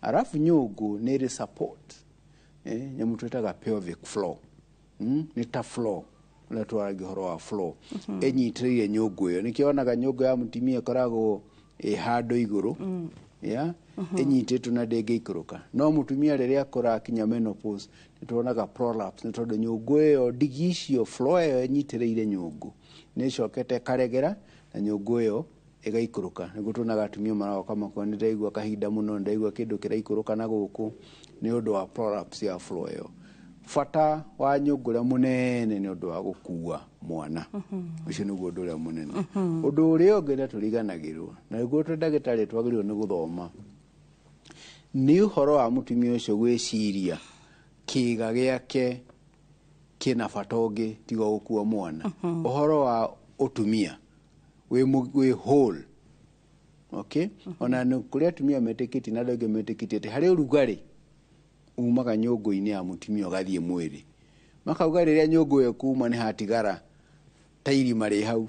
Arafu nyũngũ nĩ ĩrĩ support nyamũ twĩtaga pelvic floor nĩ ta floor ũrĩa twaragia ũhoro wa floor ĩnyitĩrĩire nyũngũ ĩyo nĩkĩo wonaga nyũngũ ya mũtumia ĩkoragwo handũ igũrũ ĩnyitĩtwo na ndĩngĩikũrũka no mũtumia rĩrĩa akũrakinya menopause nĩtuonaga prolapse nĩ tondũ nyũngũ ĩyo ndigi icio floor ĩyo ĩnyitĩrĩire nyũngũ nĩcokete karegera na nyũngũ ĩyo ĩgaikũrũka nĩguo tuonaga atumia maroka makao nĩndĩraigua kahinda mũno nĩndĩraigua kĩndũ kĩraikũrũka na gũkũ nĩ ũndũ wa prolapse ya floor ĩyo bata wa nyũngũ ũrĩa mũnene nĩ ũndũ wa gũkua mwana ũcio nĩguo ũndũ ũrĩa mũnene ũndũ ũrĩa ũngĩ tũriganagĩrwo na nĩguo ndagĩtarĩ twagĩrĩirwo nĩ gũthoma nĩ ũhoro wa mũtumia ũcio gwĩciria kĩĩga gĩake kĩna bata ũngĩ tiga gũkua mwana ũhoro wa ũtumia wĩ whole ona nĩ kũrĩ atumia metĩkĩtie na andũ aingĩ metĩkĩtie atĩ harĩ ũrugarĩ umaga nyũngũ-inĩ ya mũtumia ũgathiĩ mwĩrĩ makauga rĩrĩa nyũngũ ĩyo kuma nĩ hatigara ta irima rĩ hau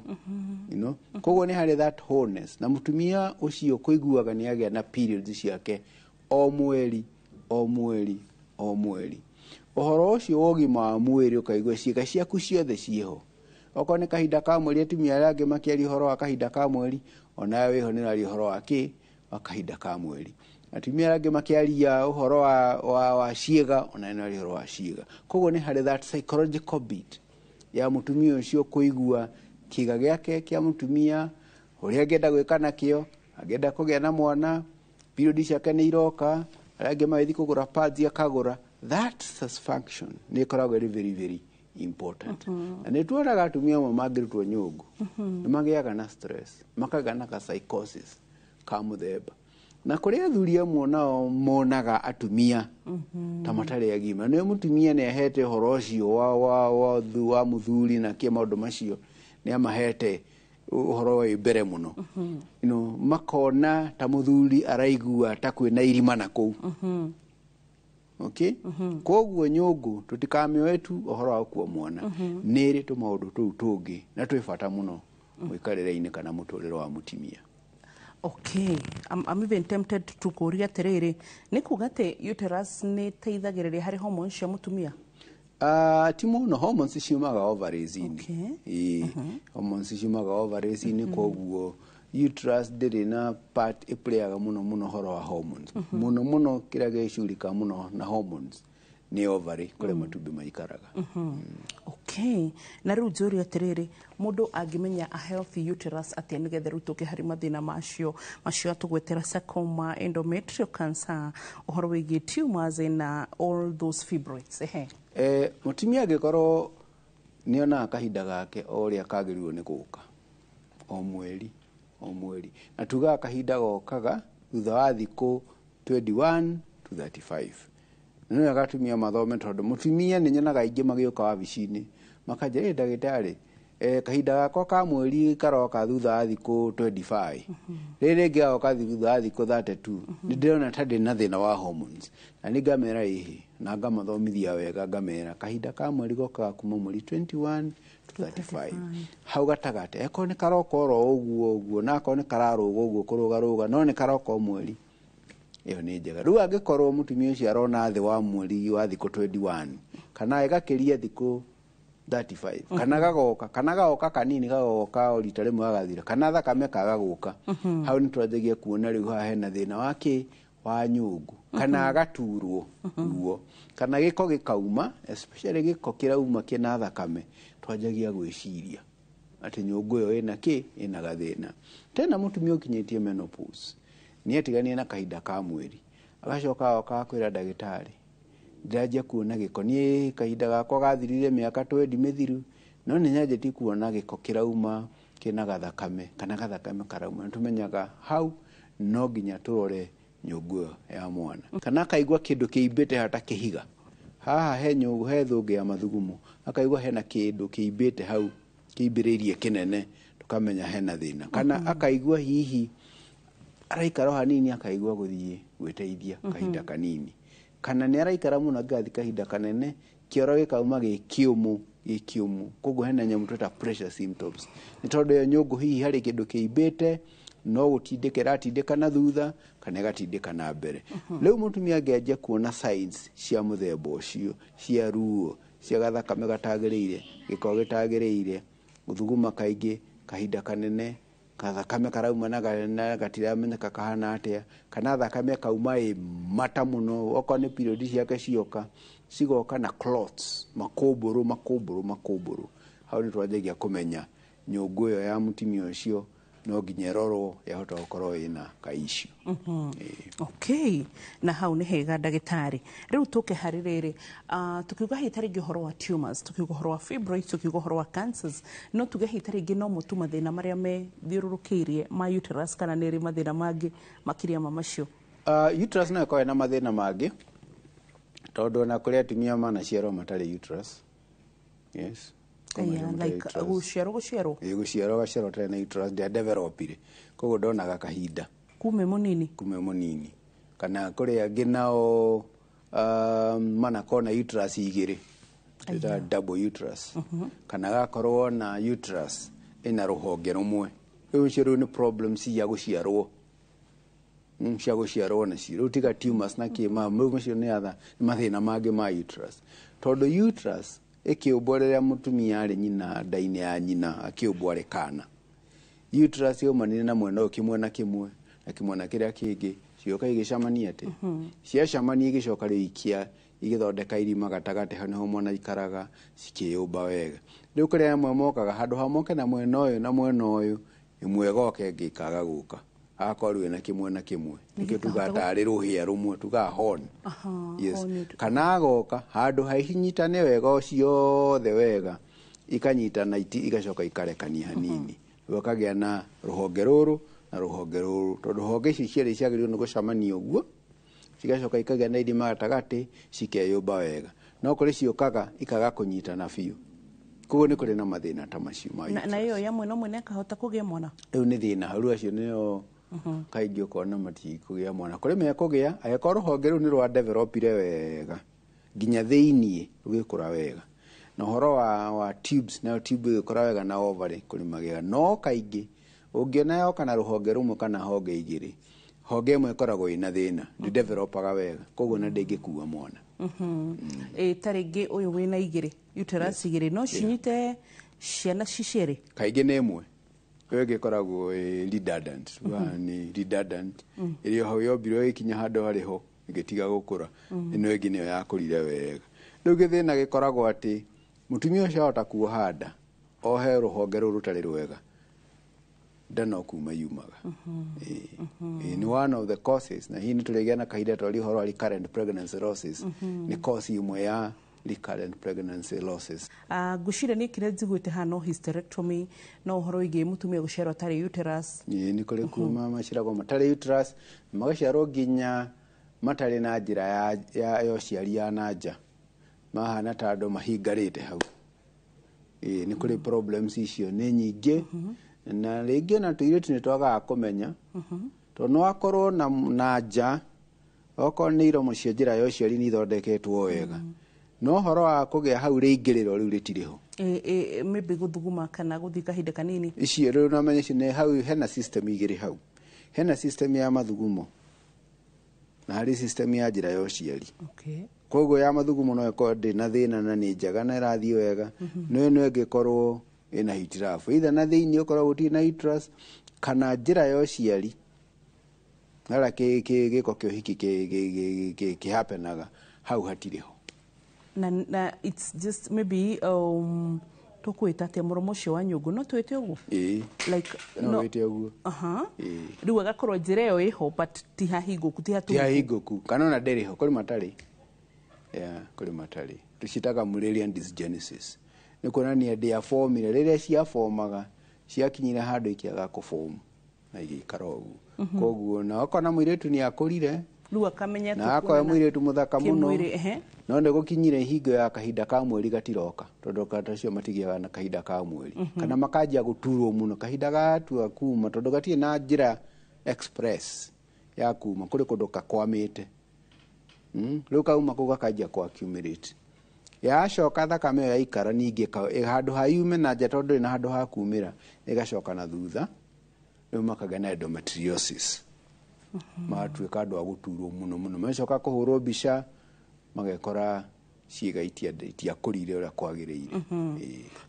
koguo nĩ harĩ that wholeness na mũtumia ũcio kũiguaga nĩ agĩa na periods ciake o mweri o mweri o mweri ũhoro ũcio wa ũgima wa mwĩrĩ ũkaigua ciĩga ciaku ciothe ciĩho okorwo nĩ kahinda ka mweri atumia arĩa angĩ makĩaria ũhoro wa kahinda ka mweri onawe wĩho nĩũraria ũhoro wa kahinda ka mweri atumia arĩa angĩ makĩaria ũhoro wa ciĩga onawe nĩũraria ũhoro wa ciĩga koguo nĩ harĩ that psychological beat ya mũtumia ũcio kũigua kĩĩga gĩake kĩa mũtumia ũrĩa angĩenda gwĩka nakĩo angĩenda kũgĩa na mwana period ciake nĩ iroka arĩa angĩ magĩthiĩ kũgũra pads akagũra that satisfaction nĩ ĩkoragwo very very important na nĩ tuonaga atumia amwe mangĩrutwo nyũngũ nĩ magĩaga na stress makagĩa na psychosis ka mũthemba na kũrĩ athuri amwe nao monaga atumia ta matarĩ agima nĩ mũtumia nĩ ahete ũhoro ũcio wa mũthuri na kĩ maũndũ macio nĩ amahete ũhoro wa mbere mũno makona ta mũthuri araigua ta kwĩna irima na kũu koguo nyũngũ tũtikamĩoe tu ũhoro wa gũkua mwana nĩ ĩrĩ tũmaũndũ tũu tũngĩ na twĩ bata mũno mũikarĩre-inĩ kana mũtũrĩre wa mũtumia. I'm even tempted to kũria atĩrĩrĩ nĩ kuga atĩ uterus nĩ teithagĩrĩria harĩ hormones cia mũtumia? Ti mũno hormones ciumaga ovaries-inĩ hormones ciumaga ovaries-inĩ koguo uterus ndĩrĩ na part ĩplayaga mũno mũno ũhoro wa hormones mũno mũno kĩrĩa gĩcurika mũno na hormones nĩ ovary kũrĩa matumbĩ maikaraga. Na rĩu njũria atĩrĩrĩ mũndũ angĩmenya a healthy uterus atĩa nĩgetha rĩu tũke harĩ mathĩna macio atũgwetera sarcoma, endometrial cancer, ũhoro wĩgiĩ tumors na all those fibroids? Mũtumia angĩkorwo nĩonaga kahinda gake o ũrĩa kagĩrĩirwo nĩ gũka o mweri o mweri na tugaga kahinda gokaga thutha wa thikũ 21 to 35 nĩ agatumia mathome tondũ mũtumia nĩ nyonaga aingĩ magĩũka wabici-inĩ makanjĩra ndagĩtarĩ kahinda gakwa ka mweri karoka thutha wa thikũ 25 rĩrĩ rĩngĩ gagoka thutha wa thikũ 32 nĩ ndĩrona ta ndĩ na thĩna wa hormones na nĩ ngamera na ngamathomithia wega ngamera kahinda ka mweri gokaga kuma mweri 21 to 35 hau gatagatĩ eko nĩ karoka oro ũguo na ako nĩ kararũga ũguo kũrũgarũga no nĩ karoka o mweri ĩyo nĩ njega. Rĩu angĩkorwo mũtumia ũcio arona thĩ wa mweri wa thikũ 21 kana ĩgakĩria thikũ 35 kana gagoka kanini gagoka o rita rĩmwe gagathira kana thakame kaga gũka hau nĩ twanjagia kuona rĩu haha hena thĩna wa nyũngũ kana agaturwo ruo kana gĩko gĩkauma especially gĩko kĩrauma kĩna thakame twanjagia gwĩciria atĩ nyũngũ ĩyo ĩna gathĩna. Tena mũtumia ũkinyĩtie menopause nĩ atiganie na kahinda ka mweri agacoka agoka kwĩra ndagĩtarĩ ndĩranjia kuona gĩko niĩ kahinda gakwa gathirire mĩaka 20 mĩthiru no nĩ nyanjĩtie kuona gĩko kĩrauma kĩna gathakame kana gathakame karauma nĩ tũmenyaga hau no nginya tũrore nyũngũ ĩyo ya mwana kana akaigua kĩndũ kĩimbĩte hata kĩhiga haha he nyũngũ he thũngĩ ya mathugumo akaigua hena kĩndũ kĩimbĩte hau kĩimbĩrĩirie kĩnene tũkamenya hena thĩna kana akaigua hihi araikara hanini akaigua gũthiĩ gwĩteithia kahinda kanini kana nĩ araikara mũno ngathi kahinda kanene kĩoro gĩkauma gĩkĩũmũ koguo hena nyamũ twĩta pressure symptoms nĩ tondũ yo nyũngũ hihi harĩ kĩndũ kĩimbĩte no gutindika ratindika na thutha kana gatindika na mbere riu mutumia angeje kuona signs cia muthemba ucio cia ruo cia gathakame gatagiriire giko gitagiriire guthuguma kaingi kahinda kanene gathakame karauma na gatiramenyeka kahana atia kana thakame kauma mata muno oko ni period ciake cioka cigoka na clots makũmbũrũ hau ni twanjagia kumenya nyũngũ iyo ya mutimia ucio no nginya rorwo yahota gukorwo ina kaishu. Okay, na hau ni hega ndagitari riu tuke hari riri tukiuga hitari gihoro wa tumors, tukiuga horo wa fibroids, tukiuga horo wa cancers, no tuge hitari gi no mutu mathina maria me thiururukirie ma uterus kana niri mathina mangi makiria macio. Uterus no ikoe na mathina mangi tondu na kuria atumia mana ciaro matari uterus. Yes. Like guciaro tena na uterus dia developire koguo ndonaga kahinda kume munini kana kuri angi nao mana kona uterus igiri ita double uterus kana gakorwo na uterus ina ruhonge rumwe ucio ni problems ya guciarwo na cio tiga tumors na kima mucio ni atha mathina mangi ma uterus tondu uterus ikiumbwo riria mutumia ari nyina ndaini ya nyina akiumbwo ari kana uterus yomanire na mwena ukimwe na kimwe na kimwe na kiria kingi cioka igicamania ati ciacamania igicoka riikia igithondeka irima gatagati hano mwana ikaraga cikiumba wega riu kuria amwe mokaga handu hamoke na mwena uyu imwe goke ngikaga guka akorwo na kimwe na kimwe nikio tugatari ruhia rumwe tugahona yes kana agoka handu haihinyitane wega uciothe wega ikanyitana igacoka ikarekania hanini wakagia na ruhonge ruru na ruhonge ruru tondu honge ici ciari ciagiririo ni gucamania uguo cigacoka ikagia na irima gatagati cikeyumba wega no kuri ciukaga ikaga kunyitana biu koguo ni kuri na mathina ta macio na iyo ya mwena mwene akahota kugia mwana riu ni thina haru acio nio kaingi ukona matikugia mwana kuri me kugia agekora ruhonge ru ni rwa developire wega ginya thiini rugikura wega na horo wa tubes na tube ikora wega na ovary kuri magega no kaingi ungiona yo kana ruhonge rumwe kana honge igiri honge imwe ikoragwo ina thina ndi developaga wega koguo na ndingikuwa mwana taringi uyu wina igiri uterus igiri no cinyite ciana cicere kaingi ni imwe wege koragwo redundant ni redundant irio hau yombirwo ikinya handu hariho igitiga gukura ino ingi niyo yakurire wega riu githina gikoragwo ati mutumia ucio ahota kuohanda ohe ruhonge ruru rutari rwega ndano kuma yumaga ni one of the causes na hii ni tuligia na kahinda twari horo recurrent pregnancy losses ni cause imwe ya recurrent pregnancy losses. Gushire ni kire njiguite hano hysterectomy no uhoro igi mutumia gucerwa tari uterus. Ni kuri kuma mashirago matari uterus magaciarwo ginya matari na njira ya yociari ya nanja mahana tando mahingarite hau. Ni kuri problems icio ni nyingi na ringi na tuiretu ni twaga kumenya to no akorwo na nanja oko ni iromo cia njira yociari ni thondeketwo wega no horo wa kugia hau ringiriro riu ritiriho maybe guthuguma kana guthika hinda kanini ici riu na menye ne hau hena system igiri hau hena system ya mathugumo na hari system ya njira yociari koguo ya mathugumo no iko na thina na ni njaga na irathi wega no ingikorwo ina hitirafu either na thiini ukorwo guti na uterus kana njira yociari ara giko kio hiki ki happenaga hau hatiriho na it's just maybe tukwita te muromo cio wa nyungu no twite ugu like no twite ugu riu agakorwo njira yo iho but ti hahinguku ti hahinguku kana na nderiho kuri matari kuri matari tucitaga Mullerian dysgenesis ni kuonania dia formula riria cia formaga ciakinyira handu ikiaga kuform na igikara ugu koguo na okona muiretu ni akurire riu akamenya na akoya muiretu muthaka muno no nde gukinyire hingo ya kahinda ka mweri gatiroka tondu kata cio matigiaga na kahinda ka mweri kana makajia guturwo muno kahinda gatua kuma tondu gatie na njira express ya kuma kuri kundu kakwamite riu kauma kuga kajia kwa accumulate yacoka thakame ya ikara ningi handu hayume na nja tondu na handu ha kumira igacoka na thutha nĩ makaga na endometriosis matuĩka andũ a gũturwo mũno mũno macoka kũhũrwo mbica magekora ciĩga itiakũrire ũrĩa kwagĩrĩire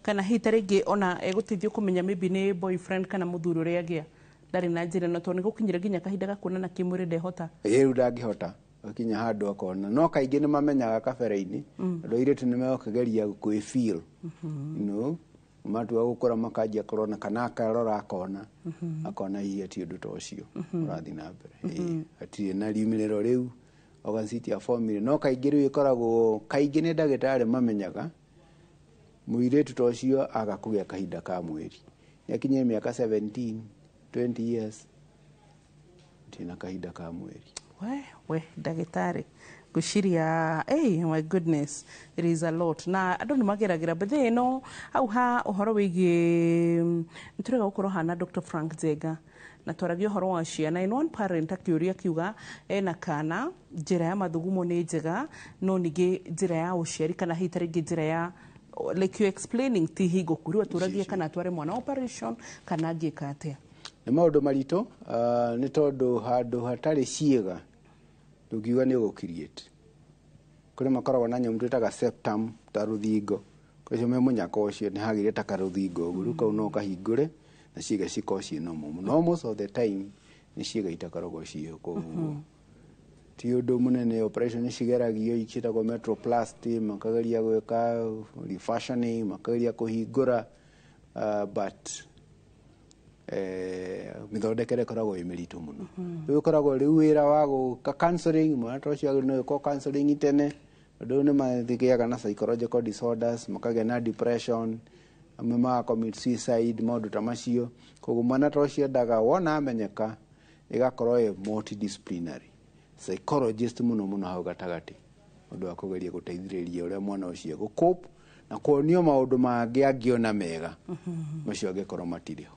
kana hita rĩngĩ ona egũteithio kũmenya maybe nĩ boyfriend kana mũthuri ũrĩa agĩa ndarĩ na njĩra no tondũ nĩ gũkinyĩra nginya kahinda gakuonana kĩmwĩrĩ ndehota rĩu ndangĩhota akinya handũ akona no kaingĩ nĩ mamenyaga kabere-inĩ andũ airĩtu nĩ megũkĩgeria kwĩ-feel matua gũkũra makanjia kũrona kana akarora akona hihi ti ũndũ ta ũcio ũrathiĩ na mbere hatirĩ na riumĩrĩro rĩu ogacitia formula no kaingĩ rĩu ĩkoragwo kaingĩ nĩ ndagĩtarĩ mamenyaga mũirĩtu ta ũcio agakũgĩa kahinda ka mweri nĩakinyĩre mĩaka 17 20 years tina kahinda ka mweri we ndagĩtarĩ ngwĩciria my goodness it is a lot na andũ nĩ mageragĩra bethe ĩno hau ha ũhoro wĩgiĩ nĩtũrega gũkorwo hana Dr. Frank Njenga na twaragia ũhoro wa ciana in one parent akĩũria akiuga ena kana njĩra ya mathugumo nĩ njega no ningĩ njĩra ya ũciari kana hihi tarĩngĩ njĩra ya like you explaining ti hingo kũrua tũragie kana tware mwana operation kana angĩka atĩa nĩ maũndũ maritũ nĩ tondũ handũ hatarĩ ciĩga ndũngiuga nĩ ũgũ-create kũrĩ makoragwo na nyamũ twĩtaga septum ta rũthingo kũrĩcio me mũnyaka ũcio nĩ hagĩrĩte ta karũthingo ũguo rĩu kau no kahingũre na ciĩga cikorwo ciĩ normal no most of the time nĩ ciĩga itakoragwo ciĩ koguo ti ũndũ mũnene operation cigeragio ciĩtagwo metroplasty makageria gwĩka refashioning makageria kũhingũra but mĩthondekere ĩkoragwo ĩ mĩritũ mũno rĩu ĩkoragwo rĩu wĩra wa gũka counseling mwana ta ũcio no ĩkorwo counseling tene andũ nĩ mathiĩaga na psychological disorders makagĩa na depression amwe magacommit suicide maũndũ ta macio koguo mwana ta ũcio endaga wona amenyeka ĩgakorwo ĩ multidisciplinary psychologist mũno hau gatagatĩ ũndũ wa kũgeria gũteithĩrĩria ũrĩa mwana ũcio gũcope na kuonio maũndũ mangĩ angĩona mega macio angĩkorwo matirĩ ho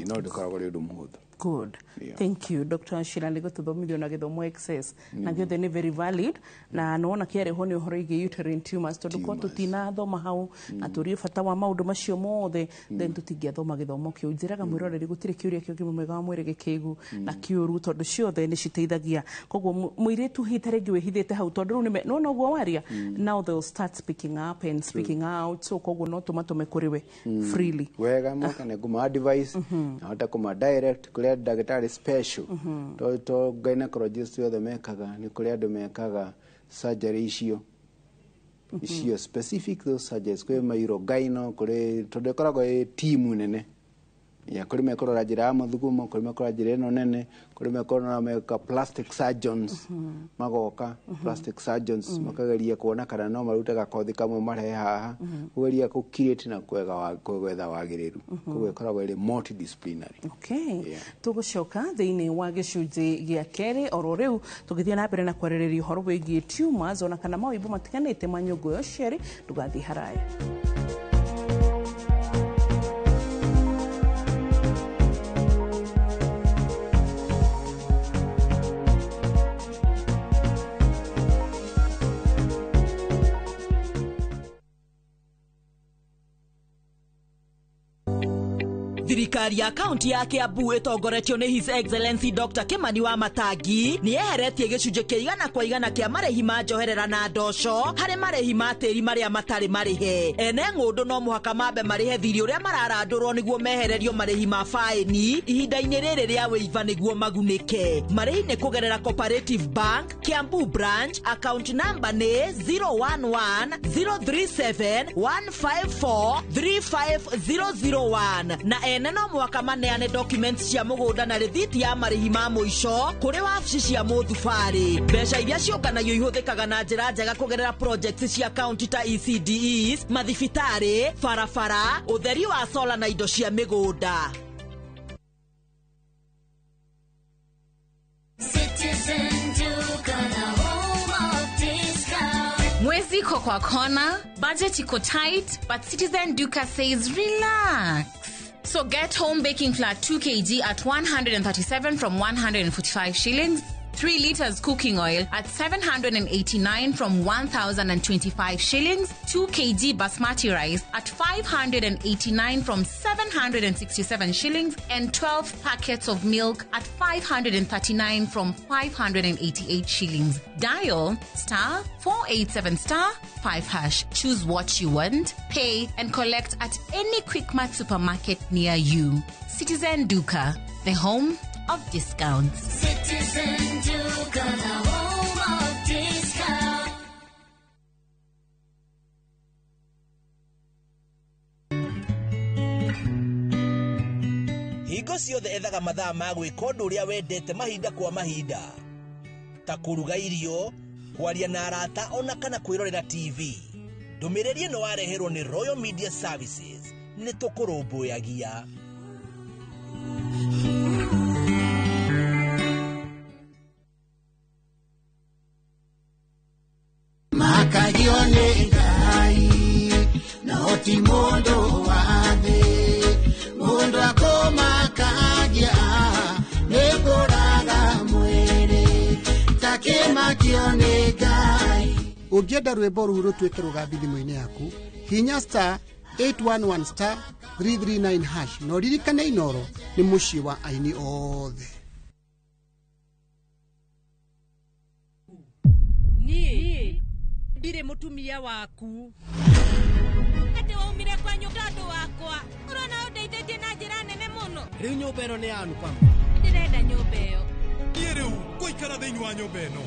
no ndĩkoragwo rĩ ũndũ mũhũthũ good thank you Dr. Shira nĩ gũtũthomithio na gĩthomo excess na gĩothe nĩ very valid na nĩwona kĩarĩho nĩ ũhoro wĩgiĩ uterine tumors tondũ ko tũtinathoma hau na tũrie bata wa maũndũ macio mothe then tũtingĩathoma gĩthomo kĩu njĩraga mwĩroreri gũtirĩ kĩũria kĩa ũgima mwega wa mwĩrĩ gĩkĩigu na kĩũru tondũ ciothe nĩ citeithagia koguo mũirĩtu hihi tarĩngĩ wĩhithĩte hau tondũ rĩu nĩwona ũguo waria now they'll start speaking up and speaking out so koguo no tũmatũme kũrĩ we freely wega moka nĩ ngũma advice na hota kũma direct kũrĩa ndagĩtarĩ special to gynecologist yothe mekaga nĩ kũrĩ andũ mekaga surgery icio specific those surgeries kwĩ maũrogyno kũrĩ tondũ ĩkoragwo ĩ team nene kũrĩ mekũrora njĩra ya mathugumo kũrĩ mekũrora njĩra ĩno nene kũrĩ mekũrora meka plastic surgeons magoka plastic surgeons makageria kuona kana no marute gakothi kamwe marehe haha kugeria gũ-create na kwetha wagĩrĩru koguo ĩkoragwo ĩrĩ multidisciplinary tũgũcoka thĩinĩ wa gĩcunjĩ gĩa kerĩ oro rĩu tũgĩthiĩ na mbere na kwarĩrĩria ũhoro wĩgiĩ tumors ona kana mawĩimbo matiganĩte ma nyũngũ ya ũciari ndũgathiĩ haraya Thirikari ya kaunti ya Kiambu ĩtongoretio nĩ His Excellency Dr. Kimani wa Matangi nĩ eheretie gĩcunjĩ kĩa 100% kĩa marĩhi ma njoherera na ndoco harĩ marĩhi ma tĩri marĩa matarĩ marĩhe. Ene ng'ũndũ no mũhaka mambe marĩhe thirĩ ũrĩa mararandũrwo nĩguo mehererio marĩhi ma faĩni ihinda-inĩ rĩrĩ rĩa wĩiva nĩguo magunĩke. Marĩhi nĩ kũgerera Cooperative Bank Kiambu branch account number nĩ 011-037-154-35001 na ene no mũhaka maneane documents cia mũgũnda na rĩthiti ya marĩhi ma mũico kũrĩ wabici cia mũthubarĩ. Mbeca iria ciũnganagio ihũthĩkaga na njĩra njega kũgerera projects cia kaunti ta ECDEs, mathibitarĩ, barabara, ũtheri wa solar na indo cia mĩgũnda. Mwezi iko kwa kona, budget iko tight, but Citizen Duka says relax. So get home baking flour 2 kg at 137 from 145 shillings, 3 liters cooking oil at 789 from 1,025 shillings, 2 kg basmati rice at 589 from 767 shillings, and 12 packets of milk at 539 from 588 shillings. Dial *487*5#. Choose what you want, pay, and collect at any Quickmart supermarket near you. Citizen Duka, the home of discounts. Citizen Duka, the home of discounts. Hingo ciothe ethaga mathaa ma gwĩka ũndũ ũrĩa wendete mahinda kwa mahinda, ta kũruga irio, kwaria na arata ona kana kwĩrorera TV. Ndũmĩrĩri ĩno wareherwo nĩ Royal Media Services, nĩ tũkũrũmbũyagia. Makajione ngai na oti mondo wade mondo akoma kaja nekoraga mwere take makione ngai. Ũngĩenda rwĩmbo rũu rũtuĩke rũgambi thimũ-inĩ yaku, hinya *811*339# na ũririkane Inooro nĩ mũciĩ wa aini othe. Ndire mutumia waku ati waumire kwa nyũngandũ wakwa urona ũndeithĩtie na njĩra nene mũno. Rĩu nyũmba ĩno nĩ yanu Pam? Ndĩrenda nyũmba ĩyo. Niĩ rĩu ngũikara thĩinĩ wa nyũmba ĩno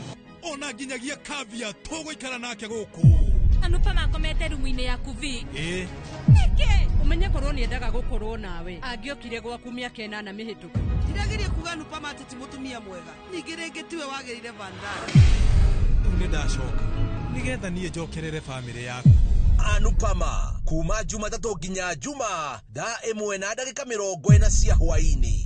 ona nginyagia Kavia tũgũikara nake gũkũ. Anupa makomete rumu-inĩ yaku vi? Ĩĩ. Nĩkĩ? Ũmenye korwo nĩendaga gũkorwo nawe angĩokire gwaku mĩaka 8 mĩhĩtũku. Ndirageria kuga Anupa mati ti mũtumia mwega, ningĩ rĩngĩ tiwe wagĩrĩire Vandara. Nĩ ndacoka nigetha niĩ njokerere famĩlĩ yaku. Anupama kuma Jumatatu nginya Juma thaa 1:40 cia hwaĩ-inĩ.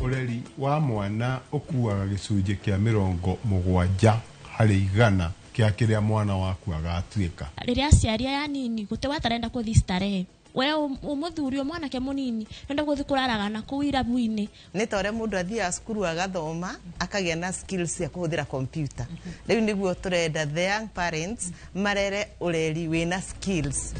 Ũreri wa mwana ũkuaga gĩcunjĩ kĩa 70% kĩa kĩrĩa mwana waku agatuĩka. Rĩrĩa aciari aya nini gũte watarenda gũthiĩ starehe, we umuthuri o mwanake munini nenda gũthiĩ kũraraga na kũu irabu-inĩ. Nĩ ta ũrĩa mũndũ athiaga cukuru agathoma akagĩa na skills cia kũhũthĩra computer. Rĩu nĩguo tũrenda the young parents marere ũreri wĩna skills.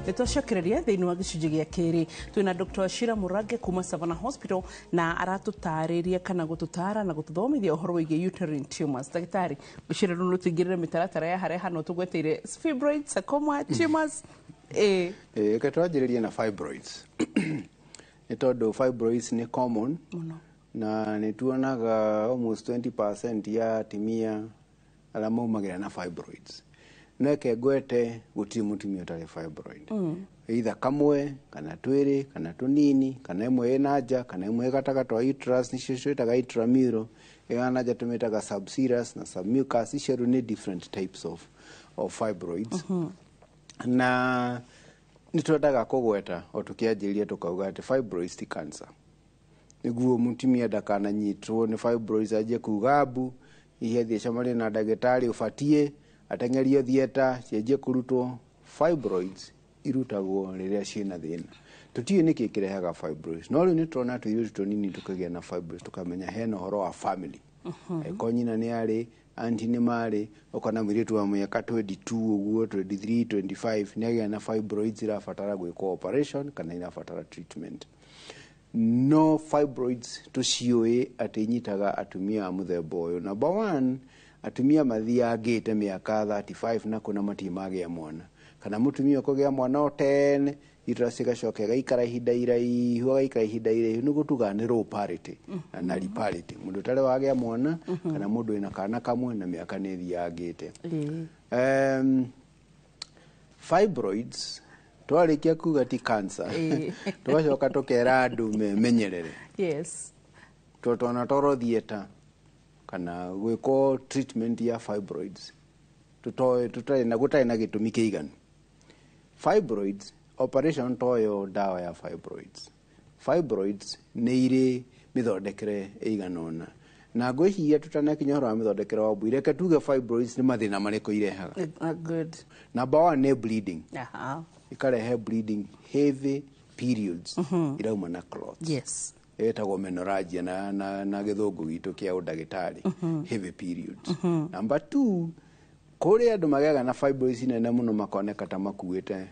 Nitwacokereria thĩinĩ wa gĩcunjĩ gĩa kerĩ twĩna Dr. Ashira Murage kuma Savannah Hospital na aratũtarĩria kana gũtũtara na gũtũthomithia ũhoro wĩgiĩ uterine tumors. Ndagĩtarĩ, Ashira rũno tũingĩrĩre mĩtaratara ya harĩa hano tũgweteire fibroids, sarcoma, tumors. Reke twanjĩrĩrie na fibroids. Nĩ tondũ fibroids nĩ common na nĩ tuonaga almost 20% ya atumia arĩa maumagĩra na fibroids. Neke ngwete gũtirĩ mũtumia ũtarĩ fibroid. Either kamwe kana twĩrĩ kana tũnini kana ĩmwe ĩna nja kana ĩmwe gatagatĩ wa uterus, nĩcio twĩtaga intramural, ĩna nja tũmĩtaga subserous na submucous. Icio nĩ different types of fibroids. Na nĩ twendaga kũgweta o tũkĩanjĩrĩria tũkauga atĩ fibroids ti cancer. Nĩguo mũtumia ndakananyitwo nĩ fibroids anjie kuga mbu, ihe thiĩ cemanie na ndagĩtarĩ ũbatiĩ atengerio thieta cienje kurutwo. Fibroids irutagwo rĩrĩa ciĩna thĩna. Tũtiĩ nĩkĩ kĩrehaga fibroids, no rĩu nĩ tũrona tũirĩtu tũnini tũkagĩa na fibroids, tũkamenya hena ũhoro wa family. Eko nyina nĩ arĩ, aunti nĩ marĩ, ũkona mũirĩtu wa mĩaka 22 ũguo 23 25 nĩ agĩa na fibroids irabatara gwĩkwo operation kana irabatara treatment. No fibroids tũciũĩ atĩ inyitaga atumia a mũthemba ũyũ. Number 1, atumia mathiangĩte mĩaka 35 na kuna matimagĩa mwana, kana mũtumia ũkũgĩa mwana o 10 uterus ĩgacoka ĩgaikara ihinda iraihu, nĩguo tuga nĩ low parity na low parity, mũndũ ũtarĩ wagĩa mwana kana mũndũ wĩna kana kamwe na mĩaka nĩ thiangĩte. Fibroids twarĩkia kuga ti cancer, twacoka tũkera andũ memenyerere. Yes. Twana toro thieta kana gwĩko treatment ya fibroids tutarĩ na gĩtũmi kĩiganu. Fibroids, operation toyo dawa ya fibroids. Fibroids nĩ irĩ mĩthondekere ĩigana ũna, na ngwĩciria tutanakinya ũhoro wa mĩthondekere wa Wambui, reke tuge fibroids nĩ mathĩna marĩkũ irehaga. Good. Number one nĩ bleeding. Ikarehe bleeding, heavy periods irauma na clots. Yes. Etagwo menorrhagia na gĩthũngũ gitũ kĩa ũndagĩtarĩ, heavy periods. Number two, kũrĩa andũ magĩaga na fibroids nene mũno makoneka ta makuĩte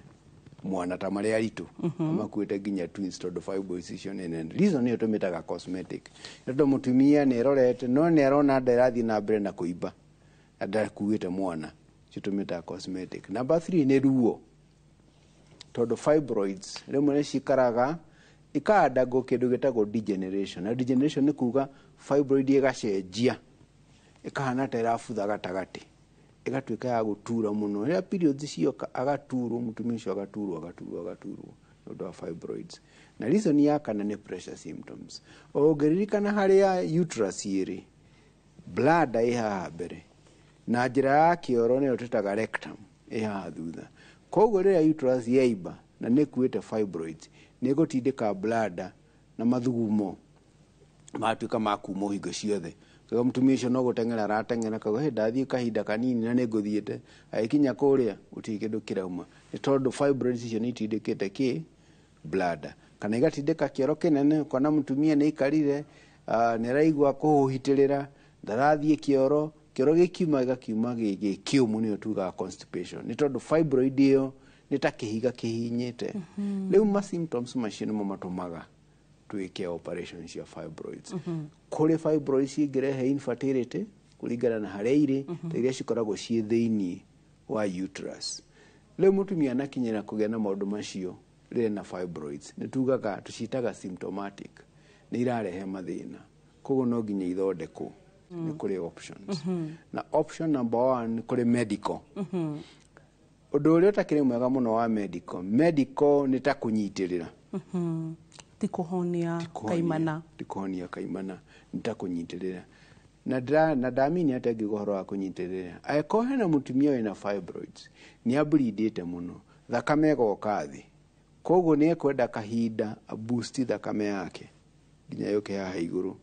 mwana ta marĩa aritũ, makuĩte nginya twins tondũ fibroids icio nĩ nene. Reason nĩyo tũmĩtaga cosmetic. Tondũ mũtumia nĩ erorete no nĩ arona nda ĩrathiĩ na mbere na kũimba, ndakuĩte mwana, icio tũmĩtaga cosmetic. Number three nĩ ruo, tondũ fibroids rĩmwe nĩ cikaraga ikaandagwo kĩndũ gĩtagwo degeneration. Na degeneration nĩ kuga fibroid ĩgacenjia ĩkahana ta ĩrabutha gatagatĩ, ĩgatuĩka ya gũtura mũno. Rĩrĩa periods cioka agaturwo, mũtumia ũcio agaturwo nĩũndũ wa fibroids. Na reason ya kana nĩ pressure symptoms. Ũngĩririkana harĩa uterus ĩrĩ, bladder ĩ haha mbere na njĩra ya kĩoro nĩyo twĩtaga rectum ĩ haha thutha. Koguo rĩrĩa uterus yaimba na nĩ kuĩte fibroids, nĩ gũtindĩka bladder na mathugumo matuĩka ma kuma hingo ciothe. Kwa mũtumia ũcio no gũteng'era arateng'era, kauga ndathiĩ kahinda kanini na nĩ ngũthiĩte, agĩkinya kũrĩa gũtirĩ kĩndũ kĩrauma. Nĩ tondũ fibroids icio nĩ itindĩkĩte bladder, kana igatindĩka kĩoro kĩnene, ũkona mũtumia nĩ aikarire, nĩ araigua kũhũhitĩrĩra, ndarathiĩ kĩoro gĩkiuma gĩgakiuma gĩ kĩũmũ, nĩyo tugaga constipation. Nĩ tondũ fibroid ĩyo nĩ ta kĩhiga kĩhinyĩte. Rĩu ma symptoms macio nĩmo matũmaga twĩke operation cia fibroids. Kũrĩ fibroids ingĩrehe infertility kũringana na harĩa irĩ, ta iria cikoragwo ciĩ thĩinĩ wa uterus. Rĩu mũtumia anakinyĩra kũgĩa na maũndũ macio rĩrĩ na fibroids, nĩ tugaga tũcitaga symptomatic, nĩ irarehe mathĩna, koguo no nginya ithondekwo. Nĩ kũrĩ options. Na option number one nĩ kũrĩ medical. Ũndũ ũrĩa ũtakĩrĩ mwega mũno wa medical nĩ ta kũnyitĩrĩra, ti kũhonia kaimana, nĩ ta kũnyitĩrĩra. Na ndamini atĩ ngĩgwa ũhoro wa kũnyitĩrĩra, angĩkorwo hena mũtumia wĩna fibroids nĩ ableedĩte mũno, thakame ĩgoka thĩ, koguo nĩ ekwenda kahinda a boost thakame yake nginya yũke haha igũrũ,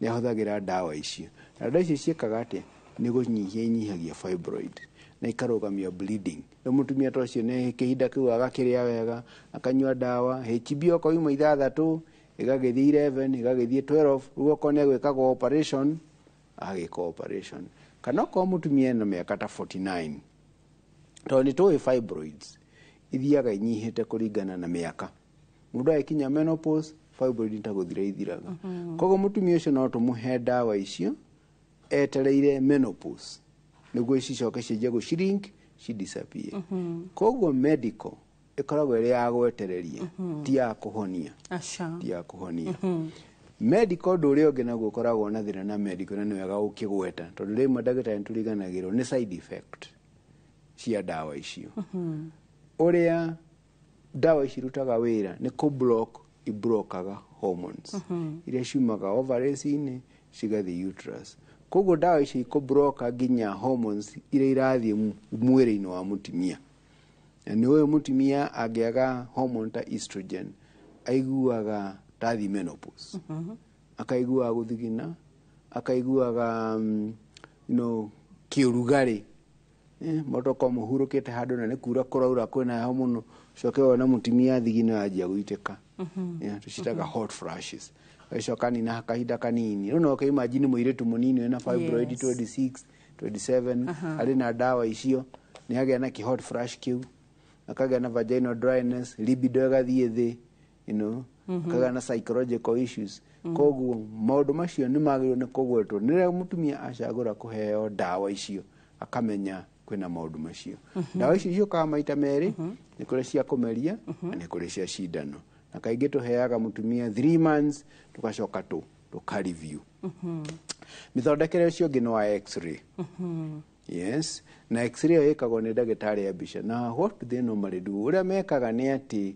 nĩ ahũthagĩra ndawa icio. Na ndawa icio ciĩkaga atĩa? Nĩ inyihagia fibroid na ikarũgamia bleeding. Rĩu mũtumia ta ũcio nĩ kĩhinda kĩu agakĩrĩa wega, akanyua ndawa, HB okorwo yuma 6, ĩgagĩthiĩ 11, ĩgagĩthiĩ 12, rĩu okorwo nĩ egwĩkaga operation, agĩka operation. Kana okorwo mũtumia ena mĩaka ta 49, tondũ nĩ tũĩ fibroids ithiaga inyihĩte kũringana na mĩaka. Mũndũ agĩkinya menopause, fibroid itagũthira ithiraga. Koguo mũtumia ũcio no tũmũhe ndawa icio etereire menopause, nĩguo cicoke cianjie gũ-shrink, disappear. Koguo medical ĩkoragwo ĩrĩ ya gwetereria, ti ya kũhonia. Medical ũndũ ũrĩa ũngĩ naguo ũkoragwo na thĩna na medical, na nĩ wega gũkĩgweta, tondũ rĩmwe ndagĩtarĩ nĩtũriganagĩrwo nĩ side effect cia ndawa icio. Ũrĩa ndawa ici irutaga wĩra nĩ kũ-block, iblokaga hormones iria ciumaga ovaries-inĩ cigathiĩ uterus. Koguo ndawa ici ikũ-bloka nginya hormones iria irathiĩ mwĩrĩ-inĩ wa mũtumia. Na nĩ ũyũ mũtumia angĩaga hormone ta estrogen, aiguaga tathi menopause, akaiguaga gũthigina, akaiguaga kĩũrugarĩ, mũtoko mũhurũkĩte handũ na nĩ kuura kũraura kwĩna heho mũno, coke wona mũtumia thigino yanjia gũitĩka, tũcitaga hot flashes, gacoka nina kahinda kanini. Rĩu no ũkĩimagine mũirĩtu mũnini wĩna fibroid 26, 27, arĩ na ndawa icio, nĩ agĩa na hot flash kĩu, akagĩa na vaginal dryness, libido ĩgathiĩ thĩ, akagĩa na psychological issues. Koguo maũndũ macio nĩ magĩrĩirwo nĩ kũgwetwo rĩrĩa mũtumia acagũra kũheo ndawa icio, akamenya kwĩna maũndũ macio. Ndawa icio ciũkaga maita merĩ, nĩ kũrĩ cia kũmeria na nĩ kũrĩ cia cindano. Na kaingĩ tũheaga mũtumia 3 months, tũgacoka tũka-review. Mĩthondekere ũcio ũngĩ nĩ wa x-ray. Yes, na x-ray ĩyo ĩkagwo nĩ ndagĩtarĩ ya mbica. Na what do they normally do? Ũrĩa mekaga nĩ atĩ,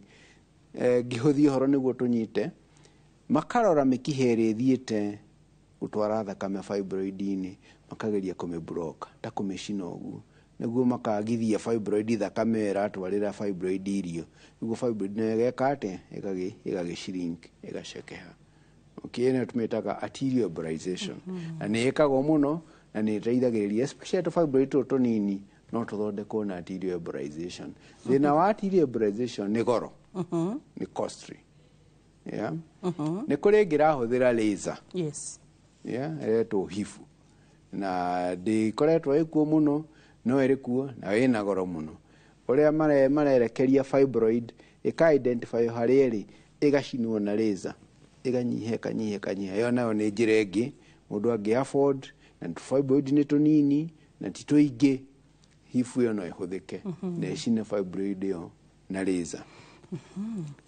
ngĩhũthia ũhoro nĩguo tũnyite, makarora mĩkiha ĩrĩa ĩthiĩte gũtwara thakame fibroid-inĩ, makageria kũmĩblock, ta kũmĩcina ũguo, niguo makagithia fibroid thakame iratwarira fibroid irio niguo fibroid nayo igeka ate igagĩshrink igacekeha. Okay, nĩ tumĩtaga arterioembolization na nĩ ĩkagwo mũno na nĩ ĩteithagĩrĩria especially fibroid tũtũ nini no tũthondekwo na arterioembolization. Thĩna wa arterioembolization nĩ goro, nĩ costly. Yeah. Nĩ kũrĩ ngĩrahũthĩra laser. Yes. Yeah, eretwo hifu na ndĩkoretwo ĩkuo mũno no ĩrĩ kuo na wĩna goro mũno. Ũrĩa marerekeria fibroid ĩka-identify harĩa ĩrĩ ĩgacinwo na laser ĩganyihe kanyihe yo nayo nĩ njĩra ĩngĩ mũndũ angĩ-afford na fibroid nĩ tũnini na ti tũingĩ, hifu ĩyo no ĩhũthĩke na ĩcine fibroid ĩyo na laser.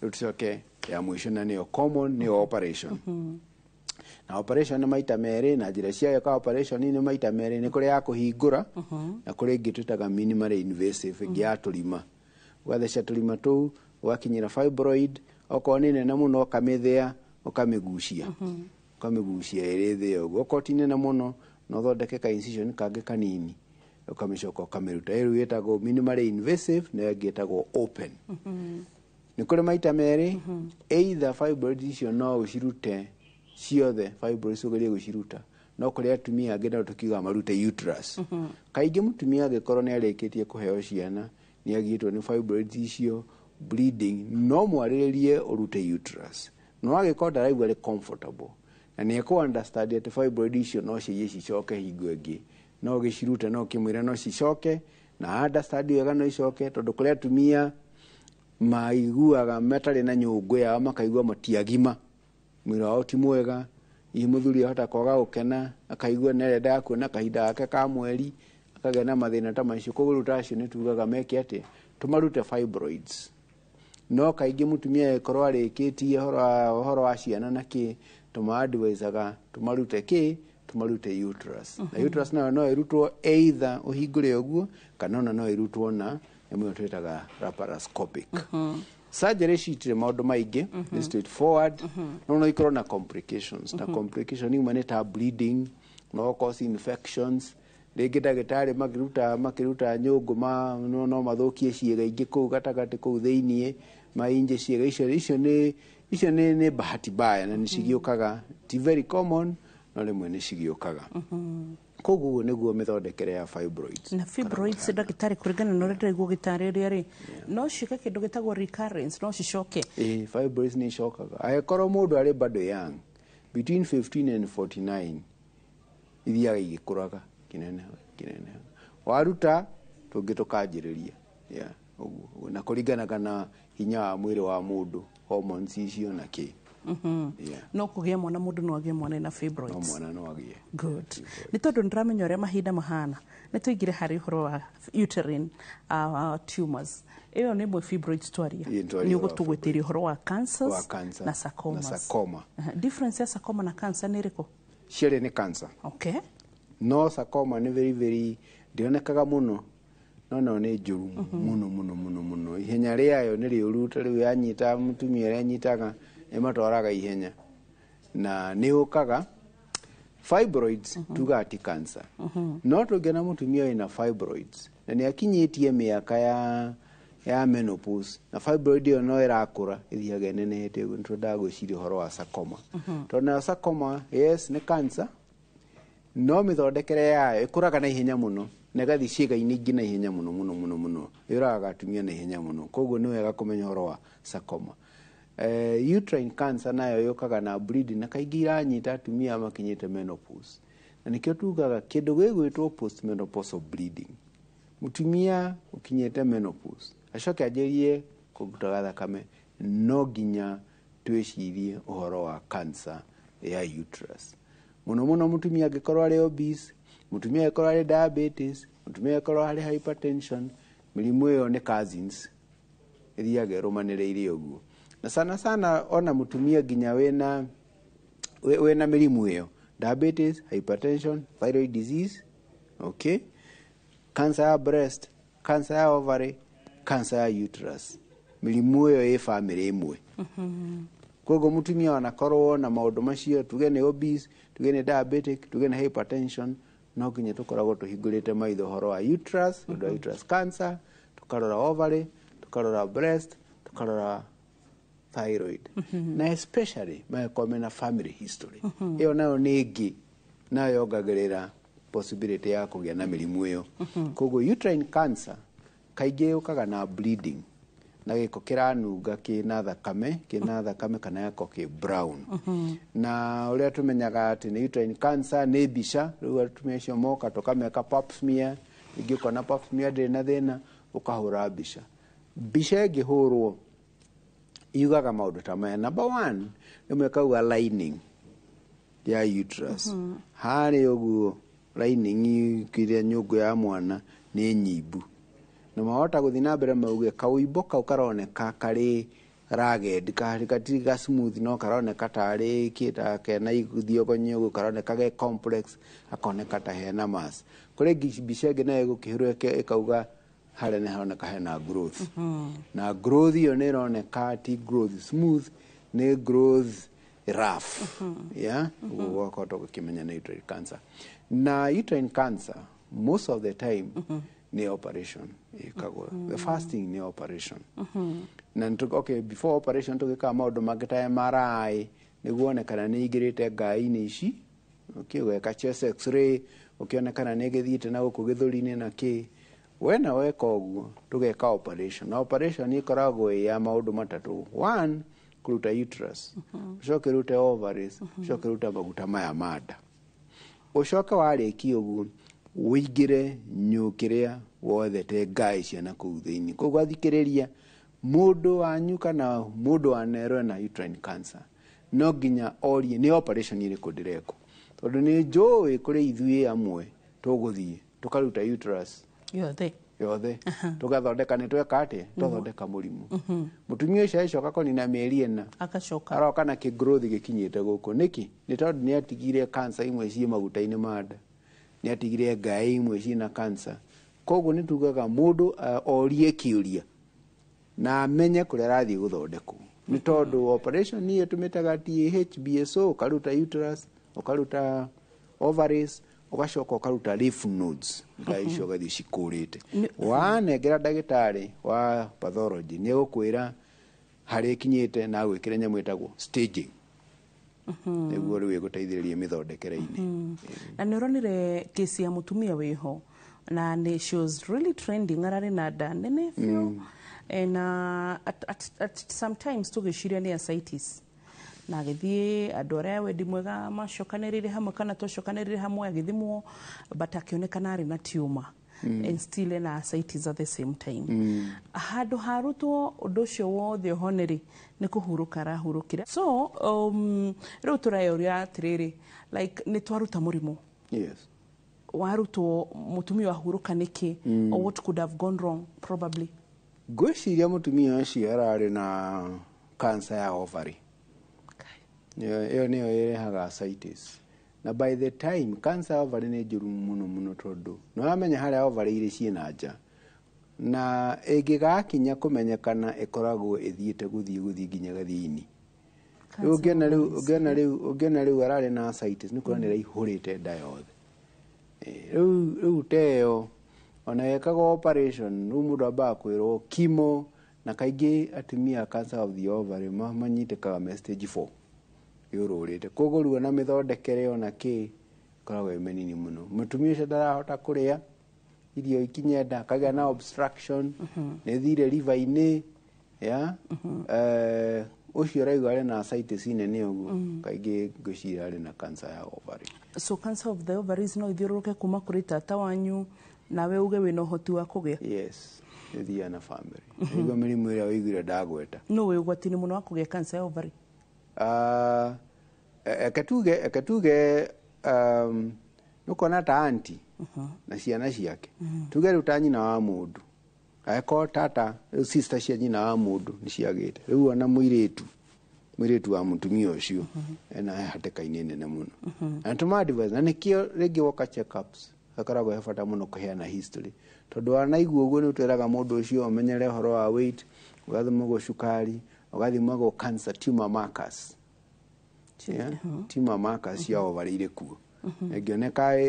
Rĩu tucoke ya mũico na nĩyo common nĩyo operation. Na operation nĩ maita merĩ na njĩra cia gwĩka operation nĩ maita merĩ, nĩ kũrĩ ya kũhingũra na kũrĩ ĩngĩ twĩtaga minimally invasive ĩngĩ ya tũrima. Ũgatheca tũrima tũu ũgakinyĩra fibroid, okorwo nĩ nene mũno ũkamĩthĩa ũkamĩgucia ĩrĩ thĩ ũguo, okorwo ti nene mũno no thondeke ka incision kangĩ kanini ũkamĩcoka ũkamĩruta. Rĩu ĩtagwo minimally invasive na ĩngĩ ĩtagwo open. Nĩ kũrĩ maita merĩ, either fibroid icio no ũcirute ciothe, fibroids ũgerie gũciruta, no kũrĩ atumia angĩ no tũkiuga marute uterus. Kaingĩ mũtumia angĩkorwo nĩ arĩkĩtie kũheo ciana nĩ agiĩtwo nĩ fibroids icio bleeding, no mwarĩrĩrie ũrute uterus. No agĩkorwo ndaraigua arĩ comfortable na nĩ ekũ understand atĩ fibroid icio no ciye cicoke hingo ĩngĩ, no gĩcirute, no kĩmwĩre no cicoke na understand wega no icoke, tondũ kũrĩ atumia maiguaga matarĩ na nyũngũ yao makaigua matiagima, mwĩrĩ wao ti mwega, hihi mũthuri ahota kwaga gũkena akaigua nĩ arenda kuona kahinda gake ka mweri akagĩa na mathĩna ta macio. Koguo rĩu ta acio nĩ tugaga meke atĩ tũmarute fibroids. No kaingĩ mũtumia agĩkorwo arĩkĩtie ũhoro wa ciana na kĩ, tũma-advisaga tũmarute tũmarute uterus. Na uterus nayo no ĩrutwo either ũhingũre ũguo kana ona no ĩrutwo na nyamũ ĩyo twĩtaga laparoscopic. Surgery citirĩ maũndũ maingĩ, nĩ straightforward, no ikorwo na complications. Na complication imwe nĩ ta bleeding, no cause infections, rĩngĩ ndagĩtarĩ makĩruta nyũngũ no mathũkie ciĩga ingĩ kũu gatagatĩ kũu thĩiniĩ, mainje ciĩga icio nĩ bahati mbaya na nĩ cigĩũkaga, ti very common no rĩmwe nĩ cigĩũkaga. Koguo nĩguo mĩthondekere ya fibroids. Na fibroids ndagĩtarĩ kũringana na ũrĩa ndĩraigua gĩtarĩria rĩ, no ciĩke kĩndũ gĩtagwo recurrence, no cicoke? Fibroids nĩ icokaga agĩkorwo mũndũ arĩ bado young, between 15 and 49 ithiaga igĩkũraga kĩneneha. Waruta tũngĩ tũkanjĩrĩria ũguo, na kũringanaga na hinya wa mwĩrĩ wa mũndũ, hormones icio na kĩ. No kũgĩa mwana mũndũ no agĩe mwana na fibroids? No mwana no agĩe. Good. Nĩ tondũ nĩndĩramenya ũrĩa mahinda mahana, nĩ tũingire harĩ ũhoro wa uterine tumors. Ĩyo nĩ mwe fibroids twaria, nĩ ũgũtũgwĩtĩria ũhoro wa cancers na sarcomas. Difference ya sarcoma na cancer nĩ ĩrĩkũ? Ciarĩ nĩ cancer. Okay. No sarcoma nĩ very ndĩonekaga mũno, no nĩ njũru mũno. Ihenya rĩayo nĩ rĩũru, ta rĩu yanyita mũtumia ũrĩa anyitaga ĩmatwaraga ihenya na nĩ ũkaga. Fibroids tuga ati cancer, no tũngĩona mũtumia wĩna fibroids na nĩ akinyĩtie mĩaka ya menopause na fibroid ĩyo no ĩrakũra ĩthiaga ĩnenehete ũguo, nĩ twendaga gwĩciria ũhoro wa sarcoma. Tondũ nayo sarcoma, yes, nĩ cancer, no mĩthondekere yayo ĩkũraga na ihenya mũno na ĩgathiĩ ciĩga-inĩ ingĩ na ihenya mũno, ĩũragaga atumia na ihenya mũno. Koguo nĩ wega kũmenya ũhoro wa sarcoma. Uterine cancer nayo yũkaga na bleeding na kaingĩ iranyita atumia makinyĩte menopause, na nĩkĩo tugaga kĩndũ gĩgwĩtwo postmenopausal bleeding. Mũtumia ũkinyĩte menopause acoke anjĩrie kũrutaga thakame, no nginya twĩcirie ũhoro wa cancer ya uterus. Mũno mũtumia angĩkorwo arĩ obese, mũtumia angĩkorwo arĩ diabetes, mũtumia angĩkorwo arĩ hypertension, mĩrimũ ĩyo nĩ cousins, ĩthiaga ĩrũmanĩrĩire ũguo. Na sana ona mũtumia nginya wĩna mĩrimũ ĩyo, diabetes, hypertension, thyroid disease, okay, cancer ya breast, cancer ya ovary, cancer ya uterus, mĩrimũ ĩyo ĩ family ĩmwe. Koguo mũtumia wanakorwo na maũndũ macio, tuge nĩ obese, tuge nĩ diabetic, tuge nĩ hypertension, no nginya tukoragwo tuhingurite maitho horo wa uterus, undu wa uterus cancer, tukarora ovary, tukarora breast, tukarora thyroid. Na especially mena family history. Iyo nayo ni ingi nayo yongagirira possibility ya kugĩa na mĩrimũ ĩyo. Koguo uterine cancer kaingĩ yũkaga na bleeding, na gĩko kĩranunga kĩna thakame kana yako kĩ brown. Na ũrĩa tũmenyaga atĩ nĩ uterine cancer nĩ mbica, rĩu atumia acio moka tũkameka pap smear, ingĩ ũkona pap smear ndĩrĩ na thĩna, ũkahũra mbica. Mbica ĩngĩhũrwo yugaga maũndũ ta maya. Number 1, rĩmwe kauga lining ya uterus. Harĩ ũguo lining kĩrĩa nyũngũ ya mwana nĩ nyimbu. Na mahota gũthiĩ na mbere mauge kaũimbo kau karoneka karĩ ragged, katiri ga smooth, no karoneka tarĩ kĩta kena igũthiogonyo ũguo, karoneka ge complex, akoneka ta hena mass. Kũrĩ mbica ĩngĩ nayo ĩgũkĩhũrwo ĩkauga harĩa nĩ haroneka hena growth. Na growth iyo nĩ ĩroneka ti growth smooth, nĩ growth rough. Ũguo ũgakorwo ũkĩmenya nĩ uterine cancer. Na uterine cancer most of the time ni operation ikagwo. The first thing ni operation. Na okay, before operation tugĩkaga maũndũ mangĩ ta MRI nĩguo onekana nĩ igĩrĩte ngai-inĩ ici, ũgeka chest x-ray ũkĩonekana nĩ ĩgĩthiĩte na gũkũ gĩthũri-inĩ na kĩ. Wena weka ũguo tũgeka operation. Na operation ĩkoragwo ya maũndũ matatũ. 1, kũruta uterus, ũcoke ũrute ovaries, ũcoke ũrute maguta maya ma nda. Ũcoke warĩkia ũguo wĩingĩre nyũkĩrĩa wothe te ngai ciana kũu thĩinĩ. Koguo athikĩrĩria, mũndũ wanyu kana mũndũ wanerwo na uterine cancer no nginya orie nĩ operation ĩrĩkũ ndĩrekwo, tondũ nĩ njũĩ kũrĩ ithuĩ amwe tũgũthiĩ tũkaruta uterus yothe tugathondeka nĩ tweka atĩ twathondeka mũrimũ. Mũtumia ũcio acoka kũnina mĩeri 4 agacoka aroka na kĩ-growth gĩkinyĩte gũkũ. Nĩkĩ? Nĩ tondũ nĩ atigire cancer imwe ciĩ maguta-inĩ ma nda, nĩ atigire ngai imwe ciĩna cancer. Koguo nĩ tugaga mũndũ orie kĩũria na amenye kũrĩa arathiĩ gũthondekwo. Nĩ tondũ operation niĩ tũmĩtaga THBSO, ũkaruta uterus, ũkaruta ovaries, ugacoka ukaruta lymph nodes, ngai icio gathi cikũrĩte. Wanengera ndagĩtarĩ wa pathology nĩ gũkwĩra harĩ kinyĩte na gwĩkĩra nyamũ ĩtagwo staging. Nĩguo rĩu ĩgũteithĩrĩrie mĩthondekere-inĩ. Na nĩ ũronire kesi ya mũtumia wĩho na she was really trending, ararĩ na nda nene biũ. And at sometimes tũgĩciria nĩ ascites. Na agĩthiĩ andũ arĩa wendi mwega macokanĩrĩire hamwe kana twacokanĩrĩire hamwe agĩthimwo, but akĩonekana arĩ na tumor and still ena ascites at the same time. Handũ harutwo ũndũ ũcio wothe ũhonerĩ nĩ kũhurũka arahurũkire. So rĩu tũrayoria atĩrĩrĩ, like nĩ twaruta mũrimũ. Warutwo mũtumia wahurũka nĩkĩ, or what could have gone wrong probably? Ngwĩciria mũtumia ũcio ararĩ na cancer ya ovary. Iyo niyo ĩrehaga ascites. Na by the time cancer ovary nĩ njũru mũno tondũ no amenya harĩa ovary irĩ ciĩna nja, na ĩngĩgakinya kũmenyekana ĩkoragwo ĩthiĩte gũthiĩ nginya gathiĩ-inĩ. Ũngĩona rĩu ararĩ na ascites nĩ kuonania ĩihũrĩte nda yothe. Rĩu teo ona ekaga operation, rĩu mũndũ ambaga kwĩrwo chemo, na kaingĩ atumia cancer of the ovary manyitĩkaga me stage 4 yũrũrĩte. Koguo rĩu ona mĩthondekere ona kĩ koragwo ĩ mĩnini mũno. Mũtumia ũcio ndarahota kũrĩa irio ikinye nda, akagĩa na obstruction, nĩ thire liver-inĩ, ũcio ũraigua arĩ na ascites nene ũguo, kaingĩ ngwĩciria arĩ na cancer ya ovary. So cancer of the ovaries no ithiũrũrũke kuma kũrĩ tata wanyu nawe uge wĩna ũhoti wa kũgĩa? Yes, ĩthiaga na family. Nĩguo mĩrimũ ĩrĩa ũiguire ndagweta. No wĩ ũgwati-inĩ mũno wa kũgĩa cancer ya ovary? Eke tuge nũkona ta auntie na ciana ciake. Tuge rĩu ta nyina wa mũndũ, agĩkorwo tata rĩu sister cia nyina wa mũndũ nĩ ciagĩte. Rĩu ona mũirĩtu wa mũtumia ũcio ena hatĩka-inĩ nene mũno. Na tũma-advise, na nĩkĩo rĩngĩ woka check-ups hakoragwo he bata mũno kũheana history, tondũ wanaigua ũguo nĩ ũtwĩraga mũndũ ũcio ũmenyere ũhoro wa weight, ũgathimagwo cukari, ũgathimagwo cancer tumor markers. Tumor markers cia ovary irĩ kuo. ĩngĩoneka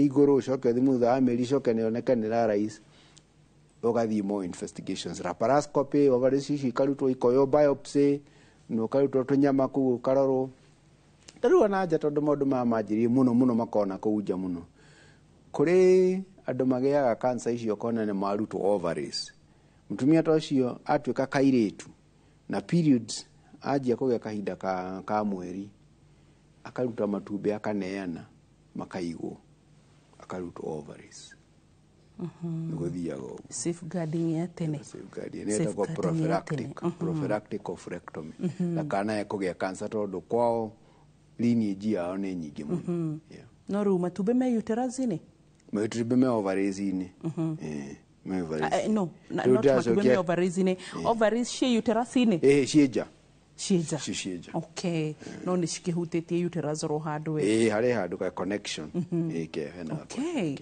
igũrũ ũcoke thimutha wa mĩeri icoke nĩoneke nĩ ra rais ũgathiĩ more investigations. Laparoscopy, ovaries ici ikarutwo ikoywo biopsy, no karutwo tũnyama kũu karorwo. Tarĩu ona nja tondũ maũndũ maya manjĩrĩrie mũno makona kũu nja mũno. Kũrĩ andũ magĩaga cancer icio kona nĩ marutwo ovaries. Mũtumia ta ũcio atuĩka kairĩtu na periods anjia kũgĩa kahinda ka mweri akaruta matumbĩ akaneana makaigwo akarutwo ovaries. Safeguarding ya tene. Prophylactic oophorectomy. Ndakanae kũgĩa cancer tondũ kwao lineage yao nĩ nyingĩ mũno. No rĩu matumbĩ me uterus-inĩ? Matumbĩ me ovaries-inĩ. No, not matumbĩ me ovaries-inĩ. Ovaries cia uterus-inĩ? Ciĩ nja. Ciĩnja. Okay. No nĩ cikĩhutĩtie uterus ro handũ we. Harĩ handũ ka connection. Okay.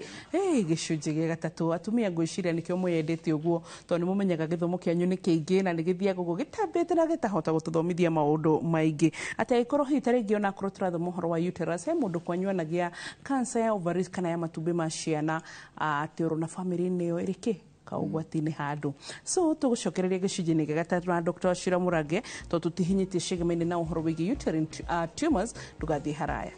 Gĩcunjĩ gĩa gatatũ atumia ngwĩciria nĩkĩo mwendete ũguo tondũ nĩmũmenyaga gĩthomo kĩanyu nĩ kĩingĩ na nĩgĩthiaga ũguo gĩtambĩte na gĩtahota gũtũthomithia maũndũ maingĩ. Atĩ angĩkorwo hihi ta rĩngĩ ona korwo tũrathoma ũhoro wa uterus, he mũndũ kwanyu anagia cancer ya ovaries kana ya matumbĩ ma ciana atĩ ũrona family-inĩ ĩyo ĩrĩ kaũgwati-inĩ handũ. So tũgũcokereria gĩcunjĩ-inĩ gĩa gatatũ na Dr. Wachira Mũrange tondũ tũtihinyĩtie cĩgĩma-inĩ na ũhoro wĩgiĩ uterine tumors, tũgathiĩ haraya.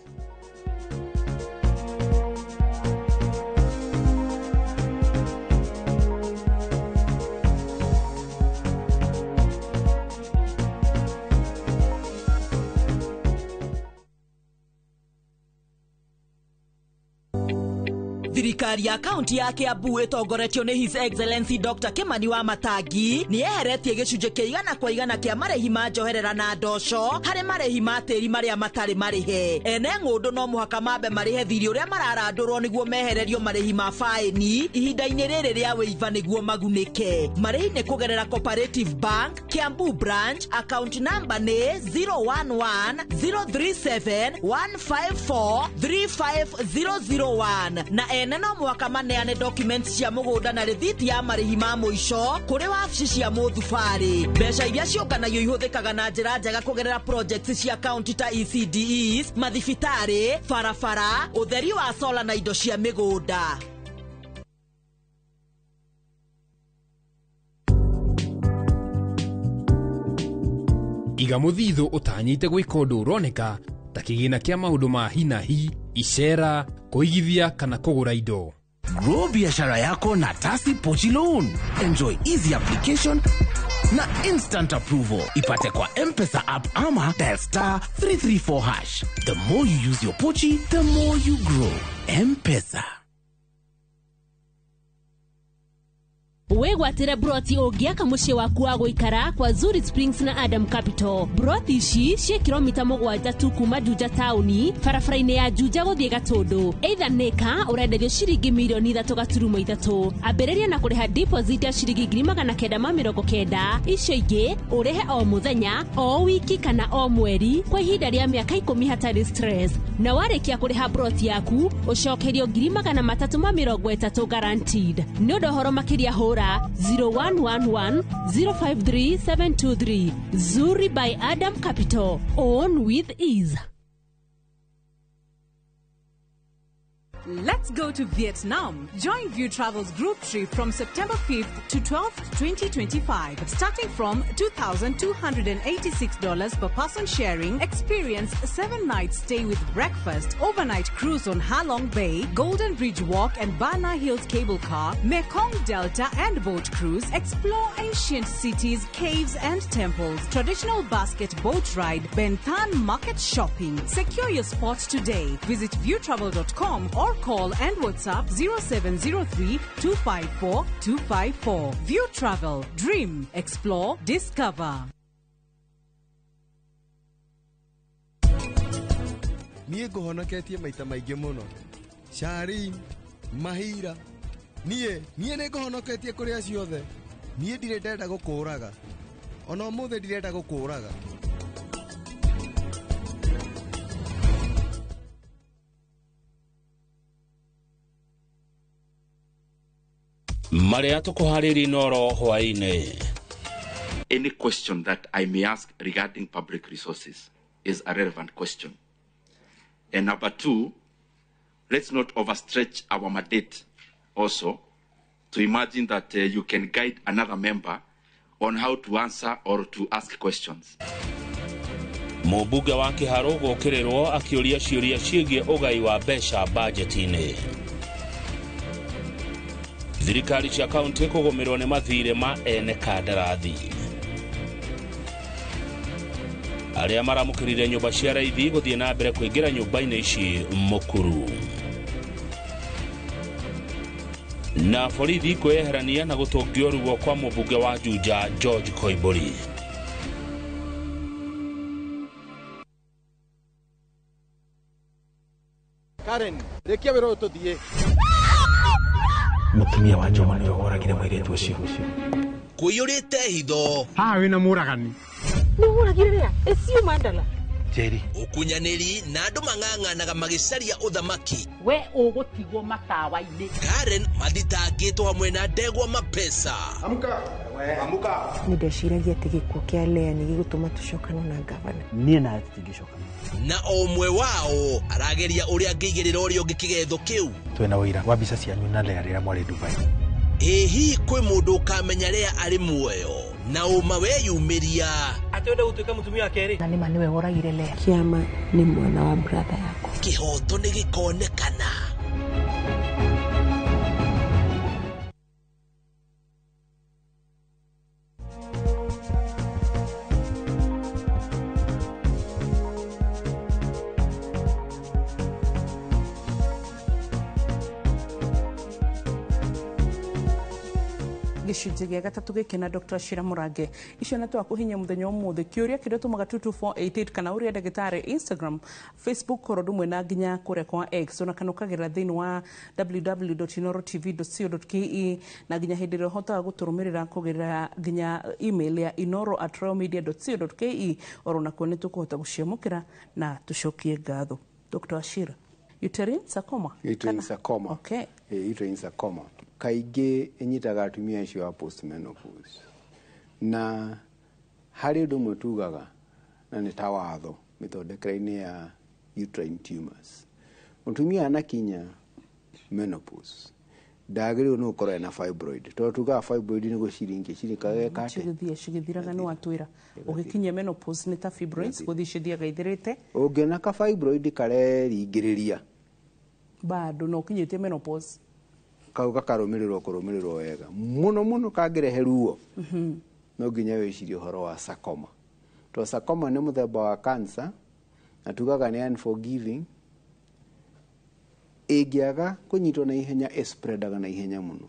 Thirikari ya kaunti ya Kiambu ĩtongoretio nĩ His Excellency Dr. Kimani wa Matangi nĩ eheretie gĩcunjĩ kĩa 100% kĩa marĩhi ma njoherera na ndoco harĩ marĩhi ma tĩri marĩa matarĩ marĩhe. Ene ng'ũndũ no mũhaka mambe marĩhe thirĩ ũrĩa mararandũrwo nĩguo mehererio marĩhi ma faĩni ihinda-inĩ rĩrĩ rĩa wĩiva nĩguo magunĩke. Marĩhi nĩ kũgerera Cooperative Bank Kiambu branch, account number nĩ 011-037-154-35001 na ene no mũhaka maneane documents cia mũgũnda na rĩthiti ya marĩhi ma mũico kũrĩ wabici cia mũthubarĩ. Mbeca iria ciũnganagio ihũthĩkaga na njĩra njega kũgerera projects cia kaunti ta ECDEs, mathibitarĩ, barabara, ũtheri wa solar na indo cia mĩgũnda. Iga mũthithũ ũtanyĩte gwĩka ũndũ ũroneka ta kĩgĩna kĩa maũndũ ma hinahi, icera, kũigithia kana kũgũra indo. Grow biashara yako na Tasi Pochi Loan. Enjoy easy application na instant approval. Ipate kwa M-Pesa app ama dial *334#. The more you use your Pochi, the more you grow. M-Pesa. Wegwatĩre broti ũngĩaka mũciĩ waku wa gũikara kwa Zuri Springs na Adam Capital. Broti ici cia kilomita 7 tu kuma Juja taũni, barabara-inĩ ya Juja gũthiĩ Gatũndũ. Either nĩka ũrenderio ciringi mirioni 3.3. Ambĩrĩria na kũrĩha deposit ya ciringi 990. Icio ingĩ ũrĩhe o mũthenya, o wiki kana o mweri kwa ihinda rĩa mĩaka 10 hatarĩ stress. Na warĩkia kũrĩha broti yaku, ũcokerio 330 guaranteed. Nĩ ũndũ ũhoro makĩria hũra 0111-053-723. Zuri by Adam Capital. Own with ease. Let's go to Vietnam. Join View Travel's group trip from September 5th to 12th, 2025. Starting from $2,286 per person sharing, experience 7 nights stay with breakfast, overnight cruise on Ha Long Bay, Golden Bridge Walk and Bana Hills cable car, Mekong Delta and boat cruise, explore ancient cities, caves and temples, traditional basket boat ride, Ben Thanh market shopping. Secure your spot today. Visit viewtravel.com or call and WhatsApp 0703-254-254. View Travel. Dream. Explore. Discover. Niĩ ngũhonoketie maita maingĩ mũno. Shari, Mahira. Niĩ nĩ ngũhonoketie kũrĩ aciothe. Niĩ ndirĩ ndenda gũkũũraga. Ona ũmũthĩ ndirenda gũkũũraga. Maria tukuhariri noro hwaine. Any question that I may ask regarding public resources is a relevant question. And number two, let's not overstretch our mandate also to imagine that you can guide another member on how to answer or to ask questions. Mũmbunge wa Kĩharũ gũkĩrĩrwo akĩũria ciũria ciĩgiĩ ũgai wa mbeca bajeti-inĩ. Thirikari cia kaunti kũgũmĩrwo nĩ mathirĩ ma ene kandarathi. Arĩa maramũkĩrire nyũmba cia raithi gũthiĩ na mbere kũingĩra nyũmba-inĩ ici mũkuru. Na borithi kwĩyeherania na gũtũngio ruo kwa mũmbunge wa Juja George Koimbũri. Karen, rekia wĩra ũyũ tũthiĩ. Mũtumia wa Joma nĩwe woragire mũirĩtu ũcio. Kũiyũrĩte hitho. Haha wĩna mũragani. Nĩ ũragire rĩa? Ĩcio Mandala. Jerry. Ũkunyanĩri na andũ mang'ang'anaga magĩcaria ũthamaki. We ũgũtigwo matawa-inĩ. Karen mathitangĩtwo hamwe na Ndegwa Mapesa. Amka. Amka. Nĩndeciragia atĩ gĩkuũ kĩa Lea nĩ gĩgũtũma tũcokane na ngavana. Niĩ nawe tũtingĩcokana. Na o ũmwe wao arageria ũrĩa angĩigĩrĩra ũrĩa ũngĩ kĩgetho kĩu. Twĩna ũira wa mbica cianyu na Lea rĩrĩa mwarĩ Dubai. Hihi kwĩ mũndũ ũkamenya Lea arĩ muoyo na ũma weyumĩria. Atĩwenda gũtuĩka mũtumia wa kerĩ. Na nĩma nĩwe woragire Lea. Kĩama nĩ mwana wa brother yako. Kĩhoto nĩ gĩkonekana. gicunjĩ gĩa gatatũ gĩkĩ na Dr. Shira Murange icio na twakuhinya mũthenya ũmũthĩ kĩũria kĩrĩa tũmaga 22488 kana ũrĩa ndagĩtarĩ Instagram, Facebook korodu mwe na nginya kũrĩa kwa X ona kana ũkagerera thĩinĩ wa www.inorotv.co.ke na nginya hĩndĩ ĩrĩa ũhotaga gũtũrũmĩrĩra kũgerera nginya email ya inoro@royalmedia.co.ke orona kuo nĩ tũkũhota gũciamũkĩra na tũcokie ngatho. Dr. Shira, uterine sarcoma? Uterine sarcoma. Okay. Uterine sarcoma. Kaingĩ inyitaga atumia acio a postmenopause. Na harĩ ũndũ ũmwe tugaga na nĩ ta watho mĩthondekere-inĩ ya uterine tumors. Mũtumia anakinya menopause ndagĩrĩirwo nĩ gũkorwo ena fibroid. Tondũ tugaga fibroid nĩ gũciringia cirikaga kate. Cigĩthiraga nĩ watwĩra. Ũgĩkinyia menopause nĩ ta fibroids gũthiĩ cithiaga ithirĩte. Ũngĩona ka fibroid kareringĩrĩria bado no kinyĩtie menopause. Kau gakarũmĩrĩrwo wega mũno kangĩrehe ruo. No nginya wĩcirie ũhoro wa sarcoma. To sarcoma nĩ mũthemba wa cancer na tugaga nĩ unforgiving. Ĩngĩaga kũnyitwo na ihenya spreadaga na ihenya mũno.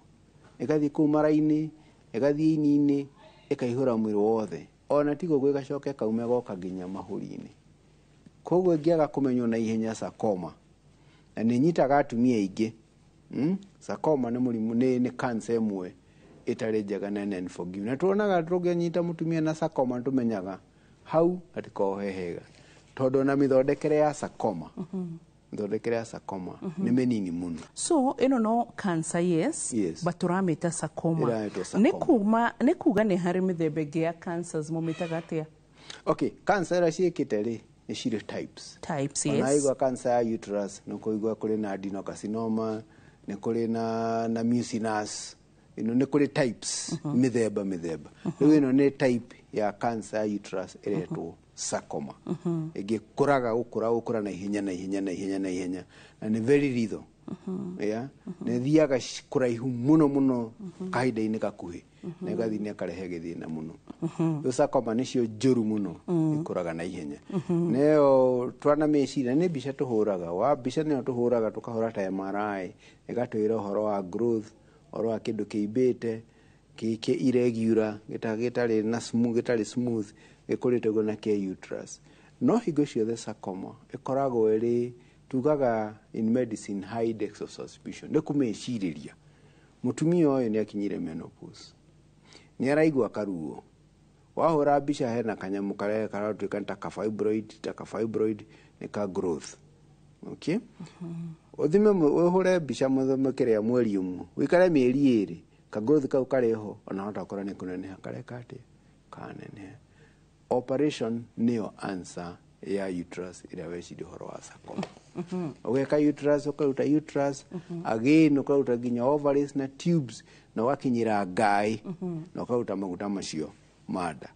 Ĩgathiĩ kũu mara-inĩ, ĩgathiĩ ini-inĩ, ĩkaihũra mwĩrĩ wothe. Ona tigo gwĩgacoke kaume goka nginya mahũri-inĩ. Koguo ĩngĩaga kũmenywo na ihenya sarcoma na nĩ nyitaga atumia aingĩ. Sarcoma nĩ mũrimũ nĩ cancer ĩmwe ĩtarĩ njega na unforgiving. Na tuonaga tũngĩnyita mũtumia na sarcoma tũmenyaga hau hatikohe hega. Tondũ na mĩthondekere ya sarcoma. Mĩthondekere ya sarcoma nĩ mĩnini mũno. So ĩno no cancer yes. But tũramĩta sarcoma. Nĩ kuga nĩ harĩ mĩthemba ĩngĩ ya cancers mũmĩtaga atĩa? Okay, cancer ĩrĩa ciĩkĩte rĩ nĩ cirĩ types. Types, yes. Onaigua cancer ya uterus, nĩ kũigua kũrĩ na adenocarcinoma, nĩ kũrĩ na mucinous, nĩ kũrĩ types, mĩthemba. Rĩu ĩno nĩ type ya cancer ya uterus ĩretwo sarcoma. Ĩngĩkũraga gũkũra na ihenya. Na nĩ very lethal. Nĩ thiaga kũraihu mũno kahinda-inĩ gakuhĩ. Na ĩgathiĩ na ĩkarehe gĩthĩna mũno. Rĩu sarcoma nĩcio njũru mũno ikũraga na ihenya. Nĩyo twanamĩciria nĩ mbica tũhũraga. Mbica nĩyo tũhũraga tũkahũra ta MRI. Ĩgatwĩra ũhoro wa growth, ũhoro wa kĩndũ kĩimbĩte, irregular, gĩtarĩ na smooth, gĩtarĩ smooth, gĩkũrĩte guo na kĩa uterus. No hingo ciothe sarcoma ĩkoragwo ĩrĩ tugaga in medicine high index of suspicion. Nĩ kũmĩcirĩria. Mũtumia ũyũ nĩ akinyire menopause. Nĩ araigua karuo. Wahũra mbica hena kanyamũ karĩa karatuĩka ta fibroid nĩ ka growth. Okay? Ũthime ũhũre mbica mũthomekere mweri ũmwe. Wĩkare mĩeri 2 ka growth kau kareho ona hota kũra nĩ kũneneha kareka atĩ kaneneha. Operation nĩyo answer ya uterus ĩrĩa weciria ũhoro wa sarcoma. ugeka uterus ukaruta uterus again ukaruta nginya ovaries na tubes na wakinyira ngai na ukaruta maguta macio mada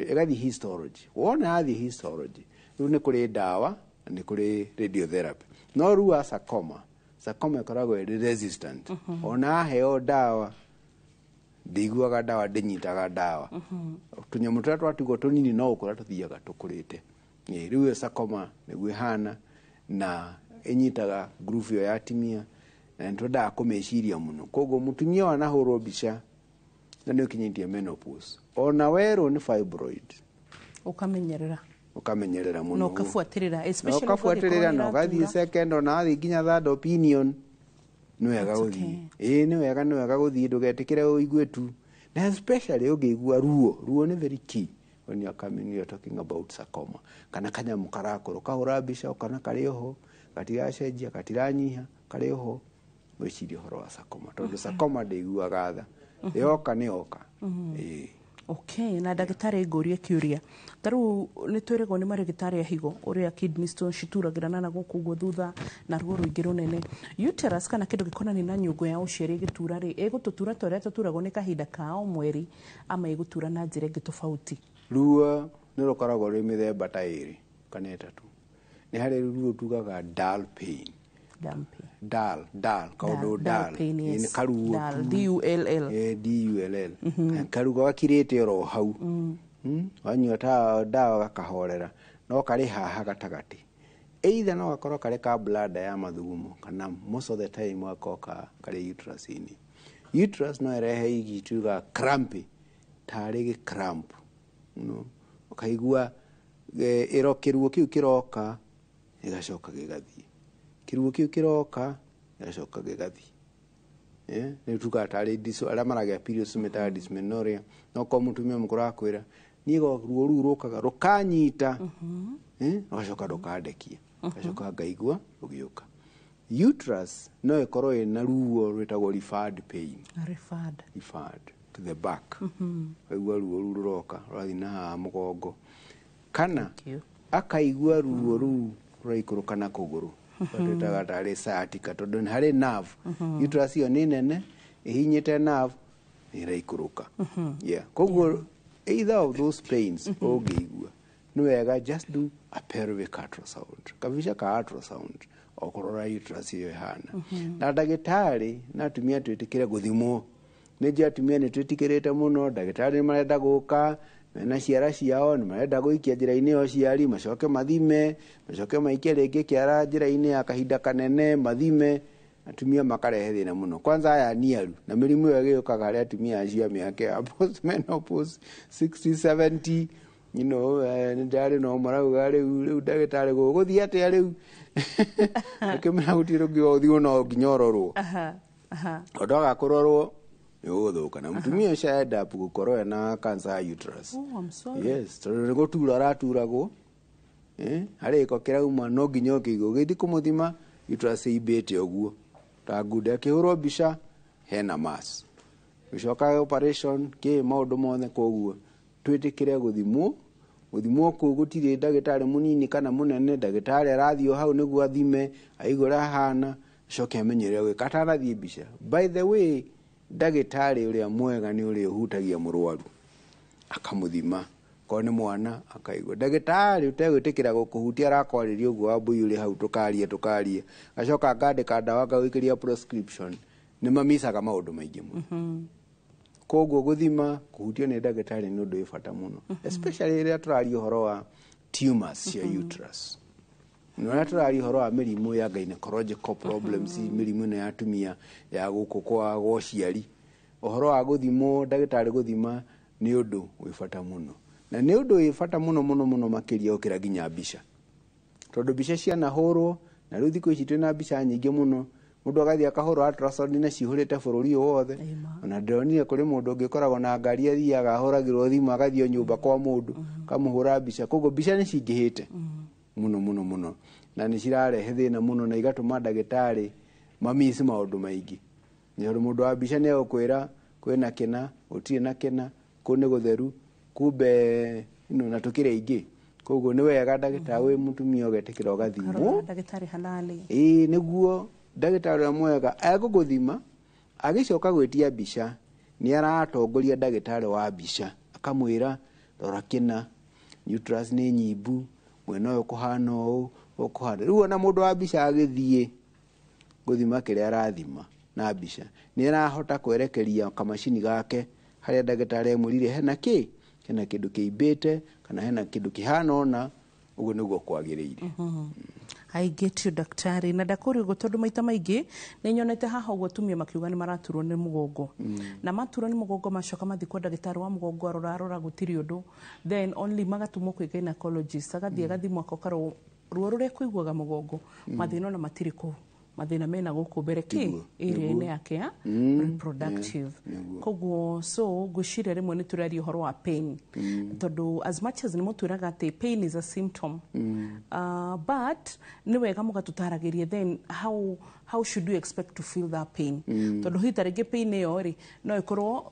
igathi histology wona athi histology riu ni kuri dawa ni kuri radiotherapy no ruwa sarcoma ikoragwo iri resistant ona heo dawa ndiguaga dawa ndinyitaga dawa tunyamu turia twatigwo tunini no ukura tuthiaga tukurite riu sarcoma niguo ihana na inyitaga groove ya atimia na nitwendaga kumeciria muno koguo mutumia wanahurwo mbica na nä å kinyä menopause ona werå nä fibroid ukamenyerera muno no kafuatirira na ugathie second ona athi nginya third opinion nä wega gå thiä nä wega gå thiä ndå getä kä re å igue tu na especially å ngä igua ruo nä very key when you are coming, you are talking about sarcoma kana kanyamu karakå kahå ra mbica kana karä oho gatiracenjia gatiranyiha karä oho wicirie horo wa sarcoma tondå sarcoma ndä iguaga tha yoka nä yoka okay na ndagĩtarĩ ngũrie kĩũria tarĩu nĩ twĩrĩgwo nĩ marĩgĩtarĩ a higo ũrĩa kidney stone cituragĩrana na gũkũ ũguo thutha na ruo rũingĩ rũnene uterus kana kĩndũ gĩkonani na nyũngũ ya ũciari ĩgĩtura rĩ ĩgũtũtura ta ũrĩa tũturagwo nĩ kahinda ka o mweri ama ĩgũtura na njĩra ĩngĩ tofauti ruo nĩ rũkoragwo rwĩ mĩthemba ta ĩrĩ kana ĩtatũ nĩ harĩ ruo tugaga dull pain kaundu ni karuo dull karugo gakirite oro hau wanyua ta dawa gakahorera no kari haha gatagati either no gakorwo kari ka bladder ya mathugumo kana most of the time wakoka kari uterus-ini uterus no erehe igituga cramp tari cramp no ukaigua kiruo kiu kiroka igacoka gigathie kiruo kiu kiroka gacoka gigathi ni tuga tari diso ala maragia periods meta dysmenorrhea no ko mutumia mukura kwira nigo ruo ru rukaga rukanyita gacoka rukandekia gacoka ngaigua rugiuka uterus no ikorwo ina ruo rwitagwo referred pain referred to the back kaigua ruo ru ruroka rathi na mugongo kana akaigua ruo ru ruraikuruka na kuguru twitaga tarĩ sciatica tondũ nĩ harĩ nerve uterus ĩyo nĩ nene ĩhinyĩte nerve ĩraikũrũka koguo either of those pains ũngĩigua nĩ wega just do a pelvic ultrasound kabica ka ultrasound okorora uterus ĩyo ĩhana na ndagĩtarĩ na atumia twĩtĩkĩre gũthimwo nĩ atumia nĩ twĩtĩkĩrĩte mũno ndagĩtarĩ nĩ marenda gũka mena ciara ciao nĩ marenda gũikia njĩra-inĩ ya ũciari macoke mathime macoke maikie rĩngĩ kĩara njĩra-inĩ ya kahinda kanene mathime atumia makarehe thĩna mũno kwanza aya niaru na mĩrimũ ĩyo ĩgĩũkaga harĩ atumia acio mĩaka ya postmenopause 60 70 you know nĩ ndarĩ no marauga rĩu ndagĩtarĩ gũgũthiĩ atĩa rĩu akĩmera gũtirĩ ũngĩgũthiĩ no nginya ũrorwo ũndũ wa kũrorwo yogothoka na mutumia ũcio end up gũkorwo ena cancer ya uterus yes tondũ nĩ gũtura araturagwo harĩ gĩko kĩrauma no nginya ũkĩigwo ũgĩthiĩ kũmũthima uterus ĩimbĩte ũguo ta ngundi akĩhũrwo mbica hena mass gũcoka operation kĩ maũndũ mothe koguo twĩtĩkĩre gũthimwo kũu gũtirĩ ndagĩtarĩ mũnini kana mũnene ndagĩtarĩ arathiĩ hau nĩguo athime aigue ũrĩa hana acoke amenye ũrĩa gwĩka atanathiĩ mbica by the way ndagĩtarĩ ũrĩa mwega nĩ ũrĩa ũhutagia mũrwaru akamuthima ko nĩ mwana akaigua ndagĩtarĩ ũtegwĩtĩkĩra gũkũhutia arakwarĩria ũguo wambui ũrĩ hau tũkarie gacoka ngandĩka ndawa ngagwĩkĩria prescription nĩ mamicaga maũndũ maingĩ mũno koguo gũthima kũhutio nĩ ndagĩtarĩ nĩ ũndũ wĩ bata mũno especially rĩrĩa tũraria ũhoro wa tumors cia uterus nĩrĩa tũraria ũhoro wa mĩrimũ ya gynecological problems mĩrimũ ĩno ya atumia ya gũkũ kwa ũciari ũhoro wa gũthimwo ndagĩtarĩ gũthima nĩ ũndũ wĩ bata mũno na nĩ ũndũ wĩ bata mũno makĩria gũkĩra nginya mbica tondũ mbica cianahũrwo na rĩu thikũ ici twĩna mbica nyingĩ mũno mũndũ agathiĩ akahũrwo ultrasound na cihũrĩte bũrũri ũyũ wothe ona ndĩronire kũrĩ mũndũ ũngĩ ũkoragwo na ngari athiaga ahũragĩrwo thimũ agathiĩ nyũmba kwa mũndũ kamũhũra mbica koguo mbica nĩ cingĩhĩte mũno na nĩ cirarehe thĩna mũno na igatũma ndagĩtarĩ mamici maũndũ maingĩ nĩ tondũ mũndũ wa mbica nĩ egũkwĩra kwĩna kĩna gũtirĩ na kĩna kũu nĩ gũtheru kumbe na tũkĩrĩ aingĩ koguo nĩ wega ndagĩtarĩ wĩ mũtumia ũgetikĩra ũgathimwo ndagĩtarĩ halali nĩguo ndagĩtarĩ ũrĩa mwega egũgũthima agĩcoka gwĩtia mbica nĩ aratongoria ndagĩtarĩ wa mbica akamwĩra rora kĩna uterus nĩ nyimbu mwena ũyũ kũhana ũũ ũkũhana rĩu ona mũndũ wa mbica agĩthiĩ gũthima kĩrĩa arathima na mbica nĩ arahota kwerekeria kamacini gake harĩa ndagĩtarĩ amwĩrire hena kĩndũ kĩimbĩte kana hena kĩndũ kĩhana ũna ũguo nĩguo kwagĩrĩire. I get you daktari na ndakũria ũguo tondũ maita maingĩ nĩ nyonete haha ũguo atumia makiuga nĩ maraturwo nĩ mũgongo na maturwo nĩ mũgongo macoka mathiĩ kwa ndagĩtarĩ wa mũgongo arora gũtirĩ ũndũ then only magatumwo kwĩ gynecologist agathiĩ agathimwo akokarwo ruo rũrĩa kũiguaga mũgongo mathĩna ona matirĩ kũu mathĩna mena gũkũ mbere area-inĩ yake ya reproductive koguo so ngwĩciria rĩmwe nĩ tũraria ũhoro wa pain tondũ as much as nĩ mũtwĩraga atĩ pain is a symptom but nĩ wega mũgatũtaragĩria then how should you expect to feel that pain tondũ hihi tarĩngĩ pain ĩyo rĩ no ĩkorwo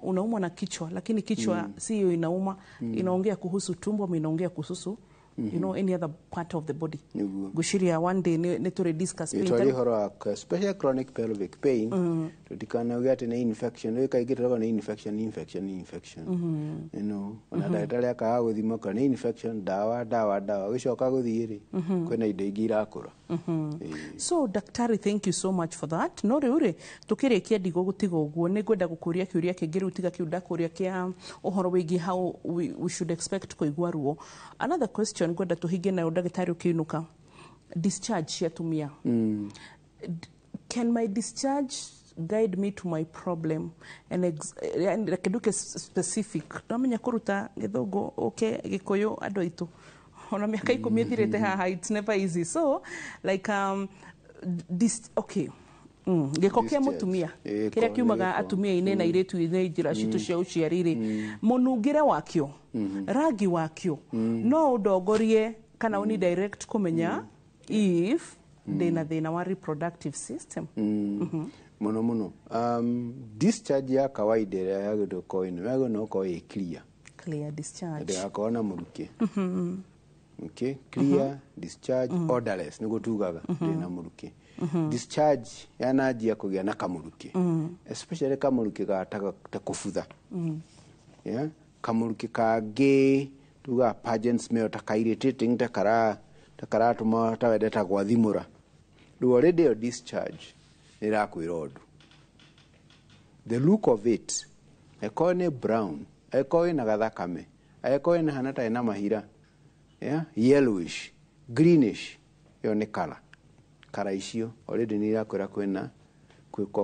unaumwa na kichwa lakini kichwa siyo inauma inaongea kuhusu tumbo ama inaongea kuhusu any other part of the body. Gushiria one day ne to discuss pain. Itwali horo especially chronic pelvic pain. Tutikana ugate na infection. We kai gitwa na infection. Ona ndagĩtarĩ akaga gũthima kana infection dawa wicoka gũthiĩrĩ kwĩna indo ingĩ irakũra. So daktari, thank you so much for that. No rĩu tukĩrĩkia ndigo gũtiga ũguo nĩ ngwenda gũkũria kĩũria kĩngĩ rĩu tiga kĩu ndakũria kĩa ũhoro wĩgiĩ how we should expect kũigua ruo. Another question ngwenda tũhinge nayo ndagĩtarĩ ũkĩinũka discharge cia atumia. Can my discharge guide me to my problem and kĩndũ specific ndamenya kũruta gĩthũngũ gĩkũyũ andũ aitũ ona mĩaka 10 ĩthirĩte haha it's never easy so like gĩko kĩa mũtumia kĩrĩa kiumaga atumia-inĩ na airĩtu-inĩ njĩra citũ cia ũciari-rĩ mũnungĩre wakĩo rangi wakĩo no ũndongorie kana ũni direct kũmenya if ndĩna thĩna wa reproductive system. Muno discharge ya kawaida ĩrĩa yagĩrĩirwo gũkorwo ĩno yagĩrĩirwo gũkorwo ĩ clear discharge ndĩgakorwo na mũrukĩ. Clear discharge odorless nĩguo tugaga ndĩna mũrukĩ. Discharge yanajia kũgĩa na kamũrukĩ especially kamũrukĩ ta kũbutha kamũrukĩ kangĩ tuga pungent smell ta irritating ta karatũma ta wendeta gwathimũra rĩu already your discharge nĩrakwĩra ũndũ. The look of it ĩkorwo nĩ brown ĩkorwo ĩna gathakame ĩkorwo ĩna hana ta ĩna mahira yellowish greenish ĩyo nĩ kara icio already nĩirakwĩra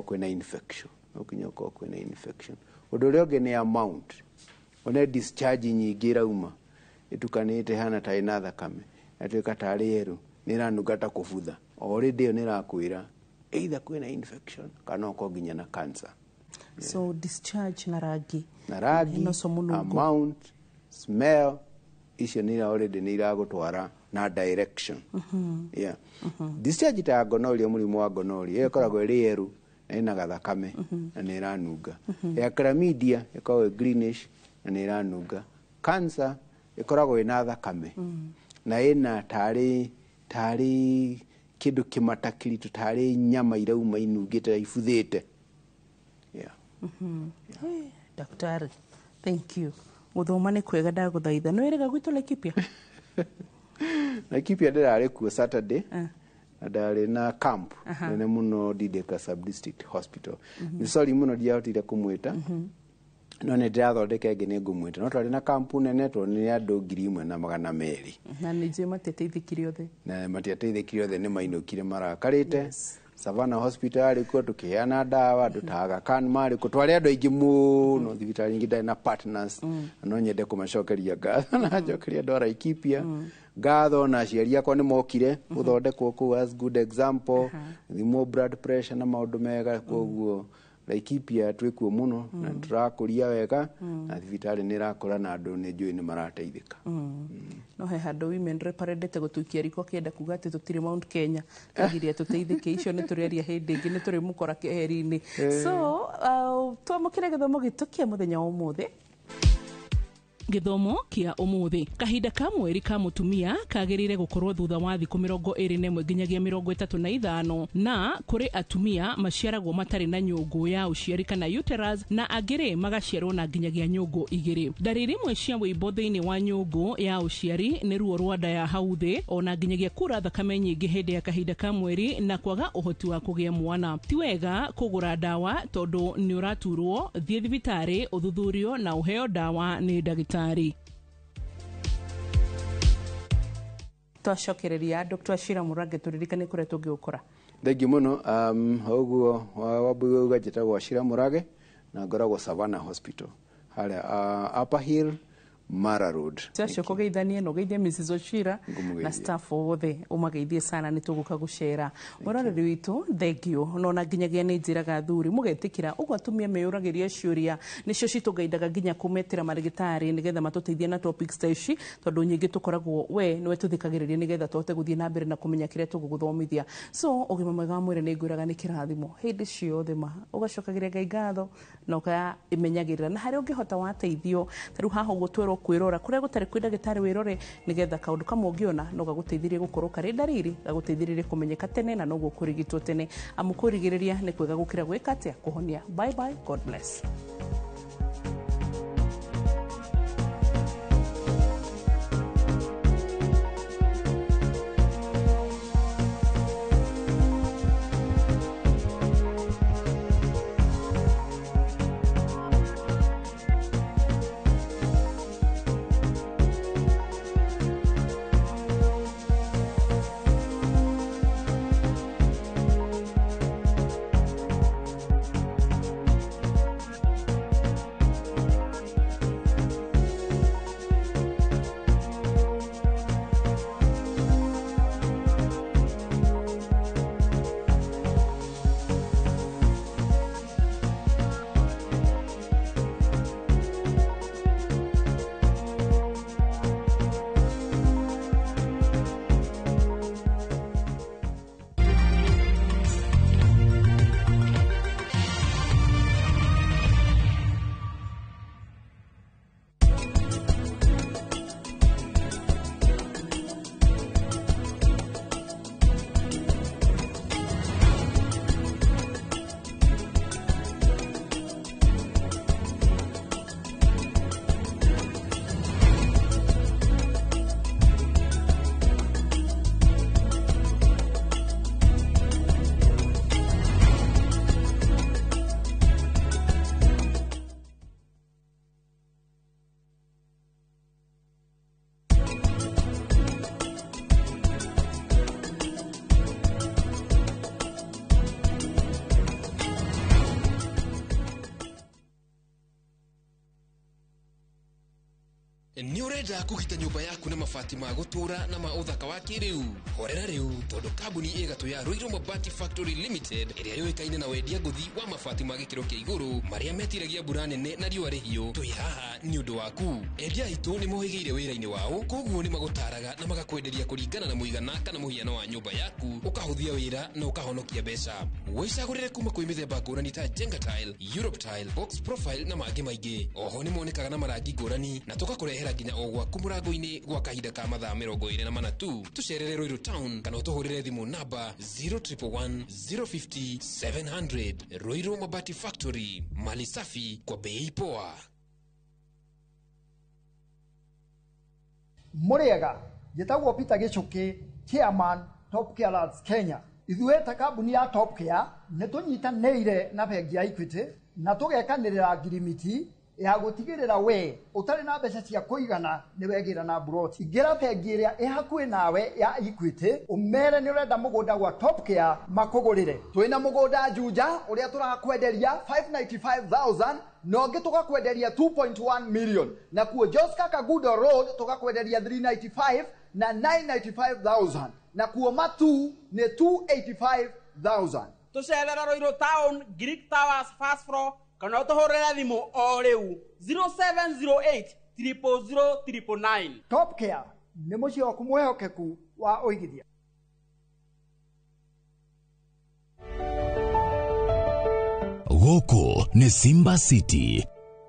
kwĩna infection ũkinya ũkorwo kwĩna infection. Ũndũ ũrĩa ũngĩ nĩ amount one discharge nyingĩ irauma ĩtukanĩte hana ta ĩna thakame atuĩka tarĩ yerũ nĩranunga ta kũbutha already ĩyo nĩrakwĩra either kwĩna infection kana ũkorwo nginya na cancer. So discharge na rangi amount smell icio nĩ already nĩiragũtwara na direction. Discharge ta gonorrhea mũrimũ wa gonorrhea ĩkoragwo ĩrĩ yerũ na ĩna gathakame na nĩranunga. Ya chlamydia ĩkoragwo greenish na nĩranunga. Cancer ĩkoragwo ĩna thakame na ĩna tarĩ kĩndũ kĩmata kĩritũ tarĩ nyama irauma inungĩte ibuthĩte. Daktari, thank you. Gũthoma nĩ kwega ndagũthaitha. Nĩ wĩrĩga gwitũ Laikipia? Laikipia ndĩrarĩ kuo Saturday na ndarĩ na camp nene mũno Dideka Sub-District Hospital. Nĩ sorry mũno ndiahotire kũmwĩta no nĩ ndĩrathondeka ĩngĩ nĩ ngũmwĩta no twarĩ na camp nene tondũ nĩ andũ 1,200 na nĩ njũĩ matiateithĩkire othe na matiateithĩkire othe nĩ mainũkire marakarĩte. Savannah Hospital arĩ kuo tũkĩheana ndawa andũ ta Aga Khan marĩ kuo twarĩ andũ aingĩ mũno thibitarĩ ingĩ ndarĩ na partners no nyende kũmacokeria ngatho na njokeria andũ a Laikipia ngatho na aciari akwa nĩ mokire gũthondekwo kũu as good example thimwo blood pressure na maũndũ mega koguo Laikipia twĩ kuo mũno na tũrakũria wega na thibitarĩ nĩ irakũra na andũ nĩ njũĩ nĩ marateithĩka. No he handũ women rep arendete gũtuikia riko kĩenda kuga atĩ tũtirĩ Mount Kenya tũgiria tũteithĩke icio nĩ tũrĩaria hĩndĩ ĩngĩ nĩ tũrĩ mũkora keheri-inĩ. So twamũkĩre gĩthomo gĩtũ kĩa mũthenya wa ũmũthĩ. Githomo kia umuthi kahinda ka mweri ka mutumia kagirire gukorwo thutha wa thiku 21 nginyagia 35 na kuri atumia maciaragwo matari na nyungu ya uciari kana uterus na agire magaciarwo na nginyagia nyungu igiri. Dariri imwe cia wibo thiini wa nyungu ya uciari ni ruo rwa nda ya hauthi ona nginyagia kura thakame nyingi hindi ya kahinda ka mweri na kwaga uhoti wa kugia mwana. Ti wega kugura dawa tondu ni uraturwo, thie thibitari uthuthurio na uheo dawa ni ndagitari. Twacokereria Dr. Ashira Murage turirikane kure tungikora. Thengi muno oguo wabuga jitagwo Ashira Murage na ngoragwo Savannah Hospital haria Upper Hill Mara Road. Tasho kogeithanie no geithie Mrs. Oshira na staff othe umageithie sana ni tuguka gucera. Muroreri witu thengio no na nginyagia ni njiraga thuri mugetikira ugo atumia meyuragiria ciuria nicio citugeidaga nginya kumetira marigitari nigetha matuteithie na topics ta ici tondu nyingi tukoragwo we niwe tuthikagiriria nigetha tuhote guthie na mbere na kumenya kiria tuguguthomithia. So ugima mwega mwire ni ngwiraga ni kirathimo hindi ciothe ma ugacokagiria Ngai ngatho na ukaya imenyagirira na hari ungihota wateithio taru haho gutwero kwirora kuria gutari kwida gitari wirore nigetha kaundu kamwe ungiona no gaguteithirie gukorwo kari dariri gaguteithirie kumenyeka tene na no gukurigitwo tene amukurigiriria ni kwega gukira gwikatia kuhonia. Bye bye, God bless. Ni urenda kugita nyumba yaku na mabati ma gutura na ma uthaka wa kiriu. Horera riu tondu kambuni igatu ya Ruiru Mabati Factory Limited iria yoikaine na wendia nguthi wa mabati ma gikiro kia iguru maria metiragia mbura nene na riua rihiu. Twi haha ni undu waku. Endia itu ni mohigeire wira-ini wao, koguo ni magutaraga na magakwenderia kuringana na muigana kana muhiano wa nyumba yaku, ukahuthia wira na ukahonokia mbeca. Wicagurire kuma kwi mithemba ngurani ta Jenga Tile, Europe Tile, Box Profile na mangi maingi. Oho ni monekaga na marangi ngurani na tugakurehera nginya o gwaku murango-ini gwa kahinda ka mathaa 24 tu. Tucerere Ruiru Town kana utuhurire thimu namba 0111 050 700. Ruiru Mabati Factory, mali safi kwa bei poa. Muriega gitagwo Peter Gichuki, Chairman Top Care Lads Kenya. Ithuĩ ta kambuni ya Top Care nĩ tũnyitanĩire na bengi ya Equity na tũgekanĩrĩra ngirimiti ya gutigirira we utari na mbeca cia kuigana ni wegira na broti. Ingira bengi iria ihakuhi nawe ya Equity umere ni urenda mugunda gwa Top Care makugurire. Twina mugunda Juja uria turakwenderia 595,000 no ngi tugakwenderia 2.1 million, na kuo Joska Kagudo Road tugakwenderia 395 na 995,000, na kuo Matu ni 285,000. Tucerera Ruiru Town, Greek Towers first floor kana utuhurira thimu o riu 0708 000 999. Top Care ni muciĩ waku mwehokeku wa uigithia. Gũkũ nĩ Simba City,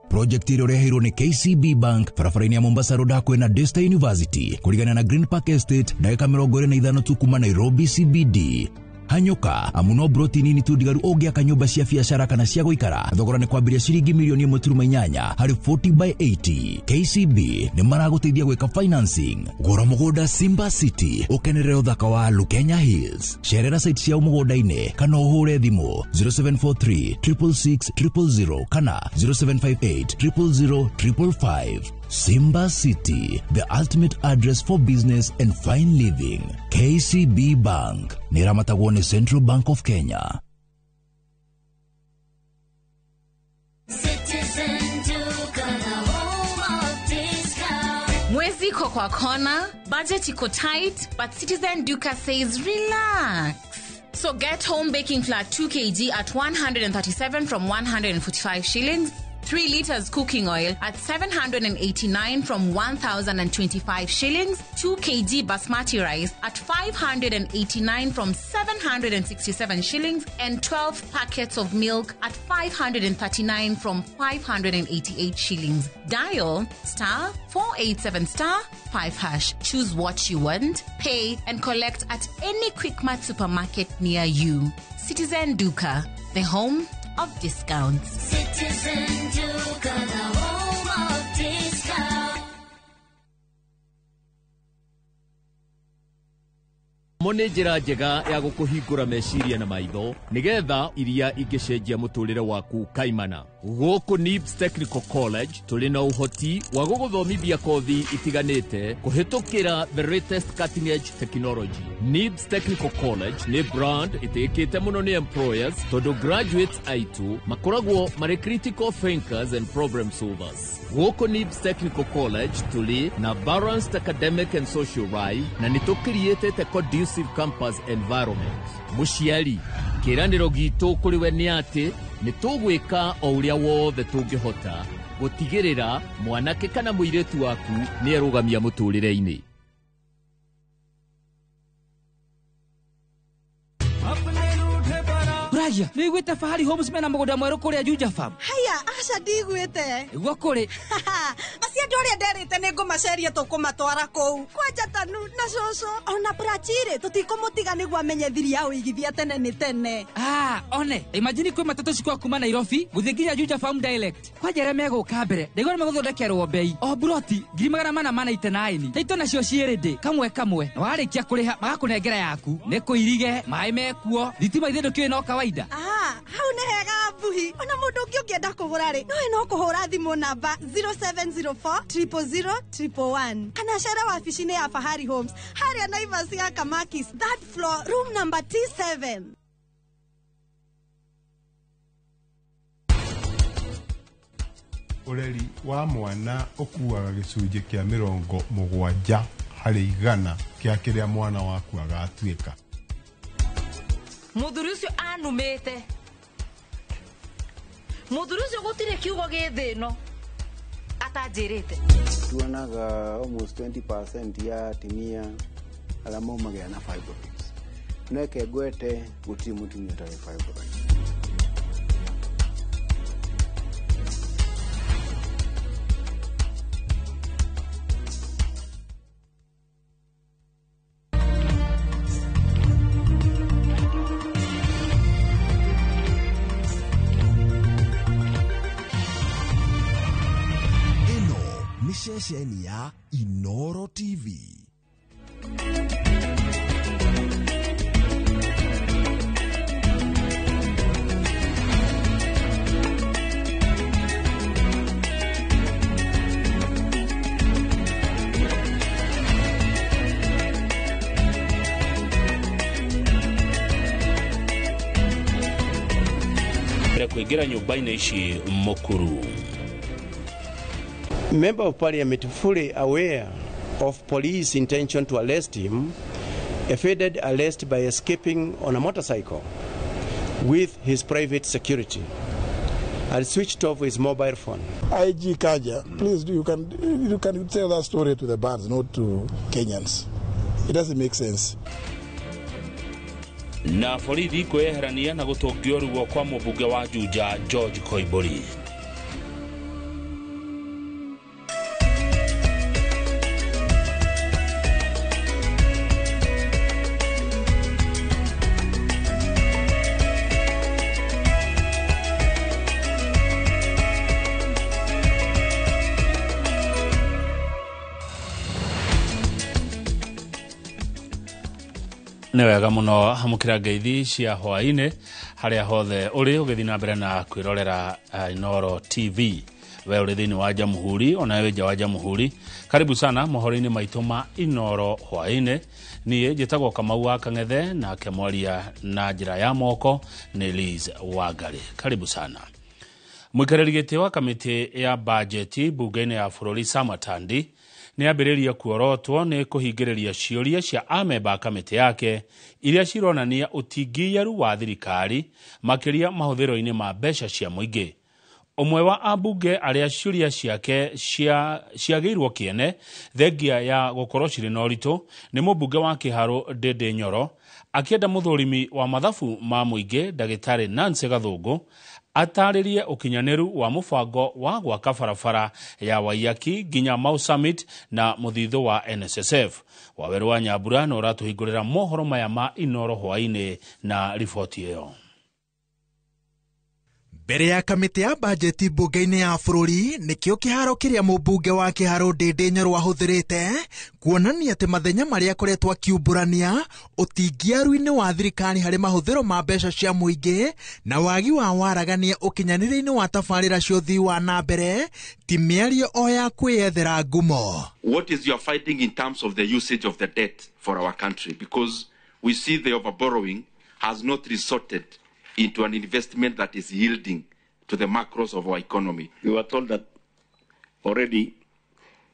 Project ĩrĩa ũreheirwo nĩ KCB Bank barabara-inĩ ya Mombasa Road hakuhĩ na Daystar University kũringana na Green Park Estate ndagĩka 25 tu kuma Nairobi CBD. Hanyuka amuno broti nini tu digaru ũngĩaka nyũmba cia biacara kana cia gũikara thogora nĩ kwambĩrĩria ciringi mirioni 1.8 harĩ 40/80. KCB nĩ maragũteithia gwĩka financing. Gũra mũgũnda Simba City ũkenerere ũthaka wa Lukenya Hills. Cerera site cia mũgũnda-inĩ kana ũhũre thimũ 0743 666 000 kana 0758 000 555. Simba City, the ultimate address for business and fine living. KCB Bank, Niramatagone Central Bank of Kenya. Mwezi iko kwa kona, budget iko tight, but Citizen Duka says relax. So get home baking flour 2 kg at 137 from 145 shillings. 3 liters cooking oil at 789 from 1,025 shillings, 2 kg basmati rice at 589 from 767 shillings, and 12 packets of milk at 539 from 588 shillings. Dial *487*5#. Choose what you want, pay, and collect at any Quickmart supermarket near you. Citizen Duka, the home of discounts. Citizen Duka, the home of discounts. Mone njĩra njega ya gũkũhingũra meciria na maitho nigetha iria ingĩcenjia mũtũrĩre waku kaimana. Gũkũ NIBS Technical College tũrĩ na ũhoti wa gũgũthomithia kothi itiganĩte kũhĩtũkĩra the latest cutting edge technology. NIBS Technical College nĩ brand ĩtĩkĩte mũno nĩ employers tondũ graduates aitũ makoragwo marĩ critical thinkers and problem solvers. Gũkũ NIBS Technical College tũrĩ na balanced academic and social life na nĩtũkĩriĩtĩte conducive campus environment. Mũciari, kĩĩranĩro gitũ kũrĩ we nĩ atĩ nĩtũgwĩka o ũrĩa wothe tũngĩhota gũtigĩrĩra mwanake kana mũirĩtu waku nĩarũgamia mũtũrĩre-inĩ. Ragia, ni gwete Fahari Homes mena mũgũnda mwerũ kũrĩa Juja Farm. Haya, aca ndigwete. Igua kũrĩ. Acia andũ arĩa nderĩte nĩ ngũmaceria tũkũmatwara kũu. Kwanja Tanu na Coco, ona Brachire tũtikũmũtiga nĩguo amenye thiri ya ũigithia tene nĩ tene. One, imagine kwĩ matatũ cikwa kuma Nairobi gũthiĩ nginya Juja Farm direct. Kwanja arĩa megũka mbere, ndĩgwa nĩ megũthondekerwo bei. O broti 489. Taito nacio ciĩrĩndĩ, kamwe. Na warĩkia kũrĩha magakũnengera yaku. Nĩ kũirige, maĩ mekuo, thitima ithe ndũkĩũĩ no kawaida. Hau nĩ hega buhi. Ona mũndũ ũngĩ ũngĩenda kũgũra rĩ, no kũhũra thimũ namba 0704 000 111. Kana cera wabici-inĩ ya Fahari Homes harĩa Naivas ya Kamakis, third floor, room number T7. Ũreri wa mwana ũkuaga gĩcunjĩ kĩa 70 harĩ 100 kĩa kĩrĩa mwana waku agatuĩka. Mũthuri ũcio anumĩte. Mũthuri ũcio gũtirĩ kiugo gĩthĩno atanjĩrĩte. Tuonaga almost 20% ya atumia arĩa maumagĩra na fibroids. Neke gwete gũtirĩ mũtumia ũtarĩ fibroids. Shesheni ya Inoro TV. Kuingira nyumba-inĩ ici mukuru. Member of Parliament fully aware of police intention to arrest him, evaded arrest by escaping on a motorcycle with his private security and switched off his mobile phone. IG Kaja, please you can tell that story to the bands, not to Kenyans. It doesn't make sense. Na borithi kwĩyeherania na gũtũngio ruo kwa mũmbunge wa Juja George Koimbũri. nä wega må no hamå ngeithi cia hwainä harä a hothe å rä å gä thiä na mbere na kwä rorera Inoro TV we å rä thä inä wa Jamhuri onawe nja wa Jamhuri. Karibu sana mohoro-inä maitå ma Inoro hwainä. Niä njätagwo Kamau wa Kang'ethe nake mwaria na njĩra ya moko nĩ Liz Wangari. Karibu sana. Mũikarĩri gĩtĩ wa kamĩtĩ ya bajeti bunge-inĩ ya bũrũri Samatandi nĩ ambĩrĩria kuorotwo nĩ kũhingĩrĩria ciũria cia amemba a kamĩtĩ yake iria cironania ũtingiaru wa thirikari makĩria mahũthĩro-inĩ ma mbeca cia mũingĩ. Ũmwe wa ambunge arĩa ciũria ciake ciagĩirwo kĩene thengia ya gũkorwo cirĩ na ũritũ nĩ mũmbunge wa Kĩharũ Ndĩndĩ Nyoro, akĩenda mũthũrimi wa mathabu ma mũingĩ ndagĩtarĩ Nancy Gathũngũ atarĩrie ũkinyanĩru wa mũbango wa gwaka barabara ya Waiyaki nginya Mau Summit na mũthithũ wa NSSF. Waweru wa Nyambura no ũratũhingũrĩra mohoro maya ma Inoro hwainĩ na riboti ĩyo. Mbere ya kamĩtĩ ya bajeti mbunge-inĩ ya bũrũri nĩkĩo kĩharo kĩrĩa mũmbunge wa Kĩharũ Ndĩndĩ Nyoro ahũthĩrĩte kuonania atĩ mathenya marĩa akoretwo akiumbũrania ũtingiaru-inĩ wa thirikari harĩ mahũthĩro ma mbeca cia mũingĩ na wagi wa waragania ũkinyanĩria-inĩ wa tabarĩra cia ũthii wa na mbere ti mĩario o ya kwĩyethera ngumo. What is your fighting in terms of the usage of the debt for our country? Because we see the overborrowing has not resorted into an investment that is yielding to the macros of our economy. We were told that already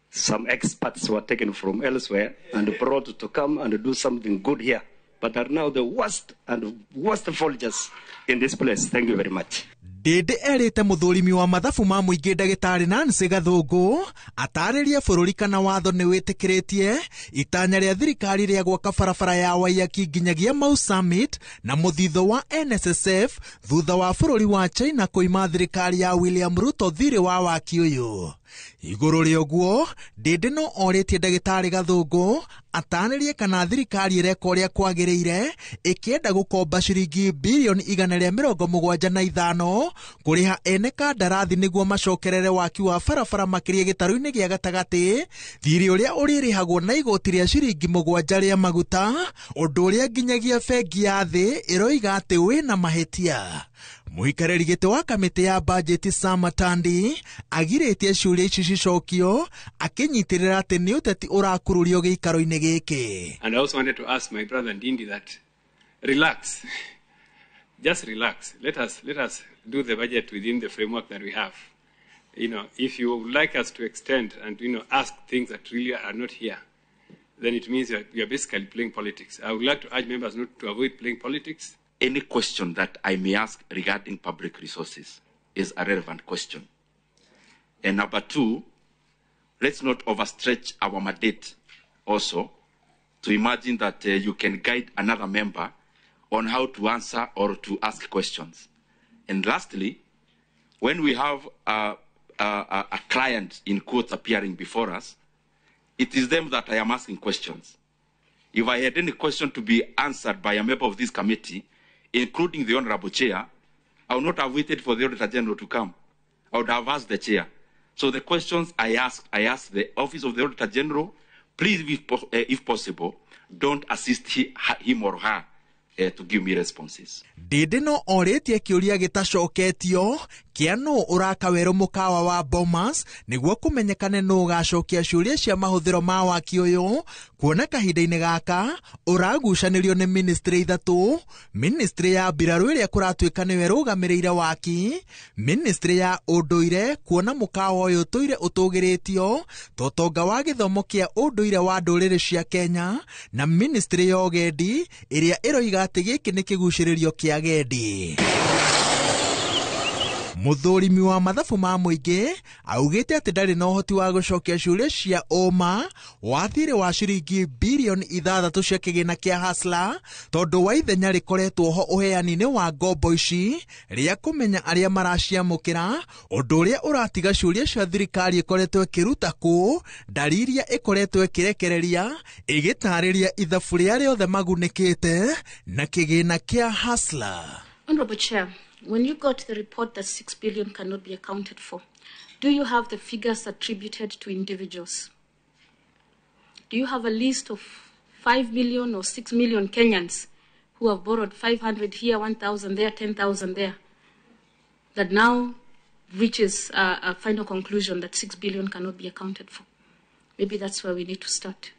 some experts were taken from elsewhere and brought to come and do something good here, but are now the worst and worst forgers in this place. Thank you very much. Ndĩndĩ erĩte mũthũrimi wa mathabu ma mũingĩ ndagĩtarĩ Nancy Gathũngũ atarĩrie bũrũri kana watho nĩ wĩtĩkĩrĩtie itanya rĩa thirikari rĩa gwaka barabara ya Waiyaki nginyagia Mau Summit na mũthithũ wa NSSF thutha wa bũrũri wa China kũima thirikari ya William Ruto thirĩ wa waki ũyũ. Igũrũ rĩa ũguo, Ndĩndĩ no orĩtie ndagĩtarĩ Gathũngũ atanĩrie kana thirikari ĩreka ũrĩa kwagĩrĩire ĩkĩenda gũkomba ciringi bilioni 175 kũrĩha ene kandarathi nĩguo macokerere waki wa barabara makĩria gĩtarũ-inĩ gĩa gatagatĩ, thirĩ ũrĩa ũrĩrĩhagwo na igoti rĩa ciringi 7 rĩa maguta, ũndũ ũrĩa nginyagia bengi ya thĩ ĩroiga atĩ wĩna mahĩtia. Mũikarĩri gĩtĩ wa kamĩtĩ ya bajeti Samatandi agirĩtie ciũria ici cicokio akĩnyitĩrĩra atĩ nĩ ũteti ũrakururio gĩikaro-inĩ gĩkĩ. And I also wanted to ask my brother Ndindi that relax, just relax. Let us do the budget within the framework that we have. You know, if you would like us to extend and ask things that really are not here, then it means you are basically playing politics. I would like to urge members not to avoid playing politics. Any question that I may ask regarding public resources is a relevant question. And number two, let's not overstretch our mandate also to imagine that you can guide another member on how to answer or to ask questions. And lastly, when we have a client in quotes appearing before us, it is them that I am asking questions. If I had any question to be answered by a member of this committee, including the Honorable Chair, I would not have waited for the Auditor General to come. I would have asked the Chair. So the questions I asked the Office of the Auditor General, please, if possible, don't assist him or her to give me responses. Ndĩndĩ no orĩtie kĩũria gĩtacoketio kĩa nũ ũraka werũ mũkawa wa Bomas nĩguo kũmenyekane nũ ũgacokia ciũria cia mahũthĩro ma waki ũyũ, kuona kahinda-inĩ gaka ũragucanĩrio nĩ ministry 3: ministry ya mbirarũ ĩrĩa kũratuĩka nĩwe rũgamĩrĩire waki, ministry ya ũndũire kuona mũkawa ũyũ ũtũire ũtũgĩrĩtio, ũtonga wa gĩthomo kĩa ũndũire wa ndũrĩrĩ cia Kenya na ministry ya ũgendi ĩrĩa ĩroiga atĩ gĩkĩ nĩ kĩgucĩrĩrio kĩa agendi. Mũthũrimi wa mathabu ma mũingĩ augĩte atĩ ndarĩ na ũhoti wa gũcokia ciũria cia ũma wa thirĩ wa ciringi bilioni 6 cia kĩgĩna kĩa Hustler tondũ wa ithenya rĩkoretwo ho ũheani-inĩ wa ngombo ici rĩa kũmenya arĩa maraciamũkĩra, ũndũ ũrĩa ũratiga ciũria cia thirikari ĩkoretwo ĩkĩruta kũ, ndariri iria ĩkoretwo ĩkĩrekereria ĩgĩtarĩria ithabu rĩa rĩothe magunĩkĩte na kĩgĩna kĩa Hustler. Honorable Chair, when you got the report that 6 billion cannot be accounted for, do you have the figures attributed to individuals? Do you have a list of 5 million or 6 million Kenyans who have borrowed 500 here, 1,000 there, 10,000 there, that now reaches a final conclusion that 6 billion cannot be accounted for. Maybe that's where we need to start.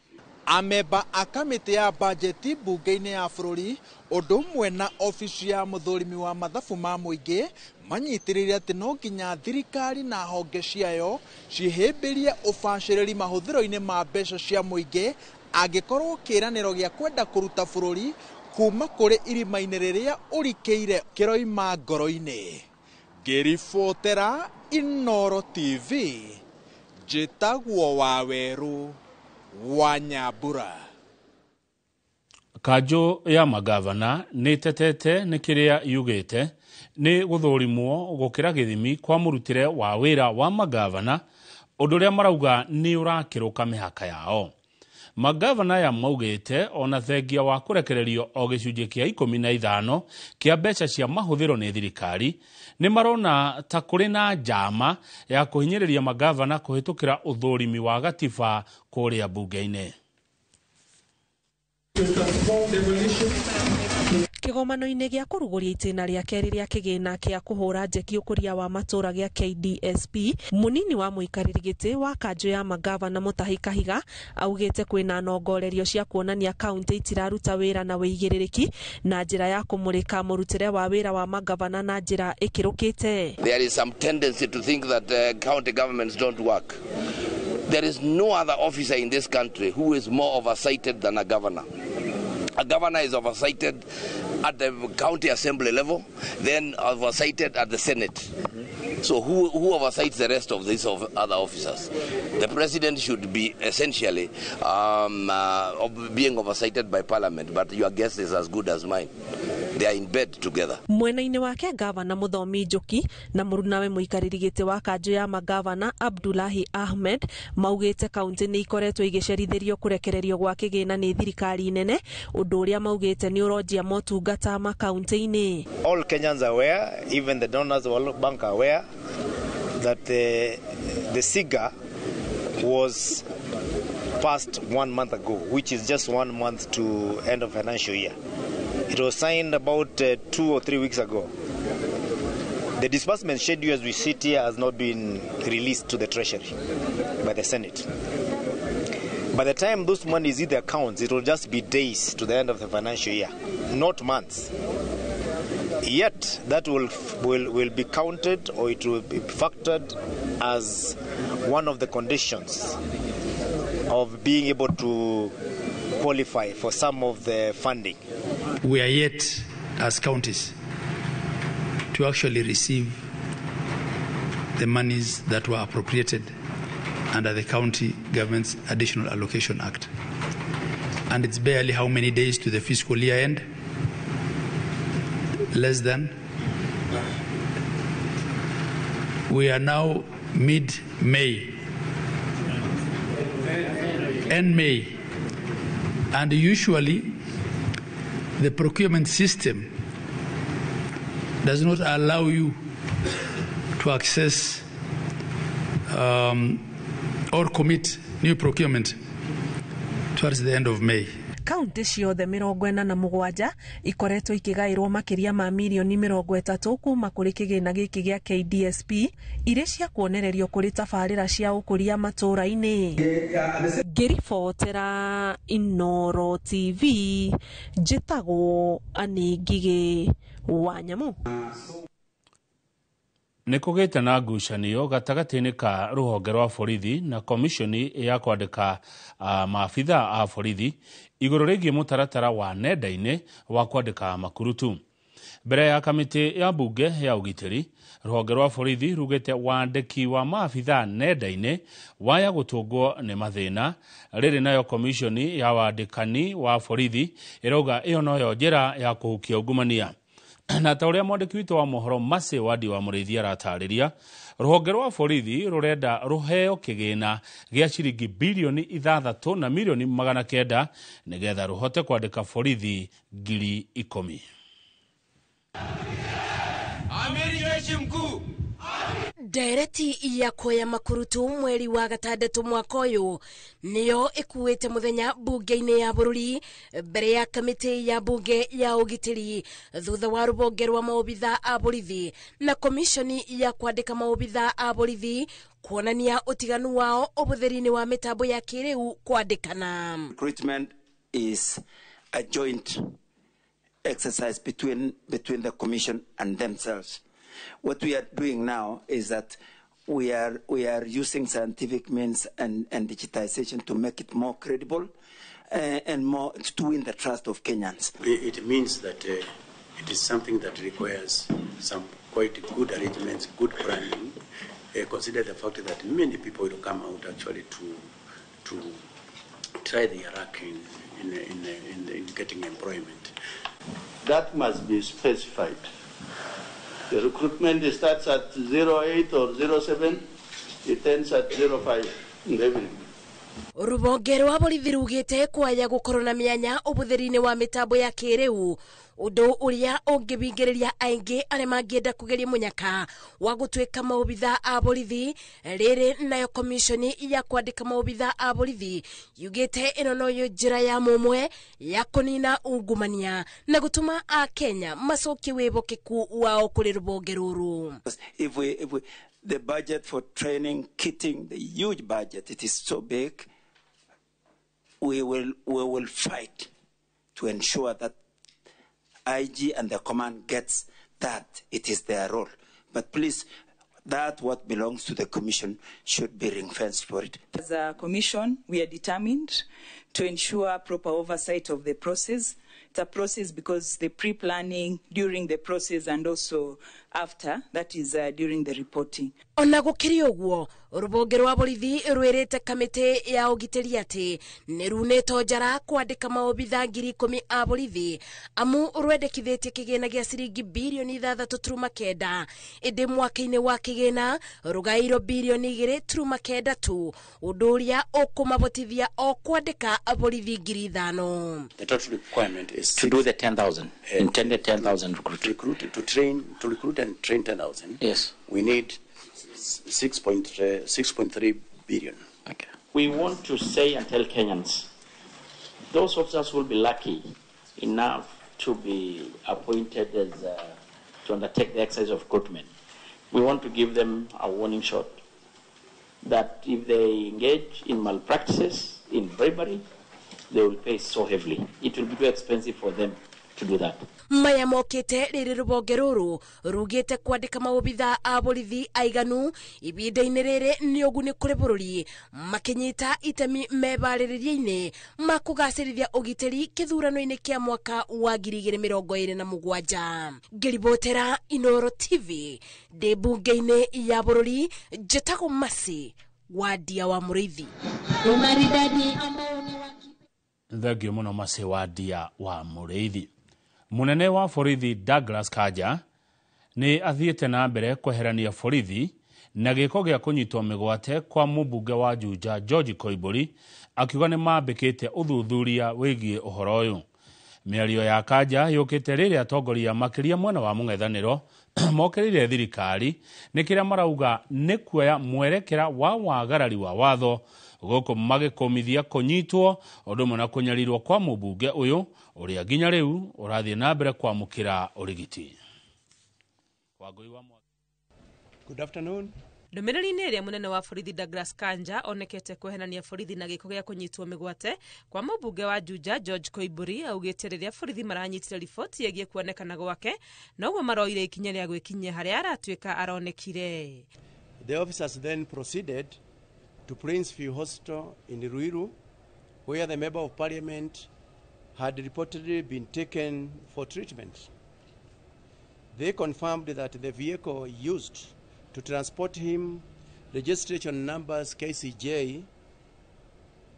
Ameba a kamiti ya bajeti bunge-inĩ ya bũrũri ũndũ ũmwe na ofici ya mũthũrimi wa mathabu ma mũingĩ manyitirĩire atĩ no nginya thirikari na honge ciayo cihĩmbĩrie ũbacĩrĩri mahũthĩro-inĩ ma mbeca cia mũingĩ angĩkorwo kĩĩranĩro gĩa kwenda kũruta bũrũri kuma kũrĩ irima-inĩ rĩrĩa ũrikĩire kĩroima ngoro-inĩ. Ngĩribotera Inooro TV, njĩtagwo Waweru wa Nyambura. Kanjũ ya magavana nĩ tetete nĩ kĩrĩa yugĩte nĩ gũthũrimwo gũkĩra gĩthimi kwa mũrutĩre wa wĩra wa magavana ũndũ ũrĩa marauga nĩ ũrakĩrũka mĩhaka yao. Magavana ya maugĩte ona thengia wa kũrekererio o gĩcunjĩ kĩa 15 kĩa mbeca cia mahũthĩro nĩ thirikari nĩ marona ta kũrĩ na njama ya kũhinyĩrĩria magavana kũhĩtũkĩra ũthũrimi wa gatiba kũrĩa bunge-inĩ. Kĩgomano-inĩ gĩa kũrugũria itĩna rĩa kerĩ rĩa kĩgĩna kĩa kũhũra njeki ũkũria wa matũra gĩa KDSP, mũnini wa mũikarĩri gĩtĩ wa kanjũ ya magavana Mutahi Kahiga augĩte kwĩna nongorerio cia kuonania kaunti itiraruta wĩra na wĩigĩrĩrĩki na njĩra ya kũmũrĩka mũrutĩre wa wĩra wa magavana na njĩra ĩkĩrũkĩte. There is some tendency to think that county governments don't work. There is no other officer in this country who is more oversighted than a governor. A governor is oversighted at the county assembly level, then oversighted at the Senate. So who oversights the rest of these other officers? The president should be essentially being oversighted by parliament, but your guess is as good as mine. They are in bed together. Mwena-inĩ wake gavana Muthomi Njuki na mũrunawe mũikarĩri gĩtĩ wa kanjũ ya magavana Abdullahi Ahmed maugĩte kaunti nĩ ikoretwo igĩcerithĩrio kũrekererio gwa kĩgĩna nĩ thirikari nene, ũndũ ũrĩa maugĩte nĩ ũronjia motungata makaunti-inĩ. All Kenyans are aware, even the donors of World Bank are aware that the SIGA was passed 1 month ago, which is just 1 month to end of financial year. It was signed about 2 or 3 weeks ago. The disbursement schedule as we sit here has not been released to the Treasury by the Senate. By the time those monies hit the accounts, it will just be days to the end of the financial year, not months. Yet that will be counted, or it will be factored as one of the conditions of being able to qualify for some of the funding. We are yet, as counties, to actually receive the monies that were appropriated under the County Government's Additional Allocation Act. And it's barely how many days to the fiscal year end? Less than. We are now mid-May. End May. And usually the procurement system does not allow you to access or commit new procurement towards the end of May. Kaunti ciothe 47 ikoretwo ikigairwo makiria ma milioni 30 kuma kuri kĩgĩna gĩkĩ gĩa KDSP irĩ cia kuonererio kuri tabarĩra cia ũkũria matũra-inĩ. Ngĩribotera Inooro TV, njĩtagwo Anĩ Ngigĩ wa Nyamũ. Nĩ kũgĩte na ngucanio gatagatĩ-inĩ ka rũhonge rwa borithi na komishoni ya kwandĩka maabitha a borithi igũrũ rĩgiĩ mũtaratara wa nenda-inĩ wa kwandĩka makurutu. Mbere ya kamĩtĩ ya mbunge ya ũgitĩri, rũhonge rwa borithi rugĩte wandĩki wa maabitha nenda-inĩ waya gũtũngwo nĩ mathĩna. Rĩrĩ nayo komishoni ya wandĩkani wa borithi ĩrauga ĩyo noyo njĩra ya kũhukia ungumania. Na ta ũrĩa mwandĩki witũ wa mohoro Mercy Wadi wa Mũrĩithi aratarĩria, rũhonge rwa borithi rũrenda rũheo kĩgĩna gĩa ciringi bilioni 6 na milioni 900 nĩgetha rũhote kwandĩka borithi 10,000. Amiri jeshi mkuu Ndereti ya kuoya makurutu mweri wa gatandatu mwaka uyu niyo ikuite muthenya bunge-ini ya bururi mbere ya kamiti ya bunge ya ugitiri thutha wa rubonge rwa maobitha a borithi na komishoni ya kwandika maobitha a borithi kuonania utiganu wao ubuthiri-ini wa mitambo ya kiriu kwandikana. Recruitment is a joint exercise between the commission and themselves. What we are doing now is that we are using scientific means and digitization to make it more credible and more to win the trust of Kenyans. It means that it is something that requires some quite good arrangements, good planning. Consider the fact that many people will come out actually to try their luck in getting employment. That must be specified. The recruitment starts at 08 or 07, it ends at 05 in the evening. Rubonge rwa borithi rugite kwaya gukorwo na mianya ubuthiri-ini wa mitambo ya kiriu undu uria ungibingiriria aingi aria mangienda kugeria munyaka wa gutwika maobitha a borithi. Riri nayo komishoni ya kwandika maobitha a borithi yugite ino noyo njira ya mumwe ya kunina ungumania na gutuma a Kenya macokie wibokeku wao kuri rubonge ruru. If we the budget for training, kitting, the huge budget, it is so big, we will fight to ensure that IG and the command gets that it is their role. But please, that what belongs to the commission should be ring-fenced for it. As a commission, we are determined to ensure proper oversight of the process. It's a process because the pre-planning, during the process, and also after, that is during the reporting. Ona gukiri uguo rubonge rwa borithi rwirite kamiti ya ugitiri ati ni runito njara kwandika maobitha 10,000 a borithi amu rwendekithitie kigina gia ciringi bilioni 3.9 indi mwaka-ini wa kigina rugairo bilioni 2.9 tu undu uria ukumabotithia o kwandika borithi 5,000. The total requirement is to do the 10,000 intended 10,000 to recruit and train 10,000. Yes, we need 6.3 billion. Okay. We want to say and tell Kenyans, those officers will be lucky enough to be appointed as to undertake the exercise of recruitment. We want to give them a warning shot that if they engage in malpractices, in bribery, they will pay so heavily. It will be too expensive for them to do that. Maya mokite riri rubonge ruru rugite kwandika maobitha a borithi aiganu ibinda-ini riri ni uguni kuri bururi makinyita itemi mebaririria-ini ma kugacirithia ugitiri kithurano-ini kia mwaka wa 2027. Ngiribotera Inoro TV ndi bunge-ini ya bururi njetago Masi Wadia wa Muriithi. Thengio muno Masi Wadia wa Muriithi. Munene wa borithi Douglas Kanja ni athiete na mbere kweherania borithi na giko gia kunyitwo migwate kwa mubunge wa Juja George Koimburi akiuga ni mambikite uthuthuria wigie uhoro uyu. Miario ya Kanja yukite riri atongoria makiria mwena wa mung'ethaniro mokirire thirikari ni kiria marauga ni kuoya mwerekera wa wagarari wa watho goko magikomithia kunyitwo undu mona kunyarirwo kwa mubunge uyu uria ginya riu urathie na mbere kwa mukira urigiti. Good afternoon. Ndumiriri-ini iria munene wa borithi Douglas Kanja onekete kweherania borithi na giko gia kunyitwo migwate kwa mubunge wa Juja George Koimburi augite riria borithi maranyitire riboti yegie kuonekana gwake na uguo maroire ikinya ria gwikinyia haria aratwika aronekire. The officers then proceeded to Princeview Hospital in Ruiru, where the member of parliament had reportedly been taken for treatment. They confirmed that the vehicle used to transport him, registration numbers KCJ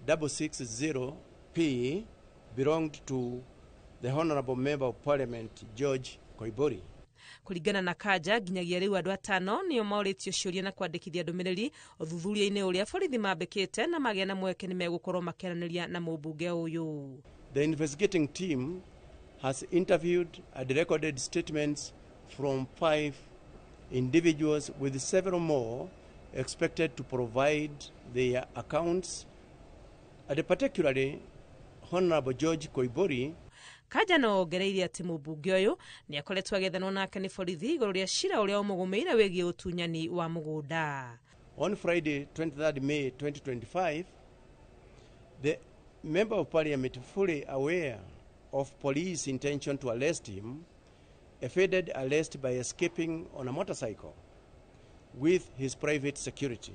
660P, belonged to the Honorable Member of Parliament George Koimburi. Kuringana na Kanja nginyagia riu andu atano nio mauritio ciuria na kwandikithia ndumiriri uthuthuria-ini uria borithi mambikite na magia na mweke ni megukorwo makiaraniria na mubunge uyu. The investigating team has interviewed and recorded statements from 5 individuals with several more expected to provide their accounts, and particularly Honorable George Koibori. Kaja no ongereirie ati mubunge uyu ni akoretwo agithanwo nake ni borithi iguru ria cira uria umugumeire wegie utunyani wa mugunda. On Friday, 23rd May 2025, the Member of Parliament, fully aware of police intention to arrest him, evaded arrest by escaping on a motorcycle with his private security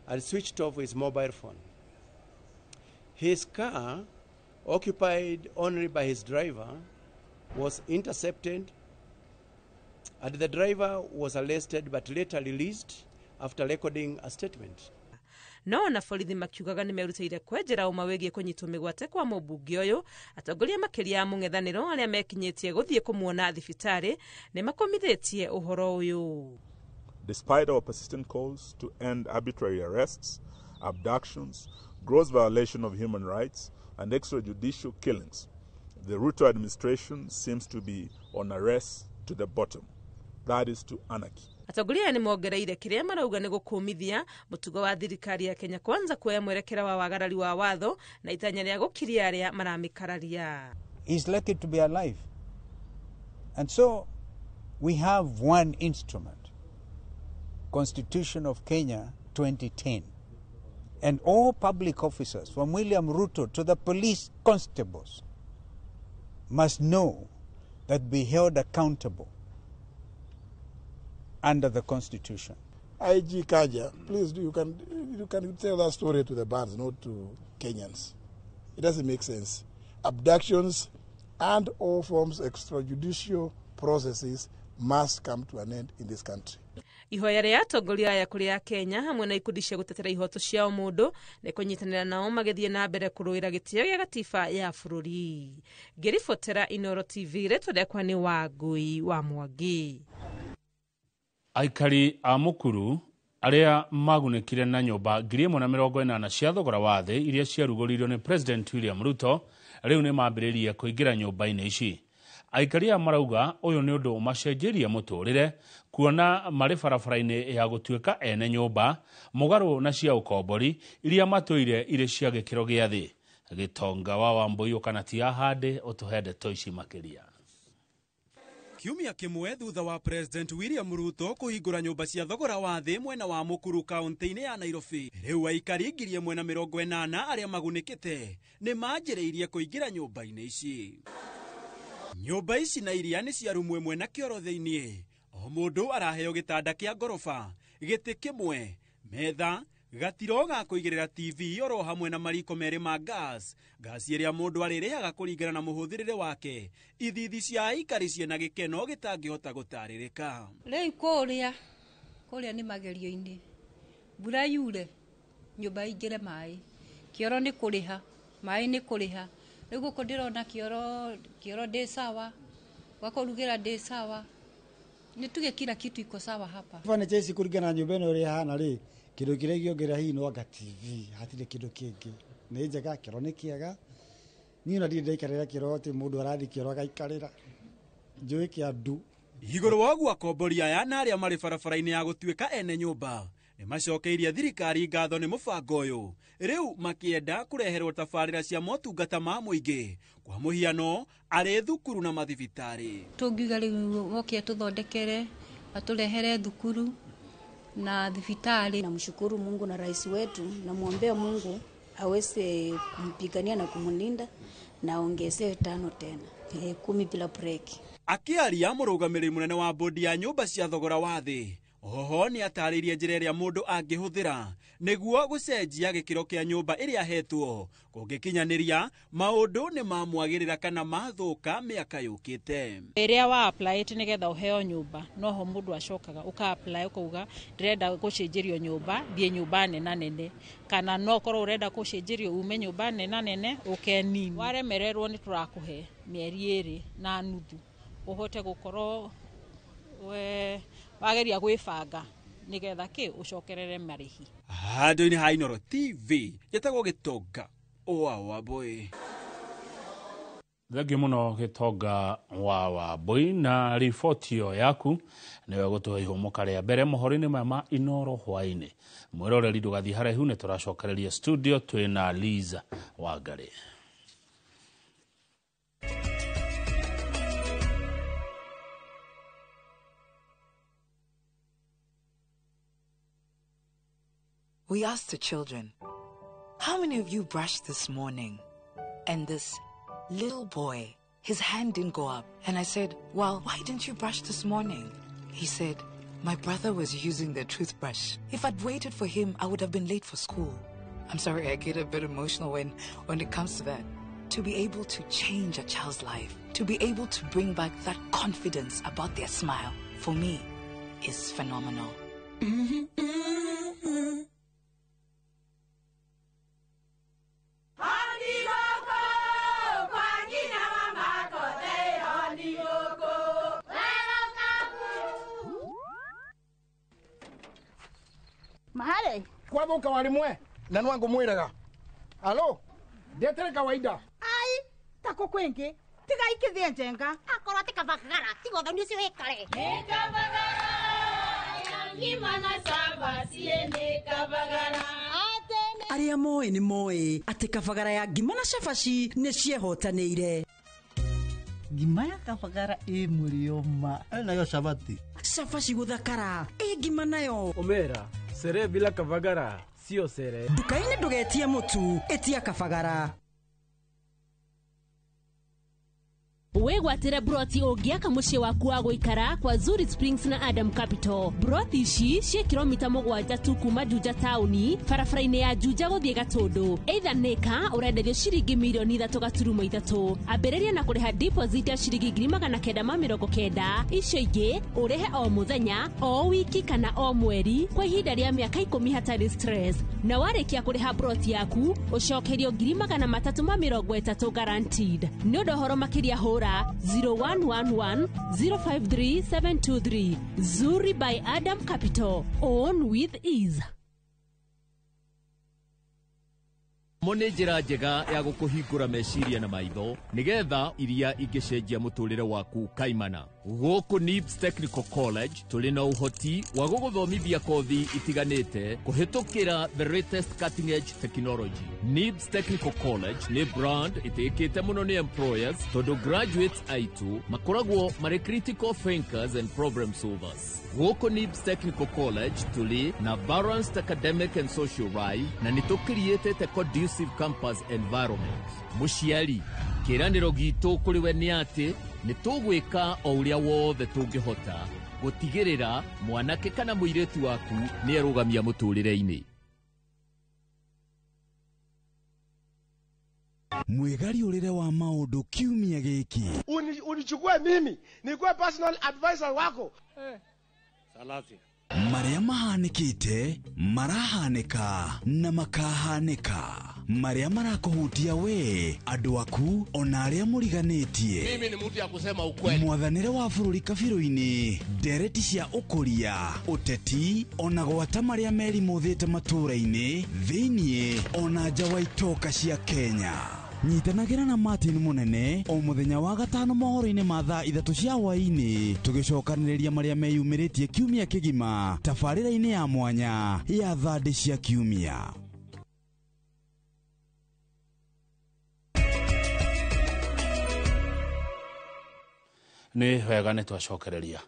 and switched off his mobile phone. His car, occupied only by his driver, was intercepted, and the driver was arrested but later released after recording a statement. No na borithi makiugaga ni merutĩire kwenjera uma wegie kunyitwo migwate kwa mubunge uyu atongoria makiria ya mung'ethaniro aria mekinyitie guthie kumuona thibitari ni makomithitie uhoro uyu. Despite our persistent calls to end arbitrary arrests, abductions, gross violation of human rights, and extrajudicial killings, the Ruto administration seems to be on a race to the bottom, that is to anarchy. Atongoria ni mongereire kiria marauga ni gukumithia mutugo wa thirikari ya Kenya Kwanza kuoya mwerekera wa wagarari wa watho na itanya ria gukiria aria maramikararia. He's lucky to be alive. And so we have one instrument, Constitution of Kenya 2010. And all public officers, from William Ruto to the police constables, must know that be held accountable under the Constitution. IG Kaja, please you can tell that story to the bands, not to Kenyans. It doesn't make sense. Abductions and all forms of extrajudicial processes must come to an end in this country. Ihoya ria atongoria aya kuri ya Kenya hamwe na ikundi cia gutetera ihoto ciao mundu ni kunyitanira nao magithie na mbere kuruira gitio gia gatiba ya bururi. Ngiribotera Inoro TV reto dekwa ni Wangui wa Mwangi. Aikari a mukuru aria magunekire na nyumba 180 cia thogora wa thi iria ciarugoririo ni President William Ruto riu ni mambiririe kuingira nyumba-ini ici. Aikari a marauga uyu ni undu macenjeria muturire kuona mari barabara-ini ya gutuika ene nyumba mugaru na cia ukombori iria matuire ire cia gikiro gia thi. Gitonga wa Wambui ukanati ahande utuhende toici makiria. Kiumia kimwe thutha wa President William Ruto kuhingura nyumba cia thogora wa thi mwena wa Mukuru kaunti-ini ya Nairobi, riu aikari 180 aria magunikite ni manjiriirie kuingira nyumba-ini ici. Nyumba ici na iria ni cia rumu imwe na kioro thiini. O mundu araheo gitanda kia ngorofa, giti kimwe, metha, gatiro ga kuigirira TV oro hamwe na mariko meri ma gas iria mundu aririhaga kuringana na muhuthirire wake. Ithithi cia aikari ciena gikeno gitangihota gutaririka. Riu kuria ni magerio-ini, mbura yure, nyumba ingire mai, kioro ni kuriha, mai ni kuriha. Riu guko ndirona kioro ndi sawa, wakurugira ndi sawa, nituge kila kitu iko sawa hapa. Fane chesi kurigana nyumba ino ri hana ri kindu kiria giongera hi no anga TV hatire kindu kingi ni njega kiro ni kiega ni na ndi ndaikarira kiro ati mundu arathi kiro agaikarira njui ki andu iguru wogu akombori aya na aria mari barabara-ini ya gutuika ene nyumba ni macokeirie thirikari ngatho ni mubango uyu riu makienda kureherwo tabarira cia motungata ma muingi kwa muhiano ari thukuru na mathibitari. Tungiuga riu woke tuthondekere aturehere thukuru na thibitari. Namshukuru Mungu na rais wetu, na muombea Mungu aweze kumpigania na kumlinda na aongezee 5 tena 10 bila break. Akiaria murugamiriri munene wa bodi ya nyumba cia thogora wa thi, oho ni ataririe njira iria mundu angihuthira niguo gucenjia gikiro kia nyumba iria hetwo kungikinyaniria maundu ni mamwagirira kana mathuka miaka yukite. Iria wa apply nigetha uheo nyumba noho mundu acokaga uka apply ukauga ndirenda gucenjerio nyumba thie nyumba nene kana no korwo urenda gucenjerio ume nyumba nene ukeni waremererwo ni turakuhe mieri 2 na nuthu uhote gukorwo we wageria gwibanga nigetha ki ucokerere marihi. Handu-ini ha Inoro TV yetagwo Gitonga wa Wambui. Thengiũ mũno Gĩtonga wa Wambui na riboti ĩyo yaku nĩwe gũtũhe ihũmũka rĩa mbere mohoro-inĩ maya ma Inooro hwaĩ-inĩ. Mwĩroreri ndũgathiĩ haraihu, nĩ tũracokereria studio twĩna Liza Wangari. We asked the children, how many of you brushed this morning? And this little boy, his hand didn't go up. And I said, well, why didn't you brush this morning? He said, my brother was using the toothbrush. If I'd waited for him, I would have been late for school. I'm sorry, I get a bit emotional when it comes to that. To be able to change a child's life, to be able to bring back that confidence about their smile, for me, is phenomenal. Mahale kwa boka walimwe na nwangu mwiraga alo ndetere kawaida ai tako kwenge tiga ikithie njenga akoro tikabagara tigo thoni cio ikare tikabagara ngimana samba siende kabagara aria moe ni moe ati kabagara ya ngimana shafashi ne ciehotanĩire ngima ya kabagara mulioma nayo shabati shafashi guthakara ngima nayo omera sere bila kabagara sio sere dukaini ndugetie mutu etia kabagara wegwatĩra broti ũngĩaka mũciĩ waku wa gũikara kwa Zuri Springs na Adam Capital. Broti ici cia kilomita 7 tu kuma Juja taũni barabara-inĩ ya Juja gũthiĩ Gatũndũ. Either nĩka ũrenderio ciringi milioni 3.3. Ambĩrĩria na kũrĩha deposit ya ciringi 990. Icio ingĩ ũrĩhe o mũthenya, o wiki kana o mweri kwa ihinda rĩa mĩaka 10 hatarĩ stress. Na warĩkia kũrĩha broti yaku ũcokerio 330 guaranteed. Nĩ ũndũ ũhoro makĩria hũra 0111-053-723. Zuri by Adam Capital. Own with ease. Mone njĩra njega ya gũkũhingũra meciria na maitho nigetha iria ingĩcenjia mũtũrĩre waku kaimana. Gũkũ NIBS Technical College tũrĩ na ũhoti wa gũgũthomithia kothi itiganĩte kũhĩtũkĩra the latest cutting edge technology. NIBS Technical College nĩ brand ĩtĩkĩte mũno nĩ employers tondũ graduates aitũ makoragwo marĩ critical thinkers and problem solvers. Gũkũ NIBS Technical College tũrĩ na balanced academic and social life na nĩtũkriĩtĩte conducive campus environment. Mũciari, kĩranĩro gitũ kũrĩ we nĩ atĩ nĩtũgwĩka o ũrĩa wothe tũngĩhota gũtigĩrĩra mwanake kana mũirĩtu waku nĩarũgamia mũtũrĩre-inĩ. Mwegari ũrĩre wa maũndũ kiumia gĩkĩ. Unichukue mimi nikuwe personal advisor wako. Salati. Marĩa mahanĩkĩte marahanĩka na makahanĩka. Marĩa marakũhutia we andũ aku ona arĩa mũriganĩtie. Mimi ni mtu ya kusema ukweli. Mwathanĩre wa bũrũri kabirũ-inĩ, ndereti cia ũkũria, ũteti ona gwata marĩa merimũthĩte matũũra-inĩ thĩiniĩ ona nja wa itoka cia Kenya. Nyitanagĩra na Martin Munene o mũthenya wa gatano mohoro-inĩ ma thaa 3 cia hwaĩ-inĩ tũgĩcokanĩrĩria marĩa meyumĩrĩtie kiumia kĩgima tabarĩra-inĩ ya mwanya ya thandĩ cia kiumia. Nĩ wega nĩ twacokereria.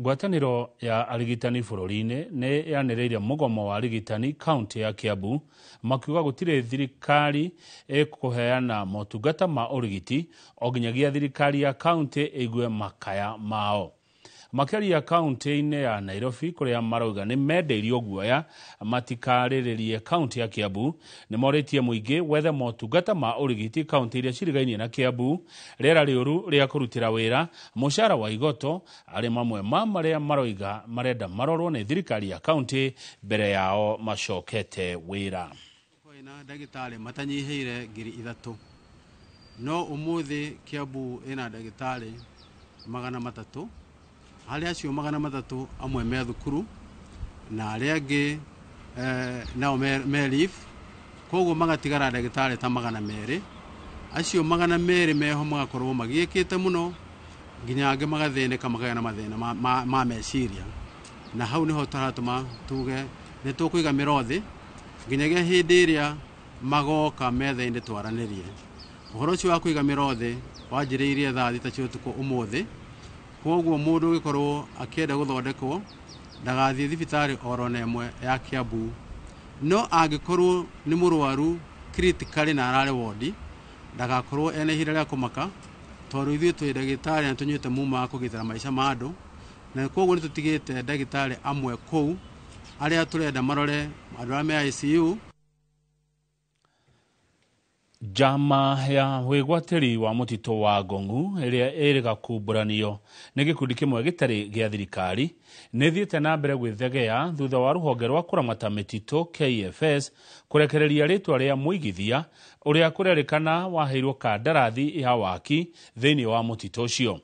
Ngwatanĩro ya arigitani bũrũri-inĩ nĩ yanĩrĩire mũgomo wa arigitani kaunti ya Kiambu makiuga gũtirĩ thirikari ĩkũheana motungata ma ũrigiti o nginyagia thirikari ya kaunti ĩigue makaya mao. Makĩria kaunti-inĩ ya Nairobi kũrĩa marauga nĩ mendeirio guoya matikarĩrĩrie kaunti ya Kiambu nĩ morĩtie mũingĩ wethe motungata ma ũrigiti kaunti iria cirigainie na Kiambu, rĩera rĩũru rĩa kũrutĩra wĩra, mũcara wa igoto arĩ mamwe ma marĩa maroiga marenda marorwo nĩ thirikari ya kaunti mbere yao macokete wĩra. Ina ndagĩtarĩ matanyihĩire 3,000 no ũmũthĩ Kiambu ĩna ndagĩtarĩ 300. Harĩa acio 300 amwe me thukuru na arĩa angĩ nao me leave, koguo magatigara ndagĩtarĩ ta 200 acio 200 meho magakorwo magiĩkĩte mũno nginya angĩ magathĩnĩka makagĩa na mathĩna ma meciria, na hau nĩho tũratũma tuge nĩ tũkũiga mĩro thĩ nginyagia hĩndĩ ĩrĩa magoka metha-inĩ twaranĩrie. Ũhoro ũcio wa kũiga mĩro thĩ wanjĩrĩirie thaa 3 cia ũtukũ ũmũthĩ, koguo mũndũ ũgĩkorwo akĩenda gũthondekwo ndagathiĩ thibitarĩ oro na ĩmwe ya Kiambu, no angĩkorwo nĩ mũrwaru critically na ararĩ wodi ndagakorwo ena ihinda rĩa kũmaka, tondũ ithuĩ twĩ ndagĩtarĩ na tũnyuĩte muma wa kũgitĩra maica ma andũ, na koguo nĩ tũtigĩte ndagĩtarĩ amwe kũu arĩa tũrenda marore andũ arĩa me ICU. Jama ya wĩgwatĩri wa mũtitũ wa Ngong'u ĩrĩa ĩrĩga kumbũranio nĩ gĩkundi kĩmwe gĩtarĩ gĩa thirikari nĩ thiĩte na mbere gwĩthegea thutha wa rũhonge rwa kũramata mĩtitũ KFS kũrekereria rĩtwa rĩa mũigithia ũrĩa kũrerĩkana waheirwo kandarathi ya waki thĩinĩ wa mũtitũ ũcio.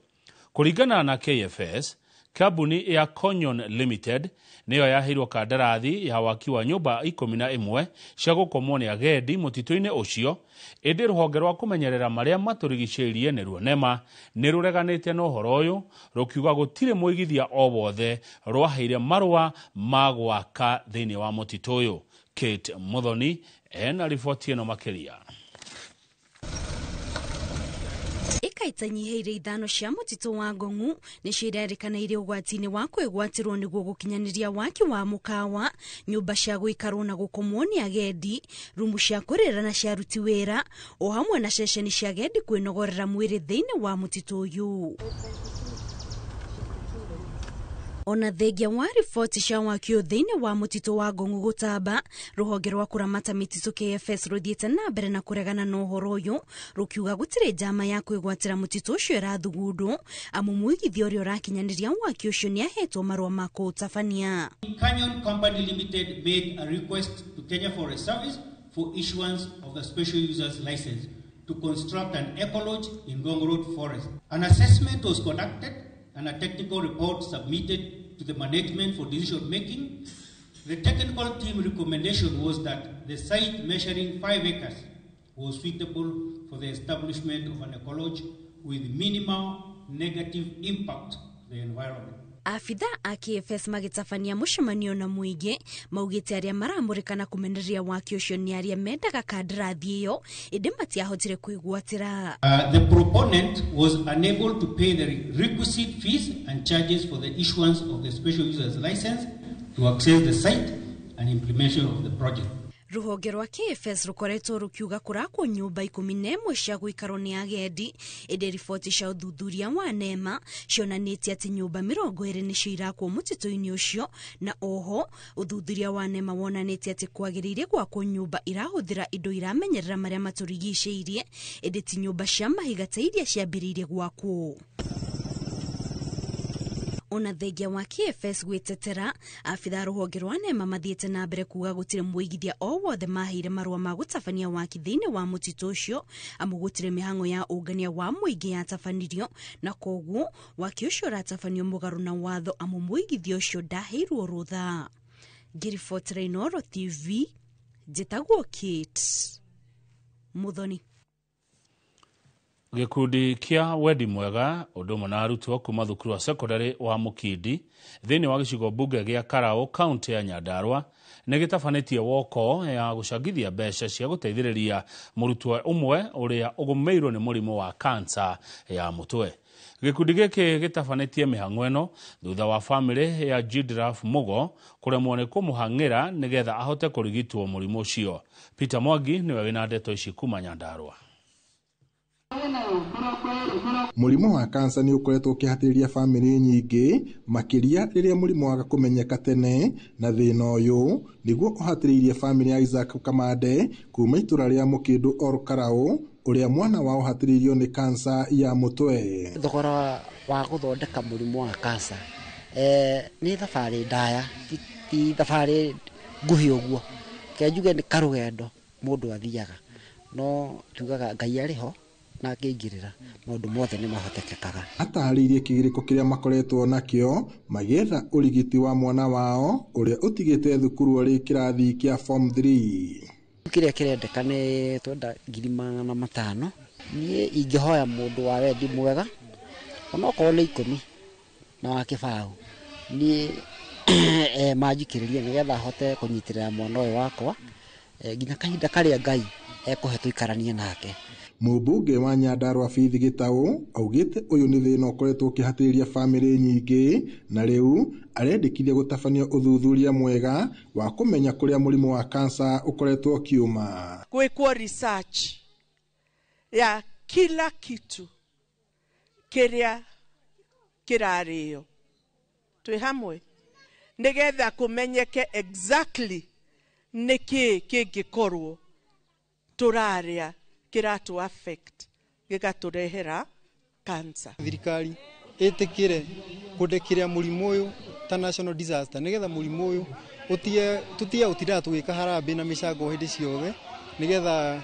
Kũringana na KFS, kambuni ya Conyon Limited nĩyo yaheirwo kandarathi ya waki wa nyũmba 11 cia gũkomwo nĩ agendi mũtitũ-inĩ ũcio, ĩndĩ rũhonge rwa kũmenyerera marĩa matũrigicĩirie nĩruo NEMA nĩ rũreganĩte na ũhoro ũyũ rũkiuga gũtirĩ mũigithia o wothe rwaheire marũa ma gwaka thĩinĩ wa mũtitũ ũyũ. Kate Muthoni ena riboti ĩno makĩria. Itanyiheire 5 cia mũtitũ wa Ngong'u nĩ cirerĩkanaire ũgwati-inĩ wa kwĩgwatĩrwo nĩguo gũkinyanĩria waki wa mũkawa, nyũmba cia gũikarwo na gũkomwo nĩ agendi, rumu cia kũrĩra na cia aruti wĩra, o hamwe na ceceni cia agendi kwĩnogorera mwĩrĩ thĩinĩ wa mũtitũ ũyũ. Ona thengia wa riboti cia wakio thĩinĩ wa mũtitũ wa Ngong'u gũtamba, rũhonge rwa kũramata mĩtitũ KFS rũthiĩte na mbere na kũregana na ũhoro ũyũ, rũkiuga gũtirĩ njama ya kwĩgwatĩra mũtitũ ũcio ĩrathugundwo, amu mũigithia ũrĩa ũrakinyanĩria waki ũcio nĩ ahetwo marũa ma kũũtabania. Canyon Company Limited made a request to Kenya Forest Service for issuance of the special users license to construct an eco-lodge in Ngong Road Forest. An assessment was conducted and a technical report submitted to the management for decision making. The technical team recommendation was that the site measuring 5 acres was suitable for the establishment of an eco-lodge with minimal negative impact to the environment. Afitha a KFS magĩtabania mũcemanio na mũingĩ, maugĩte arĩa maramũrĩkana kũmenereria waki ũcio nĩ arĩa mendaga kandarathi ĩyo, ĩndĩ matiahotire kwĩgwatĩra. The proponent was unable to pay the requisite fees and charges for the issuance of the special users license to access the site and implementation of the project. Rũhonge rwa KFS rũkoretwo rũkiuga kũrakwo nyũmba 11 cia gũikarwo nĩ agendi, ĩndĩ riboti cia ũthuthuria wa NEMA cionanĩtie atĩ nyũmba 20 nĩcio irakwo mũtitũ-inĩ ũcio, na oho ũthuthuria wa NEMA wonanĩtie atĩ kwagĩrĩire gwakwo nyũmba irahũthĩra indo iramenyerera marĩa matũrigicĩirie, ĩndĩ ti nyũmba cia mahiga ta iria ciambĩrĩirie gwakwo. Ona thengia wa KFS gwĩtetera, afitha rũhonge rwa NEMA mathiĩte na mbere kuga gũtirĩ mũigithia o wothe maheire marũa ma gũtabania waki thĩinĩ wa mũtitũ ũcio, amu gũtirĩ mĩhang'o ya ũngania wa mũingĩ yatabanirio, na koguo waki ũcio ũratabanio mũgarũ na watho, amu mũigithia ũcio ndaheirwo rũtha. Ngĩribotera Inooro TV, njĩtagwo Kate Muthoni. Gĩkundi kĩa Wendi Mwega ũndũ ũmwe na arutwo kuma thukuru wa secondary wa Mũkindi thĩinĩ wa gĩcigo mbunge gĩa Karaũ kaunti ya Nyandarua nĩ gĩtabanĩtie woko ya gũcangithia mbeca cia gũteithĩrĩria mũrutwo ũmwe ũrĩa ũgũmĩirwo nĩ mũrimũ wa kansa ya mũtwe. Gĩkundi gĩkĩ gĩtabanĩtie mĩhang'o ĩno thutha wa bamĩrĩ ya Jidraf Mugo kũremwo nĩ kũmũhang'ĩra nĩgetha ahote kũrigitwo mũrimũ ũcio. Peter Mwangi nĩwe wĩna ndeto ici kuma Nyandarua. Mũrimũ wa kansa nĩ ũkoretwo ũkĩhatĩrĩria bamĩrĩ nyingĩ, makĩria rĩrĩa mũrimũ waga kũmenyeka tene, na thĩna ũyũ nĩguo ũhatĩrĩirie bamĩrĩ ya Isaac Kamande kuma itũra rĩa Mũkĩndũ Karaũ, ũrĩa mwana wao hatĩrĩirio nĩ kansa ya mũtwe. Thogora wa gũthondeka mũrimũ wa kansa nĩ thabarĩ ndaya, ti thabarĩ nguhĩ ũguo, kenjuge nĩ karũgendo mũndũ athiaga, no tugaga Ngai arĩho na ngĩingĩrĩra maũndũ mothe nĩ mahotekekaga. Atarĩirie kĩgirĩko kĩrĩa makoretwo nakĩo magĩetha ũrigiti wa mwana wao ũrĩa ũtigĩte thukuru arĩ kĩrathi kĩa form 3. Kĩrĩa kĩrendeka nĩ twenda 500,000 niĩ ingĩhoya mũndũ wa wendi mwega onokorwo nĩ 10 na wa kĩbaũ niĩ manjikĩrĩrie nĩgetha hote kũnyitĩrĩra mwana ũyũ wakwa nginya kahinda karĩa Ngai ekũhe tũikaranie nake. Mũmbunge wa Nyandarua Faith Gĩtaũ augĩte ũyũ nĩ thĩna ũkoretwo ũkĩhatĩrĩria bamĩrĩ nyingĩ na rĩu arendekithia gũtabania ũthuthuria mwega wa kũmenya kũrĩa mũrimũ wa kansa ũkoretwo ũkiuma. Gwĩkwo research ya kila kitu kĩrĩa kĩrarĩo twĩ hamwe nĩgetha kũmenyeke exactly nĩkĩ kĩngĩkorwo tũrarĩa kiratu affect gĩgatũrehera cancer. Thirikari ĩtĩkĩre kũndekĩra mũrimũ ũyũ ta national disaster nĩgetha mũrimũ ũyũ tutige gũtinda tũgĩka harambĩ na mĩcango hĩndĩ ciothe nĩgetha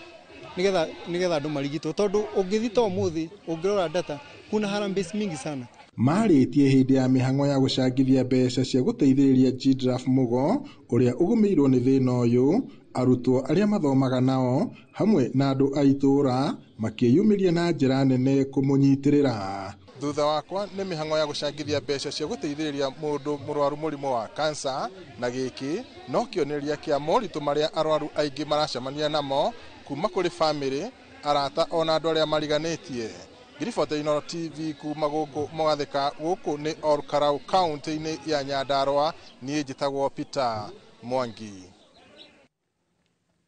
andũ marigitwo tondũ ũngĩthita ũmũthĩ ũngĩrora data kuna harambĩ mingi sana. Marĩtie hĩndĩ ya mĩhang'o ya gũcangithia mbeca cia gũteithĩrĩria Gdraff Mugo ũrĩa ũgũmĩirwo nĩ thĩna ũyũ, arutwo arĩa mathomaga nao hamwe na andũ a itũũra makĩyumĩria na njĩra nene kũmũnyitĩrĩra. Thutha wakwa nĩ mĩhang'o ya gũcangithia mbeca cia gũteithĩrĩria mũndũ mũrwaru mũrimũ wa kansa, na gĩkĩ no kĩonereria kĩa moritũ marĩa arwaru aingĩ maracemania namo kuma kũrĩ bamĩrĩ, arata ona andũ arĩa mariganĩtie. Ngiriboti Inooro TV kuma gũkũ Mũgathĩka, gũkũ nĩ Olkarau kaunti-inĩ ya Nyandarua, niĩ njĩtagwo Peter Mwangi.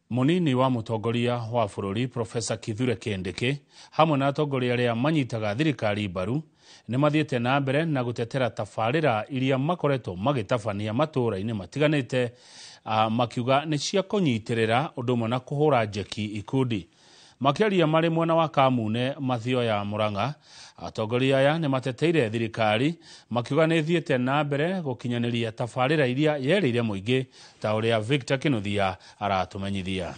Munini wa mutongoria wa bũrũri Profesa Kithure Kindiki hamwe na atongoria arĩa manyitaga thirikari mbaru nĩ mathiĩte na mbere na gũtetera tabarĩra iria makoretwo magĩtabania matũũra-inĩ matiganĩte, makiuga nĩ cia kũnyitĩrĩra ũndũ ũmwe na kũhũra njeki ikundi. Makĩaria marĩ mwena wa Kamune Mathioya Murang'a, atongoria aya nĩ mateteire thirikari makiuga nĩ thiĩte na mbere gũkinyanĩria tabarĩra iria yerĩire mũingĩ, ta ũrĩa Victor Kinuthia aratũmenyithia.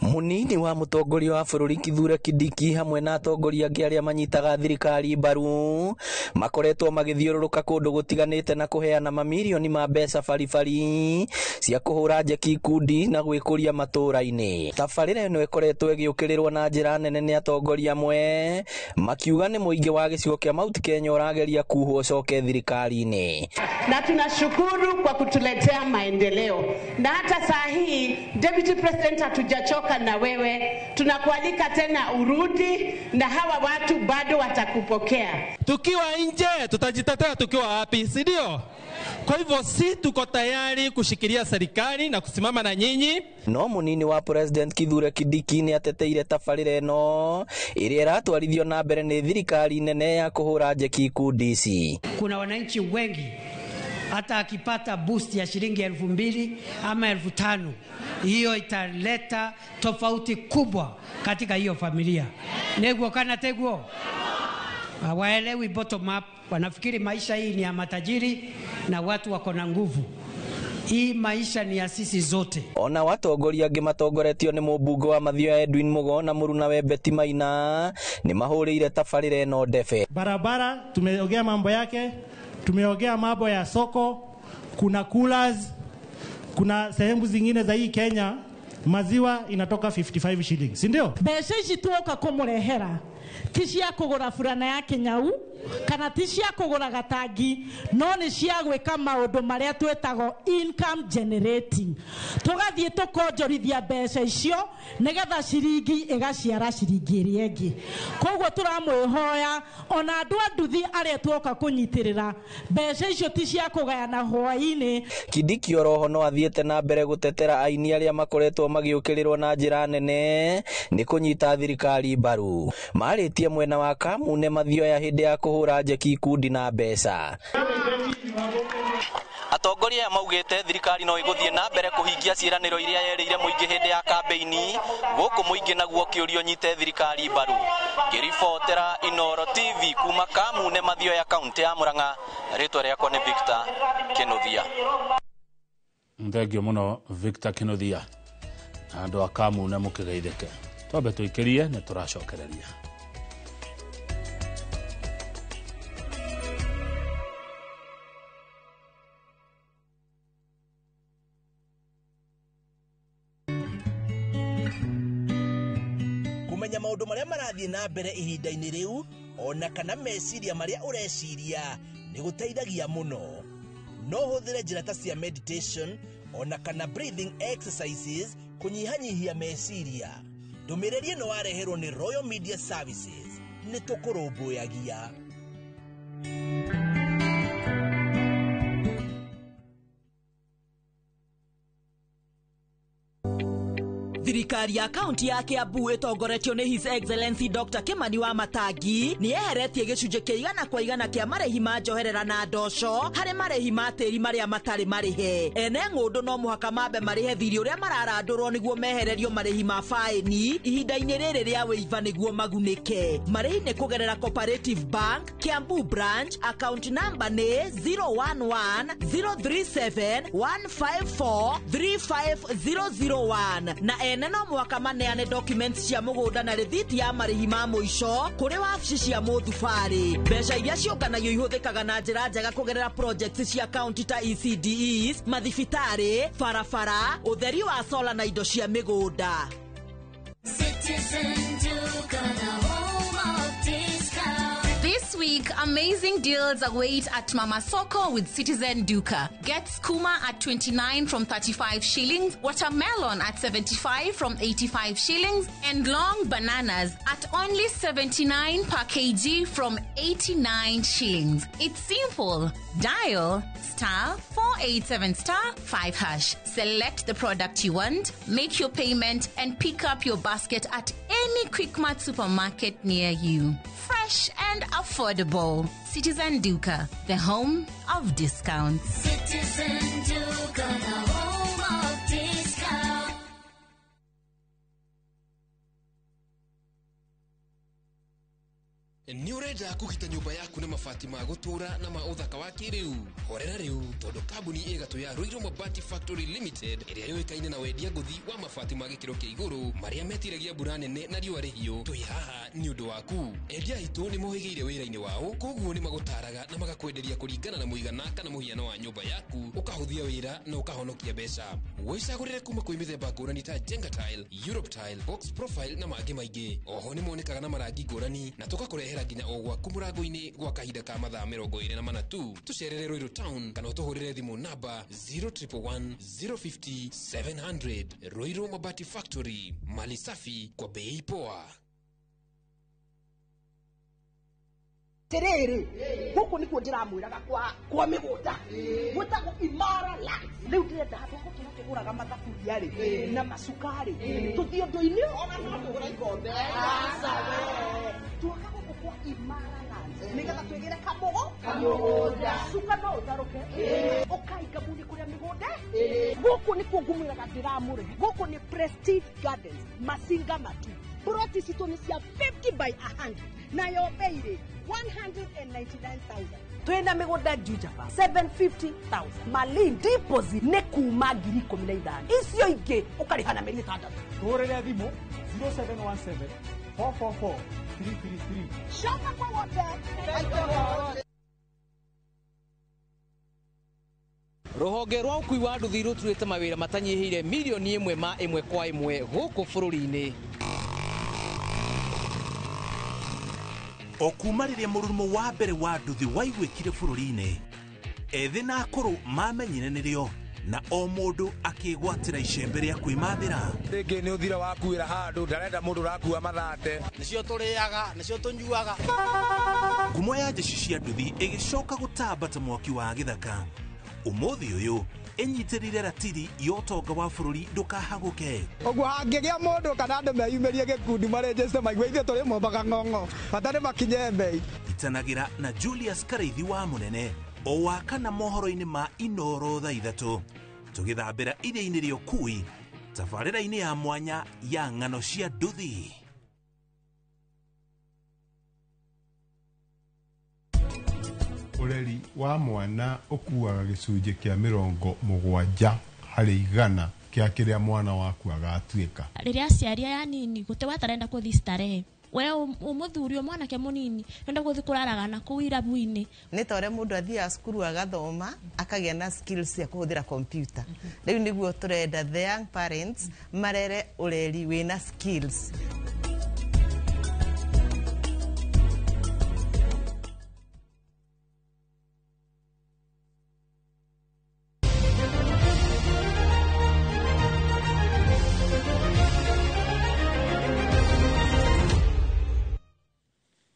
Munini wa mutongoria wa bũrũri Kithure Kindiki hamwe na atongoria angĩ arĩa manyitaga thirikari mbaru makoretwo magĩthiũrũrũka kũndũ gũtiganĩte na kũheana mamirioni ma mbeca baribari cia kũhũra njeki ikundi na gwĩkũria matũũra-inĩ. Tabarĩra ĩno ĩkoretwo ĩgĩũkĩrĩrwo na njĩra nene nĩ atongoria amwe, makiuga nĩ mũingĩ wa gĩcigo kĩa Mount Kenya ũrageria kuhwo coke thirikari-inĩ. Na tunashukuru kwa kutuletea maendeleo, na hata saa hii Deputy President hatujachoka na wewe, tunakualika tena urudi na hawa watu bado watakupokea. Tukiwa nje tutajitetea tukiwa wapi, si ndio? Kwa hivyo si tuko tayari kushikilia serikali na kusimama na nyinyi. No munini wa President Kithure Kindiki nĩ ateteire tabarĩra ĩno ĩrĩa ĩratwarithio na mbere nĩ thirikari nene ya kũhũra njeki ikundi ici. Kuna wananchi wengi hata akipata boost ya shilingi 2,000 ama 5,000, hiyo italeta tofauti kubwa katika hiyo familia. Negwo kana tegwo, hawaelewi bottom up, wanafikiri maisha hii ni ya matajiri na watu wako na nguvu. Hii maisha ni ya sisi zote. Ona watongoria angĩ matongoretio nĩ mũmbunge wa Mathioya Edwin Mugo na Muruna we Betty Maina nĩ mahũrĩire tabarĩra ĩno ndefe. Barabara tumeongea mambo yake, tumeongea mambo ya soko, kuna coolers, kuna sehemu zingine za hii Kenya maziwa inatoka 55 shillings, si ndio? Mbeca ici tuoka kumurehera ti cia kũgũra burana ya Kenyau kana ti cia kũgũra gatangi, no nĩ cia gwĩka maũndũ marĩa twĩtagwo income generating. Tũgathiĩ tũkonjorithia mbeca icio nĩgetha ciringi ĩgaciara ciringi ĩrĩa ĩngĩ. Koguo tũramwĩhoya ona andũ a nduthi arĩa tuoka kũnyitĩrĩra mbeca icio ti cia kũgayana hwaĩ-inĩ. Kindiki oroho no athiĩte na mbere gũtetera aini arĩa makoretwo magĩũkĩrĩrwo na njĩra nene nĩ kũnyita thirikari mbaru. Marĩtie mwena wa Kamune Mathioya hĩndĩ ya kũhũra njeki ikundi na mbeca. Atongoria aya maugĩte thirikari no ĩgũthiĩ na mbere kũhingia ciĩranĩro iria yerĩire mũingĩ hĩndĩ ya kampeini, gũkũ mũingĩ naguo kĩũrio nyite thirikari mbaru. Ngĩribotera Inooro TV kuma Kamune Mathioya kaunti ya Murang'a, rĩtwa rĩakwa nĩ Victor Kinuthia. Thengio mũno Victor Kinuthia. Andũ a Kamune mũkĩgeithĩke. Twambe tũikĩrie nĩ tũracokereria. kumenya maundu maria marathie na mbere ihinda-ini riu ona kana meciria maria ureciria ni guteithagia muno. No huthire njira ta cia meditation ona kana breathing exercises kunyihanyihia meciria. Ndumiriri ino wareherwo ni Royal Media Services. Ni tukurumbuyagia. Thirikari ya kaunti ya Kiambu itongoretio ni His Excellency Dr. Kimani wa Matangi ni eheretie gicunje kia 100% kia marehi ma njoherera na ndosho hari marehi ma tiri maria matari marihe. Ene ng'undu no muhaka mambe marihe thiri uria mararandurwo niguo mehererio marehi ma faini ihinda-ini riri ria wiva niguo magunike. Marehi ni kugerera Cooperative Bank Kiambu branch, account number ni 011-037-154-35001 na no mwaka maneane documents cia mugunda na rithiti ya marihi ma muico kuri wabici cia muthubari. Mbeca iria ciunganagio ihuthikaga na njira njega kugerera projects cia county ta ECDEs, mathibitari, barabara, utheri wa solar na indo cia migunda. This week, amazing deals await at Mama Soko with Citizen Duka. Get skuma at 29 from 35 shillings, watermelon at 75 from 85 shillings, and long bananas at only 79 per kg from 89 shillings. It's simple. Dial *487*5#. Select the product you want, make your payment, and pick up your basket at any Quickmart supermarket near you. Fresh and affordable. Citizen Duka, the home of discounts. Citizen Duka, the home of discounts. Ni urenda kugita nyumba yaku na mabati ma gutura na ma uthaka wa kiriu. Horera riu tondu kambuni igatu ya Ruiru Mabati Factory Limited iria yoikaine na wendia nguthi wa mabati ma gikiro kia iguru maria metiragia mbura nene na riua rihio. Tui haha ni undu waku. Endia itu ni mohigeire wira-ini wao, koguo ni magutaraga na magakwenderia kuringana na muigana kana muhiano wa nyumba yaku, ukahuthia wira na ukahonokia mbeca. Wicagurire kuma kwi mithemba ngurani ta Jenga Tile, Europe Tile, Box Profile na mangi maingi. Oho ni monekaga na marangi ngurani na tugakurehera nginya ogwa kumurango-ini gwa kahinda ka mathaa 24 tu. Tucerere Ruiru Town kana utuhurire thimu namba 0111 050 700. Ruiru Mabati Factory, mali safi kwa bei poa. Terere huko niko ndiramwiraga kwa migunda gutagwo Imara Lands riu ndirenda handu ho tunatuguraga mathaburia ri na macukari tuthio ndu-ini ona no tugura ikombe tuakaga kwa Imara Lands nigetha twigire kamugunda suka no utaruke ukainga buni kuria migunda guku niko ngumwiraga ndiramure guku ni Prestige Gardens Masinga Matu. Proti sitoni cia 50 by 100 na yo beire 199,000. Twenda migunda Juja 750,000. Malin deposit ne kuma 15,000. Icio ingi ukarihana meri 6. Turere thimu 0717 444 333. Shaka kwa wote. Ruhonge rwa ukui wa nduthi ruturite mawira matanyihire milioni 1 kwa 1 guku bururi-ini. Okumariria murumo wa mbere wa nduthi waigwikire bururi-ini, ethi na akuru mamenyire nirio na o mundu akigwatira icembe ria kwimathira. Ringi ni uthira wakuira handu ndarenda mundu rakua mathate nicio turiaga nicio tunyuaga. Ngumo ya jeshi cia nduthi igicoka gutambata mwaki wa githaka. Umuthi uyu enyitirire ratiri yotonga wa bururi ndukahaguke. Ogwo hangigia mundu kana andu meyumirie gikundi marejeste maigwe ithe turi mombaga ng'ong'o batari makinye mbei. Itanagira na Julius Kareithi wa Munene o wakana mohoro-ini ma Inoro thaa 3 tugithambira iria-ini ria ukui tabarĩra-ini ya mwanya ya ng'ano cia nduthi. Ureri wa mwana ukuaga gicunjĩ kĩa 70 harĩ 100 kĩa kĩrĩa mwana waku agatuĩka. Rĩrĩa aciaria ya nini gũte watarenda kuthi starehe we umuthuri mwanake munini nenda guthi kuraraga na kuu irabu-ini ni tore mundu athia cukuru agathoma akagia na skills cia kuhuthira computer. Riu niguo turenda the young parents marere ureri wina skills.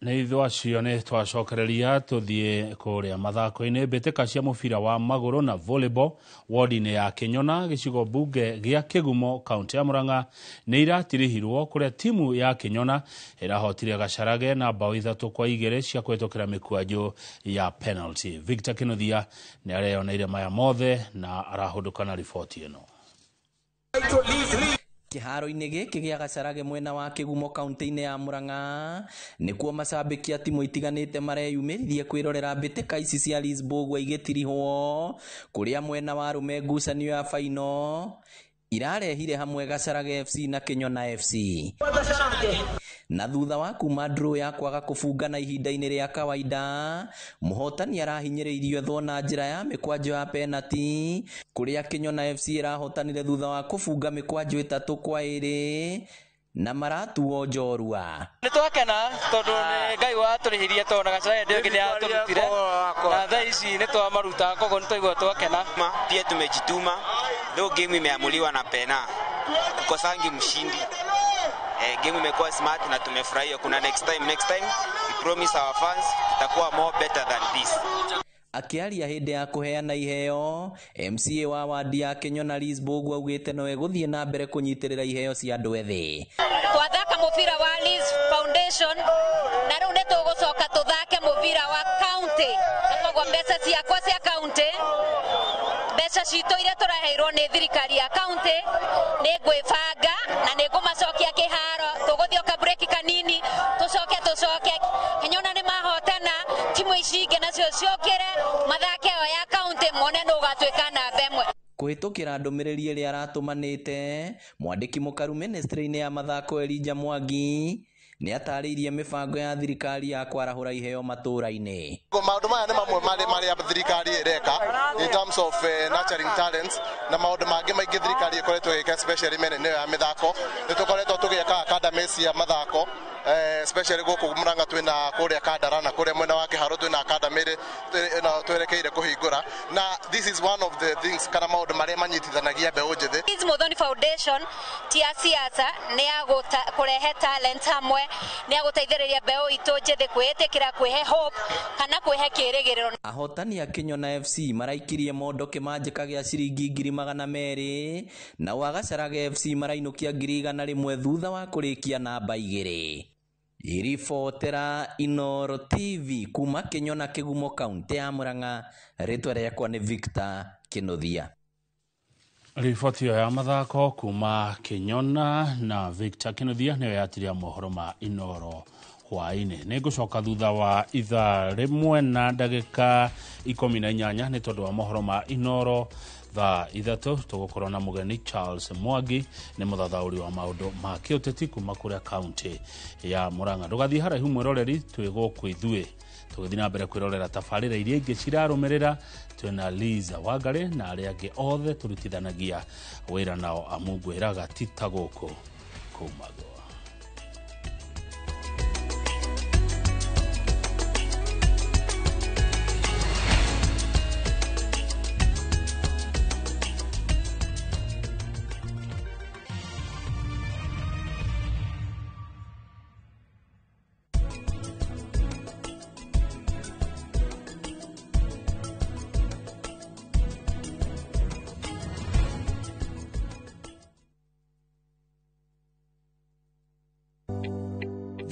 nä ithuä acio nä twacokereria tå thiä kå rä a mathako-inä mbä ka cia må bira wa magå na volleyball wodi-inä ya Kinyona gä cigo mbunge gä a kä gumo kaunti ya Murang'a nä iratirihirwo kå rä a timu ya Kinyona ĩrahotire Gacarage na mbao 3-2 cia kũhetũkĩra mĩkwanjũ ya penalty. Victor Kĩnuthia nĩ areyoneire maya mothe na arahũndũka na riboti ĩno. Kiharo-inĩ gĩkĩ gĩa Gacarage mwena wa Kĩgumo kaunti-inĩ ya Murang'a nĩkuo macambĩki a timu itiganĩte mareyumĩririe kwĩrorera mbĩtĩka ici cia Lisbogwa igĩtirihwo kũrĩa mwena wa arũme ngucanio ya faino irarehire hamwe Gacarage FC na Kinyona FC. Na thutha wa kuma draw ya kwaga kũbungana ihinda-inĩ rĩa kawaida, mũhotani arahinyĩrĩirio thwo na njĩra ya mĩkwanjũ ya penalty kũrĩa Kinyona FC ĩrahotanire thutha wa kũbunga mĩkwanjũ 3-2 na maratuo njorua. Nĩ twakena tondũ nĩ Ngai watũrĩhirie tondũ na Gacarage ndio nginya atũrutire na thaa ici nĩ twamaruta koguo nĩ twaigua twakena. Pia tumejituma, though game imeamuliwa na pena, tukosangi mshindi. Game imekuwa smart na tumefurahia. Kuna next time we promise our fans tutakuwa more better than this. Akiaria hĩndĩ ya kũheana iheo, MCA wa wadi ya Kinyona Lisbogwa augĩte no egũthiĩ na mbere kũnyitĩrĩra iheo cia andũ ethĩ. Twathaka mũbira wa Liz Foundation na rĩu nĩ tũgũcoka tũthake mũbira wa county. Koguo mbeca ciakwa cia county, mbeca citũ iria tũraheirwo nĩ thirikari ya county nĩ ngwĩbanga na nĩ ngũmacokia kĩharo. Tũgũthiĩ o kabureki kanini tũcoke Kinyona nĩ mahotana, timu ici ingĩ nacio ciũkĩre mathake ya county mone nũ ũgatuĩka namba ĩmwe. Kũhĩtũkĩra ndũmĩrĩri ĩrĩa aratũmanĩte, mwandĩki mũkaru ministry-inĩ ya mathako Elijah Mwangi nĩ atarĩirie mĩbango ya thirikari ya kwarahũra iheo matũũra-inĩ. Maũndũ maya nĩ mamwe marĩa thirikari ĩreka in terms of nurturing talents, na maũndũ mangĩ maingĩ thirikari ĩkoretwo ĩgĩka especially mĩena-inĩ ya mĩthako. Nĩ tũkoretwo tũgĩaka academies cia mathako, especially gũkũ Murang'a twĩna kũrĩa Kandara na kũrĩa mwena wa Kĩharo twĩna academy twerekeire kũhingũra, na this is one of the things kana maũndũ marĩa manyitithanagia mbeũ njĩthĩ. Liz Muthoni Foundation ti ya siasa, nĩ ya kũrehe talent hamwe, nĩ ya gũteithĩrĩria mbeũ itũ njĩthĩ kwĩĩtĩkĩra, kwĩhe hope kana kwĩhe kĩĩrĩgĩrĩro. Ahotani a Kinyona FC maraikirie mondo kĩmanjĩka gĩa ciringi 200,000 na wa Gacarage FC marainũkia 100,000 thutha wa kũrĩkia namba 2. Iribotera Inoro TV kuma Kinyona Kĩgumo kaunti ya Murang'a, rĩtwa rĩakwa nĩ Victor Kĩnuthia. Riboti ya mathako kuma Kinyona na Victor Kĩnuthia nĩyo yatiria mohoro ma Inoro hwaĩ-inĩ. Nĩ ngũcoka thutha wa ithaa rĩmwe na ndagĩka 18 nĩ tondũ wa mohoro ma Inoro thaa 3 tũgũkorwo na mũgeni Charles Mwangi, nĩ mũthathaũri wa maũndũ ma kĩũteti kuma kũrĩa kaunti ya Murang'a. Ndũgathiĩ haraihu mwĩroreri, twĩgũkũ ithuĩ tũgĩthiĩ na mbere kwĩrorera tabarĩra iria ingĩ cirarũmĩrĩra. Twĩna Liza Wangari na arĩa angĩ othe tũrutithanagia wĩra nao amu ngwĩraga ti ta gũkũ kũmagwo.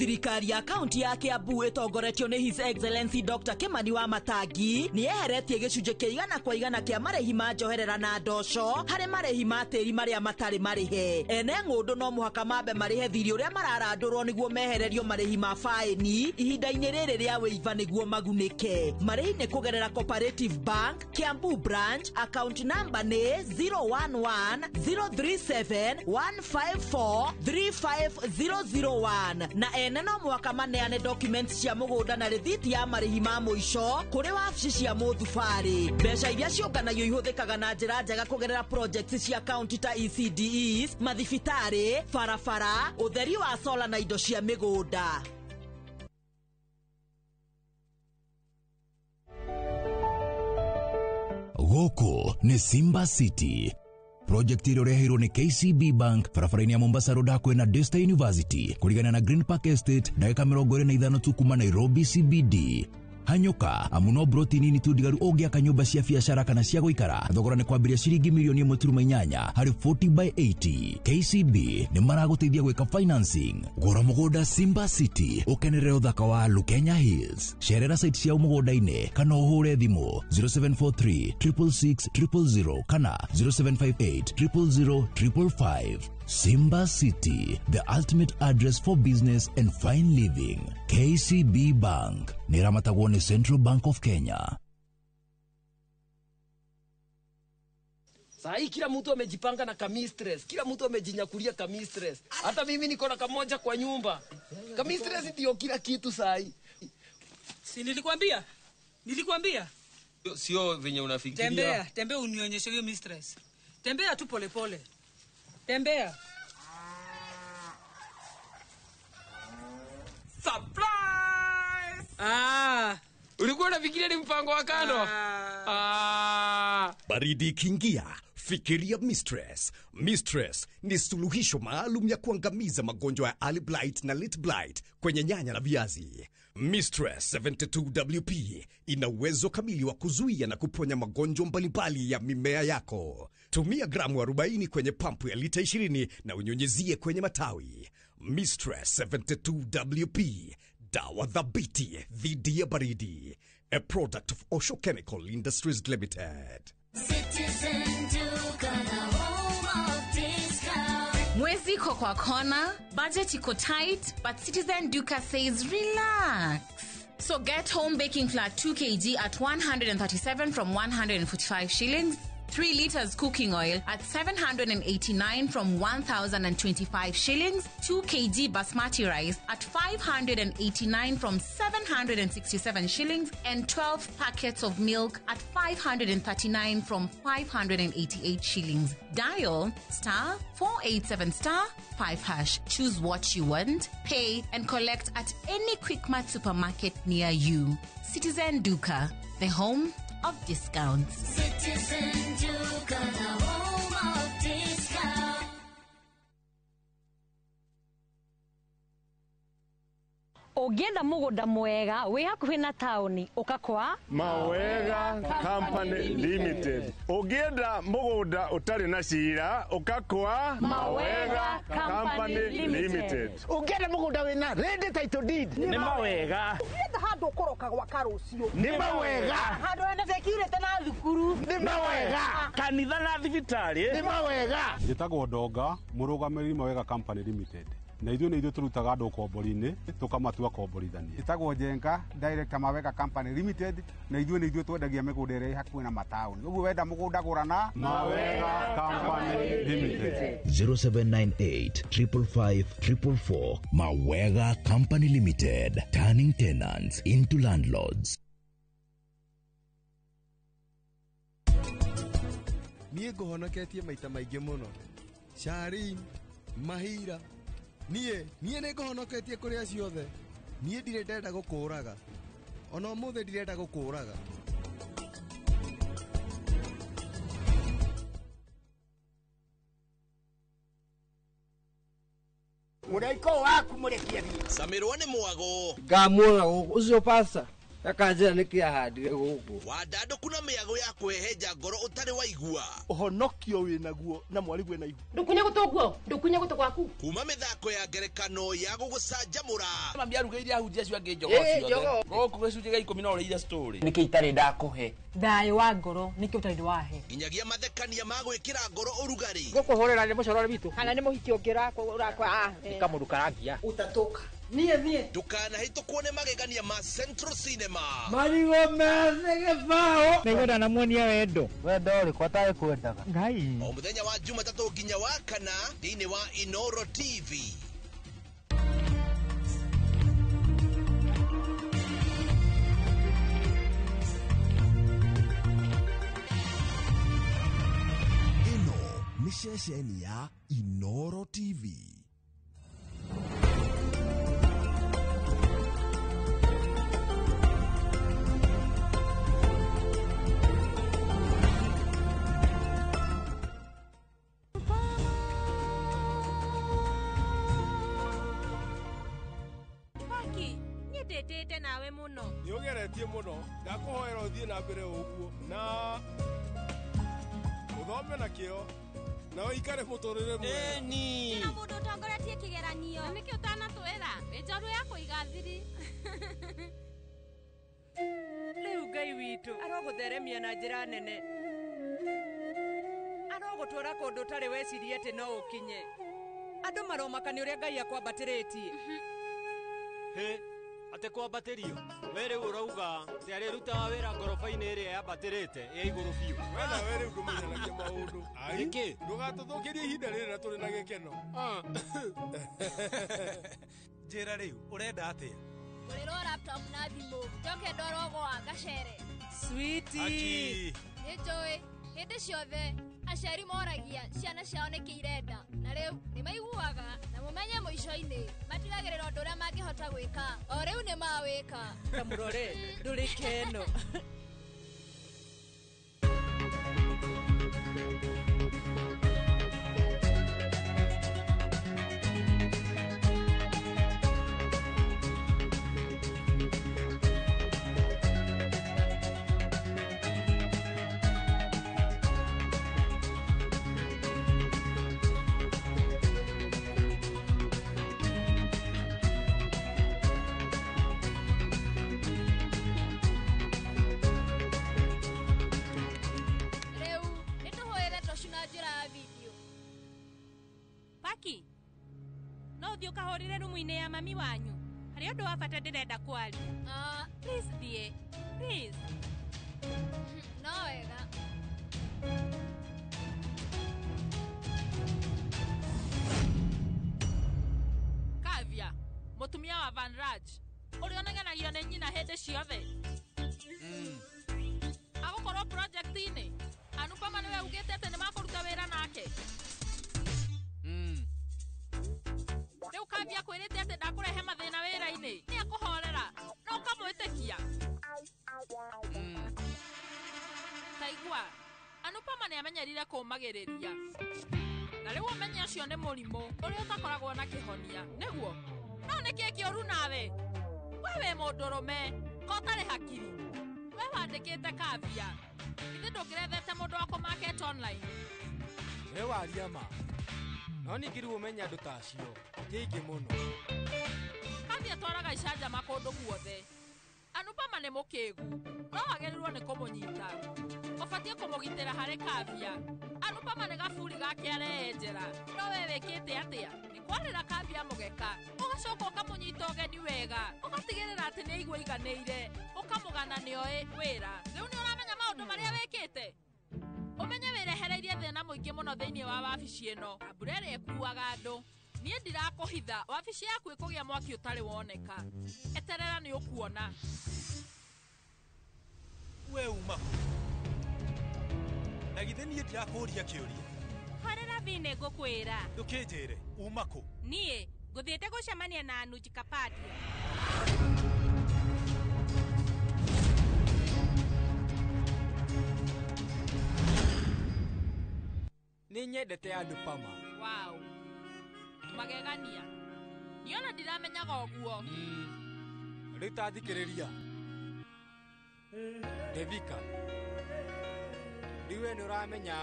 Thirikari ya kaunti ya Kiambu ĩtongoretio nĩ His Excellency Dr. Kimani wa Matangi nĩ eheretie gĩcunjĩ kĩa 100% kĩa marĩhi ma njoherera na ndosho harĩ marĩhi ma tĩri marĩa matarĩ marĩhe. Ene ng'ũndũ no mũhaka mambe marĩhe thirĩ ũrĩa mararandũrwo nĩguo mehererio marĩhi ma faĩni ihinda-inĩ rĩrĩ rĩa wĩiva nĩguo magunĩke. Marĩhi nĩ kũgerera Cooperative Bank Kiambu branch, account number nĩ 011-037-154-35001 na ene no mũhaka maneane documents cia mũgũnda na rĩthiti ya marĩhi ma mũico kũrĩ wabici cia mũthubarĩ. Mbeca iria ciũnganagio ihũthĩkaga na njĩra njega kũgerera projects cia kaunti ta ECDEs, mathibitarĩ, barabara, ũtheri wa sola na indo cia mĩgũnda. Gũkũ nĩ Simba City. project ĩrĩa ũreheirwo nĩ KCB Bank barabara-inĩ ya Mombasa Road hakuhĩ na Daystar University kũrigana na Green Park Estate ndagĩka 25 tu kuma Nairobi CBD. Hanyũka amuno brotini ni tundigaru ũngĩaka nyũmba cia biacara kana cia gũikara thogora nĩ kwambĩrĩria ciringi mirioni 1.8 harĩ 40/80. KCB nĩ maragũteithia gwĩka financing. Gũra mũgũnda Simba City ũkenerere ũthaka wa Lukenya Hills. Cerera site cia mũgũnda-inĩ kana ũhũre thimũ 0743 666 000 kana 0758 000 555. Simba City, the ultimate address for business and fine living. KCB Bank, Niramatagone Central Bank of Kenya. Sahi kila mtu amejipanga na kamistress, kila mtu amejinyakulia kamistress. Hata mimi niko na kamoja kwa nyumba. Kamistress ndio kila kitu sahi. Si nilikwambia? Nilikwambia? Sio venye unafikiria. Tembea unionyeshe hiyo mistress. Tembea tu pole pole. Tembea. Surprise! Ulikuwa unafikiria ni mpango wa kando? Baridi kingia, fikiria Mistress. Mistress ni suluhisho maalum ya kuangamiza magonjwa ya early blight na late blight kwenye nyanya na viazi. Mistress 72WP ina uwezo kamili wa kuzuia na kuponya magonjwa mbalimbali ya mimea yako. Tumia gramu 40 kwenye pampu ya lita 20 na unyunyizie kwenye matawi. Mistress 72WP, dawa dhabiti dhidi ya baridi. A product of Osho Chemical Industries Limited. Citizen Duka, the home of discount. Mwezi iko kwa kona, budget iko tight, but Citizen Duka says relax. So get home baking flour 2 kg at 137 from 145 shillings. 3 liters cooking oil at 789 from 1,025 shillings. 2 kg basmati rice at 589 from 767 shillings. And 12 packets of milk at 539 from 588 shillings. Dial *487*5#. Choose what you want, pay and collect at any Quickmart supermarket near you. Citizen Duka, the home of discounts. Citizen Duka, the home of discount. Ũngĩenda mũgũnda mwega wĩ hakuhĩ na taũni ũkakwa Mawega Company Limited. Ũngĩenda mũgũnda ũtarĩ na cira ũkakwa Mawega Company Limited. Ũngĩenda mũgũnda wĩna ready title deed Nĩ mawega. Ũngĩenda handũ ũkoroka gwaka rũciũ Nĩ mawega. handũ hena security na thukuru Nĩ mawega. Kanitha na thibitarĩ Nĩ mawega. Njĩtagwo Ndonga, mũrũgamĩrĩri Mawega Company Limited. Na ithuĩ nĩ ithuĩ tũrutaga andũ kombori-inĩ tũkamatua komborithania. Njĩtagwo Njenga, Director Mawega Company Limited, na ithuĩ nĩ ithuĩ twendagia mĩgũnda ĩrĩa ĩ hakuhĩ na mataũni. Ũguo wenda mũgũnda gũra na Mawega Company Limited. 0798 555 444. Mawega Company Limited, turning tenants into landlords. Niĩ ngũhonoketie maita maingĩ mũno. Sharin, Mahira. Niĩ nĩ ngũhonoketie kũrĩa ciothe. Niĩ ndirĩ ndenda gũkũraga. Ona ũmũthĩ ndirenda gũkũraga. Mũraiko waku mũrekia thiĩ. Samirwa nĩ mwago. Ngamũra ũcio pasta. Akanjĩra nĩkĩ ahandire gũkũ. Wandandũku na mĩago ya kwehenja ngoro ũtarĩ waigua. Ũhonokio wĩnaguo na mwarigu wĩna ihu. Ndukunye gũtũ gwaku. Kuma mĩthako ya ngerekano ya gũgũcanjamũra. Mami arugĩire ahunjia cio angĩ njogo ciothe. Gũkũ gĩcunjĩ gĩa 10 no ũrĩire story. Nĩkĩ itarĩ ndakũhe. Thayũ wa ngoro nĩkĩ ũtarĩ wahe. Nginyagia mathekania ma gwĩkĩra ngoro ũrugarĩ. Gũkũhũrĩra nĩ mũcoro witũ. Kana nĩ mũhiki ũngĩ ũrakwa. Kamũndũ karangia. Utatoka. Niĩ. Ndũkanahĩtũkwo nĩ magegania ma Central Cinema. Marigo mene gĩbaũ. Nĩgũra na muonia wendo. Wendo ũrĩkũ atarĩ kwendaga. Ngai. O mũthenya wa Jumatatũ nginya wa Kana thĩinĩ wa Inoro TV. Ĩno nĩ ceceni ya Inoro TV. ndĩtĩte nawe mũno. Nĩ ũgeretie mũno, ndakũhoera ũthiĩ na mbere ũguo na ũthome na kĩo na ũikare mũtũrĩre mwega. Ĩni. Na mũndũ ũtongoretie kĩgeranio. Na nĩkĩ ũtanatwĩra? Wĩnjorũ ya kũiga thiri. Rĩu Ngai witũ arogũtheremia na njĩra nene. Arogũtwara kũndũ ũtarĩ wecirie atĩ no ũkinye. Andũ maromaka nĩ ũrĩa Ngai akwambatĩrĩtie. Hĩ, atĩ kwambatĩrio? We rĩu ũrauga atĩ arĩrutaga wĩra ngoroba-inĩ ĩrĩa yambatĩrĩte ya igũrũ biũ. We nawe rĩu ndũmenyanagia maũndũ. Nĩkĩ? Ndũgatũthũkĩrie ihinda rĩrĩ na tũrĩ na gĩkeno. Njĩra rĩu ũrenda atĩa? Ngũrĩrwo laptop na thimũ. Njoke ndwarwo gwa gacere. Sweetie. Nĩnjũĩ, hĩndĩ ciothe aciari moragia ciana ciao nĩkĩ irenda. Na rĩu nĩ maiguaga na mũmenye mũico-inĩ matigagĩrĩra ũndũ ũrĩa mangĩhota gwĩka. O rĩu nĩ mawĩka. Kamũrore ndũrĩ keno. Paki, no ũthiĩ ũkahũrĩre rumu-inĩ ya mami wanyu. Harĩ ũndũ wa bata ndĩrenda kwaria. Please thiĩ. Please. No wega. Kavia, mũtumia wa Van Raj. Ũrĩa ũnegenagio nĩ nyina hĩndĩ ciothe. Agũkorwo project-inĩ. Anupama nĩwe ugĩte atĩ nĩmakũruta wĩra nake. Rĩu Kavia kwĩrĩte atĩ ndakũrehe mathĩna wĩra-inĩ. Nĩ akũhorera. No ũkamwĩtĩkia. Taigua, Anupama nĩamenyerire kũmagĩrĩria. Na rĩu ũmenye ũcio nĩ mũrimũ ũrĩa ũtakoragwo na kĩhonia. Nĩguo, no nĩkĩ kĩũru nawe? We wĩ mũndũrũme, ko ũtarĩ hakiri. We wandĩkĩte Kavia. Ithe ndũngĩrethete mũndũ wa kũmarket online. We waria ma. No ningĩ rĩu ũmenye andũ ta acio ti aingĩ mũno. Kavia twaraga icanjama kũndũ guothe. Anupama nĩ mũkĩgu, no wagĩrĩirwo nĩ kũmũnyita. Ũbatiĩ kũmũgitĩra harĩ Kavia. Anupama nĩ gaburi gake areyenjera. No we wĩkĩte atĩa? Nĩ kwarĩra Kavia mũgeka. Ũgacoka ũkamũnyita ũgeni wega. Ũgatigĩrĩra atĩ nĩ aigua iganĩire. Ũkamũgana nĩoĩ wĩra. Rĩu nĩ ũramenya maũndũ marĩa wĩkĩte. Ũmenye wĩrehereirie thĩna mũingĩ mũno thĩinĩ wa wabici ĩno. Mbura ĩrĩa ĩkuaga andũ. Niĩ ndirakũhitha, wabici yaku ĩkũgĩa mwaki ũtarĩ woneka. Eterera nĩ ũkuona. We uma. Na githĩ niĩ ndirakũria kĩũria. Horera thĩ ngũkwĩra. Ndũkĩnjĩre, uma kũ? Niĩ ngũthiĩte gũcemania na Anuj Kapadia. Nĩ nyendete Anupama. Wow. Magegania. Niona ndiramenyaga ũguo. Rĩu tathikĩrĩria. Devika. Rĩu we nĩ ũramenya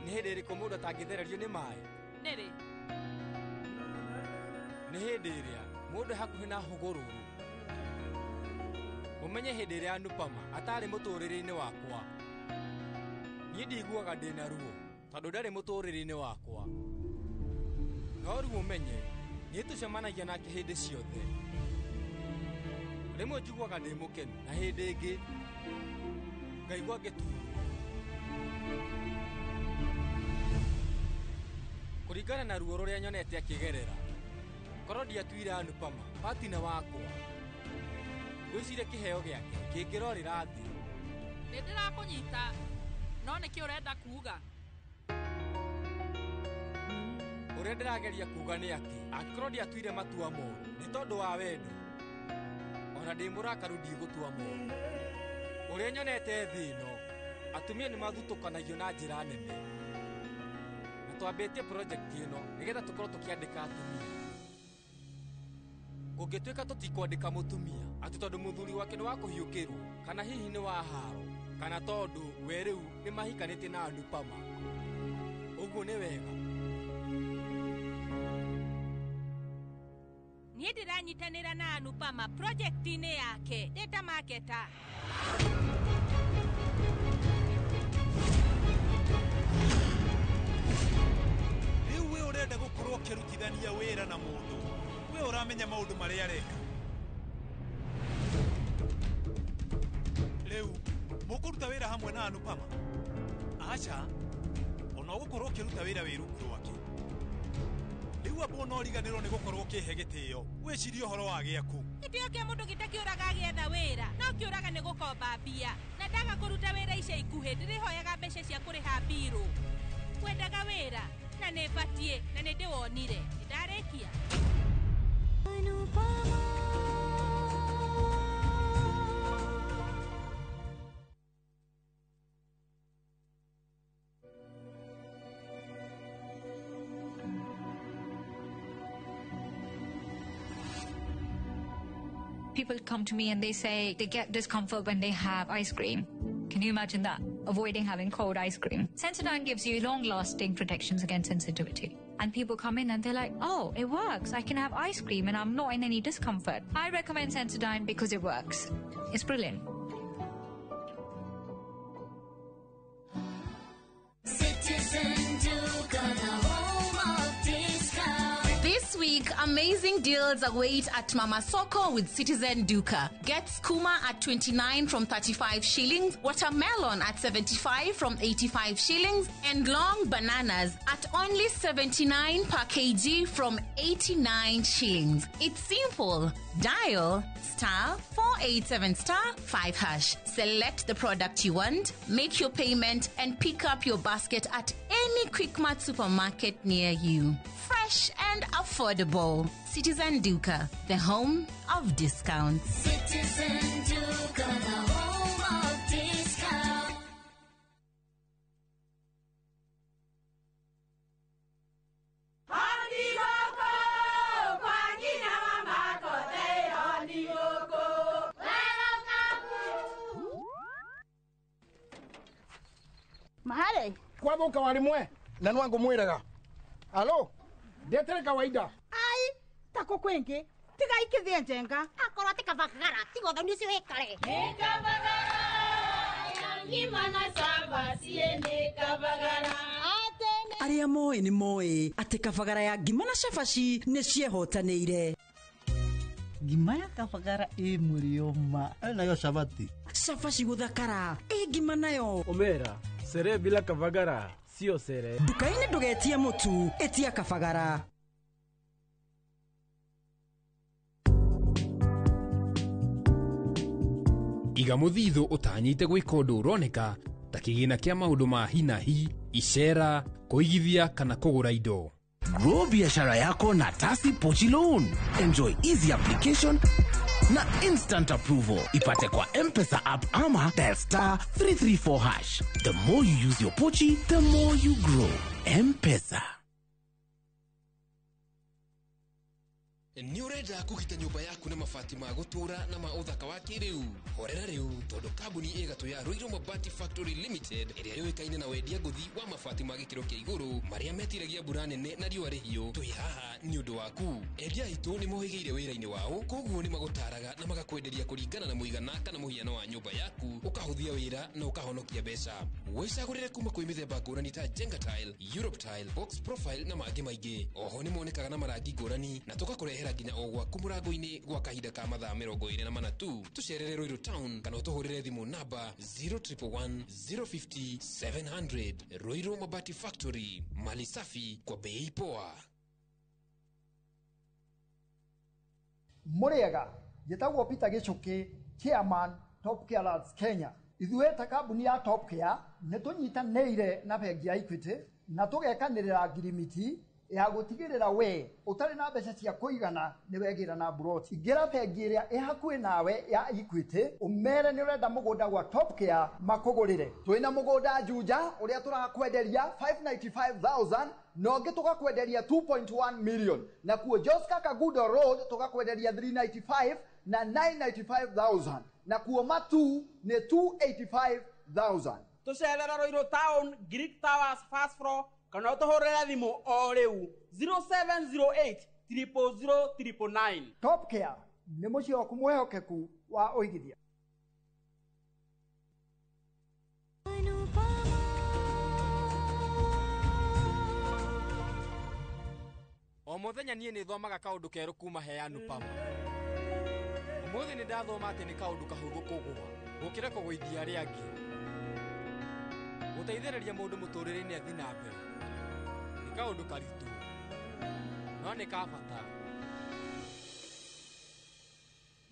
nĩ hĩndĩ ĩrĩkũ mũndũ atangĩthererio nĩ maĩ? Nĩrĩ? Nĩ hĩndĩ ĩrĩa mũndũ hakuhĩ na hũgũrũrũ. Ũmenye hĩndĩ ĩrĩa Anupama atarĩ mũtũrĩre-inĩ wakwa. Niĩ ndiguaga ndĩna ruo tondũ ndarĩ mũtũrĩre-inĩ wakwa. No rĩu ũmenye nĩ tũcemanagia nake hĩndĩ ciothe. Rĩmwe njiguaga ndĩ mũkenu na hĩndĩ ĩngĩ ngaigua ngĩturwo. Kũringana na ruo rũrĩa nyonete akĩgerera, korwo ndiatuire Anupama patina wakwa, ngwĩciria kĩheo gĩake kĩngĩrorĩra thĩ. Nĩ ndĩrakũnyita, no nĩkĩ ũrenda kuuga? Ũrĩa ndĩrageria kuuga nĩ atĩ angĩkorwo ndiatuire matua moru nĩ tondũ wa wendo, ona ndĩ mũrakaru ndigũtua moru. Ũrĩa nyonete thĩ ĩno, atumia nĩ mathutũkanagio na njĩra nene. Na twambĩtie project ĩno nĩgetha tũkorwo tũkĩandĩka atumia. kũngĩtuĩka tũtikwandĩka mũtumia atĩ tondũ mũthuri wake nĩ wa kũhiũkĩrwo kana hihi nĩ wa haro kana tondũ we rĩu nĩ mahikanĩtie na Anupama, ũguo nĩ wega. Niĩ ndĩranyitanĩra na Anupama project-inĩ yake data marketer. Rĩu we ũrenda gũkorwo ũkĩrutithania wĩra na mũndũ, we ũramenya maũndũ marĩa areka. Rĩu mũkũruta wĩra hamwe na Anupama? Aca, ona ũgũkorwo ũkĩruta wĩra wĩ rungu rwake. Rĩu amba ona ũriganĩrwo nĩ gũkorwo ũkĩhe gĩtĩo, wĩcirie ũhoro wa gĩaku. Gĩtĩo kĩa mũndũ gĩtakĩũraga gĩetha wĩra, no kĩũraga nĩ gũkomba mbia. Na ndaga kũruta wĩra ica ikuhĩ, ndĩrĩhoyaga mbeca cia kũrĩha mbirũ. Kwendaga wĩra, na nĩ batiĩ, na nĩ ndĩwonire. Nĩndarĩkia. People come to me and they say they get discomfort when they have ice cream. Can you imagine that? Avoiding having cold ice cream. Sensodyne gives you long-lasting protections against sensitivity. And people come in and they're like, oh, it works. I can have ice cream and I'm not in any discomfort. I recommend Sensodyne because it works. It's brilliant. Citizen Duke, the home of discount. This week, amazing deals await at Mama Soko with Citizen Duka. Get skuma at 29 from 35 shillings, watermelon at 75 from 85 shillings, and long bananas at only 79 per kg from 89 shillings. It's simple. Dial *487*5#. Select the product you want, make your payment, and pick up your basket at any Quickmart supermarket near you. Fresh and affordable. Citizen Duka, the home of discounts. Citizen Duke, the home of discount. Mahale kwathũka warĩ mwe na nwa ngũmwĩraga alo ndetere kawaida ai tako kwengĩ tiga ikithie njenga akorwo tikabagara tigotho nĩcio hĩkare arĩa moĩ nĩ moĩ atĩ kabagara ya ngima na cabaci nĩ ciehotanĩire. Ngima ya kabagara ĩ mũrĩoma nayo cabati cabaci gũthakara ĩ ngima nayo Omera, sere bila kabagara sio sere. Nduka-inĩ ndũgetie mũtu ĩtia kabagara. Iga mũthithũ ũtanyĩte gwĩka ũndũ ũroneka ta kĩgĩna kĩa maũndũ ma hinahi, icera, kũigithia kana kũgũra indo. Grow biashara yako na Tasi Pochi Loan. Enjoy easy application na instant approval. Ipate kwa M-Pesa app ama dial *334#. The more you use your Pochi, the more you grow. M-Pesa. Nĩ ũrenda kũgita nyũmba yaku na mabati ma gũtũra na ma ũthaka wa kĩrĩu. Horera rĩu tondũ kambuni ĩgatũ ya Ruiru Mabati Factory Limited ĩrĩa yũĩkaine na wendia ngũthi wa mabati ma gĩkĩro kĩa igũrũ marĩa metiragia mbura nene na riũa rĩhiũ. Twĩ haha nĩ ũndũ waku. Endia aitũ nĩ mohĩgĩire wĩra-inĩ wao, koguo nĩ magũtaraga na magakwenderia kũringana na mũigana kana mũhiano wa nyũmba yaku, ũkahũthia wĩra na ũkahonokia mbeca. Wĩcagũrĩre kuma kwĩ mĩthemba ngũrani ta Jenga Tile, Europe Tile, Box Profile na mangĩ maingĩ. Oho nĩ monekaga na marangi ngũrani na tũgakũrehera nginya o gwaku mũrango-inĩ gwa kahinda ka mathaa 24 tu. Tũcerere Ruiru Town kana ũtũhũrĩre thimũ namba 0111 050 700. Ruiru Mabati Factory, mali safi kwa bei poa. mũrĩega gĩtagwo Peter Gĩchũkĩ, chairman Top Care Labs Kenya. Ithuĩ ta kambuni ya Top Care nĩ tũnyitanĩire na bengi ya Equity na tũgekanĩrĩra ngirimiti ya gutigirira we utari na mbeca cia kuigana ni wegira na brot ingira bengi iria ihakui nawe ya Equity umere ni urenda mugunda gwa Top Care makugurire twina mugunda Juja uria turakwenderia 595,000 no ngi tugakwenderia 2.1 million na kuo Joska Kagudo Road tugakwenderia 395 na 995,000 na kuo Matu ni 285,000 tucerera Roiro Town Greek Towers first floor kana utohorera thimu o riu 0708 00009. Top Care ni muciĩ waku mwehokeku wa uigithia. O muthenya nie ni thomaga kaundu keru kuma he Anupama. Umuthi ni ndathoma ati ni kaundu kahuthu kugwa gukira kugwithia aria angi. Guteithĩrĩria mũndũ mũtũrĩre-inĩ athi na mbere nĩ kaũndũ karitũ no nĩ ka bata.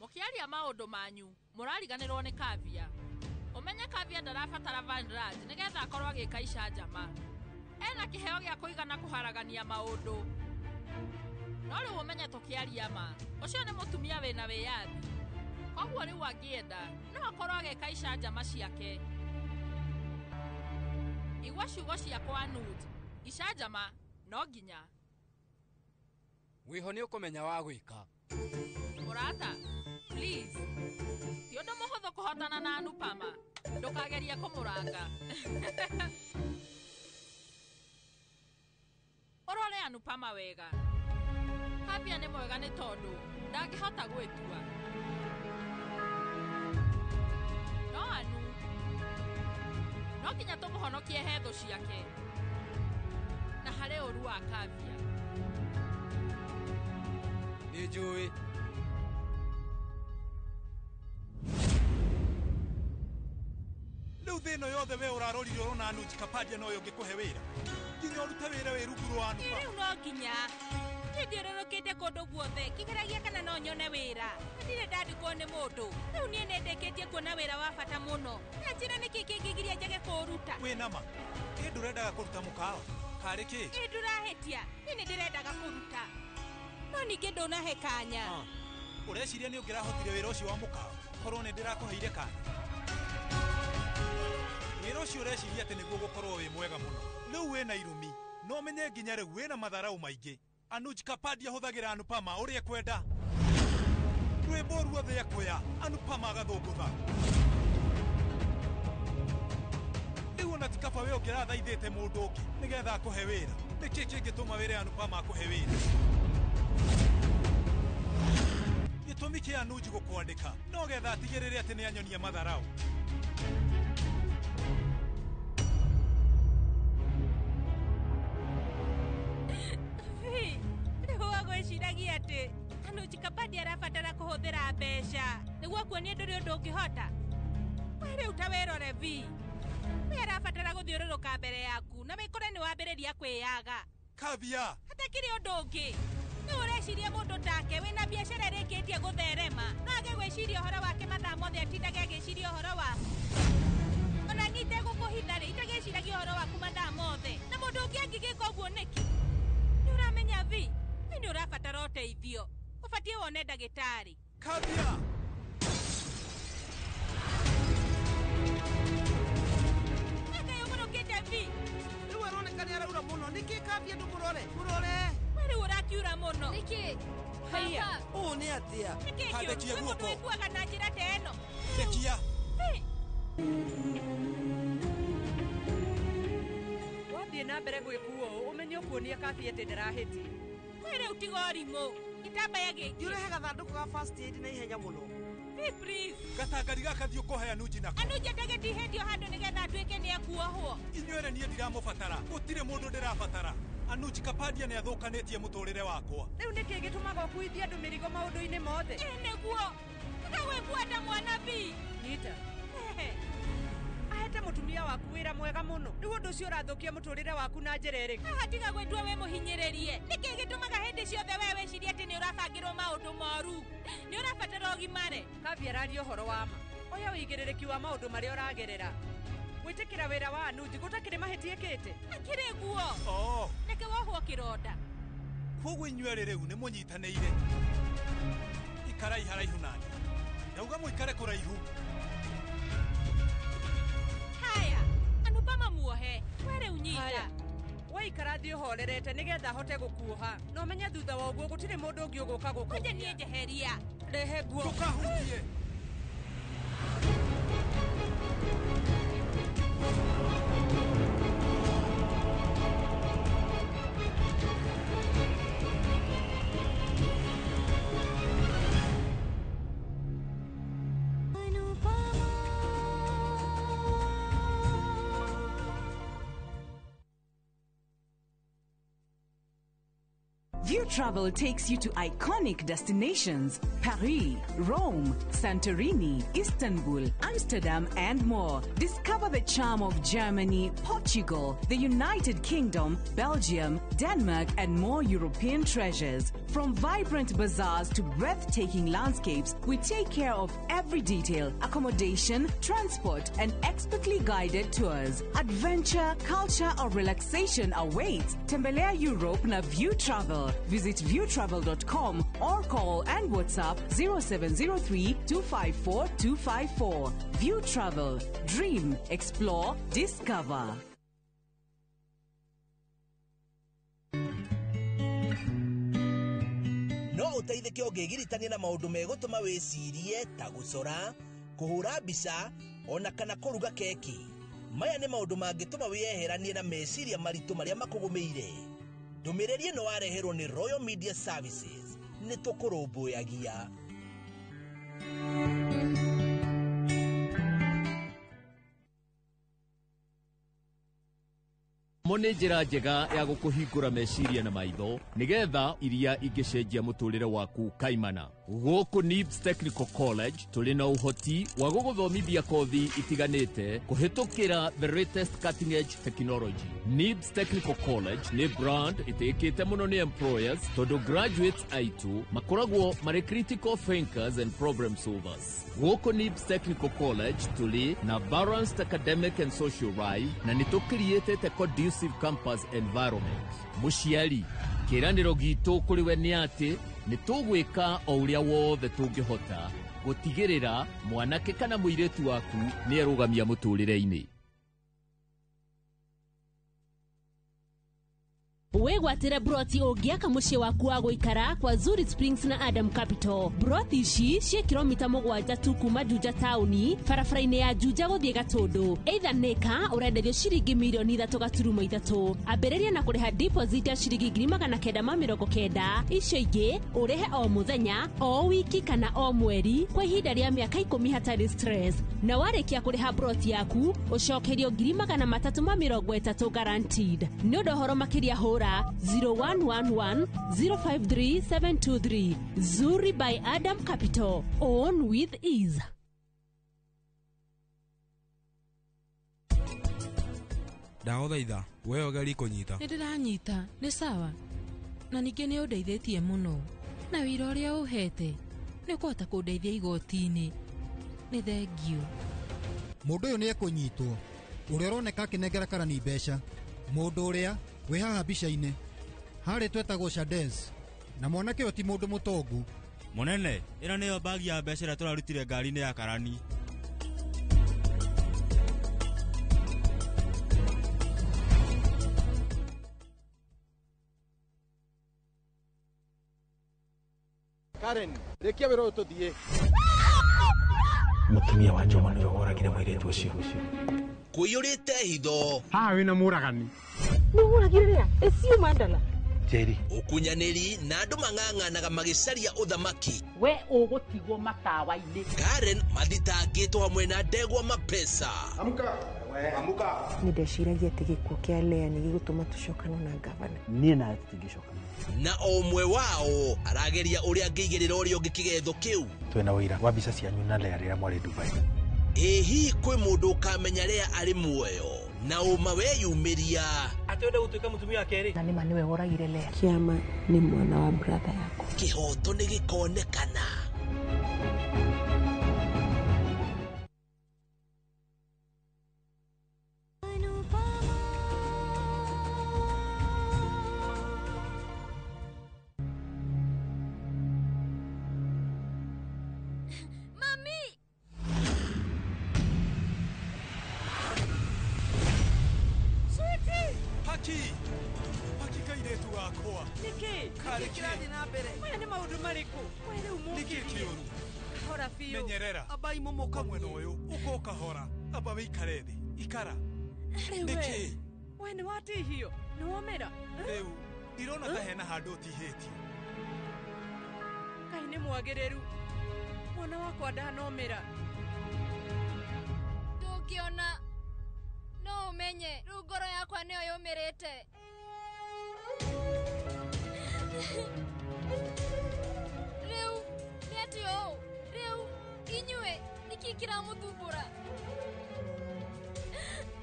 Mũkĩaria maũndũ manyu mũrariganĩrwo nĩ Kavia. Ũmenye Kavia ndarabatara Van Raj nĩgetha akorwo agĩka icanjama. Ena kĩheo gĩa kũigana kũharagania maũndũ. No rĩu ũmenye tũkĩaria ma ũcio nĩ mũtumia wĩna wĩyathi. Koguo rĩu angĩenda no akorwo agĩka icanjama ciake. Igwa ciugo ciakwa Nud icanjama no nginya wiho nĩ ũkũmenya wa gwĩka. Murata please ti ũndũ mũhũthũ kũhotana na Anupama ndũkagerie kũmũranga. Ũrore Anupama wega. Kavia nĩ mwega nĩ tondũ ndangĩhota gwĩtua. No Anu no nginya tũmũhonokie hetho ciake na harĩ ũru wa Kavia. Nĩ njũĩ rĩu thĩno yothe we ũrarorire ũrona Anuj Kapadia no ũngĩkũhe wĩra nginya ũrute wĩra wĩ rungu rwa Anupama. Rĩu no nginya nĩthiũrũrũkĩte kũndũ guothe kĩgeragia kana no nyone wĩra ndirĩ ndandĩkwo nĩ mũndũ. Rĩu niĩ nĩndĩkĩtie kuona wĩra wa bata mũno na njĩra nĩkĩ kĩngĩgiria njage kũũruta. Wĩna ma ĩ ndũrendaga kũruta mũkawa karĩ kĩ? Ĩ ndũrahĩtia niĩ nĩndĩrendaga kũruta no ningĩ ndũnahe kanya. Ũreciria nĩ ũngĩrahotire wĩra ũcio wa mũkawa korwo nĩ ndĩrakũheire kanya? Wĩra ũcio ũreciria atĩ nĩguo gũkorwo wĩ mwega mũno rĩu wĩna irumi no menye nginya rĩu wĩna matharau maingĩ. Anuj Kapadia hũthagĩra Anupama ũrĩa kwenda. Rwĩmbo ruothe ekũya Anupama agathũngũtha. Rĩu ona ti kaba we ũngĩrathaithĩte mũndũ ũngĩ nĩgetha akũhe wĩra. Nĩkĩ kĩngĩtũma wĩre Anupama akũhe wĩra? Gĩtũmi kĩa Anuj gũkwandĩka no getha atigĩrĩre atĩ nĩ anyonia matharau. Gwĩciragia atĩ Anuj Kapadia arabatara kũhũthĩra mbeca nĩguo kuonia ndũrĩ ũndũ ũngĩhota. We rĩu ta wĩrore vi we arabatara gũthiũrũrũka mbere yaku na wĩkore nĩ wambĩrĩria kwĩyaga. Kavia hatakĩrĩ ũndũ ũngĩ nĩ ũreciria mũndũ take wĩna biacara ĩrĩkĩtie gũtherema no age gwĩciria ũhoro wake mathaa mothe atindage agĩciria ũhoro waku. Ona niĩ itegũkũhitha-rĩ itagĩciragia ũhoro waku mathaa mothe na mũndũ ũngĩ angĩgĩka ũguo nĩkĩ? Nĩ ũramenya vi nĩ ũrabatara ũteithio ũbatiĩ wone ndagĩtarĩ. Kavia ũgũrũkĩte vi rĩu aroneka nĩ araura mũno nĩkĩ Kavia ndũmũrore mũrore we rĩu ũrakiura mũno nĩkĩ haiya ũũ nĩ atĩa handĩkia guoko wĩkuaga na njĩra ta ĩno ndekia wathiĩ na mbere gwĩkuo ũmenye ũkuonia Kavia atĩ ndĩrahĩtie. we rĩu tiga ũrimũ gĩtambaya gĩkĩ ndiũrehe gathandũkũ ga first aid na ihenya mũno. Please gatangari gaka thiĩ ũkũhe Anuj nako. Anuj ndagĩtihendio handũ nĩgetha atuĩke nĩ akuohwo. Inyuĩ niĩ ndiramũbatara gũtirĩ mũndũ ndĩrabatara. Anuj Kapadia nĩ athũkanĩtie mũtũrĩre wakwa. Rĩu nĩkĩ gĩtũmaga ũkuithie andũ mĩrigo maũndũ-inĩ mothe? Nĩguo tiga gwĩbuata mwana vi Nita ahete mũtumia waku wĩra mwega mũno rĩu ũndũ ũcio ũrathũkia mũtũrĩre waku na njĩra ĩrĩkũ? haha tiga gwĩtua we mũhinyĩrĩrie nĩkĩ gĩtũmaga hĩndĩ ciothe we wĩcirie atĩ nĩ ũrabangĩrwo maũndũ moru nĩ ũrabatara ũgimare. Kavia araria ũhoro wa ma oya ũigĩrĩrĩki wa maũndũ marĩa ũragerera gwĩtĩkĩra wĩra wa Anuj gũtakĩrĩ mahĩtia ĩkĩte. Akĩrĩ guo reke wohwo kĩronda koguo inyuerĩ rĩu nĩ mũnyitanĩire ikarai haraihu nani ndauga mũikare kũraihu. Haya, Anupama muohe were unyita waikara thiĩ ũhorerete nĩgetha hote gũkuoha na ũmenye thutha wa ũguo gũtirĩ mũndũ ũngĩ ũgũka gũkũgia. Oje niĩ njeheria rehe nguo ndũkahutie. View Travel takes you to iconic destinations: Paris, Rome, Santorini, Istanbul, Amsterdam, and more. Discover the charm of Germany, Portugal, the United Kingdom, Belgium, Denmark, and more European treasures. From vibrant bazaars to breathtaking landscapes, we take care of every detail: accommodation, transport, and expertly guided tours. Adventure, culture, or relaxation awaits. Tembelea Europe na View Travel. Visit viewtravel.com or call and WhatsApp 0703 254 254. View Travel. Dream, explore, discover. No ũteithĩke ũngĩgiritania na maũndũ megũtũma wĩcirie ta gũcora, kũhũra mbica, ona kana kũruga keki. Maya nĩ maũndũ mangĩtũma wĩyeheranie na meciria maritũ marĩa makũgũmĩire. Ndũmĩrĩri ĩno wareherwo nĩ Royal Media Services. Nĩ tũkũrũmbũyagia. Mone njĩra njega ya gũkũhingũra meciria na maitho nĩgetha iria ingĩcenjia mũtũrĩre waku kaimana. Gũkũ NIBS Technical College tũrĩ na ũhoti wa gũgũthomithia kothi itiganĩte kũhĩtũkĩra the latest cutting edge technology. NIBS Technical College nĩ brand ĩtĩkĩte mũno nĩ employers tondũ graduates aitũ makoragwo marĩ critical thinkers and problem solvers. Gũkũ NIBS Technical College tũrĩ na balanced academic and social life na nĩ tũcreatĩte conducive campus environment. Mũciari, kĩĩranĩro gitũ kũrĩ we nĩ atĩ nĩ tũgwĩka o ũrĩa wothe tũngĩhota gũtigĩrĩra mwanake kana mũirĩtu waku nĩ arũgamia mũtũrĩre-inĩ. wegwatĩre broti ũngĩaka mũciĩ waku wa gũikara kwa Zuri Springs na Adam Capital. Broti ici cie kilomita 7 tu kuma Juja taũni, barabara-inĩ ya Juja gũthiĩ Gatũndũ. Either nĩka ũrenderio ciringi mirioni 3.3. Ambĩrĩria na kũrĩha deposit ya ciringi 990. Icio ingĩ ũrĩhe o mũthenya, o wiki kana o mweri kwa ihinda rĩa mĩaka 10 hatarĩ stress. Na warĩkia kũrĩha broti yaku ũcokerio 330 guaranteed. Nĩ ũndũ ũhoro makĩria hũra 0111 053 723. Zuri by Adam Capital. Own with ease. Ndagũthaitha, we ũgerie kũnyita. Nĩndĩranyita, nĩ sawa. Na ningĩ nĩ ũndeithĩtie mũno. Na wĩra ũrĩa ũhete nĩ kũhota kũndeithia igoti-inĩ. Nĩ thengiũ. Mũndũ ũyũ nĩ ekũnyitwo. Ũrĩa ũroneka akĩnengera karani mbeca. Mũndũ ũrĩa wĩ haha mbica-inĩ harĩ twetagwo Shades na mwanake ũyũ ti mũndũ mũtongu. Mũnene, ĩno nĩyo bagi ya mbeca ĩrĩa tũrarutire ngari-inĩ ya karani. Karen, rekia wĩra ũyũ tũthiĩ. Mũtumia wa Joma nĩwe woragire mũirĩtu ũcio. Kũiyũrĩte hitho. Haha wĩna mũragani. Nĩũragire rĩa? Ĩcio Mandala. Jerry. Ũkunyanĩri na andũ mang'ang'anaga magĩcaria ũthamaki. We ũgũtigwo matawa-inĩ. Karen mathitangĩtwo hamwe na Ndegwa Mapesa. Amuka. Amuka. Nĩndeciragia atĩ gĩkuũ kĩa Lea nĩ gĩgũtũma tũcokane na gavana. Niĩ nawe tũtingĩcokana. Na o ũmwe wao arageria ũrĩa angĩigĩrĩra ũrĩa ũngĩ kĩgetho kĩu. Twĩna ũira wa mbica cianyu na Lea rĩrĩa mwarĩ Dubai. Ĩhi kwĩ mũndũ ũkamenya Lea arĩ muoyo na ũma weyumĩria. Atĩenda gũtuĩka mũtumia wa kerĩ. Na nĩma nĩwe woragire Lea. Kĩama nĩ mwana wa brother yako. Kĩhoto nĩ gĩkonekana. kĩrathi na mbere maya nĩ maũndũ marĩkũ we rĩu mũngĩrie hora biũ menyerera amba imomoka mwena ũyũ ũko kahora amba wĩikare thĩ ikara nĩkĩ we nĩ watihio nĩ womera rĩu ndirona ta hena handũ ũtihĩtio Ngai nĩ mwagĩrĩru mwana wakwa ndanomĩra ndũngĩona no ũmenye rĩu ngoro yakwa nĩyo yũmĩrĩte rĩu nĩ atĩ ũũ rĩu inyuĩ nĩkĩ kĩramũthumbũra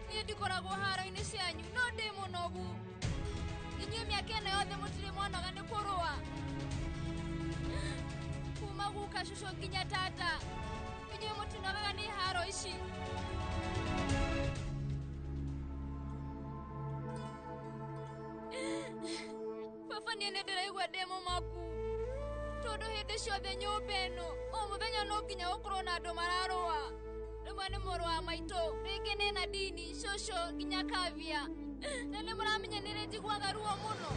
niĩ ndikoragwo haro-inĩ cianyu no ndĩ mũnogu inyuĩ mĩaka ĩno yothe mũtirĩ mwanoga nĩ kũrũa kuma guka cũcũ nginya tata inyuĩ mũtinogaga nĩ haro ici baba niĩ nĩ ndĩraigua ndĩ mũmaku tondũ hĩndĩ ciothe nyũmba ĩno o mũthenya no nginya gũkorwo na andũ mararũa rĩmwe nĩ mũrũ wa maitũ rĩngĩ nĩ Nadini cũcũ nginya Kavia na nĩ mũramenya nĩ njiguaga ruo mũno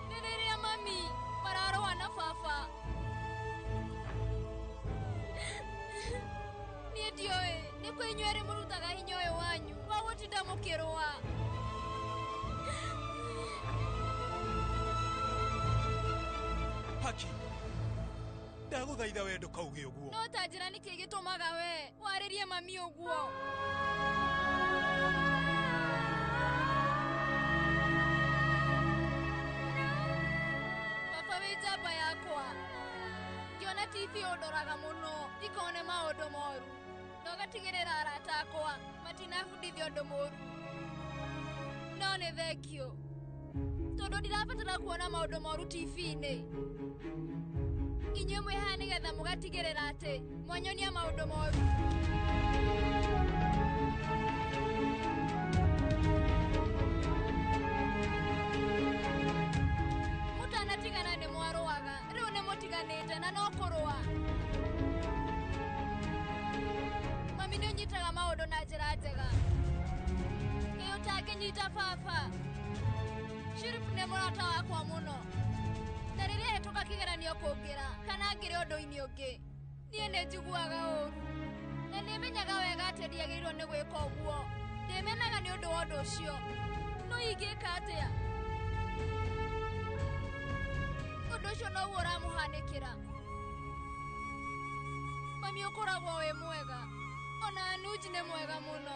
nĩ rĩrĩa mami mararũa na baba niĩ ndiũĩ nĩ kũ inyuĩ mũrutaga hinya ũyũ wanyu wa gũtinda mũkĩrũa Haki ndagũthaitha we ndũkauge ũguo no ta njĩra nĩkĩ gĩtũmaga we warĩrie mami ũguo baba wĩ njamba yakwa ngĩona TV ũndoraga mũno ndikone maũndũ moru na ũgatigĩrĩra arata akwa matinabundithia ũndũ mũru no nĩ thengio tondũ ndirabatara kuona maũndũ moru TV-inĩ inyuĩ mwĩhaha nĩgetha mũgatigĩrĩra atĩ mwanyonia maũndũ moru mũtanatigana nĩ mwarũaga rĩu nĩ mũtiganĩte na no kũrũa mami nĩ ũnyitaga maũndũ na njĩra njega ĩ ũtangĩnyita baba Sheriff nĩ mũrata wakwa mũno na rĩrĩa hĩtũka kĩgeranio kũngĩra kana ngĩrĩ ũndũ-inĩ ũngĩ niĩ nĩ njiguaga ũũru na nĩmenyaga wega atĩ ndiagĩrĩirwo nĩ gwĩka ũguo ndĩmenaga nĩ ũndũ wa ũndũ ũcio no ingĩka atĩa ũndũ ũcio noguo ũramũhanĩkĩra mami ũkoragwo wĩ mwega ona Anuji nĩ mwega mũno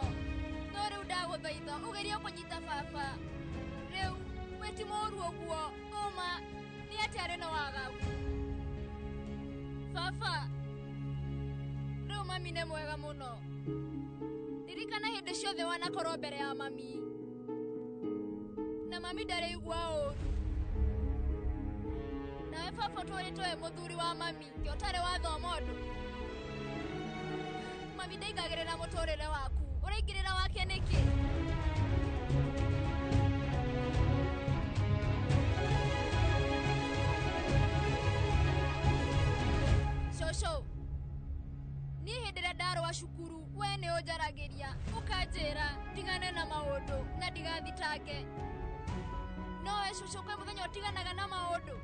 no rĩu ndagũthaitha ũgerie kũnyita baba rĩu weti mũru ũguo ũma nĩ atĩ arĩ na wagagu baba rĩu mami nĩ mwega mũno ririkana hĩndĩ ciothe wanakorwo mbere ya mami na mami ndaraigua ũũru nawe baba tũrĩtwo wĩ mũthuri wa mami kĩ ũtarĩ wathoma ũndũ mami ndaingagĩrĩra mũtũrĩre waku ũraingĩrĩra wake nĩkĩ cũcũ niĩ hĩndĩ ĩrĩa ndarũa cukuru we nĩ ũnjaragĩria ũkanjĩra ndigane na maũndũ na ndigathitange no we cũcũ kwĩ mũthenya ũtiganaga na maũndũ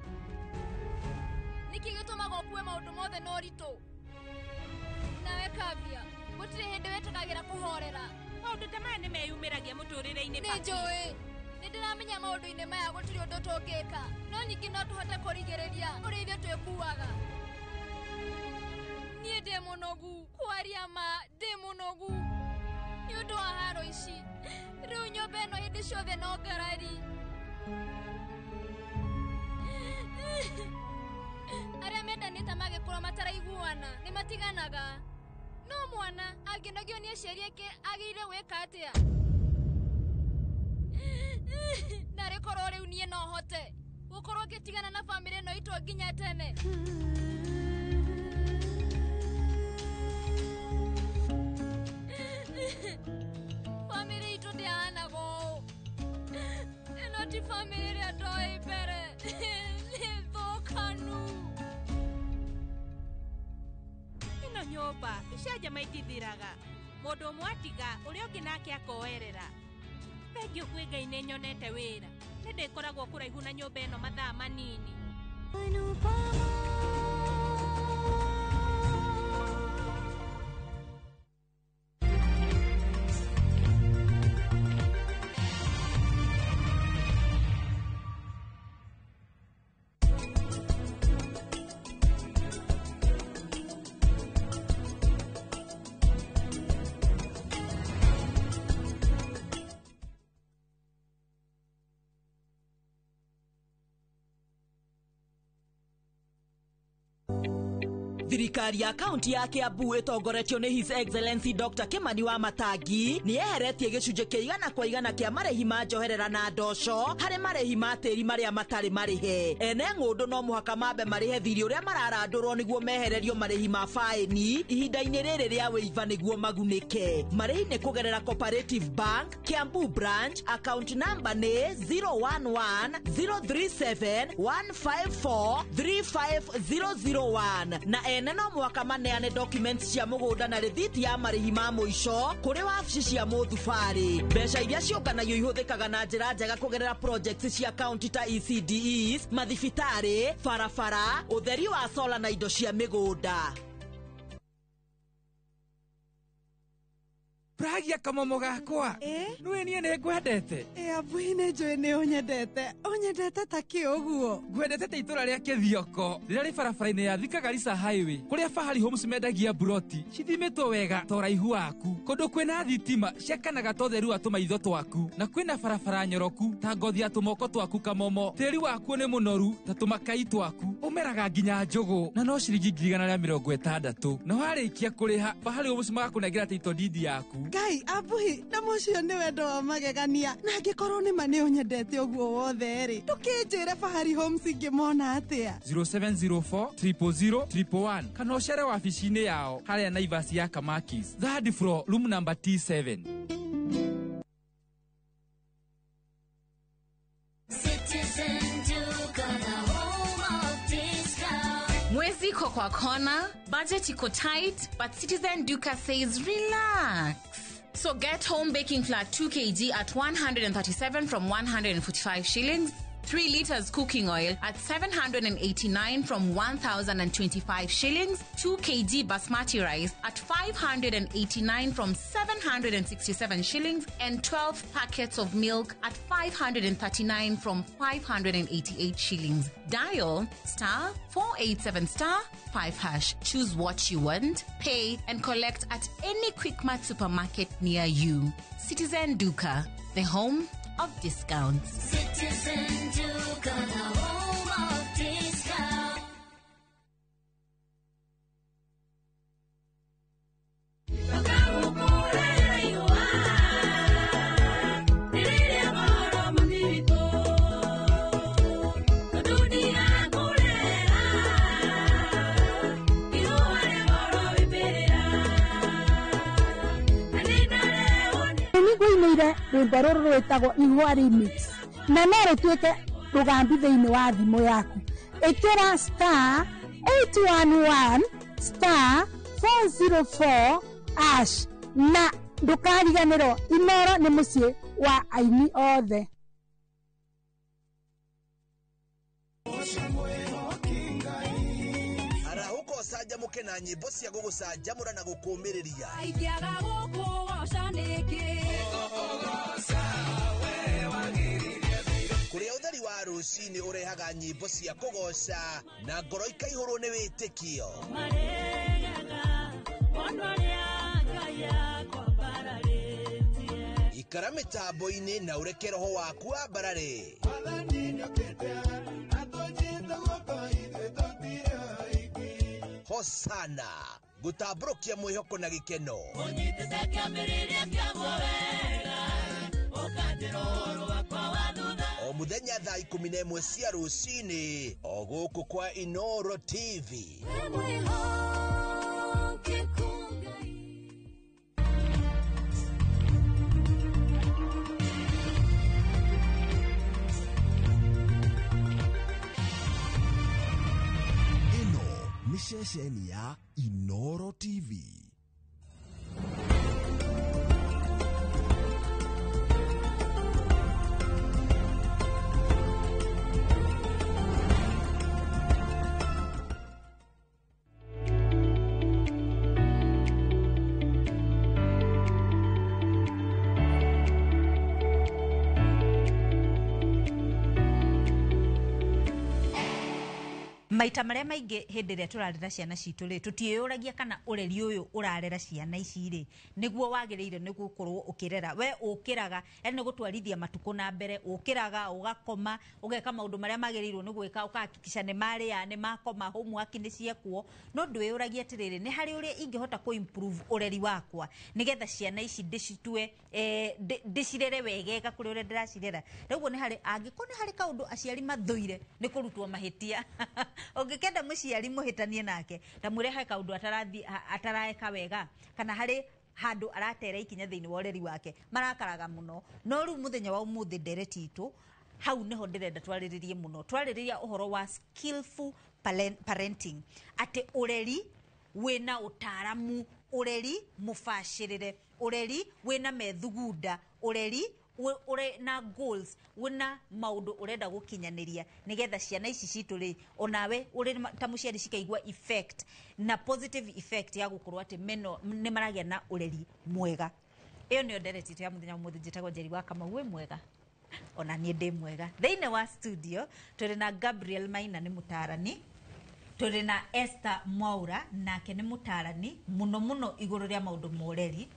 nĩkĩ gĩtũmaga ũkue maũndũ mothe na ũritũ nawe Kavia gũtirĩ hĩndĩ wetĩkagĩra kũhorera maũndũ ta maya nĩ meyumĩragia mũtũrĩre-inĩ nĩ njũĩ nĩ ndĩramenya maũndũ-inĩ maya gũtirĩ ũndũ tũngĩka no ningĩ no tũhote kũrigĩrĩria ũrĩa ithuĩ twĩkuaga niĩ ndĩ mũnogu kwaria ma ndĩ mũnogu nĩ ũndũ wa haro ici rĩu nyũmba ĩno hĩndĩ ciothe no ngarari arĩa mendanĩte magĩkũra mataraiguana nĩ matiganaga no mwana angĩnogio nĩ aciari ake agĩrĩire gwĩka atĩa na rĩkorwo rĩu niĩ no hote gũkorwo ngĩtigana na bamĩrĩ ĩno itũ nginya tene bamĩrĩ itũ ndĩhanaga ũũ ĩno ti bamĩrĩ ĩrĩa ndoĩ mbere nĩ thũkanu ĩno nyũmba icenjama itithiraga mũndũ ũmwe atiga ũrĩa ũngĩ nake akoerera thengio kwĩ Ngai nĩ nyonete wĩra nĩ ndĩkoragwo kũraihu na nyũmba ĩno mathaa manini. Thirikari ya kaunti ya Kiambu itongoretio ni His Excellency Dr. Kimani wa Matangi ni eheretie gicunje kĩigana kwa igana kĩa marĩhi ma njoherera na ndoco harĩ marĩhi ma tĩri marĩa matarĩ marĩhe. Ene ng'ũndũ no mũhaka mambe marĩhe thirĩ ũrĩa mararandũrwo nĩguo mehererio marĩhi ma faĩni ihinda-inĩ rĩrĩ rĩa wĩiva nĩguo magunĩke. Marĩhi nĩ kũgerera Cooperative Bank Kiambu branch, account number nĩ 011-037-154-35001 na ene no mwaka maneane documents cia mũgũnda na rĩthiti ya marĩhi ma mũico kũrĩ wabici cia mũthubarĩ. Mbeca iria ciũnganagio ihũthĩkaga na njĩra njega kũgerera projects cia kaunti ta ECDEs, mathibitarĩ, barabara, ũtheri wa solar na indo cia mĩgũnda. Pragia kamomo gakwa. Nũĩ niĩ nĩ ngwendete. Abuhi nĩ njũĩ nĩ ũnyendete. Ũnyendete ta kĩ ũguo. Ngwendete ta itũra rĩa Kĩthioko rĩrĩa rĩ barabara-inĩ ya Thika Garissa Highway kũrĩa Fahari Homes mendagia buroti cithimĩtwo wega ta ũraihu waku, kũndũ kwĩna thitima ciakanaga ta ũtheri wa tũmaitho twaku, na kwĩna barabara nyoroku ta ngothi ya tũmoko twaku kamomo. Tĩri waku nĩ mũnoru ta tũmakai twaku, ũmeraga nginya njũgũ na no ciringi 160. Na warĩkia kũrĩha Fahari Homes magakũnengera title deed yaku. Ngai abuhi na mũcio nĩ wendo wa magegania na angĩkorwo nĩ ma nĩ ũnyendete ũguo wothe rĩ ndũkĩnjĩre Fahari Homes ingĩmona atĩa. 0704-000-111 kana ũcere wabici-inĩ yao harĩa Naivas ya Kamakis, third floor, room number T7. Mwezi iko kwa kona, budget iko tight, but Citizen Duka says relax. So get home baking flour 2 kg at 137 from 145 shillings. 3 liters cooking oil at 789 from 1,025 shillings. 2 kg basmati rice at 589 from 767 shillings. And 12 packets of milk at 539 from 588 shillings. Dial *487*5#. Choose what you want, pay and collect at any Quickmart supermarket near you. Citizen Duka, the home of discounts. Citizen Duka, the home of discounts. Rwĩmbo rũrũ rwĩtagwo Ihũa Remix na no rũtuĩke rũgambi thĩinĩ wa thimũ yaku. Ĩkĩra *811*404# na ndũkariganĩrwo. Inooro nĩ mũciĩ wa aini othe. Arahuko sajamuke na nyimbo cia gũgũcanjamũra na gũkũũmĩrĩria. Aingĩaga gũkũ goca nĩngĩ. Kũrĩa ũtheri wa rũcinĩ ũrehaga nyimbo cia kũgoca na ngoro ikaihũrwo nĩ wĩtĩkio. Ikara mĩtambo-inĩ na ũreke roho waku wambarare. Hosana gũtambũrũkia mwĩhoko na gĩkeno. Ũnyitĩte kĩambĩrĩria kĩaguo wega ũkanjĩra ũhoro wakwa wa thutha. O mũthenya thaa 11 cia rũcinĩ o gũkũ kwa Inooro TV. Ino ni ceceni ya Inooro TV. maita maria maingi hindi ria turarera ciana citu ri tutiuragia kana ureri uyu urarera ciana ici ri niguo wagiriire niguo kurwo ukirera we ukiraga yani gutwarithia matuko na mbere ukiraga ugakoma ugeka maundu maria magirirwo ni gwika ukahakikisha ni mari ya ni makoma homework ni ciekwo no ndwiuragia atiriri ni hari uria ingihota ku improve ureri wakwa nigetha ciana ici ndicitue ndicirere wegega kuri uria ndiracirera riguo ni hari angiko ni hari kaundu aciari mathuire ni kurutwo mahitia ungikenda muciari muhitanie nake ta mwire ha kaundu ataraeka wega kana hari handu aratera ikinya thiini wa ureri wake marakaraga muno no ru muthenya wa umuthi ndereti itu hau neho ndirenda twariririe muno twaririria uhoro wa skillful parenting ate ureri wina utaramu ureri mufashirire ureri wina methugunda ureri ure na goals wina maundu urenda gukinyaniria nigetha ciana ici citu ri onawe uri ta muciari cikaigwa effect na positive effect ya gukorwo ati meno ni maragia na ureri mwega iyo ni ndereti ya muthenya muthi njitagwo Njeri wa Kamau mwega ona nie ndi mwega thiine wa studio turi na Gabriel Maina ni mutarani turi na Esther Mwaura nake ni mutarani muno iguru ria maundu moreri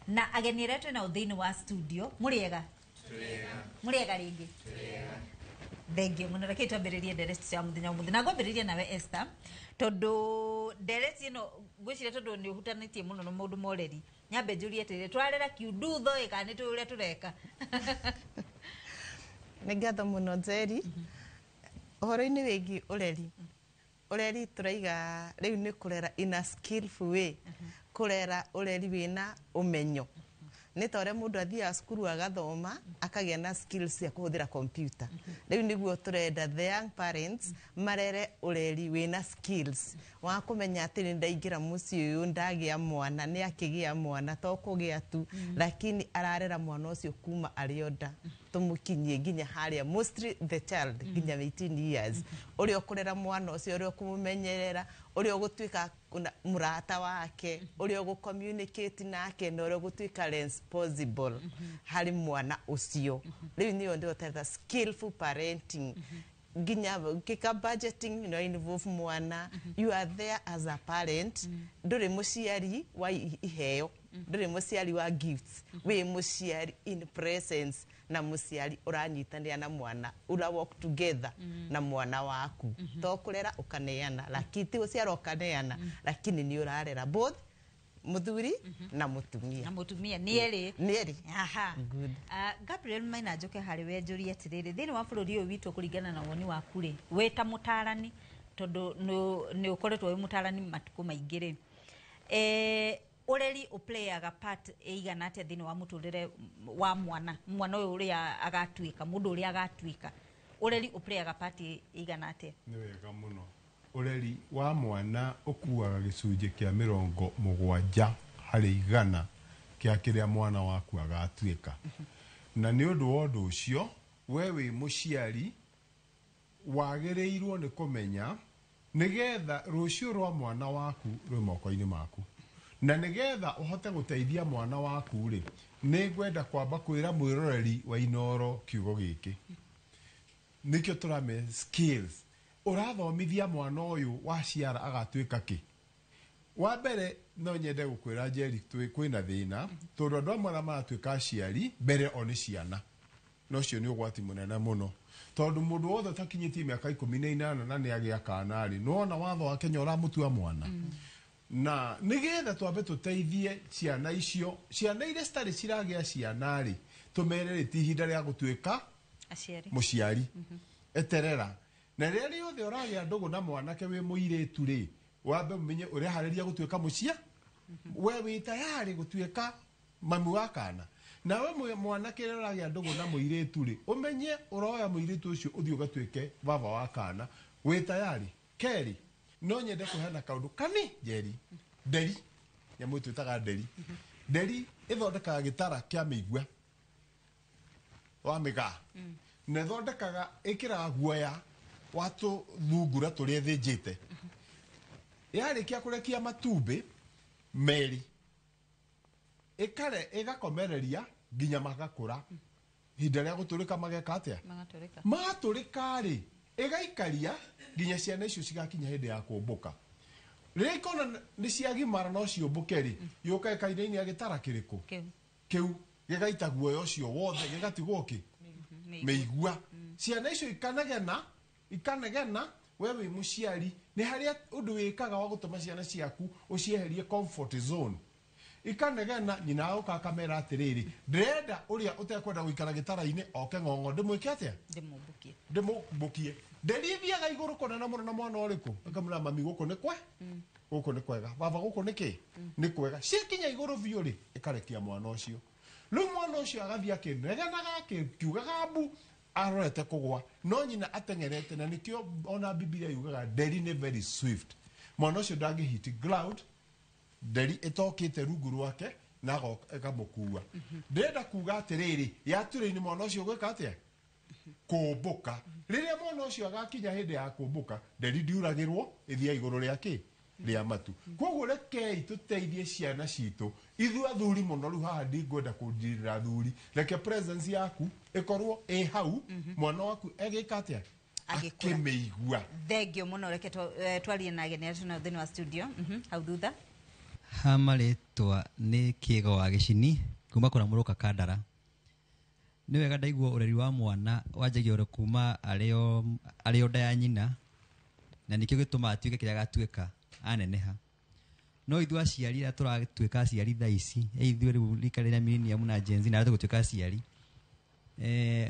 na ageni retu na thiini wa studio muriega muriega ringi thengi muno reke twambiririe ndereti cia muthenya muthi na ngwambiririe nawe Esther tondu ndereti ino gwicire tondu ni uhutanitie muno no maundu moreri nyambe njurie atiri twarera kiundutho ikani tu uria tureka ngatho muno Njeri uhoro-ini wigi ureri turaiga riu ni kurera in a skillful way kurera ureri wina umenyo ni tore mundu athia cukuru agathoma akagia na skills ya kuhuthira computer riu niguo turenda the young parents marere ureri wina skills wa kumenya ati ni ndaingira muci uyu ndagia mwana ni akigia mwana to kugia tu lakini ararera mwana ucio kuma arionda tumukinyie nginya haria mostly the child nginya 18 years urio kurera mwana ucio urio kumumenyerera urio gutuika murata wake urio gu communicate nake no urio gutuika responsible hari mwana ucio riu niyo ndio teta skillful parenting ginya kika budgeting involve mwana you are there as a parent nduri muciari wa iheo nduri muciari wa gifts we muciari in presence na muciari uranyitania na mwana ura work together na mwana waku to kurera ukaneana lakini uciara ukaneana lakini ni urarera both muthuri na mutumia nieri aha good Gabriel Maina njoke hari we njuri atiriri thini wa bururi uyu witu kuringana na woni waku ri weta mutarani tondu ni ukoretwo wi mutarani matuko maingire ureri uplayaga part eigana atia thini wa muturire wa mwana uyu uria agatuika mundu uria agatuika ureri uplayaga part eigana atia ni wega muno ureri wa mwana ukuaga gicunje kia 70 hari igana kia kiria mwana waku agatuika na ni undu wa undu ucio we wi muciari wagireirwo ni kumenya nigetha rucio rwa mwana waku rwi moko-ini maku na nigetha uhote guteithia mwana waku ri ni ngwenda kwamba kwira mwiroreri wa Inoro kiugo giki nikio turame skills urathomithia mwana uyu waciara agatuika ki wa mbere no nyende gukwira Njeri kwina thina tondu andu amwe maratuika aciari mbere oni ciana no cio ni ugwati munene muno tondu mundu wothe takinyitie miaka 18 na ni agia kana ri no na watho wa Kenya uramutua mwana na nigetha twambe tuteithie ciana icio ciana ire stari ciragia ciana ri tumerere ti ihinda ria gutuika aciari muciari eterera na riri yothe uragia ndugu na mwanake wi muiretu ri wambe mumenye uria hariria gutuika mucia we wi tayari gutuika mamu wa kana na we mwanake uragia ndugu na muiretu ri umenye uroya muiretu ucio uthio ugatuike baba wa kana wi tayari keri no nyende kuhana kaundu kani Njeri nderi nyamu twitaga nderi ithondekaga gitara kia migwa wa miga na ithondekaga ikiraga guoya watu thungura turia thinjite yarikia kurekia matumbi meri ikare igakomereria nginya magakura hinda ria guturika mageka atia magaturika ri igaikaria nginya ciana icio cigakinya hindi ya kumbuka rä ikona nä ciagimara no ciåmbåke rä yå ka kainä-inä agätara kä rä kå kä u gä gaita guoya å cio wothe gä gatigwo kä mä igua ciana icio ikanegena we wä må ciari nä harä a å ndå wä kaga wa gå tå ma ciana ciaku å cieherie comfort zone ikanegena nyina gå ka kamera atä rä rä ndärenda å rä a å tekwenda gå ikara gä tara-inä oke ng'ong'o ndä mwä ke atä ndä må mbå kie nderithiaga igå rå kånena må no na mwana å rä kå akamwä mami gå kå nä kwe gå kå nä kwega baba gå kå nä kä nä kwega ciakinya igå rå biå rä ä karekia mwana å cio rä u mwana å cio agathiä akä negenaga akä kiugaga mbu arorete kå gwa no nyina ateng'erete na nä kä o ona bibilia yugaga nderi nä very swift mwana å cio ndangä hit ground nderi ä tokä te rungu rwake na äkamå kua ndärenda kuga atä rä rä yaturä-inä mwana å cio gwä ka atä a kumbuka riria mwana ucio agakinya hindi ya kumbuka nderi ndiuragirwo ithia iguru ria ki ria matu koguo rekei tuteithie ciana citu ithu athuri muno ru haha ndingwenda kunjirira thuri reke presence yaku ikorwo hau mwana waku egika atia akimigua thengio muno reke twarie na ageni atu na thini wa studio hau thutha hamaritwa ni kiego wa gicini kuma kura muruka kandara ni wega ndaigua ureri wa mwana wanjagia ore kuma ario nda ya nyina na nikio gituma atuike kiria gatuika aneneha no ithu aciari ria turatuika aciari tha ici ithu riu rikarira millennium na Gen Z na tugutuika aciari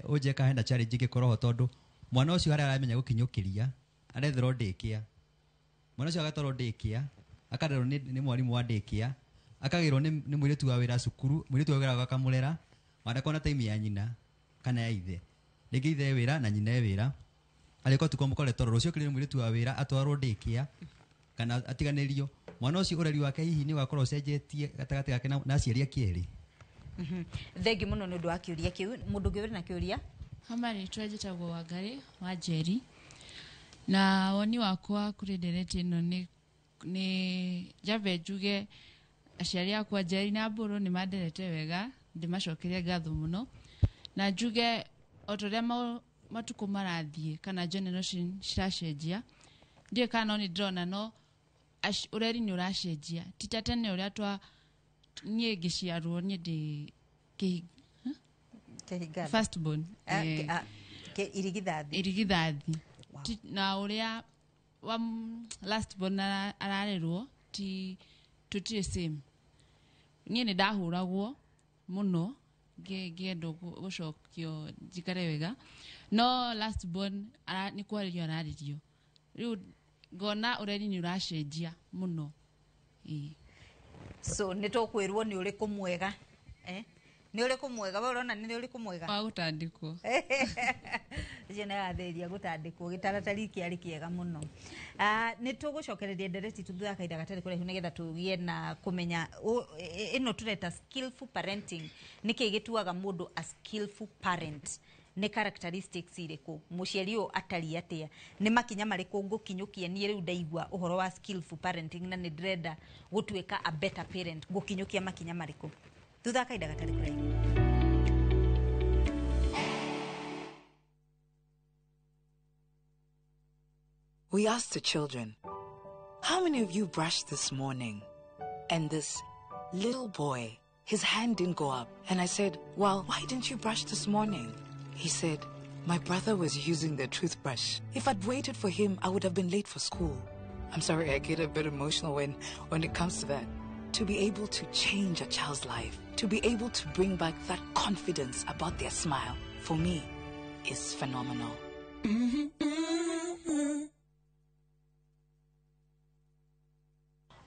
ujeka henda challenge ngikoroho tondu mwana ucio haria aramenya gukinyukiria arethero ndikia mwana ucio agatoro ndikia akaderwo ni mwarimu wa ndikia akagirwo ni mwiritu wa wira cukuru mwiritu wa wira akamurera wanda kona time ya nyina kana ya ithe rĩngĩ ithe wĩra na nyina wĩra arĩko tukomũkore toro rũcio kĩrĩ mwĩrĩtu wa wĩra atwarwo ndĩkia kana atiganĩrio mwana ũcio ũreri wake hihi nĩ ũgakorwo ũcenjetie gatagatĩ gake na aciari akĩerĩ thengi mũno nĩ ũndũ wa kĩũria kĩu mũndũ ũngĩ na kĩũria Hamarĩtwa njĩtagwo Wangari wa Njeri na woni wakwa kũrĩ ndereti ĩno nĩ njambe njuge aciari akwa Njeri na Mbũrũ nĩ manderete wega ndimacokeria ngatho muno na njuge otoria matuko marathie kana generation ciracenjia ndie kana ni drona no ureri ni uracenjia tita tene uria twa nie giciarwo nie ndi first born irigithathi na uria wa last born ararerwo ti tutire same nie ni ndahuragwo muno ngendo gucokio njikare wega no last born ni kwaririo araririo riu ngona ureri ni uracenjia muno so nitokwirwo ni uri kumwega ni uri kumwega we urona ni uri kumwega wa gutandikwo jena atheria gutandikwo gitaratari kiari kiega muno nitugucokereria ndereti tuthua kaida gatari kure nigetha tugie na kumenya ino tureta skillful parenting niki gituaga mundu a skillful parent ne characteristics iriku muciari uyu atari atia ni makinya mariku ngukinyukia nie riu ndaigua uhoro wa skillful parenting na ni ndrenda gutuika a better parent ngukinyukia makinya mariku tuthua kaida gatari kure. We asked the children, how many of you brushed this morning? And this little boy, his hand didn't go up. And I said, well, why didn't you brush this morning? He said, my brother was using the toothbrush. If I'd waited for him, I would have been late for school. I'm sorry, I get a bit emotional when it comes to that. To be able to change a child's life, to be able to bring back that confidence about their smile, for me, is phenomenal.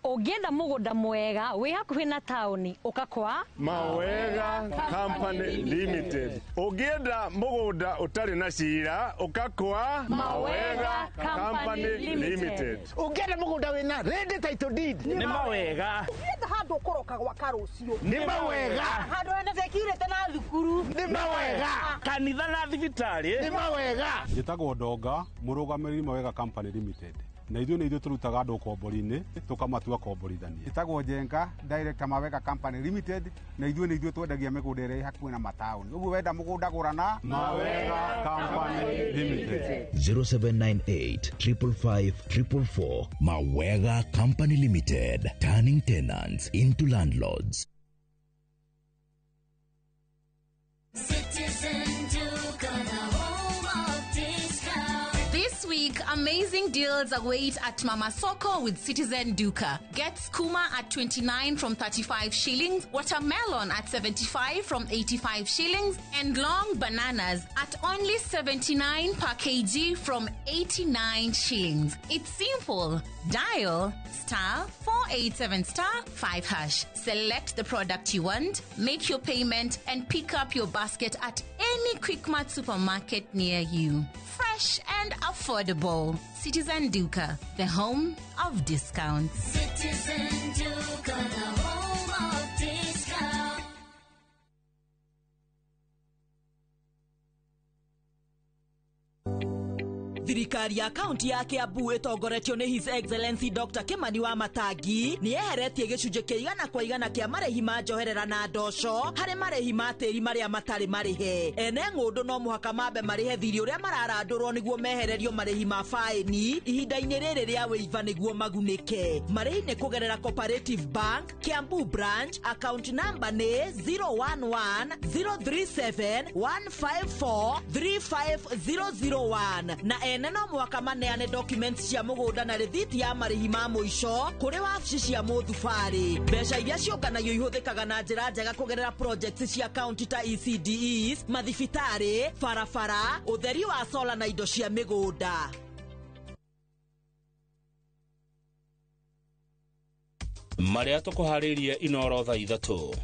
Ugienda mugunda mwega wi hakuhi na tauni ukakwa Mawega Company Limited. Ugienda mugunda utari na cira ukakwa Mawega Company Limited. Ugienda mugunda wina ready title deed ni mawega. Ugienda handu ukoroka gwa karucio ni mawega. Handu ena security na thukuru ni mawega. Kanitha na thibitari ni mawega. Njitagwo Ndonga murugamiri Mawega Company Limited. na ithuĩ tũrutaga andũ kombori-inĩ tũkamatua komborithania. Itagwo Njenga Director Mawega Company Limited, na ithuĩ twendagia mĩgũnda ĩrĩa hakuhĩ na mataũni. Ũguo wenda mũgũnda gũrana Mawega Company Limited. 0798 555 444. Mawega Company Limited, turning tenants into landlords. This week, amazing deals await at Mama Soko with Citizen Duka. Get skuma at 29 from 35 shillings, watermelon at 75 from 85 shillings, and long bananas at only 79 per kg from 89 shillings. It's simple. Dial *487*5#. Select the product you want, make your payment, and pick up your basket at any Quickmart supermarket near you. Fresh and affordable. Citizen Duka, the home of discounts. Citizen Duka, the home of discounts. Thirikari ya kaunti ya Kiambu itongoretio ni His Excellency Dr. Kimani wa Matangi ni eheretie gicunjĩ kĩa 100% kĩa marĩhi ma njoherera na ndoco harĩ marĩhi ma tĩri marĩa matarĩ marĩhe. Ene ng'ũndũ no mũhaka mambe marĩhe thirĩ ũrĩa mararandũrwo nĩguo mehererio marĩhi ma faĩni ihinda-inĩ rĩrĩ rĩa wĩiva nĩguo magunĩke. Marĩhi nĩ kũgerera Cooperative Bank Kiambu branch, account number nĩ 011-037-154-35001 na ene no mũhaka maneane documents cia mũgũnda na rĩthiti ya marĩhi ma mũico kũrĩ wabici cia mũthubarĩ. Mbeca iria cionganagio ihũthĩkaga na njĩra njega kũgerera projects cia kaunti ta ECDEs, mathibitarĩ, barabara, ũtheri wa sola na indo cia mĩgũnda. Maria tukuharirie Inoro thaa ithatũ.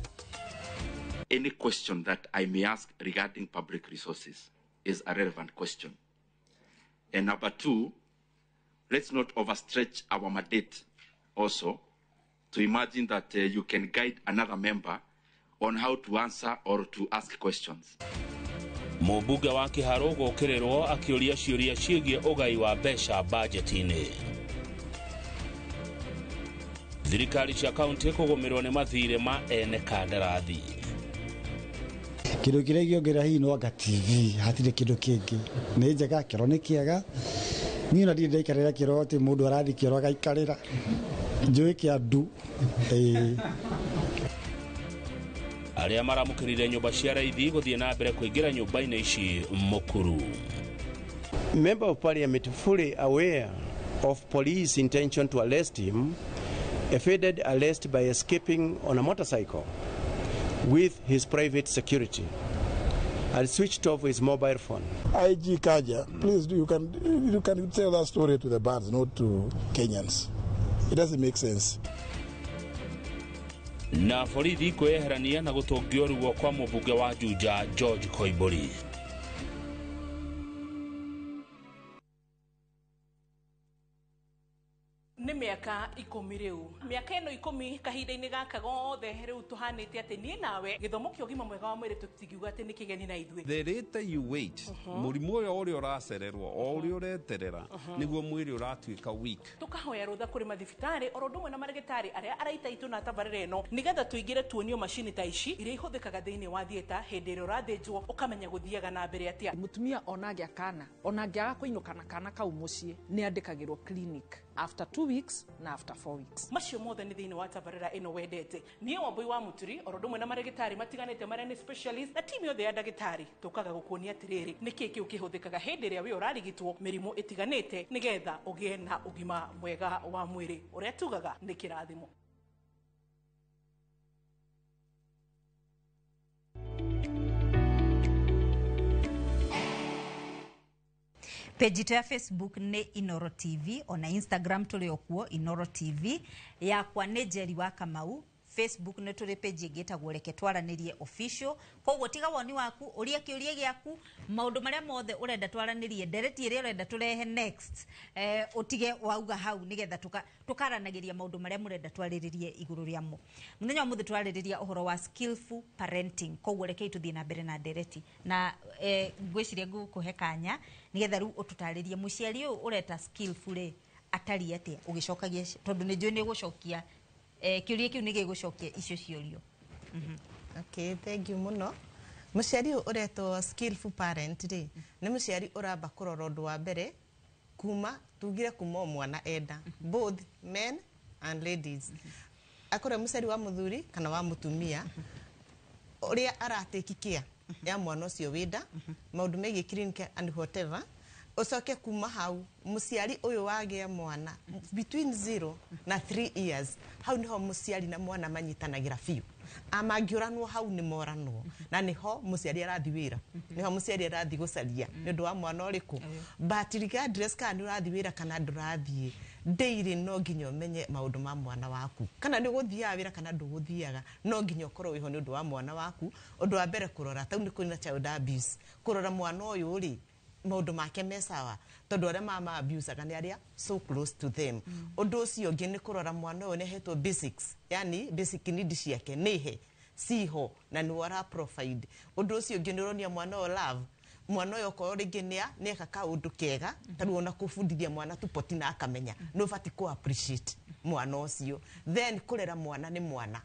Any question that I may ask regarding public resources is a relevant question. And number two, let's not overstretch our mandate also to imagine that you can guide another member on how to answer or to ask questions. Mũmbunge wa Kĩharũ gũkĩrĩrwo akĩũria ciũria ciĩgiĩ ũgai wa mbeca budget-inĩ. Thirikari cia kaunti kũgũmĩrwo nĩ mathirĩ ma ene kandarathi. Kĩndũ kĩrĩa gĩongera hihi no anga TV, hatirĩ kĩndũ kĩngĩ. Nĩ njega, kĩoro nĩ kĩega. Niĩ na ndirĩ ndaikarĩra kĩoro atĩ mũndũ arathi kĩoro agaikarĩra. Njũĩ kĩandu. Arĩa maramũkĩrire nyũmba cia raithi gũthiĩ na mbere kũingĩra nyũmba-inĩ ici mũkuru. Member of Parliament fully aware of police intention to arrest him, evaded arrest by escaping on a motorcycle with his private security and switched off his mobile phone. IG Kaja, please you can tell that story to the bands, not to Kenyans. It doesn't make sense. Na borithi kwĩyeherania na gũtũngio ruo kwa mũmbunge wa Juja George Koimbũri. Nĩ mĩaka 10 rĩu. Mĩaka ĩno 10 kahinda-inĩ gaka gothe rĩu tũhanĩte atĩ niĩ nawe gĩthomo kĩa ũgima mwega wa mwĩrĩ tũtigiuga atĩ nĩ kĩgeni na ithuĩ. The later you wait, mũrimũ ũrĩa ũracererwo o ũrĩa ũreterera nĩguo mwĩrĩ ũratuĩka weak. Tũkahoya rũtha kũrĩ mathibitarĩ oro ũndũ ũmwe na marĩgĩtarĩ arĩa araita itũ na tabarĩra ĩno nĩgetha tũingĩre tuonio macini ta ici iria ihũthĩkaga thĩinĩ wa thieta hĩndĩ ĩrĩa ũrathĩnjwo ũkamenya gũthiaga na mbere atĩa. Mũtumia ona angĩa kana ona angĩaga kũinũka na kana kau mũciĩ nĩ andĩkagĩrwo clinic after 2 weeks na after 4 weeks. Macio mothe nĩ thĩinĩ wa tabarĩra ĩno wendete. Niĩ Wambui wa Mũturi oro ũndũ ũmwe na marĩgĩtarĩ matiganĩte marĩa nĩ specialist na timu yothe ya ndagĩtarĩ tũkaga gũkuonia atĩrĩrĩ nĩkĩ kĩu kĩhũthĩkaga hĩndĩ ĩrĩa we ũrarigitwo mĩrimũ ĩtiganĩte nĩgetha ũgĩe na ũgima mwega wa mwĩrĩ ũrĩa tugaga nĩ kĩrathimo. Page ya Facebook nĩ Inoro TV, ona Instagram tũrĩ okuo Inoro TV, yakwa nĩ Njeri wa Kamau. Facebook nĩ tũrĩ page ĩgĩtagwo Reke Twaranĩrie Official. Koguo tiga woni waku, ũria kĩũria gĩaku, maũndũ marĩa mothe ũrenda twaranĩrie, ndereti ĩrĩa ũrenda tũrehe next, ũtige wauga hau nĩgetha tũkaranagĩria maũndũ marĩa mũrenda twarĩrĩrie igũrũ rĩamo. Mũthenya wa mũthĩ twarĩrĩria ũhoro wa skillful parenting. Koguo rekei tũthiĩ na mbere na ndereti. Na ngwĩciria ngũkũhe kanya nĩgetha rĩu ũtũtarĩrie mũciari ũyũ ũreta skillful atari atia ugicokagia tondu ni njui ni gucokia kiuria kiu ni gigucokia icio ciorio. Okay, thank you muno. Muciari uretwo skillful parent ri ni muciari uramba kurora undu wa mbere kuma tugire kuma mwana enda both men and ladies. Akore muciari wa muthuri kana wa mutumia uria aratekikia ya mwana ucio wida maundu megi clinic and whatever ucoke kuma hau muciari uyu wagia mwana between 0 na 3 years hau niho muciari na mwana manyitanagira fiu amangiuranwo hau ni moranwo na niho muciari arathi wira niho muciari arathi gucaria ni ndu wa mwana uriku but regardless kana urathi wira kana ndurathie daily no nginya umenye maundu ma mwana waku kana ni guthia wira kana nduguthiaga no nginya ukorwo wiho ni ndu wa mwana waku undu wa mbere kurora tau ni kwina child abuse kurora mwana uyu uri maundu make mesawa tondu aria mama abuse kana aria so close to them undu ucio ngi ni kurora mwana uyu nehetwo basics yani basic needs ciake nihe siho na ni wara provide undu ucio ngi ni ronia mwana uyu love mwana uyu ko ringi ni eka kaundu kega tondu ona kubundithia mwana tu potina akamenya no fati ko appreciate mwana ucio then kurera mwana ni mwana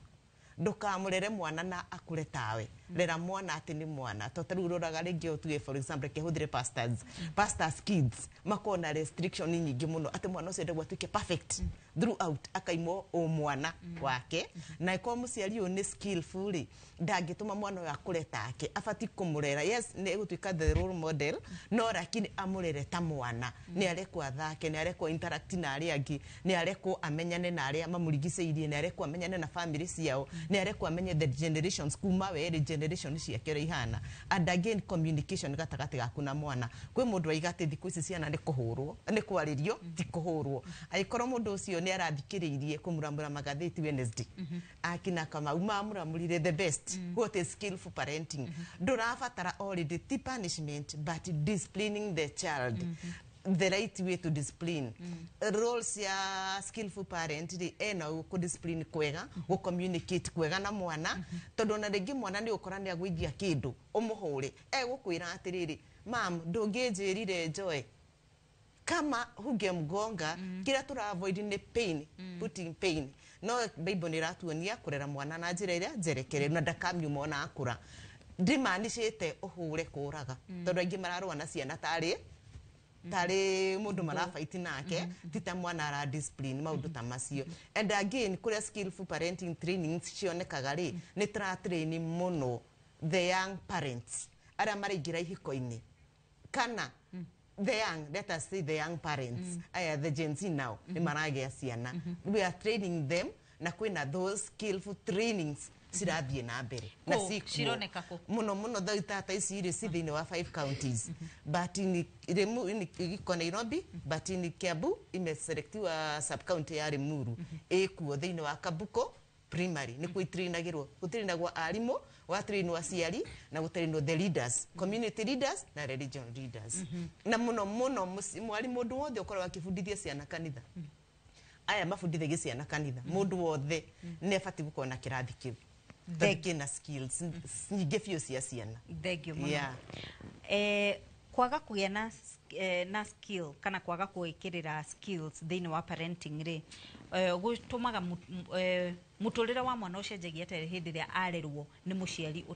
ndukamurere mwana na akure tawe rera mwana ati ni mwana to taru roraga ringi otuge for example ke huthire pastors kids makona restriction nyingi muno ati mwana ucio ndegwa tuke perfect throughout akaimo o mwana wake na iko muciari ni skillful ndangituma mwana wa kureta ake afati kumurera yes ni gutuika the role model no lakini amurere ta mwana ni arekwa athake ni arekwa interact na aria angi ni arekwa amenyane na aria mamurigiceirie ni arekwa amenyane na family ciao ni arekwa amenye the generations kuma we generation ciake ri ihana and again communication gatagati gaku na mwana kwi mundu aigate thiku ici ciana ni kuhurwo ni kwaririo ti kuhurwo aikoro mundu ucio ni arathikiriirie kumuramura magatheti Wednesday akina kama umamuramurire the best what is skillful parenting ndurabatara already the punishment but disciplining the child the right way to discipline roles ya skillful parent ri ena ku discipline kwega go communicate kwega na mwana tondu na rigi mwana ni ukorania gwithia kindu umuhure gukwira atiriri mam ndungijirire joy kama hugemgonga kira tura avoid ne pain putting pain no bible ni ratuonia kurera mwana na njira iria njerekere na ndakamyu mona akura ndimanicite uhure kuraga tondu aingi mararwa na ciana tari mundu marafight nake tita mwana ara discipline maundu ta macio and again kuria skillful parenting training cionekaga ri ni train muno the young parents aria maraingira ihiko-ini kana the young, let us say the young parents, the Gen Z now, ni maragia ciana. We are training them na kwina those skillful trainings cirathie na mbere na cironeka ko muno thau tata ici iri thini wa 5 counties but in Nairobi but in Kiambu imeselectiwa sub county ya Limuru ekuo thini wa Kabuko primary ni kuitrinagirwo gutrinagwa arimu wa train wa ciari na gutrinwo the leaders community leaders na religion leaders na muno mwarimu ndu wothe ukorwa akifundithia ciana kanitha aya mafundithagia ciana kanitha mundu wothe ni afati gukorwo na kirathi kiu na skills nyingi biu cia ciana thengio muno kwaga kugia na skill kana kwaga kuikirira skills thini wa parenting ri gutumaga muturira wa mwana ucenjagia tere hindi ria arerwo ni muciari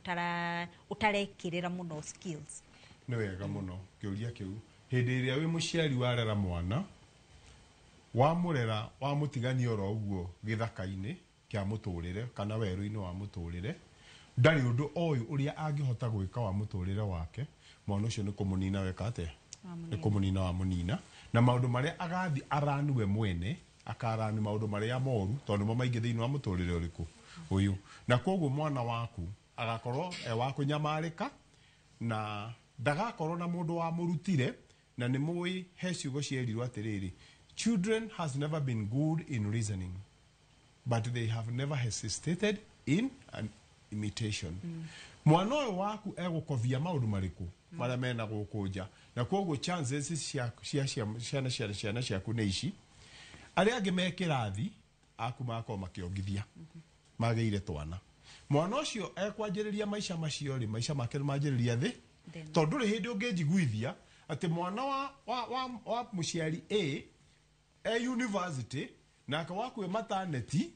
utarekirira muno skills ni wega muno kiuria kiu hindi ria wi muciari warera mwana wamurera wamutigania oro uguo githaka-ini kia muturire kana weru-ini wa muturire ndari undu oyu uria angihota gwika wa muturire wake mwana ucio ni kumunina weka ate ni kumunina wa munina na maundu maria agathi aranwe mwene akarani maundu maria moru tondu mo maingi thiini wa muturire uriku uyu na koguo mwana waku agakorwo wa kunyamarika na ndagakorwo na mundu wa murutire na ni mui he ciugo cierirwo atiriri children has never been good in reasoning but they have never hesitated in an imitation mwana uyu waku egukovia maundu mariku maria mena gukunja na koguo chances ciana ciaku ni ici aria angi me kirathi aku mako makiongithia mageire twana mwana ucio ekwanjiriria maisha macio ri maisha make manjiriria thi tondu ri hindi ungijiguithia ati mwana wa muciari A university na akawaku maternity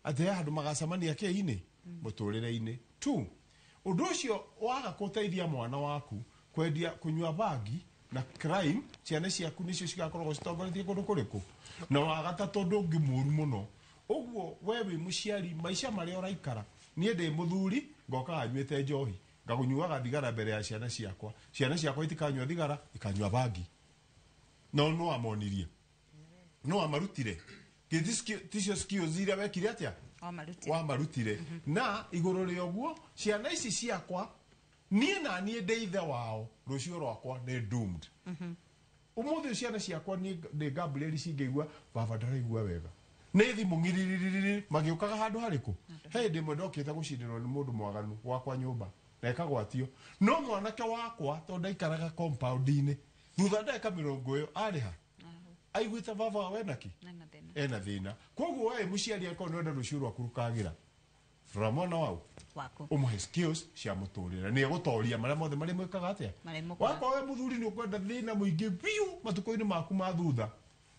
ate handu magacamania ke-ini muturire-ini. 2 undu ucio waga kuteithia mwana waku kwendia kunywa bangi na crime ciana ciaku nicio cigakorwo citongoretie kundu kuriku na wagatatu ndungi muru muno uguo we wi muciari maisha maria uraikara nie ndi muthuri ngoka nywete njohi ngagunyuaga thigara mbere ya ciana ciakwa itikanywa thigara ikanywa bangi no amonirie no amarutire ticio skills iria wekire atia wa marutire na iguru ri oguo ciana ici ciakwa nie na nie ndeithe wao rucio rwakwa ni doomed umuthi ciana ciakwa ni Gabriel cingeigua baba ndaraigua wega ni thimu ngiriri magiukaga handu hariku ndi mwe ndokite gucindirwo ni mundu mwaganu wakwa nyumba na ekagwatio no mwanake wakwa to ndaikaraga compound-ini thutha ndeka 20 ariha aiguite baba wenaki ena thina koguo we muciari akoo nenda rucio rwaku rukagira ramona wau umuhe skills cia muturire ni egutoria maria mothe maria mwikaga atia wakwa we muthuri ni ukwenda thina muingi biu matuko-ini maku ma thutha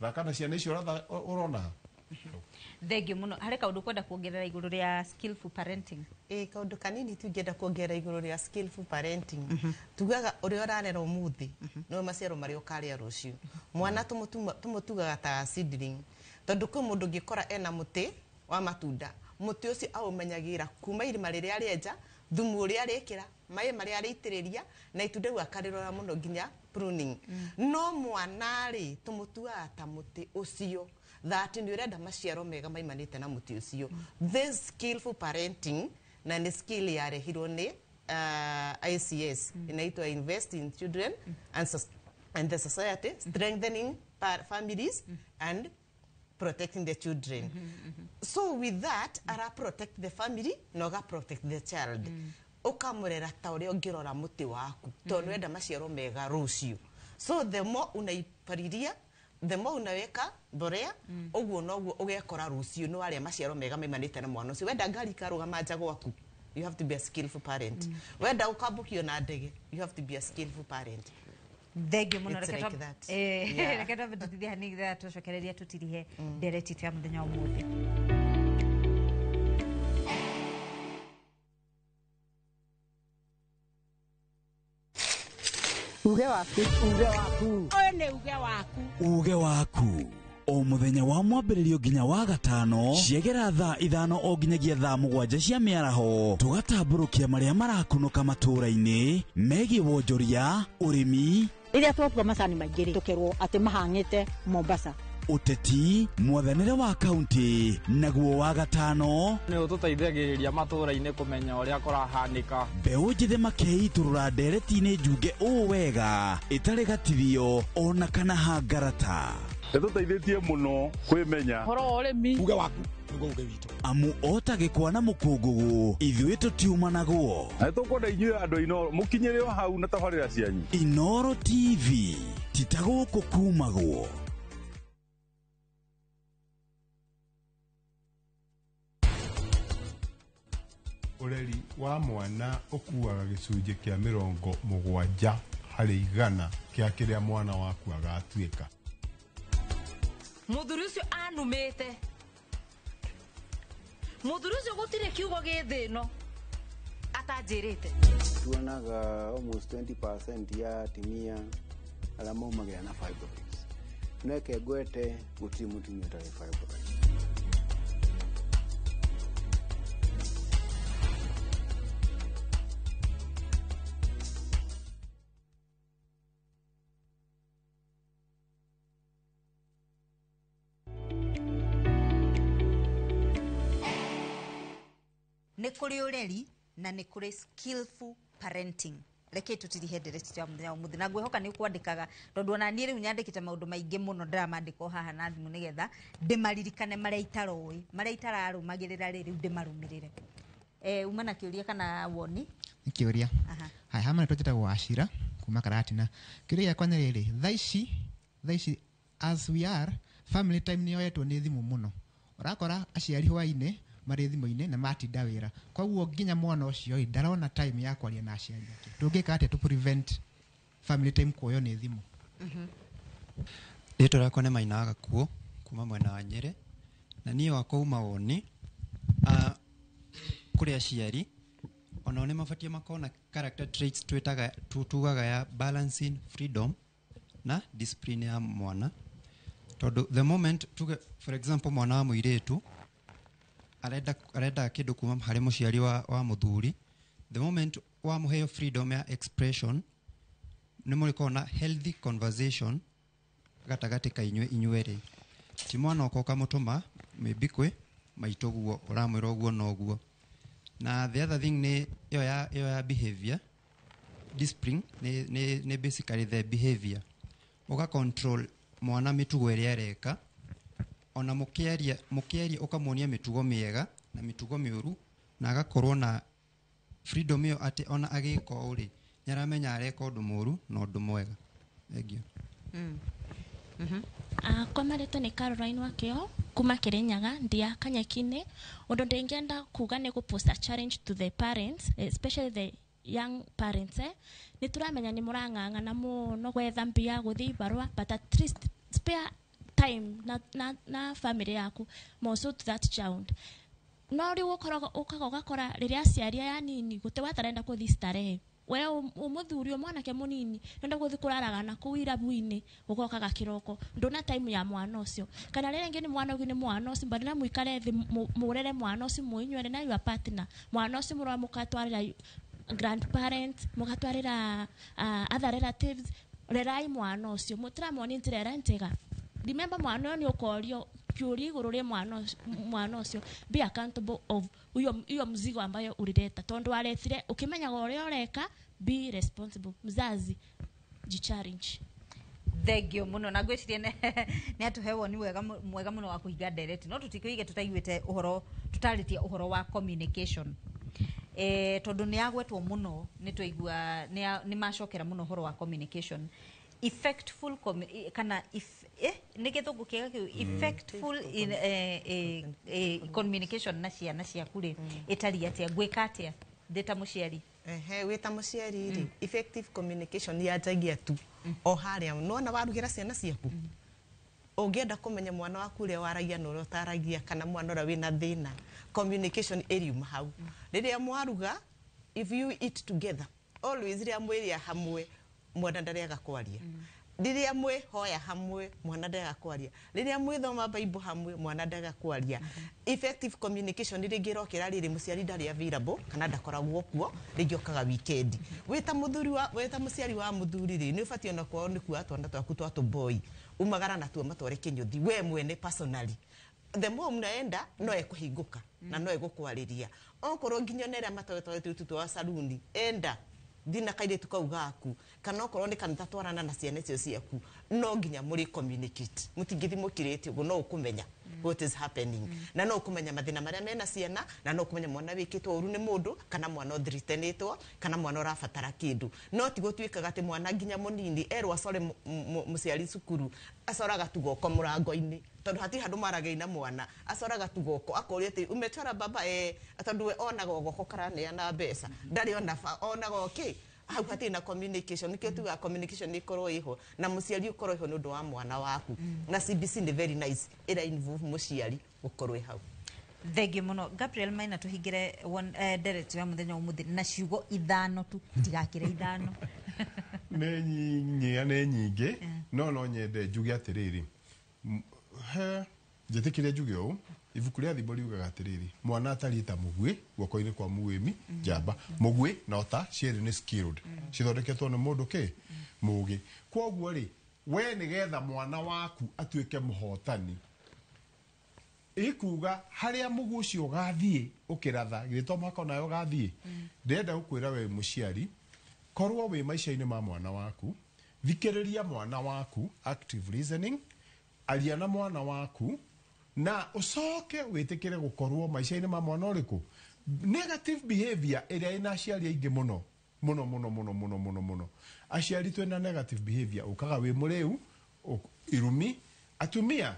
thakana ciana icio urona Thengio muno hari kaundu kwenda kuongerera iguru ria skillful parenting kaundu kanini tu ngenda kuongerera iguru ria skillful parenting tugaga uri urarera umuthi no maciaro mari ukaria rucio mwana tumutugaga ta seedling tondu kwi mundu ngikora ena muti wa matunda muti ucio aumenyagira kuma irima riria arienja thumu uria arikira mai maria aritiriria na itunda riu akarirora muno nginya pruning no mwana ri tumutuaga ta muti ucio that ni urenda maciaro mega maimanite na muti ucio this skillful parenting na ni skill yarehirwo ni ICS inaitwa Invest in Children and the Society, strengthening families and protecting the children. So with that, ara protect the family, no ga protect the child. Ukamurera ta uria ungirora muti waku, tondu wenda maciaro mega rucio. So the more unaipariria, the more unaweka borea, uguo noguo ugekora rucio no aria maciaro mega maimanite na mwana ucio. Wenda ngari karugama nja gwaku, you have to be a skillful parent. Wenda ukambukio na ndege, you have to be a skillful parent. Thengio muno reketa betutithia hanigitha tucokereria tutirihe ndereti twa muthenya wa umuthi. Uge waku oyo ni uge waku o muthenya wa mwambĩrĩrio nginya wa gatano ciegera thaa 5 o nginyagia thaa 7 cia mĩaraho tugatambũrũkia marĩa marakunũka matũũra-inĩ megiĩ wonjoria ũrĩmi iria twatua macani maingĩ tukerwo atĩ mahang'ĩte Mombasa uteti mwathanĩre wa kaunti naguo wa gatano nĩ ũtũteithagĩrĩria matũũra-inĩ kũmenya ũrĩa kũrahanĩka mbeũ njĩthĩ makeitũrũra ndereti-inĩ njunge ũũ wega ĩtarĩ gatithio ona kana hangarata nĩtũteithĩtie mũno kwĩmenya horo ũrĩmi uge waku nĩguo uge witũ amu otagĩkwa na mũkũngũgũ ithuĩ tũtiuma naguo na nĩtũkwenda inyuĩ andũ Inoro mũkinyĩre o hau na tabarĩra cianyu Inoro TV titagũkũ kumagwo ureri wa mwana ukuaga gicunjĩ kĩa 70 harĩ 100 kĩa kĩrĩa mwana waku agatuĩka. Muthuri ucio anumite muthuri ucio gutire kiugo githino atanjirite tuonaga almost 20% ya atimia arĩa maumagĩra na fibroids neke ngwete gũtirĩ mũtumia ũtarĩ fibroids. Nĩ kũrĩ ũreri na nĩ kũrĩ skillful parenting. Reke tutirihe ndereti twa muthenya wa umuthi na ngwĩhoka nĩ ũkwandĩkaga tondũ ona niĩ rĩu nyandĩkĩte maũndũ maingĩ mũno ndiramandĩka haha na thimũ nĩgetha ndĩmaririkane marĩa itaroĩ marĩa itararũmagĩrĩra rĩu ndĩmarũmĩrĩre. Uma na kĩũria kana woni? Kĩũria. Haya hamwe twĩtagwo Ashira kuma Karatina. Kĩũria gĩakwa nĩ rĩrĩ, thaa ici as we are family time nĩ yoetwo nĩ thimũ mũno. Ũrakora aciari hwainĩ marĩ thimũ-inĩ na matinda wĩra. Koguo nginya mwana ũcio ndarona time ya kwaria na aciari ake. Tũngĩka atĩa to prevent family time kuoywo nĩ thimũ? Rĩtwa rĩakwa nĩ Maina Gakuo kuma mwena wa Nyĩrĩ, na niĩ wakwa uma woni kũrĩ aciari ona nĩ mabatie makona character traits tugaga ya balancing freedom na discipline ya mwana, tondũ the moment tuge for example mwana wa mũirĩtu arenda kĩndũ kuma harĩ mũciari wa mũthuri, the moment wa mũheo freedom ya expression nĩ mũrĩkorwo na healthy conversation gatagatĩ ka inyuerĩ, ti mwana oka ũkamũtũma maybe kwĩ maitũ guo ũramwĩra ũguo na ũguo. Na the other thing nĩ ĩyo ya behavior discipline nĩ basically the behavior ũga control mwana mĩtugo ĩrĩa areka, ona mũkĩaria ũkamuonia mĩtugo mĩega na mĩtugo mĩũru, na agakorwo na freedom ĩyo atĩ ona agĩka ũrĩ nĩ aramenya areka ũndũ mũũru na ũndũ mwega. Thank you. Kwa marĩtwa nĩ Caroline Wakĩo kuma Kĩrĩnyaga ndia Kanyeki-inĩ. Ũndũ ndĩngĩenda kuga nĩ post a challenge to the parents, especially the young parents. Nĩ turamenya nĩ mũrang'ang'ana mũno gwetha mbia gũthiĩ ibarua, but at least spare time na family yaku also to that child. No rĩu ũgakora rĩrĩa aciari aya nini gũte watarenda gũthiĩ starehe, we umuthuri mwanake munini nenda guthi kuraraga na ku irabu-ini ugokaga kiroko ndona time ya mwana ucio, kana rĩrĩa ngĩ nĩ mwana ũngĩ nĩ mwana ucio mbona mwikare thĩ murere mwana ucio muinyuere na your partner, mwana ucio mũrwa mũkatwarĩra grandparents, mũgatwarĩra other relatives, rerai mwana ucio mũtiramuonia njĩra ĩrĩa njega. Remember mwana ũyũ nĩ ũkorio kiuri igũrũ rĩa mwana ucio, be accountable of hiyo mzigo ambayo ulileta, tondu waretire ukimenyaga ũrĩa ũreka, be responsible. Mzazi ji-challenge. Thank you muno, na ngwĩciria nĩ atuhewo ni mwega muno wa kũhinga ndereti, no tũtikũige tutaiguĩte ũhoro tutarĩtie ũhoro wa communication. Tondu nĩ agwetwo muno nĩ twaigua nĩ macokera muno ũhoro wa communication. Effectful kana nĩ gĩthũngũ kĩega kĩu effectful in communication na ciana ciaku rĩ ĩtariĩ atĩa, ngwĩka atĩa ndĩta mũciari? Wĩta mũciari rĩ effective communication yanjagia tu o harĩa nona warugĩra ciana ciaku. Ũngĩenda kũmenya mwana waku ũrĩa waragia na ũrĩa ũtaragia kana mwana ũrĩa wĩna thĩna, communication ĩriuma hau. Rĩrĩa mwaruga, if you eat together always rĩrĩa mwĩrĩa hamwe mwana ndarega kwaria. Rĩrĩa mwĩ hoya hamwe mwana ndarega kwaria. Rĩrĩa mwĩ thoma Bible hamwe mwana ndarega kwaria. Effective communication rĩngĩ rokera rĩrĩ mũciari ndarĩ available kana ndakoragwo kuo, rĩngĩ okaga weekend. Wĩta mũciari wa mũthuri rĩ nĩ ũbatiĩ ona kwao nĩ kuoya twana twaku twa boy umagara na tuo matware kĩnyũthi we mwene personally. The more mnaenda no ekũhingũka na no egũkwarĩria. Okorwo nginya nera matware twa saluni enda dina kaire kau gaku kana okorwo ni kanitha twarana na ciana icio ciaku no nginya muri communicate mutingithi mukirete ugo no ukumenya what is happening na no ukumenya mathina maria mena ciana na no ukumenya mwana wikitwo uru ni mundu kana mwana threatenetwo kana mwana urabatara kindu no ti gutwikaga ati mwana nginya munini erwa sore muciari cukuru acoraga tugoko murango-ini tondu hati handu marage na mwana acoraga tugoko akoria ati umechora baba tondu we onaga goko karane na mbeca ndari onaga okay hau hati na communication nikio tuga communication ni korwo iho na muciari ukorwo iho nundu wa mwana waku na CBC ni very nice ira involve muciari ukorwo hau. Thank you muno. Gabriel Maina tuhingire nderetu ya muthenya umuthi na ciugo ithano tu tigakire ithano. Nĩ nyingĩ no nyende njuge atiriri njĩtĩkĩre njuge ũũ ibuku rĩa Thimbo riugaga atiriri mwana atariĩ ta mũguĩ guoko-inĩ kwa mũgĩmi njamba mũguĩ na ota cierĩ nĩ skilled cithondeketwo nĩ mũndũ kĩ mũgĩ. Kwoguo rĩ we nĩgetha mwana waku atuĩke mũhotani ikuga harĩa mũguĩ ũcio ũgathiĩ ũkĩratha gĩtwa mwaka nayo ũgathiĩ ndĩrenda gũkwĩra we mũciari korwo wĩ maica-inĩ ma mwana waku thikĩrĩria mwana waku active listening aria na mwana waku na ucoke wĩtĩkĩre gũkorwo maica-inĩ ma mwana ũrĩkũ. Negative behavior ĩrĩa ĩna aciari aingĩ mũno aciari twĩna negative behavior ũkaga wĩ mũrĩu irumi atumia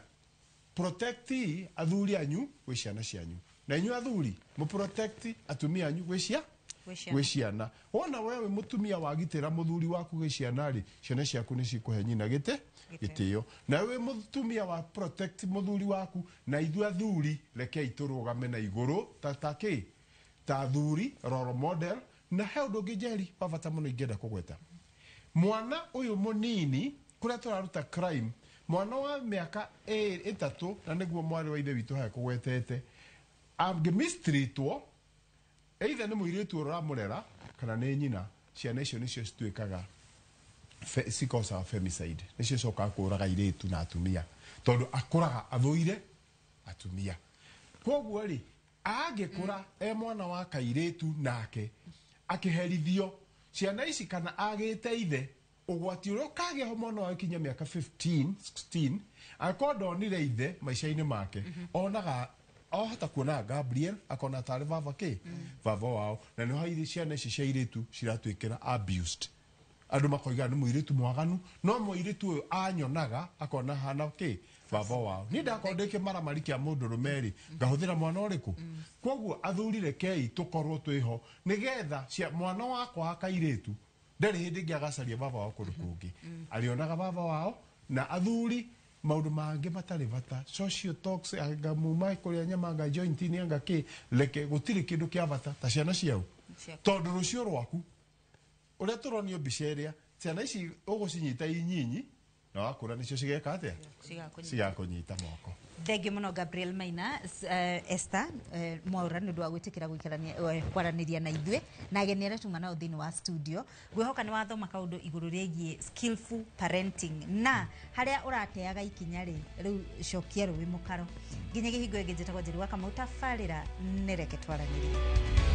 protect athuri anyu gwĩ ciana cianyu na inyu athuri mu protect atumia anyu gwĩ Gwĩciana. gwĩciana wona wewe mutumia wagitĩra muthuri waku gĩciana rĩ ciana ciaku nĩ cikũhe nyina gĩtĩo na we mutumia wa protect muthuri waku na ithuĩ athuri rekei tũrũgame na igũrũ ta athuri role model na he ũndũ ũngĩ Njeri wa bata mũno ingĩenda kũgweta mwana ũyũ mũnini kũrĩa tũraruta crime mwana wa mĩaka 3 na nĩguo mwarĩ wa ithe witũ hae kũgwetete angĩmistreatwo either nĩ mũirĩtu ũramũrera kana nĩ nyina ciana icio nĩcio cituĩkaga cikosaga femicide nĩcio cokaga kũraga irĩtu na atumia tondũ akũraga athũire atumia koguo rĩ angĩkũra mwana wa kairĩtu nake akĩherithio ciana ici kana agĩte ithe ũgwati ũrĩa ũkagĩa mwana wa kinya mĩaka 15 16 akorwo ndonire ithe maica-inĩ make onaga ohota kuona Gabriel akona tarĩ baba wao na nĩ hairi ciana ici cia irĩtu ciratwĩkĩra abused andũ makoiga nĩ mũirĩtu mwaganu no mũirĩtu ũyũ anyonaga akona hana baba wao ni ndakondeke maramari kĩa mũndũ rũmeri ngahũthĩra mwana ũrĩkũ koguo athuri rekei tũkorwo twĩho nĩgetha mwana wakwa akairĩtu ndarĩ hĩndĩ ngĩagacaria baba wao kũndũ kũngĩ arĩonaga baba wao na athuri maundu mangi matari bata social talks anga muma kũrĩa nyama anga joint ni anga leke gũtirĩ kĩndũ kĩa bata ta ciana ciao tondũ rũcio rwaku ũrĩa tũronio mbica ĩrĩa ciana ici ũgũcinyita inyinyi na wakũra nĩcio cigeka atĩa cigakũnyita moko Thengi mũno Gabriel Maina Esther Mwaura nĩ ũndũ wa gwĩtĩkĩra kwaranĩria na ithuĩ na ageni arĩa tuma nao thĩinĩ wa studio ngwĩhoka nĩ wathoma kaũndũ igũrũ rĩgiĩ skillful parenting na harĩa ũrateaga ikinya rĩu cokia rũĩ mũkaro nginya kĩhingo ĩngĩ njĩtagwo Njeri wa Kamau tabarĩra nĩ reke twaranĩrie.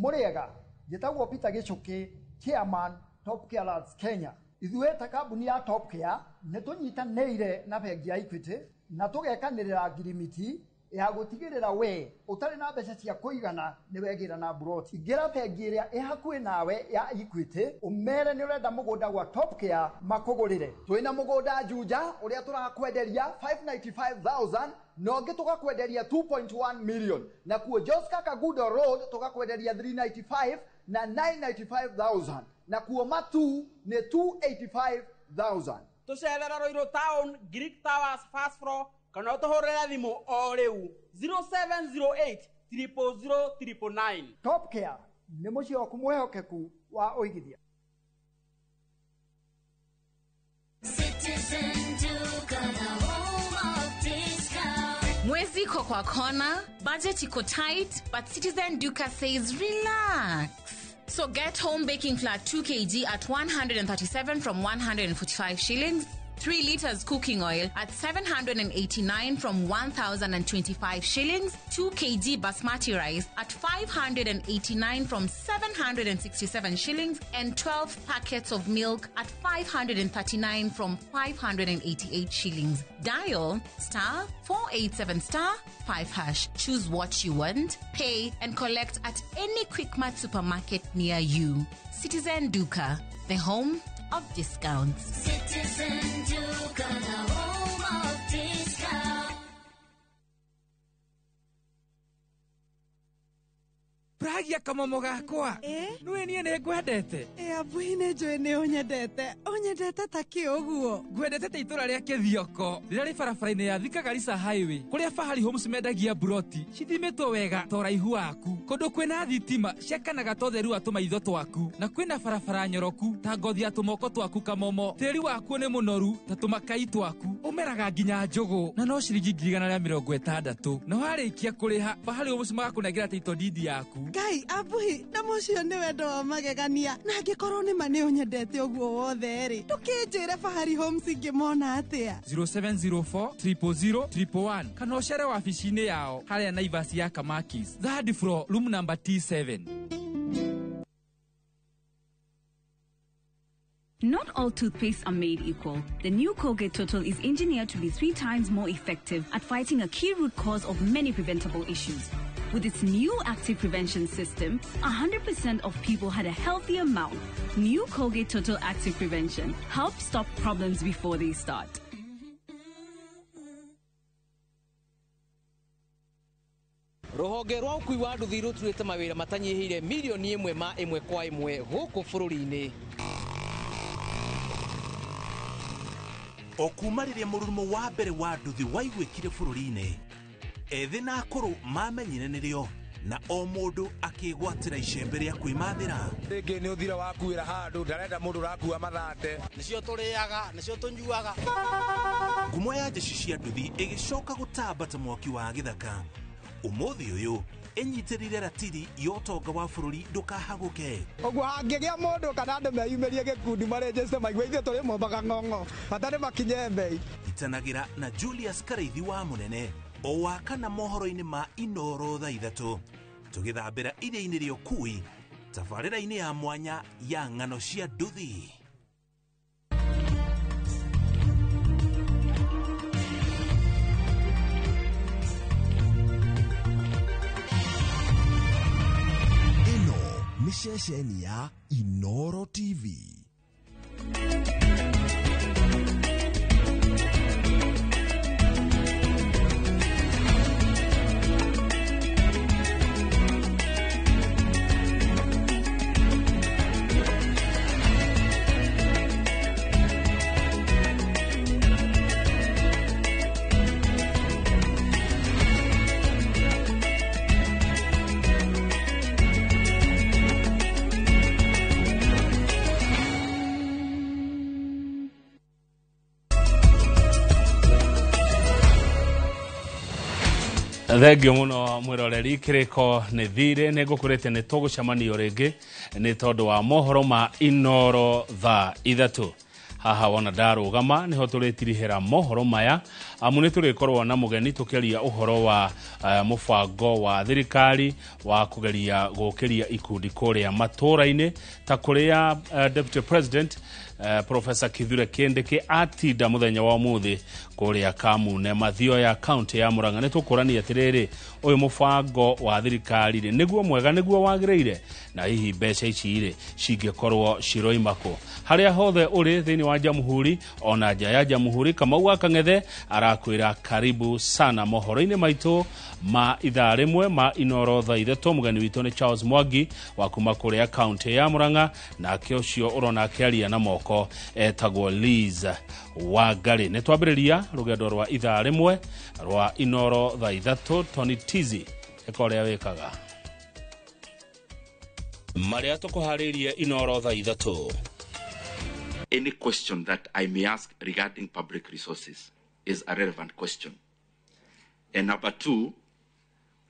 Muriega gitagwo Peter Gichuki chairman Top Care Lads Kenya ithuĩ ta kambuni ya Top Care nĩ tũnyitanĩire na bengi ya Equity na tũgekanĩrĩra ngirimiti ya gũtigĩrĩra we ũtarĩ na mbeca cia kũigana nĩ wegĩra na broti ingĩra bengi ĩrĩa ĩhakuĩ nawe ya Equity ũmere nĩ ũrenda mũgũnda gwa Top Care makũgũrĩre twĩna mũgũnda Juja ũrĩa tũrakwenderia 595,000 na ũngĩ tũgakwenderia 2.1 million na kuo Joska Kagudo Road tũgakwenderia 395 na 995,000 na kuo Matu nĩ 285,000 tucerera Roiro Town Greek Towers first floor kana ũtũhũrĩre thimũ o rĩu 0708 000 Top Care nĩ mũciĩ waku mwĩhokeku wa ũigithia. Mwezi iko kwa kona, budget iko tight, but Citizen Duka says relax. So get home baking flour 2 kg at 137 from 145 shillings. 3 liters cooking oil at 789 from 1,025 shillings, 2 kg basmati rice at 589 from 767 shillings, and 12 packets of milk at 539 from 588 shillings. Dial star 487*5#. Choose what you want, pay, and collect at any Quickmart supermarket near you. Citizen Duka, the home of discounts. Citizen Duka, the home of discount. Pragia kamomo gakwa. Nwe nie ne gwendete. Abuine njoe ne onyendete ta kĩũguo. Gwendete ta itura rĩa Kĩthioko. Rĩrĩa rĩ barabara-inĩ ya Thika Garissa Highway. Kũrĩa Fahari Homes mendagia buroti. Cithimĩtwo wega ta ũraihu waku. Kũndũ kwĩna thitima ciakanaga ta ũtheru wa tũmaitho twaku. Na kwĩna barabara nyoroku ta ngothi ya tũmoko twaku kamomo. Tĩri waku nĩ mũnoru ta tũmakai twaku. Ũmeraga nginya njũgũ. Na no ciringi 160. Na warĩkia kũrĩha Fahari Homes magakũnengera title deed yaku. Ngai abuhi na mũcio nĩ wendo wa magegania na angĩkorwo nĩ ma nĩ ũnyendete ũguo wothe rĩ ndũkĩnjĩre Fahari Homes ingĩmona atĩa 0704 000 111 kana ũcere wabici-inĩ yao harĩa Naivas ya Kamakis third floor room number T7. Not all toothpastes are made equal. The new Colgate Total is engineered to be 3 times more effective at fighting a key root cause of many preventable issues. With its new active prevention system, 100% of people had a healthier mouth. New Colgate Total Active Prevention helps stop problems before they start. Ruhonge rwa ukui wa nduthi ruturite mawira matanyihire milioni 1 ma 1 kwa 1 guku bururi-ini. Okumarire murumo wa mbere wa nduthi waigwikire bururi-ini. Ethi na akuru mamenyire nirio na o mundu akigwatira icembe ria kwimathira. Ringi ni uthira wakuira handu ndarenda mundu rakua mathate. Nicio turiaga, nicio tunyuaga. Ngumo ya jeshi cia nduthi igicoka gutambata mwaki wa githaka. Umuthi uyu enyitirire ratiri yotonga wa bururi ndukahaguke. Ogwo hangigia mundu kana andu meyumirie gikundi marejeste maigwe ithe turi mombaga ng'ong'o batari makinye mbei. Itanagira na Julius Kareithi wa Munene o wakana mohoro-ini ma Inoro thaa 3 tugithambira iria-ini ria Ukui tabarĩra-ini ya mwanya ya ng'ano cia nduthi. Ĩno nĩ ceceni ya Inoro TV. Thengio muno mwiroreri kiriko ni thire ni ngukurite ni tugucemanio ringi ni tondu wa mohoro ma Inoro thaa 3 haha wona ndarugama niho turitirihira mohoro maya amune turikorwo na mugeni tukiria uhoro wa mubango wa thirikari wa kugeria gukiria ikundi kuria matura-ini ta kuria Deputy President Professor Kithure Kindiki atinda muthenya wa umuthi kuria Kamune mathio ya county ya Murang'a ni tukurani atiriri uyu mubango wa thirikari ri niguo mwega niguo wagireire na hihi mbeca ici ri cingikorwo ciroimako haria hothe uri thini wa Jamhuri ona nja ya Jamhuri Kamau wa Kang'ethe arakwira karibu sana mohoro-ini maitu ma ithaa rimwe ma Inoro thaa 3 mugeni witu ni Charles Mwangi wa kuma kuria county ya Murang'a na kiocio urona akiaria na moko etagwo Liz Wangari ni twambiriria rugendo rwa ithaa rimwe rwa Inoro thaa 3 Tony Tizi ekoria wekaga maria tukuhariria Inoro thaa 3. Any question that I may ask regarding public resources is a relevant question. And number 2,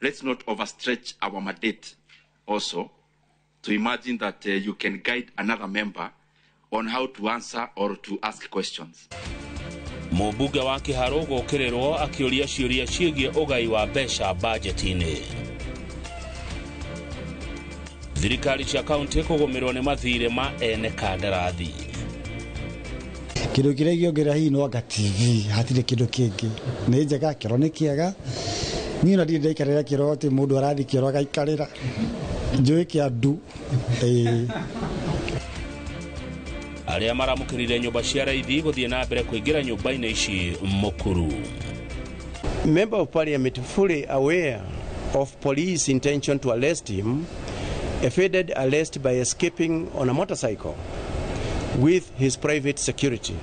let's not overstretch our mandate also to imagine that you can guide another member on how to answer or to ask questions. Mũmbunge wa Kĩharũ gũkĩrĩrwo akĩũria ciũria ciĩgiĩ ũgai wa mbeca budget-inĩ. Thirikari cia kaunti kũgũmĩrwo nĩ mathirĩ ma ene kandarathi. Kĩndũ kĩrĩa gĩongera hihi no anga TV hatirĩ kĩndũ kĩngĩ nĩ njega kĩro nĩ kĩega niĩ na ndirĩ ndaikarĩra kĩro atĩ mũndũ arathi kĩro agaikarĩra njũĩ kĩa ndu aria maramukirire nyumba cia raithi guthie na mbere kuingira nyumba-ini ici mukuru. Member of Parliament fully aware of police intention to arrest him, evaded arrest by escaping on a motorcycle with his private security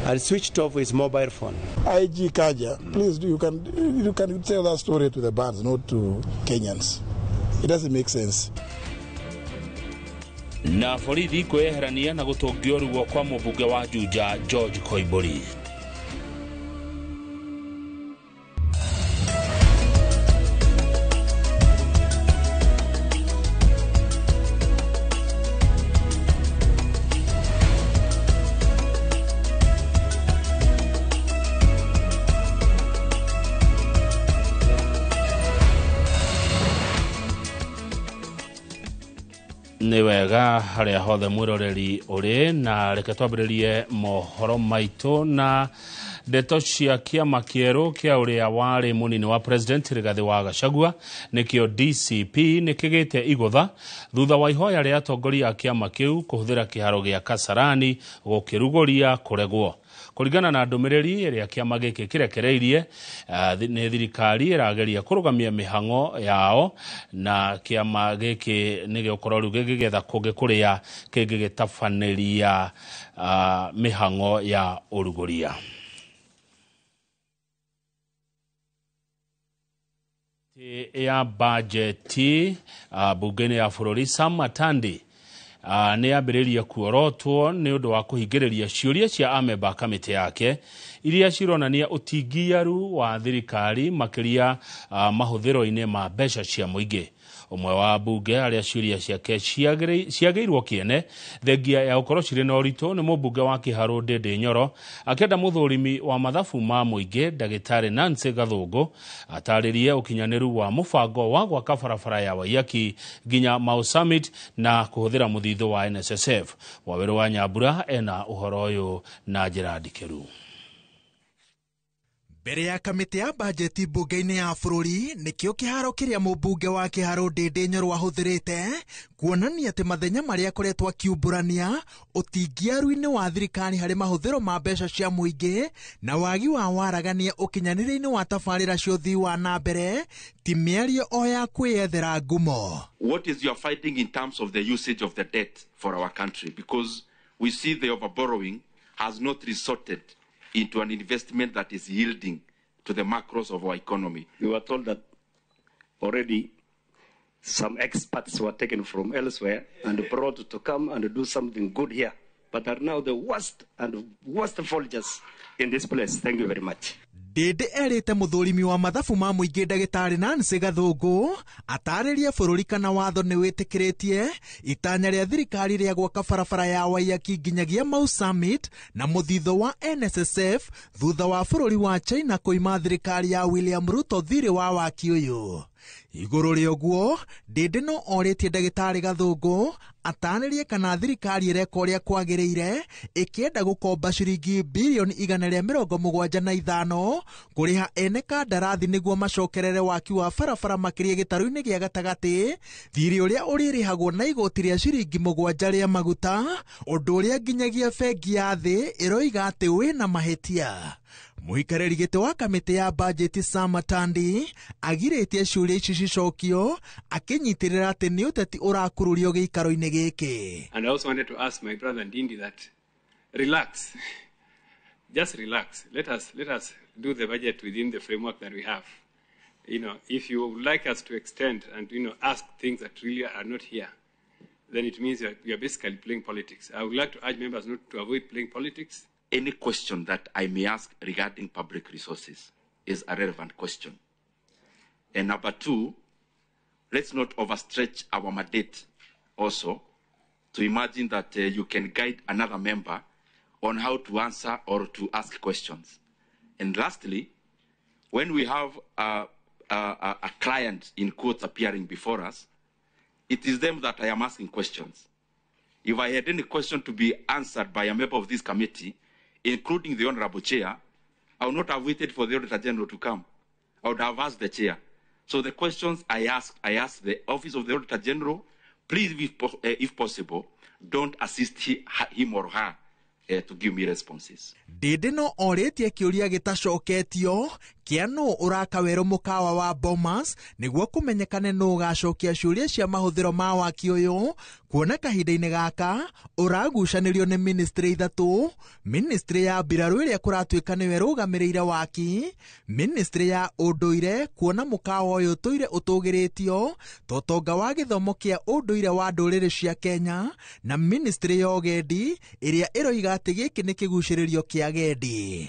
and switched off his mobile phone. IG Kaja, please you can tell that story to the bands, not to Kenyans. It doesn't make sense. Na borithi kweherania na gutungio ruo kwa mũmbunge wa Juja George Koimburi. Nĩ wega harĩa hothe mwĩroreri ũrĩ na reke twambĩrĩrie mohoro maitũ na ndeto cia kĩama kĩerũ kĩa ũrĩa warĩ mũnini wa president Rigathi wa Gachagua nĩkĩo DCP nĩkĩgĩte igũtha thutha wa ihoya rĩa atongoria a kĩama kĩu kũhũthĩra kĩharo gĩa Kasarani gũkĩrugũria kũregwo. Kũringana na ndũmĩrĩri ĩrĩa kĩama gĩkĩ kĩrekereirie nĩ thirikari ĩrageria kũrũgamia mĩhang'o yao na kĩama gĩkĩ nĩ gĩgũkorwo rĩu gĩgĩgetha kũngĩ kũrĩa kĩngĩgĩtabanĩria mĩhang'o ya ũrugũria. Ya bajeti bunge-inĩ ya bũrũri Sam Atandi nĩ ambĩrĩria kuorotwo nĩ ũndũ wa kũhingĩrĩria ciũria cia amemba kamĩtĩ yake iria cironania ũtingiaru wa thirikari makĩria mahũthĩro-inĩ ma mbeca cia mũingĩ. Ũmwe wa bunge arĩa ciũria ciake ciagĩirwo kĩene thengia ya gũkorwo cirĩ na ũritũ nĩ mũmbunge wa Kĩharũ Ndĩndĩ Nyoro akĩenda mũthũrimi wa mathabu ma mũingĩ ndagĩtarĩ Nancy Gathũngũ atarĩrie ũkinyanĩru wa mũbango wa gwaka barabara ya Waiyaki nginya Mau Summit na kũhũthĩra mũthithũ wa NSSF. Waweru wa Nyambura ena ũhoro ũyũ na njĩra ndikĩru. Mbere ya kamĩtĩ ya bajeti mbunge-inĩ ya bũrũri nĩkĩo kĩharo kĩrĩa mũmbunge wa Kĩharũ Ndĩndĩ Nyoro ahũthĩrĩte kuonania atĩ mathenya marĩa akoretwo akiumbũrania ũtingiaru-inĩ wa thirikari harĩ mahũthĩro ma mbeca cia mũingĩ na wagi wa waragania ũkinyanĩria-inĩ wa tabarĩra cia ũthii wa na mbere ti mĩario o ya kwĩyethera ngumo. What is your finding in terms of the usage of the debt for our country? Because we see the overborrowing has not resorted into an investment that is yielding to the macros of our economy. We were told that already some experts were taken from elsewhere and brought to come and do something good here, but are now the worst and worst forgers in this place. Thank you very much. Ndĩndĩ erĩte mũthũrimi wa mathabu ma mũingĩ ndagĩtarĩ Nancy Gathũngũ atarĩria bũrũri kana watho nĩ wĩtĩkĩrĩtie itanya rĩa thirikari rĩa gwaka barabara ya Waiyaki nginyagia Mau Summit na mũthithũ wa NSSF thutha wa bũrũri wa China kũima thirikari ya William Ruto thirĩ wa waki ũyũ. Igũrũ rĩa ũguo Ndĩndĩ no orĩtie ndagĩtarĩ Gathũngũ atanĩrie kana thirikari ĩreka ũrĩa kwagĩrĩire ĩkĩenda gũkomba ciringi bilioni 175 kũrĩha ene kandarathi nĩguo macokerere waki wa barabara makĩria gĩtarũ-inĩ gĩa gatagatĩ thirĩ ũrĩa ũrĩrĩhagwo na igoti rĩa ciringi 7 rĩa maguta ũndũ ũrĩa nginyagia bengi ya thĩ ĩroiga atĩ wĩna mahĩtia. Mũikarĩri gĩtĩ wa kamĩtĩ ya bajeti Sam Atandi agirĩtie ciũria ici cicokio akĩnyitĩrĩra atĩ nĩ ũteti ũrakururio gĩikaro-inĩ gĩkĩ. And I also wanted to ask my brother Ndindi that relax, just relax. Let us do the budget within the framework that we have. You know, if you would like us to extend and ask things that really are not here, then it means you are basically playing politics. I would like to urge members not to avoid playing politics. Any question that I may ask regarding public resources is a relevant question. And number two, let's not overstretch our mandate also to imagine that you can guide another member on how to answer or to ask questions. And lastly, when we have a client in quotes appearing before us, it is them that I am asking questions. If I had any question to be answered by a member of this committee, including the Honorable Chair, I would not have waited for the Auditor General to come. I would have asked the Chair. So the questions I asked the Office of the Auditor General, please, if possible, don't assist him or her to give me responses. Ndindi no oritie kiuria gitacoketio kia no uraka weru mukawa wa Bomas niguo kumenyekane no ugacokia ciuria cia mahuthiro ma waki uyu kuona kahinda-ini gaka uragucanirio ni ministry ithatu: ministry ya mbiraru iria kuratuika niwe rugamiriire waki, ministry ya unduire kuona mukawa uyu tuire utugiritio totonga wa githomo kia unduire wa nduriri cia Kenya, na ministry ya ugendi iria iroiga ati giki ni kiguciririo kia gendi.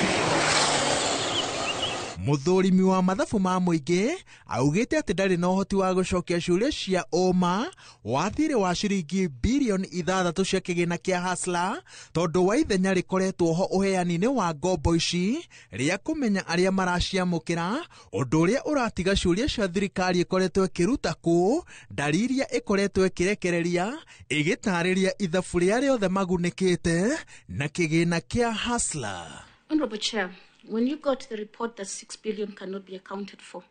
Muthurimi wa mathabu ma muingi augite ati ndari na uhoti wa gucokia ciuria cia uma wa thirĩ wa ciringi bilioni 6 cia kigina kia Hustler tondu wa ithenya rikoretwo ho uheani-ini wa ngombo ici ria kumenya aria maraciamukira, undu uria uratiga ciuria cia thirikari ikoretwo ikiruta ku ndari iria ikoretwo ikirekereria igitariria ithabu ria riothe magunikite na kigina kia Hustler. Honorable Chair, when you got the report that 6 billion cannot be accounted for,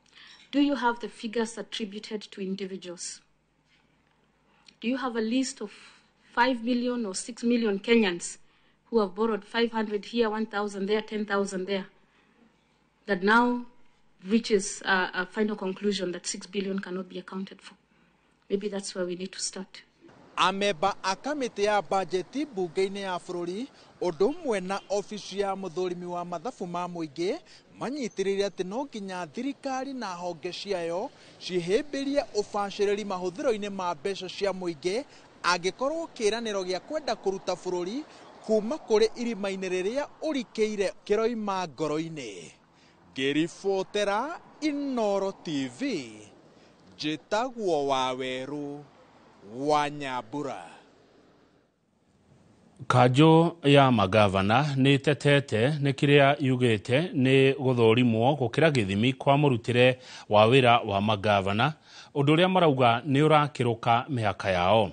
do you have the figures attributed to individuals? Do you have a list of 5 million or 6 million Kenyans who have borrowed 500 here, 1,000 there, 10,000 there, that now reaches a final conclusion that 6 billion cannot be accounted for? Maybe that's where we need to start. Ameba a kamiti ya bajeti bunge-ini ya bururi undu umwe na ofisi ya muthurimi wa mathabu ma muingi manyitirire ati no nginya thirikari na honge ciayo cihimbirie ubaciriri mahuthiro-ini ma mbeca cia muingi angikorwo kiraniro gia kwenda kuruta bururi kuma kuri irima-ini riria urikeire kiroima ngoro-ini. Ngiribotera Inoro TV, njitagwo Waweru wa Nyambura. Kanjo ya magavana ni tetete ni kiria yugite ni guthurimwo gukira githimi kwa murutire wa wira wa magavana undu uria marauga ni urakiruka mihaka yao.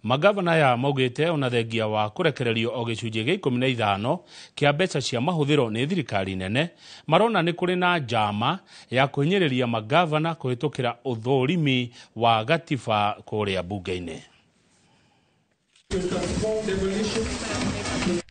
Magavana ya maugite ona thengia wa kurekererio o gicunjĩ gĩa 15 kia mbeca cia mahuthiro ni thirikari nene marona ni kuri na njama ya kuhinyĩrĩria magavana kuhitukira uthurimi wa gatiba kuria bunge-ini.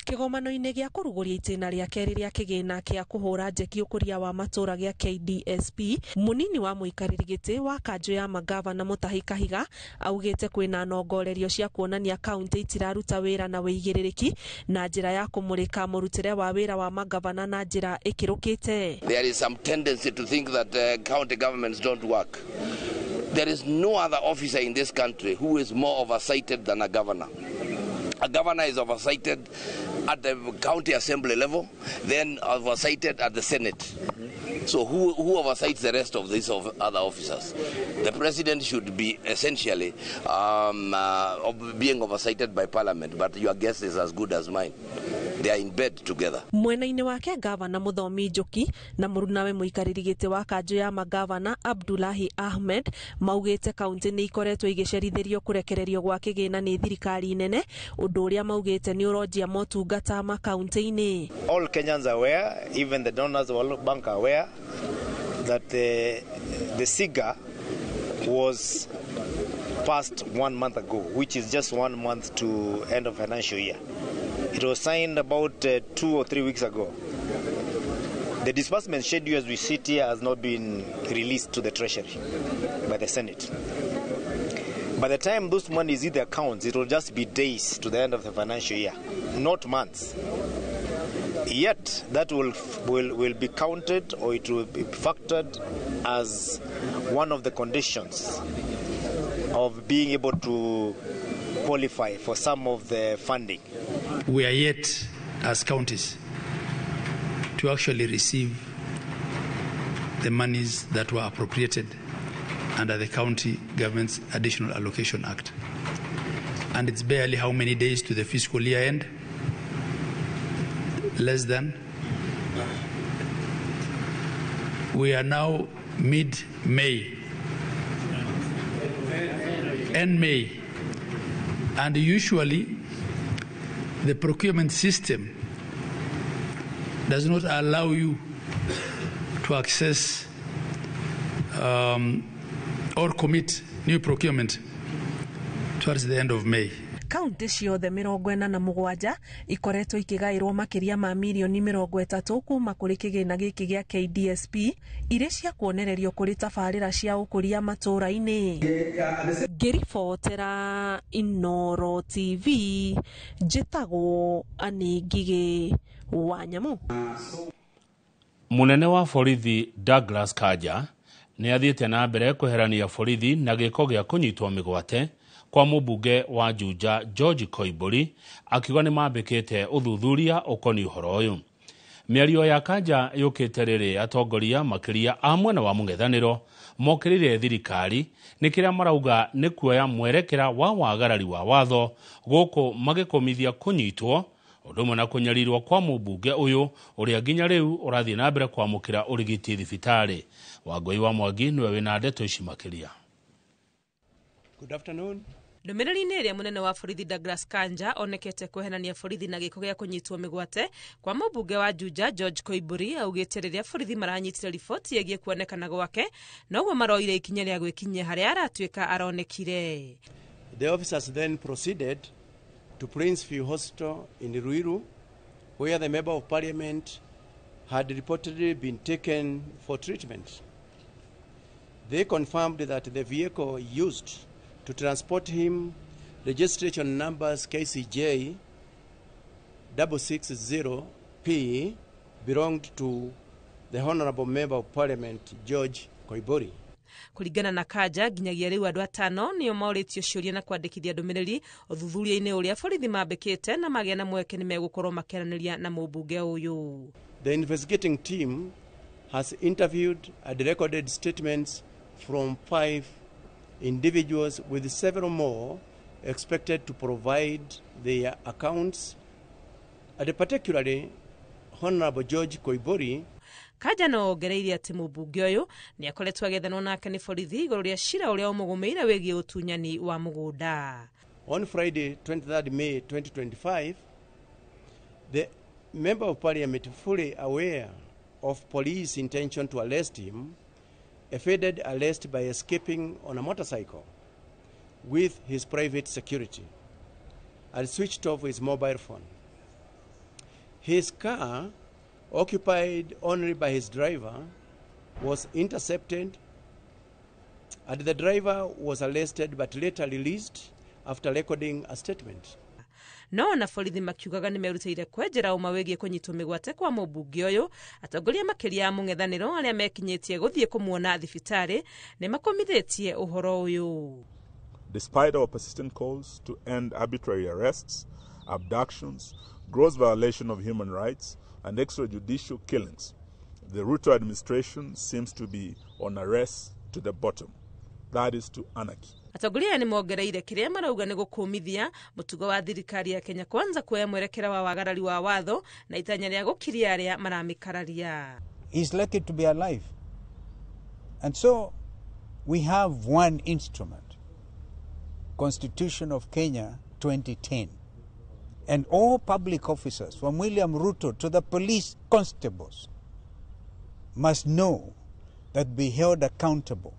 Kigomano-inĩ gĩa kũrugũria itĩna rĩa kerĩ rĩa kĩgĩna kĩa kũhũra njeki ũkũria wa matũra gĩa KDSP, munini wa mũikarĩri gĩtĩ wa kanjũ ya magavana Mutahi Kahiga augĩte kwĩna nongorerio cia kuonania kaunti itiraruta wĩra na wĩigĩrĩrĩki na njĩra ya kũmũrĩka mũrutĩre wa wĩra wa magavana na njĩra ĩkĩrũkĩte. There is some tendency to think that county governments don't work. There is no other officer in this country who is more oversighted than a governor. A governor is oversighted at the county assembly level, then oversighted at the Senate. So who oversights the rest of these other officers? The president should be essentially being oversighted by parliament, but your guess is as good as mine. They are in bed together. Mwena-inĩ wake gavana Muthomi Njuki na mũrunawe mũikarĩri gĩtĩ wa kanjũ ya magavana Abdullahi Ahmed maugĩte kaunti nĩ ikoretwo igĩcerithĩrio kũrekererio gwa kĩgĩna nĩ thirikari nene, ũndũ ũrĩa maugĩte nĩ ũronjia motungata makaunti-inĩ. All Kenyans are aware, even the donors of World Bank are aware that the SIGA was passed 1 month ago, which is just 1 month to end of financial year. It was signed about 2 or 3 weeks ago. The disbursement schedule as we sit here has not been released to the Treasury by the Senate. By the time those monies hit the accounts, it will just be days to the end of the financial year, not months. Yet that will be counted, or it will be factored as one of the conditions of being able to qualify for some of the funding. We are yet, as counties, to actually receive the monies that were appropriated under the County Government's Additional Allocation Act. And it's barely how many days to the fiscal year end? Less than. We are now mid-May. End May. And usually the procurement system does not allow you to access or commit new procurement towards the end of May. Kaunti ciothe 47 ikoretwo ikigairwo makiria ma milioni 30 kuma kuri kigina giki gia KDSP ire cia kuonererio kuri tabarira cia ukuria matura-ini. Ngiribotera Inoro TV, njitagwo Ani Ngige wa Nyamu. Munene wa borithi Douglas Kanja ni athiĩte na mbere kweherania borithi na gĩko gĩa kũnyitwo mĩgwate kwa mũmbunge wa Juja George Koimbũri akiuga nĩ mambĩkĩte ũthuthuria ũkoniĩ ũhoro ũyũ. Mĩario ya Kanja yũkĩte rĩrĩ atongoria makĩria a mwena wa mũng'ethanĩro mokĩrĩire thirikari nĩ kĩrĩa marauga nĩ kuoya mwerekera wa wagarari wa watho gũkũ magĩkomithia kũnyitwo ũndũ ũmwe na kũnyarirwo kwa mũmbunge ũyũ ũrĩa nginya rĩu ũrathiĩ na mbere kwamũkĩra ũrigiti thibitarĩ. Wangũi wa Mwangi nĩwe wĩna ndeto ici makĩria. Good afternoon. Ndũmĩrĩri-inĩ ĩrĩa munene wa borithi Douglas Kanja onekete kweherania borithi na gĩko gĩa kũnyitwo mĩgwate kwa mũmbunge wa Juja George Koimbũri augĩte rĩrĩa borithi maranyitire riboti ĩgiĩ kuonekana gwake noguo maroire ikinya rĩa gwĩkinyia harĩa aratuĩka aronekire. The officers then proceeded to Princeview Hospital in Ruiru, where the Member of Parliament had reportedly been taken for treatment. They confirmed that the vehicle used to transport him, registration numbers KCJ 660P, belonged to the Honorable Member of Parliament George Koimbũri. Kuringana na Kanja nginyagia riu andu 5 nio maũrĩtio ciũria na kwandĩkithia ndũmĩrĩri ũthuthuria-inĩ ũrĩa borithi mambĩkĩte na magĩa na mweke nĩ megũkorwo makĩaranĩria na mũmbunge ũyũ. The investigating team has interviewed and recorded statements from 5 individuals, with several more expected to provide their accounts, and particularly Honorable George Koimbũri. Kanja no ongereire atĩ mũmbunge ũyũ nĩ akoretwo agĩethanwo nake nĩ borithi igũrũ rĩa cira ũrĩa ũmũgũmĩire wĩgiĩ ũtunyani wa mũgũnda. On Friday, 23rd May 2025, the Member of Parliament, fully aware of police intention to arrest him, evaded arrest by escaping on a motorcycle with his private security and switched off his mobile phone. His car, occupied only by his driver, was intercepted, and the driver was arrested but later released after recording a statement. No na borithi makiugaga nĩ merutĩire kwenjera ũma wĩgiĩ kũnyitwo mĩgwate kwa mũmbunge ũyũ, atongoria makĩria ya mũng'ethanĩro arĩa mekinyĩtie gũthiĩ kũmuona thibitarĩ nĩ makomithĩtie ũhoro ũyũ. Despite our persistent calls to end arbitrary arrests, abductions, gross violation of human rights, and extrajudicial killings, the Ruto administration seems to be on a race to the bottom, that is to anarchy. Atongoria nĩ mongereire kĩrĩa marauga nĩ gũkũmithia mũtugo wa thirikari ya Kenya Kwanza kuoya mwerekera wa wagarari wa watho na itanya rĩa gũkiria arĩa maramĩkararia. He's lucky to be alive. And so we have one instrument, Constitution of Kenya 2010. And all public officers, from William Ruto to the police constables, must know that be held accountable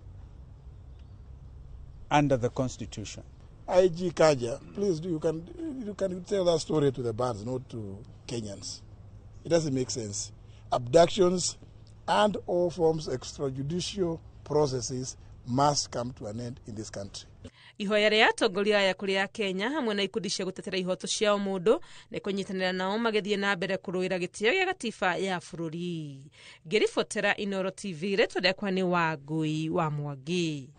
under the Constitution. IG Kanja, please you can tell that story to the bands, not to Kenyans. It doesn't make sense. Abductions and all forms of extrajudicial processes must come to an end in this country. Ihoya rĩa atongoria aya kũrĩ a Kenya hamwe na ikundi cia gũtetera ihoto cia mũndũ nĩ kũnyitanĩra nao magĩthiĩ na mbere kũrũĩra gĩtĩo gĩa gatiba ya bũrũri. Ngĩribotera Inoro TV, rĩtwa rĩakwa nĩ Wangũi wa Mwangi.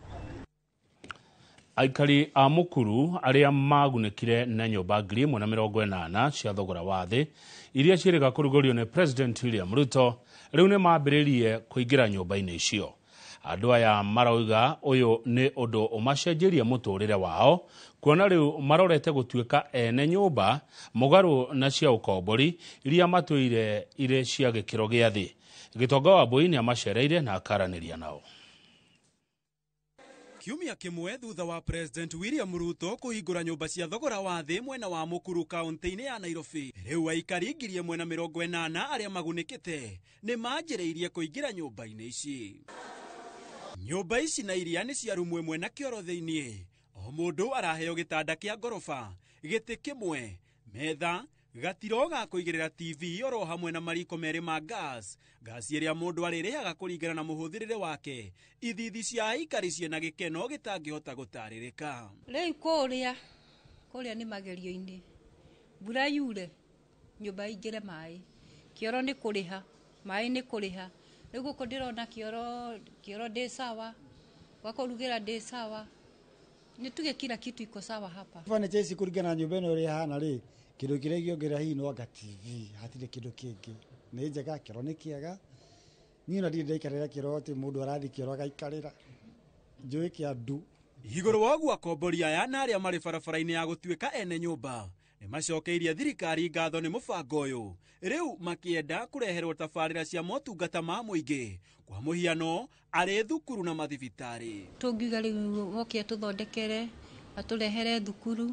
Aikari a mũkuru arĩa magunĩkire na nyũmba 180 cia thogora wa thĩ iria ciĩrĩga kũrugũrio nĩ President William Ruto rĩu nĩ mambĩrĩirie kũingĩra nyũmba-inĩ icio. Andũ aya marauga ũyũ nĩ ũndũ ũmacenjeria mũtũrĩre wao, kuona rĩu marorete gũtuĩka ene nyũmba mũgarũ na cia ũkombori iria matũire ire cia gĩkĩro gĩa thĩ. Gĩtonga wa Mbũi nĩ amacereire na akaranĩria nao. Kiumia kĩmwe thutha wa President William Ruto kũhingũra nyũmba cia thogora wa thĩ mwena wa mũkuru kaunti-inĩ ya Nairobi, rĩu aikari 180 arĩa magunĩkĩte nĩ manjĩrĩirie kũingĩra nyũmba-inĩ ici. Nyũmba ici na iria nĩ cia rumu ĩmwe na kĩoro thĩinĩ, o mundu araheo gitanda kia ngorofa, giti kimwe, metha, gatiro ga kuigirira TV oro hamwe na mariko meri ma gas iria mundu aririhaga kuringana na muhuthirire wake, ithithi cia aikari ciena gikeno gitangihota gutaririka. Riu kuria ni magerio-ini, mbura yure, nyumba ingire mai, kioro ni kuriha, mai ni kuriha. Riu guko ndirona kioro ndi sawa, wakurugira ndi sawa, nituge kila kitu iko sawa hapa. Fane chesi kurigana nyumba ino ri hana ri kindu kiria giongera hi no anga TV hatire kindu kingi ni njega kiro ni kiega ni na ndire ikarira kiro ti mundu arathi kiro agaikarira njui kia ndu iguru wogu akomboria aya na aria mari barabara-ini ya gutuika ene nyumba ni macokeirie thirikari ngatho ni mubango uyu riu makienda kureherwo tabarira cia motungata ma muingi kwa muhiano ari thukuru na mathibitari. Tungiuga riu mokia tuthondekere aturehere thukuru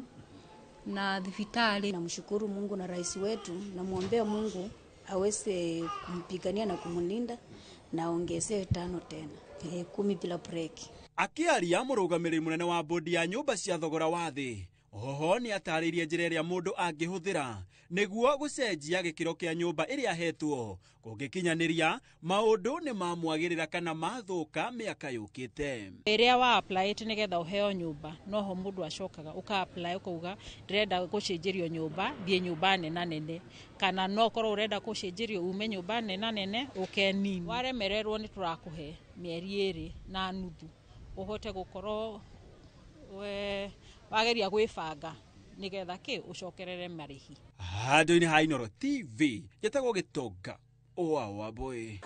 na thibitari. Namshukuru Mungu na rais wetu, na muombea Mungu aweze kumpigania na kumlinda na aongezee 5 tena 10 bila break. Akiaria murugamiri munene wa bodi ya nyumba cia thogora wa thi, oho ni ataririe njira iria mundu angihuthira niguo gucenjia gikiro kia nyumba iria hetwo kungikinyaniria maundu ni mamwagirira kana mathuka miaka yukite. Iria wa apply nigetha uheo nyumba noho mundu acokaga uka apply ukauga ndirenda gucenjerio nyumba thie nyumba nene kana no korwo urenda gucenjerio ume nyumba nene ukeni waremererwo ni turakuhe mieri 2 na nuthu uhote gukorwo we wageria gwibanga nigetha ki ucokerere marihi. Handu-ini ha Inooro TV yetagwo Gitonga wa boy.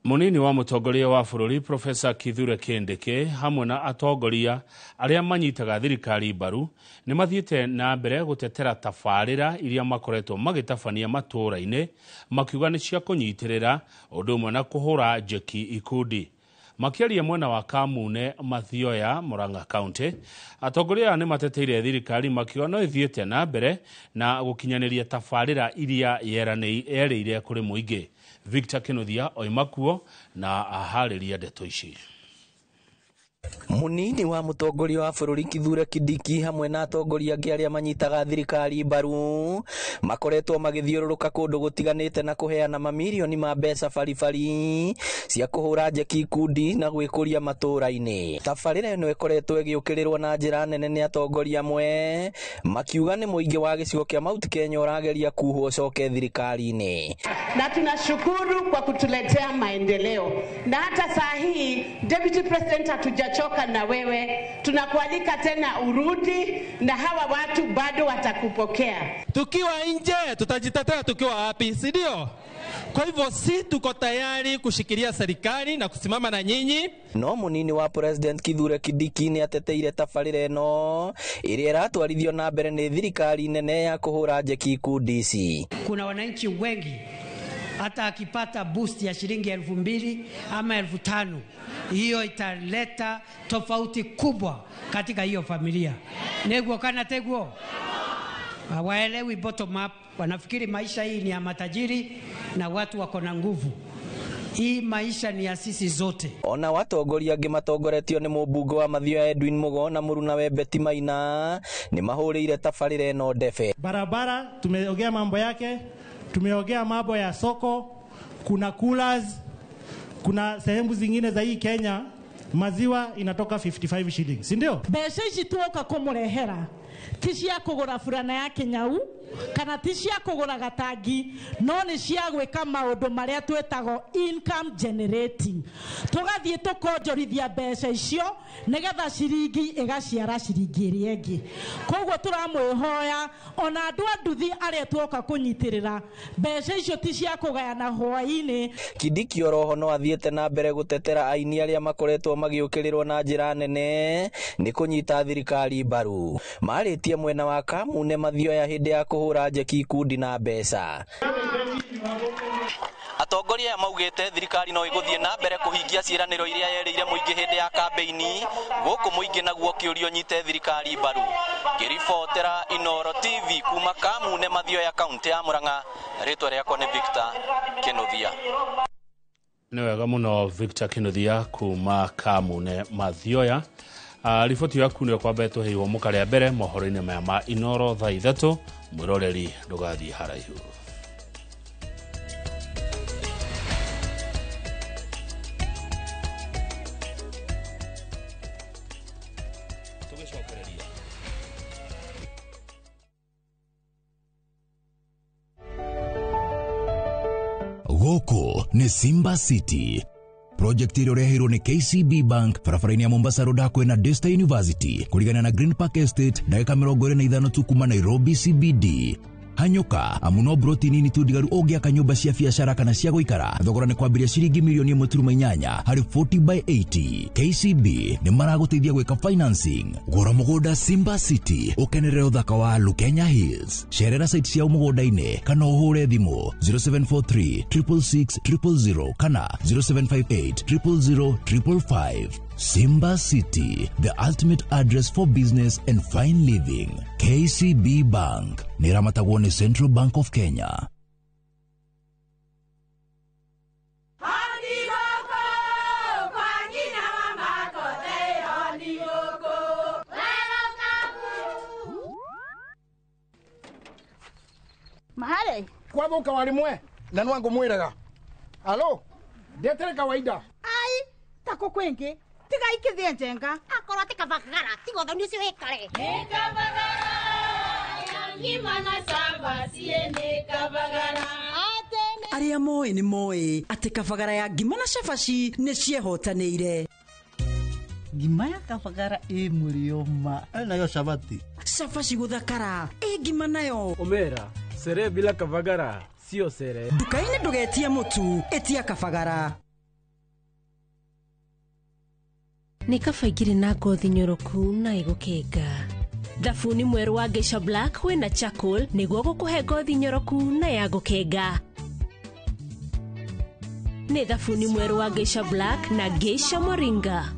Munini wa mutongoria wa bururi Profesa Kithure Kindiki hamwe na atongoria aria manyitaga thirikari mbaru ni mathiete na mbere gutetera tabarira iria makoretwo magitabania matura-ini makiuga ni cia kunyitirira undu umwe na kuhura njeki ikundi. Makiaria mwena wa Kamune Mathioya Murang'a County, atongoria ni mateteire thirikari makiuga no ithiete na mbere na gukinyaniria tabarira iria yereire kuri muingi. Victor Kinuthia oimakuo na ahariria ndeto ici. Munini wa mutongoria wa bururi Kithure Kindiki hamwe na atongoria angĩ arĩa manyitaga thirikari mbaru makoretwo magithiũrũrũka kũndũ gũtiganĩte na kuheana mamirioni ma mbeca baribari cia kuhura njeki ikundi na gwĩkũria matũra-inĩ. Tabarĩra ĩno ĩkoretwo ĩgĩũkĩrĩrwo na njĩra nene nĩ atongoria amwe makiuga nĩ mũingĩ wa gĩcigo kĩa Mount Kenya ũrageria kuhwo coke thirikari-inĩ. Na tunashukuru kwa kutuletea maendeleo, na hata saa hii Deputy President hatujachoka na wewe, tunakualika tena urudi na hawa watu bado watakupokea. Tukiwa nje tutajitetea tukiwa wapi, si ndio? Kwa hivyo si tuko tayari kushikilia serikali na kusimama na nyinyi. No munini wa President Kithure Kindiki ni ateteire tabarĩra ĩno ĩrĩa ĩratwarithio na mbere nĩ thirikari nene ya kuhura njeki ikundi ici. Kuna wananchi wengi hata akipata boost ya shilingi 2,000 ama 5,000 hiyo italeta tofauti kubwa katika hiyo familia. Nego kana tegwo hawaelewi bottom up, wanafikiri maisha hii ni ya matajiri na watu wako na nguvu. Hii maisha ni ya sisi zote. Ona watongoria angĩ matongoretio nĩ mũmbunge wa Mathioya Edwin Mugo na Muruna we Betty Maina ni mahũrĩire tabarĩra ĩno ndebe. Barabara tumeongea mambo yake, tumeongea mambo ya soko, kuna coolers, kuna sehemu zingine za hii Kenya maziwa inatoka 55 shillings, si ndio? Mbeca ici tuoka kumurehera ti cia kugura furana ya Kenyau kana ti cia kugura gatangi, no ni cia gwika maundu maria twetago income generating. Tugathie tukonjorithia mbeca icio nigetha ciringi igaciara ciringi iria ingi. Koguo turamwihoya ona andu anduthi aria tuoka kunyitirira mbeca icio ti cia kugayana hwaini. Kindiki oroho no athiete na mbere gutetera aini aria makoretwo magiũkĩrĩrwo na njĩra nene ni kunyita thirikari mbaru. Marĩtie mwena wa Kamune Mathioya hĩndĩ ya kuhura njeki ikundi na mbeca. Atongoria maugĩte thirikari no ĩgũthie na mbere kũhingia ciĩranĩro iria yerĩire mũingĩ hĩndĩ ya kampeini, gũkũ mũingĩ naguo kĩũrio nyite thirikari mbaru. Ngĩribotera Inooro TV kuma Kamune Mathioya kaunti ya Murang'a, rĩtwa rĩakwa nĩ Victor Kinuthia. Nĩ wega mũno Victor Kinuthia kuma Kamune Mathioya. Riboti yaku nä kwamba tweheirwo må karä mbere mohoro-inä maya ma Inoro thaa 3 mwiroreri ndugathiä haraihu. Goko ni Simba City. Project ĩrĩa ũrehirwo nĩ KCB Bank barabara-inĩ ya Mombasa Road hakuhĩ na Daystar University kũringana na Green Park Estate ndagĩka 25 tu kuma Nairobi CBD. Hanyuka amuno broti nini tu ndigaru ũngĩaka nyũmba cia biacara kana cia gũikara thogora nĩ kwambĩrĩria ciringi mirioni 1.8 harĩ 40/80. KCB nĩ maragũteithia gwĩka financing. Gũra mũgũnda Simba City ũkenerere ũthaka wa Lukenya Hills. Cerera site cia mũgũnda-inĩ kana ũhũre thimũ 0743 666 000 kana 0758 000 555. Simba City, the ultimate address for business and fine living. KCB Bank, Niramatagone Central Bank of Kenya. Mahale kwa boka walimwe na nwango mwiraga. Alo, ndetere kawaida. Ai, tako kwenge. Tiga ikithie njenga akorwo tikabagara tigo thoni cio ikare nikabagara ngima na samba siene kabagara aria moi ni moi ati kabagara ya ngima na shafashi ni ciehotanĩire. Ngima ya kabagara murio nayo shabati shafashi guthakara ngima nayo omera sere bila kabagara sio sere. Duka-inĩ ndũgetie mũtu etia kabagara. Nĩ kabaingire na ngothi nyoroku na igukenga. Thabuni mweru wa Geisha Black wĩna charcoal nĩguo gũkũhe ngothi nyoroku na ya gũkenga. Nĩ thabuni mweru wa Geisha Black na Geisha Moringa.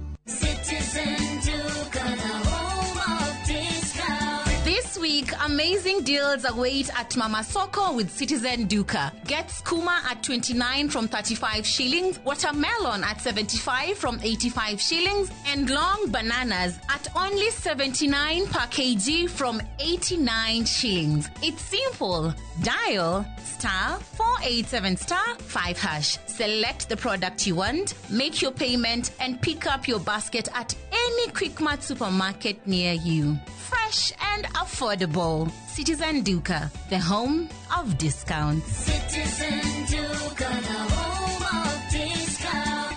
This week, amazing deals await at Mama Soko with Citizen Duka. Get skuma at 29 from 35 shillings, watermelon at 75 from 85 shillings, and long bananas at only 79 per kg from 89 shillings. It's simple. Dial *487*5#. Select the product you want, make your payment, and pick up your basket at any Quickmart supermarket near you. Fresh and affordable. Citizen Duka, the home of discounts. Citizen Duka, the home of discounts.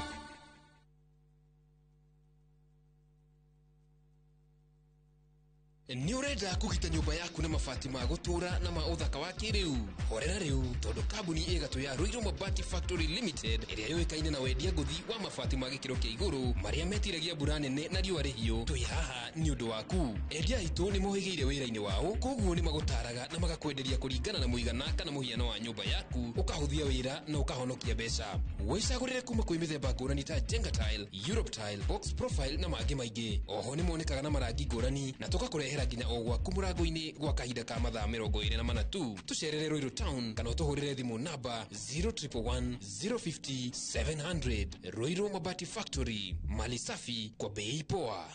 Ni urenda kugita nyumba yaku na mabati ma gutura na ma uthaka wa kiriu horera riu tondu kambuni igatu ya Ruiru Mabati Factory Limited iria yoikaine na wendia nguthi wa mabati ma gikiro kia iguru maria metiragia mbura nene na riũa rĩhiũ twi haha ni undu waku. Endia itu ni mohigeire wira-ini wao koguo ni magutaraga na magakwenderia kuringana na muigana kana muhiano wa nyumba yaku ukahuthia wira na ukahonokia mbeca. Wicagurire kuma kwi mithemba ngũrani ta Jenga Tile, Europe Tile, Box Profile na mangĩ maingĩ. Oho ni monekaga na marangi ngũrani na tugakurehera nginya o gwaku mũrango-inĩ gwa kahinda ka mathaa 24 tu. Tucerere Ruiru Town kana utuhurire thimu namba 0111 050 700. Ruiru Mabati Factory, mali safi kwa bei poa.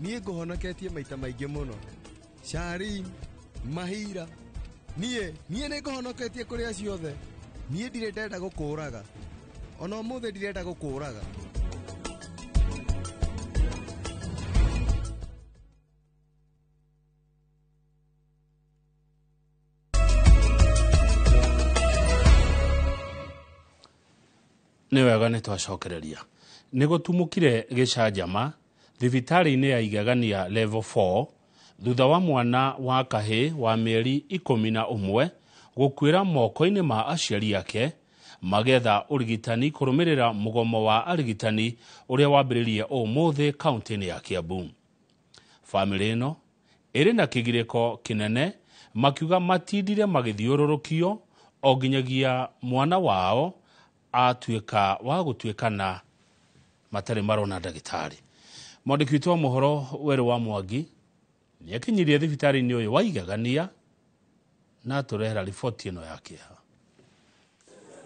Niĩ ngũhonoketie maita maingĩ mũno. Sharin, Mahira. Niĩ nĩ ngũhonoketie kũrĩa ciothe. Niĩ ndirĩ ndenda gũkũraga. Ona ũmũthĩ ndirenda gũkũraga. Nĩ wega nĩ twacokereria. Nĩ gũtumũkire gĩcanjama thibitarĩ-inĩ ya Igagania level 4 thutha wa mwana wa kahĩ wa mĩeri 11 gũkuĩra moko-inĩ ma aciari ake magetha ũrigitani kũrũmĩrĩra mũgomo wa arigitani ũrĩa wambĩrĩirie ũmũthĩ kaunti-inĩ ya Kiambu. Famĩlĩ ĩno ĩrĩ na kĩgirĩko kĩnene makiuga matindire magĩthiũrũrũkio o nginyagia mwana wao atuĩka wa gũtuĩkana matarĩ marona ndagĩtarĩ. Mwandĩki witũ wa mohoro Werũ wa Mwangi nĩ akinyirie thibitarĩ-inĩ ũyũ wa Igagania na tũrehera riboti ĩno ya kĩeha.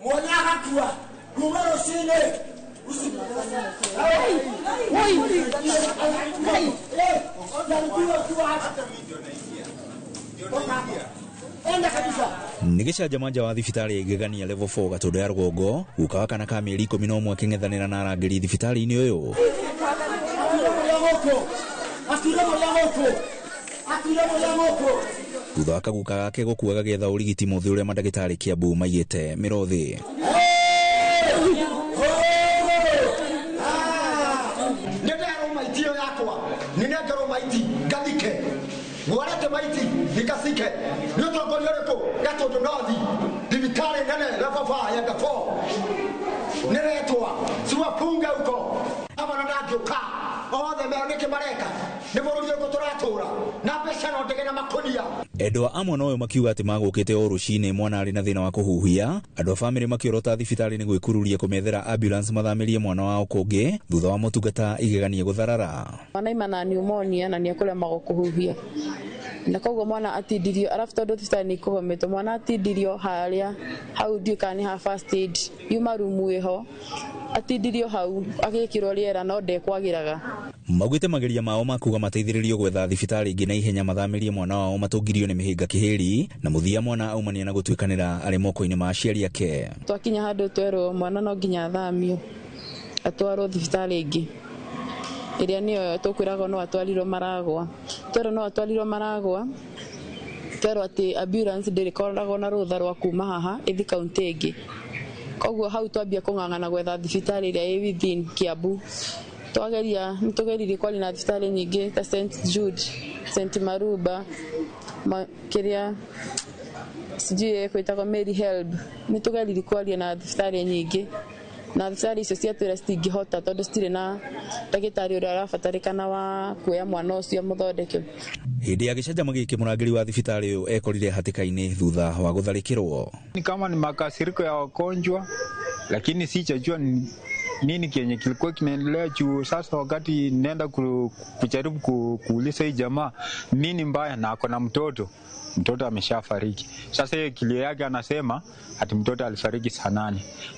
Mwana agakua Kumaro shine. Nigicanjamanja wa thibitari igegania level 4 Gatondo ya Rugongo gukawaka na kamĩeri 11 kĩng'ethanĩra na arangĩri thibitari-inĩ ũyũ. Thutha wa kaguka gake gũkua gagĩetha ũrigiti mũthĩ ũrĩa mandagĩtarĩ Kiambu maigĩte mĩrothĩ. Mwarete maiti nikasike nyoto ngolioreko Gatondo North thibitari nene level 5 ya Gatondo neretwa siwapunga huko abana ndagioka othe meoneke mareka ni bururi uko turatura na pesa no ndege na makonia. Endwa amwe noyo makiuga ati magũkĩte o rũcinĩ mwana arĩ na thĩna wa kũhuhia. Andũ a bamĩrĩ makiorota thibitarĩ-inĩ gwĩkururia kũmethera ambulance mathamĩrie mwana wao kũngĩ thutha wa motungata igeganie gũtharara. Mwana imana pneumonia na nĩekũremagwo kũhuhia na koguo mwana atindirio arabu tondũ thibitarĩ nĩ ikũgometwo mwana atindirio harĩa hau ndiũka nĩ ha first aid yuma rumu ĩho atindirio hau agĩkĩrwo rĩera no ndekwagĩraga. Maugĩte mageria mao makuga mateithĩrĩrio gwetha thibitarĩ ingĩ na ihenya mathamĩrie mwana wao matũngirio nĩ mĩhĩnga kĩhĩri na mũthia mwana aumania na gũtuĩkanĩra arĩ moko-inĩ ma aciari ake. Twakinya handũ twerwo mwana no nginya athamio atwarwo thibitarĩ ingĩ ĩrĩa nĩyo tũkwĩragwo no atwarirwo Maragwa. Twerwo no atwarirwo Maragwa twerwo atĩ ambulance ndĩrĩkoragwo na rũtha rwa kuma haha ĩthi kaũntĩ ĩngĩ. Koguo hau twambia kũng'ang'ana gwetha thibitarĩ ĩrĩa ĩ within Kiambu. Nĩtũgeririe kwaria na thibitarĩ nyingĩ ta St Jude, St Maruba, kĩrĩa sijui kwĩtagwo Mary Helb. Nĩtũgeririe kwaria na thibitarĩ nyingĩ na thibitarĩ icio ciatwĩra citingĩhota tondũ citirĩ na ndagĩtarĩ ũrĩa arabatarĩkana wa kuoya mwana ũcio mũthondeke. Hĩndĩ ya gĩcanjama gĩkĩ mũrangĩri wa thibitarĩ ũyũ ekorire hatĩka-inĩ thutha wa gũtharĩkĩrwo. Ni kama ni makasiriko ya wagonjwa lakini sijajua nini kenye kilikuwa kinaendelea juu sasa wakati nenda kujaribu kuuliza hii jamaa nini mbaya na ako na mtoto ameshafariki. Sasa yeye kilio yake anasema ati mtoto alifariki saa 8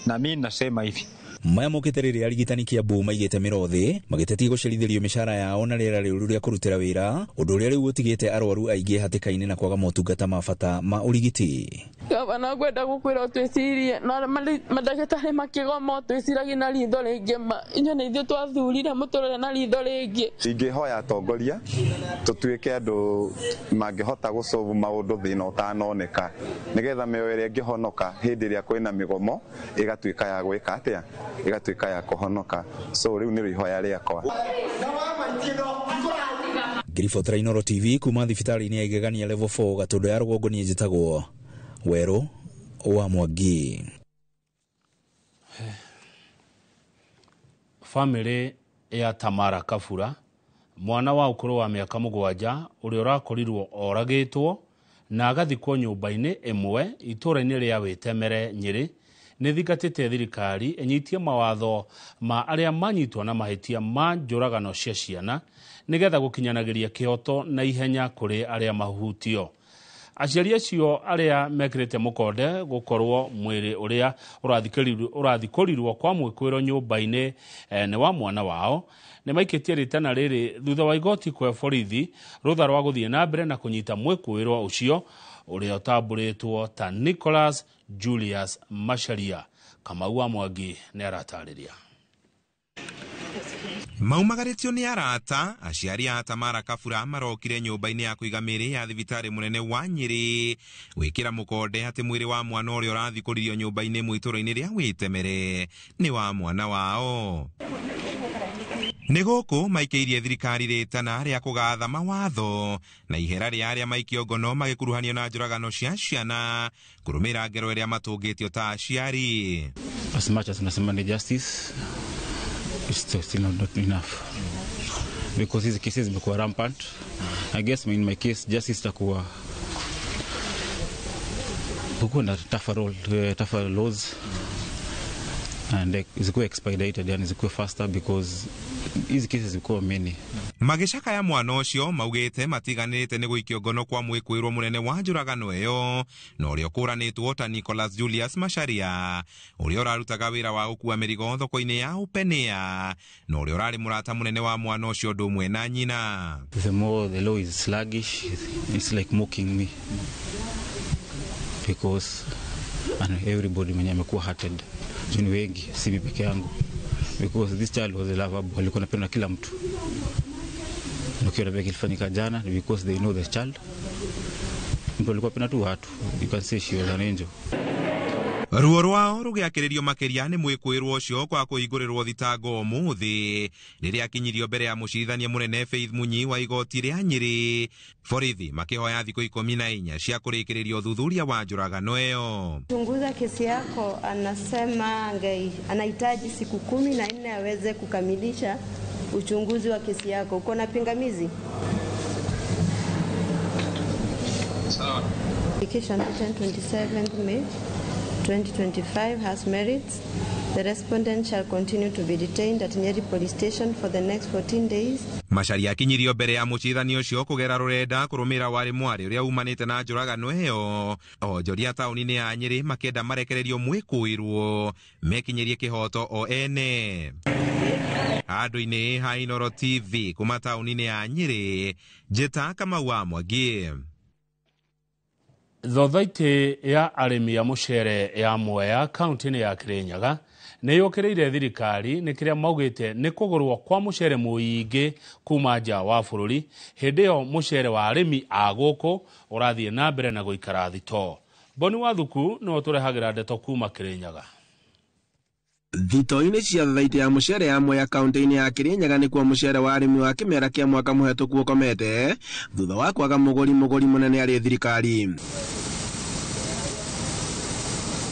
na mimi nasema hivi maya mokĩte rĩrĩa arigitani Kiambu maigĩte mĩrothĩ magĩtetia gũcerithĩrio mĩcara yao na rĩera rĩũru rĩa kũrutĩra wĩra ũndũ ũrĩa rĩu ũtigĩte arwaru aingĩ hatĩka-inĩ na kwaga motungata ma bata ma ũrigiti. Gavana ngwenda gũkwĩra twĩcirie na mandagĩtarĩ makĩgoma twĩciragie na ritho rĩngĩ inyo nĩ ithuĩ twathurire mũtũrore na ritho rĩngĩ. Ingĩhoya atongoria tũtuĩke andũ mangĩhota gũsolve maũndũ thĩna ũtanoneka nĩgetha mĩoyo ĩrĩa ĩngĩhonoka hĩndĩ ĩrĩa kwĩna mĩgomo ĩgatuĩka ya gwĩka atĩa igatuĩka ya kũhonoka. So rĩu nĩ ihoya rĩakwa. Grifo Trainoro TV kuma thibitarĩ-inĩ ya igegania level 4 Gatondo ya Rugongo niĩ njĩtagwo Werũ wa Mwangi. Family ya Tamara Kabura mwana wa ũkũrũ wa mĩaka 7 ũrĩa ũrakorirwo oragĩtwo na agathikwo nyũmba-inĩ ĩmwe itũũra-inĩ rĩa Wĩtemere Nyĩrĩ nĩ thingatĩte thirikari ĩnyitie mawatho ma arĩa manyitwo na mahĩtia ma njũragano cia ciana nĩgetha gũkinyanagĩria kĩhoto na ihenya kũrĩ arĩa mahutio. Aciari acio arĩa mekĩrĩte mũkonde gũkorwo mwĩrĩ ũrĩa ũrathikũrirwo kwa mwĩkũĩrwo nyũmba-inĩ nĩ wa mwana wao nĩ maikĩtie rĩtana rĩrĩ thutha wa igoti kwa borithi rũtha rwa gũthiĩ na mbere na kũnyita mwĩkũĩrwo ũcio ũrĩa ũtambũrĩtwo ta Nicholas Julius Macharia. Kamau wa Mwangi nĩ aratarĩria. Maumagaritio nĩ arata aciari a Tamara Kabura marokire nyũmba-inĩ ya kũiga mĩĩrĩ ya thibitarĩ mũnene wa Nyĩrĩ gwĩkĩra mũkonde atĩ mwĩrĩ wa mwana ũrĩa ũrathikũririo nyũmba-inĩ mwĩtũũra-inĩ rĩa Wĩtemere nĩ wa mwana wao. Nĩ gũkũ maikĩirie thirikari rĩtana rĩa kũgatha mawatho na ihera rĩa arĩa maikio ngono magĩkuruhanio na njũragano cia ciana kũrũmĩrĩra ngero ĩrĩa matũngĩtio ta aciari. As much as nasema ni justice, it's still not enough because these cases zimekuwa rampant. I guess in my case justice itakuwa na tougher laws and zikuwe expedited, yani zikuwe faster because these cases zikuwa many. magicaka ya mwana ucio maugite matiganirite ni guikio ngono kwa mwikwirwo munene wa njuragano iyo na uria ukuranitwo ta Nicholas Julius Macharia uria urarutaga wira wa gukua mirigo thoko-ini ya Upenia na uria urari murata munene wa mwana ucio ndumwe na nyina. The more the law is sluggish, it's like mocking me because everybody mwenye amekuwa hurted ni wengi, si mimi peke yangu, because this child was lovable, alikuwa anapendwa na kila mtu. Nukio nabeki ilifanyika jana because they know the child. Mtu alikuwa pena tu watu. You can say she was an angel. Ruo rwao rugiakiririo makiria ni mwikwirwo ucio kwa kuigurirwo thitango umuthi riria akinyirio mbere ya mucirithania munene Faith Munyi wa igoti ria Nyeri. Borithi makihoya thikũ 14 cia kurikiririo thuthuria wa njuragano iyo. Chunguza kesi yako anasema anahitaji siku 14 aweze kukamilisha uchunguzi wa kesi yako. Uko na pingamizi? Sawa. Application 27th May 2025 has merits. The respondent shall continue to be detained at Nyeri Police Station for the next 14 days. Macharia akinyirio mbere ya mucirithania ucio kugera rurenda kurumira wari mwari uria umanite na njuragano iyo. Onjoria tauni-ini ya Nyeri makenda marekererio mwikuirwo mekinyirie kihoto o ene. Andu-ini ha Inooro TV kuma tauni-ini ya Nyeri, Njeta Kamau wa Mwangi. Thothaitĩ ya arĩmi ya mũcere ya Mwea kaunti-inĩ ya Kirinyaga nĩ yũkĩrĩire thirikari nĩ kĩrĩa maugĩte nĩ kũgũrwo kwa mũcere mũingĩ kuma nja wa bũrũri. Hĩndĩ ĩyo mũcere wa arĩmi a gũkũ ũrathiĩ na mbere na gũikara thito. Boni Wathuku no tũrehagĩra ndeto kuma Kirinyaga. Thito-inĩ cia thothaitĩ ya mũcere ya Mwea kaunti-inĩ ya Kirinyaga nĩ kwa mũcere wa arĩmi wa kĩmera kĩa mwaka mũhetũku ũkomete thutha wa kwaga mũgũri mũnene arĩ thirikari.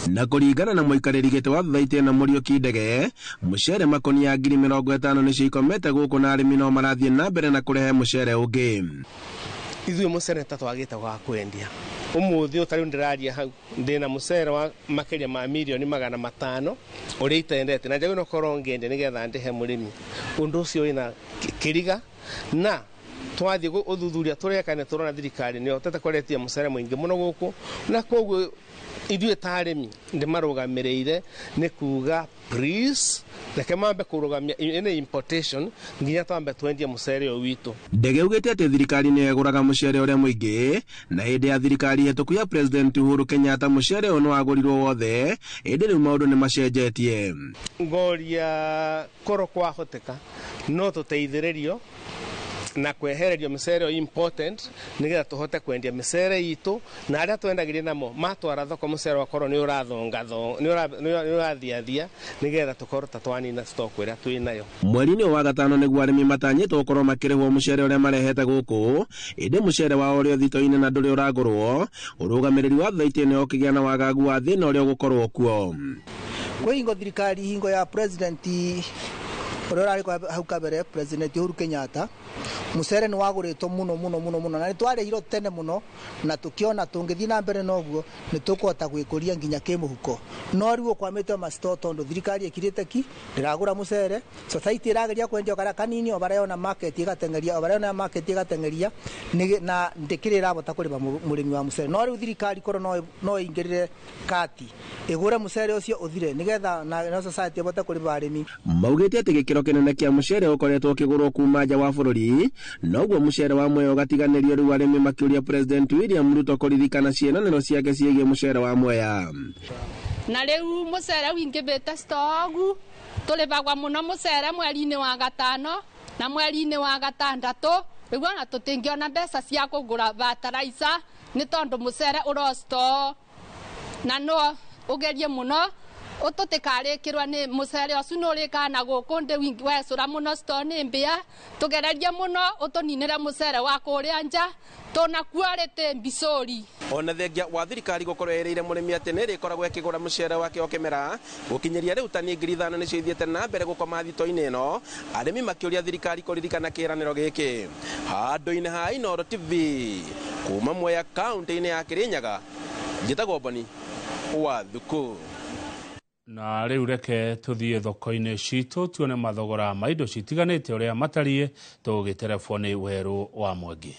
Na kũringana na mũikarĩri gĩtĩ wa thothaitĩ na Mũriũki Ndege, mũcere makonia 50,000 nĩcio ikomete gũkũ na arĩmi no marathiĩ na mbere na kũrehe mũcere ũngĩ. Ithuĩ mũcere ta twagĩte gwa kwendia. Ũmũthĩ ũtarĩ ndĩraria hau ndĩna mũcere wa makĩria ma milioni 500 ũrĩa itendete na njagĩrĩirwo gũkorwo ngĩendia nĩgetha ndĩhe mũrĩmi. Ũndũ ũcio wĩna kĩriga na twathiĩ ũthuthuria tũreka nĩ tũrona thirikari nĩ hotete kũretia mũcere mũingĩ mũno gũkũ na koguo ithuĩ ta arĩmi ndĩmarũgamĩrĩire nĩ kuga please reke mambe kũrũgamia ĩnĩ importation nginya twambe twendia mũcere ũyũ witũ. Ndege augĩte atĩ thirikari nĩ ĩgũraga mũcere ũrĩa mũingĩ na hĩndĩ ya thirikari hetũku ya President Uhuru Kenyatta mũcere ũyũ nĩ wagũrirwo wothe, ĩndĩ rĩu maũndũ nĩ macenjetie. Ngoria korwo kwahoteka no tũteithĩrĩrio na kwehererio mĩcere important nigetha tuhote kwendia mĩcere itũ na arĩa twendagĩria namo matwara thoko mũcere wakorwo nĩ ũrathiathia nigetha tukorwo ta twanina stock ĩrĩa twĩnayo. Mweri-inĩ wa gatano nĩguo arĩmi matanyĩtwo gũkorwo makĩrĩhwo mũcere ũrĩa marehete gũkũ, ĩndĩ mũcere wao ũrĩa thito-inĩ na ndũrĩ ũragũrwo. Ũrũgamĩrĩri wa thothaitĩ nĩ ũkĩgĩa na wagagu wa thĩna ũrĩa ũgũkorwo kuo. Kwĩ hingo thirikari hingo ya president ũrĩa ũrarĩ hau kabere President Uhuru Kenyatta, mũcere nĩ wagũrĩtwo mũno na nĩ twarĩirwo tene mũno na tũkĩona tũngĩthiĩ na mbere noguo nĩ tũkũhota gwĩkũria nginya kĩmũhuko. No rĩu ũkwamĩte macito tondũ thirikari ĩkirĩte ki ndĩragũra mũcere, society ĩrageria kwendia karĩa kanini o barĩa ona market ĩgateng'eria na ndĩkĩrĩ ĩrahota kũrĩha mũrĩmi wa mũcere. No rĩu thirikari korwo no ĩingĩrĩre kati ĩgũre mũcere ũcio ũthire nĩgetha na society ĩhote kũrĩha arĩmi. Maugĩte atĩ gĩkĩro kĩnene kĩa mũcere ũkoretwo ũkĩgũrwo kuma nja wa bũrũri, noguo mũcere wa Mwea ũgatiganĩrio rĩu arĩmi makĩũria President William Ruto kũririkana ciĩranĩro ciake ciĩgiĩ mũcere wa Mwea. Na rĩu mũcere wingĩbĩte stogu tũrĩbagwa mũno mũcere mweri-inĩ wa gatano na mweri-inĩ wa gatandatũ, rĩu ona tũtingĩona mbeca cia kũgũra fertilizer nĩ tondũ mũcere ũrosto na no ũgerie mũno ũtũtĩkarĩkĩrwo nĩ mũcere ũcio nũrĩkana gũkũ ndĩ wecũra mũno sto nĩ mbĩa tũgererie mũno ũtũninĩre mũcere wa kũrĩa nja tũnakuarĩte mbicũri. Ona thengia wa thirikari gũkorwo ĩrĩire mũrĩmi atĩ nĩ ĩrĩkoragwo ĩkĩgũra mũcere wake o kĩmera, gũkinyĩria rĩu tani 5,000 nĩcio ithiĩte na mbere gũkoma thito-inĩ ĩno, arĩmi makĩũria thirikari kũririkana kĩĩranĩro gĩkĩ. Handũ-inĩ ha Inooro TV kuma Mwea kaunti-inĩ ya Kirinyaga, njĩtagwo Boni Wathuku. na riu reke tuthie thoko-ini citu tuone mathogora ma indo citiganite uria matariĩ tũgĩterefoni Werũ wa Mwangi.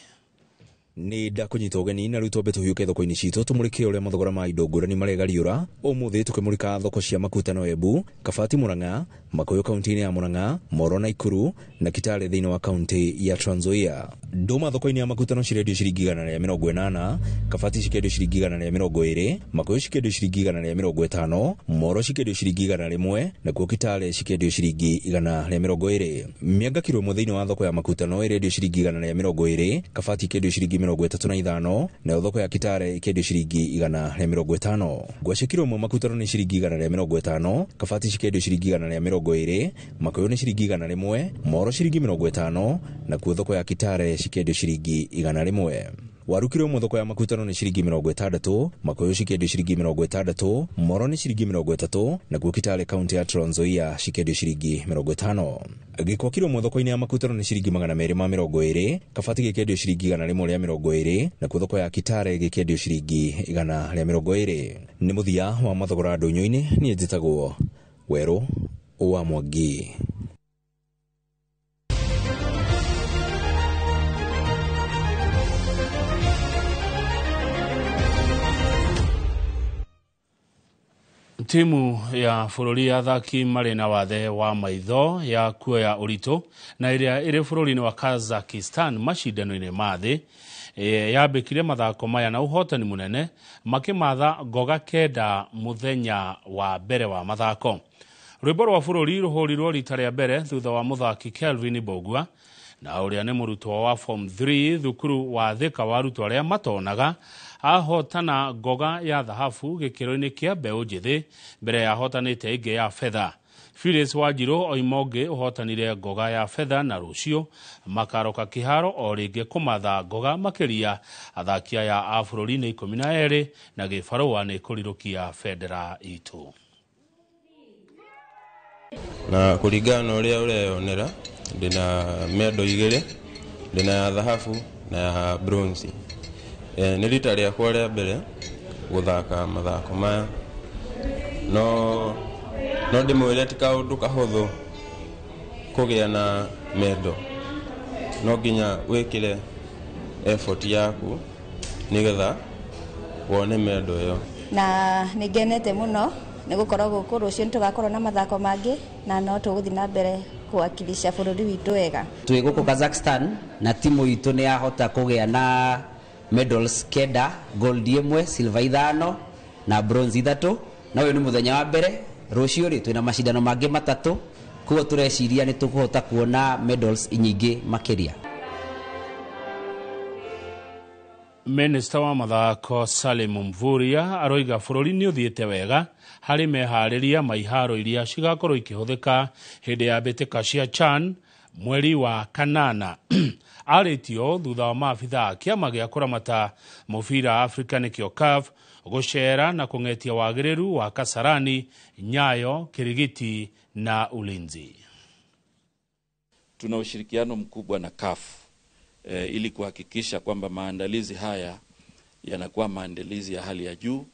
Ni ndakunyita ugeni na ruto beto hiuke thoko-ini citu tumurike uria mathogora ma indo ngũrani maregariũra umuthi tukimurika thoko cia makutano Embu, Kabati, Murang'a, Makuyu kaunti-ini ya Murang'a, Moro, Nakuru na Kitale thiini wa kaunti ya Trans Nzoia. Nduma thoko-ini ya makutano cirendio ciringi 180, Kabati cikendio ciringi 120, Makuyu cikendio ciringi 150, Moro cikendio ciringi 100 na kuo Kitale cikendio ciringi 120. Mianga kilo ĩmwe thiini wa thoko ya makutano irendio ciringi 120, Kabati ikendio ciringi 35 na thoko ya Kitale ikendio ciringi 150. Ngwaci kilo ĩmwe makutano ni ciringi 150, Kabati cikendio ciringi 120, Makuyu ni ciringi 100, Moro ciringi 50 na kuo thoko ya Kitale cikendio ciringi 100. Waru kilo ĩmwe thoko ya makutano ni ciringi 60, Makuyu cikendio ciringi 60, Moro ni ciringi 30 na kuo Kitale kaunti ya Trans Nzoia cikendio ciringi 50. Gĩkwa kilo ĩmwe thoko-ini ya makutano ni ciringi 220, Kabati gikendio ciringi 120 na kuo thoko ya Kitale gikendio ciringi 120. Ni muthia wa mathogora ndũnyũ-ini ni njĩtagwo Werũ wa Mwangi. Timu ya bũrũri ya athaki marĩ na wathe wa maitho ya kuoya ũritũ na ĩrĩa ĩrĩ bũrũri-inĩ wa Kazakhstan macindano-inĩ ma thĩ yambĩkire mathako maya na ũhotani mũnene makĩmatha ngoga 9 mũthenya wa mbere wa mathako. Rwĩmbo rwa bũrũri rũhũrirwo rita rĩa mbere thutha wa mũthaki Kelvin Bogua na ũrĩa nĩ mũrutwo wa Form 3 thukuru wa Thika wa arutwo arĩa matonaga ahotana ngoga ya thahabu gĩkĩro-inĩ kĩa mbeũ njĩthĩ mbere ya hotanĩte ĩngĩ ya fedha. Phyllis Wanjiru oimonge ũhotanire ngoga ya fedha na rũciũ makaroka kĩharo o rĩngĩ kũmatha ngoga makĩria athakia ya bũrũri-inĩ 12 na gĩbarũa nĩ kũrirũkia bendera itũ. Na kũringana na ũrĩa ũreyonera ndĩna medo 2, ndĩna ya thahabu na ya bronze. Nĩ rita rĩakwa rĩa mbere gũthaka mathako maya no ndĩmwĩre ti kaũndũ kahũthũ kũgĩa na medo, no nginya wĩkĩre effort yaku nĩgetha wone medo ĩyo. Na nĩngenete mũno nĩ gũkorwo gũkũ rũciũ nĩtũgakorwo na mathako mangĩ na no tũgũthiĩ na mbere kũwakilisha bũrũri witũ wega. Twĩ gũkũ Kazakhstan na timu itũ nĩ yahota kũgĩa na medals 9, gold 1, silver 5 na bronze 3 na ũyũ nĩ mũthenya wa mbere. Rũciũ rĩ twĩna macindano mangĩ 3 koguo tũreciria nĩ tũkũhota kuona medals nyingĩ makĩria. Minister wa mathako Salim Mvurya aroiga bũrũri nĩ ũthiĩte wega harĩ meharĩria maiharo iria cigakorwo ikĩhũthĩka hĩndĩ ya mbĩtĩka cia CHAN mweri wa kanana. Arĩtio thutha wa maabitha a kĩama gĩa kũramata mũbira Afrika nĩkĩo CAF gũcera na kũng'etia wagĩrĩru wa Kasarani, Nyayo, Kirigiti na Ulinzi. Tuna ushirikiano mkubwa na CAF ili kuhakikisha kwamba maandalizi haya yanakuwa maandalizi ya hali ya juu,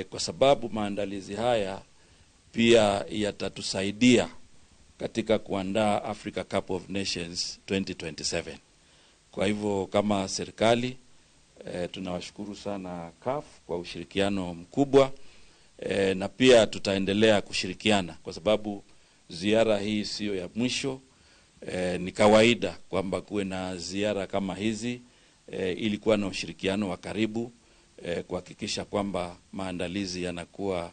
kwa sababu maandalizi haya pia yatatusaidia katika kuandaa Africa Cup of Nations 2027. Kwa hivyo kama serikali tunawashukuru sana CAF kwa ushirikiano mkubwa, na pia tutaendelea kushirikiana kwa sababu ziara hii sio ya mwisho. Ni kawaida kwamba kuwe na ziara kama hizi ili kuwa na ushirikiano wa karibu kuhakikisha kwamba maandalizi yanakuwa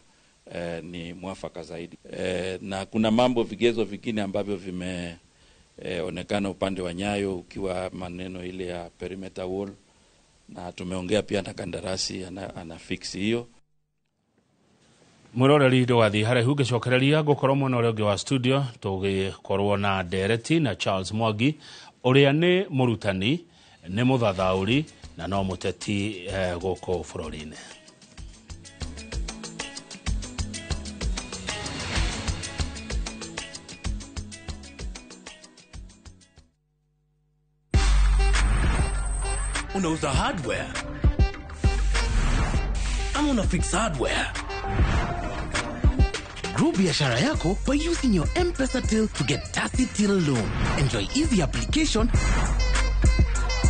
ni mwafaka zaidi. Na kuna mambo vigezo vingine ambavyo vimeonekana upande wa Nyayo, ukiwa maneno ile ya perimeter wall, na tumeongea pia na kandarasi ana fix hiyo. Mũroreri ndũgathiĩ haraihu ngĩcokereria gũkorwo mwena ũrĩa ũngĩ wa studio tũgĩkorwo na Ndereti na Charles Mwangi ũrĩa nĩ mũrutani, nĩ mũthathaũri na no mũteti gũkũ bũrũri-inĩ. Unauza hardware ama una fix hardware? Grow biashara yako by using your M-Pesa till to get 30 till loan. Enjoy easy application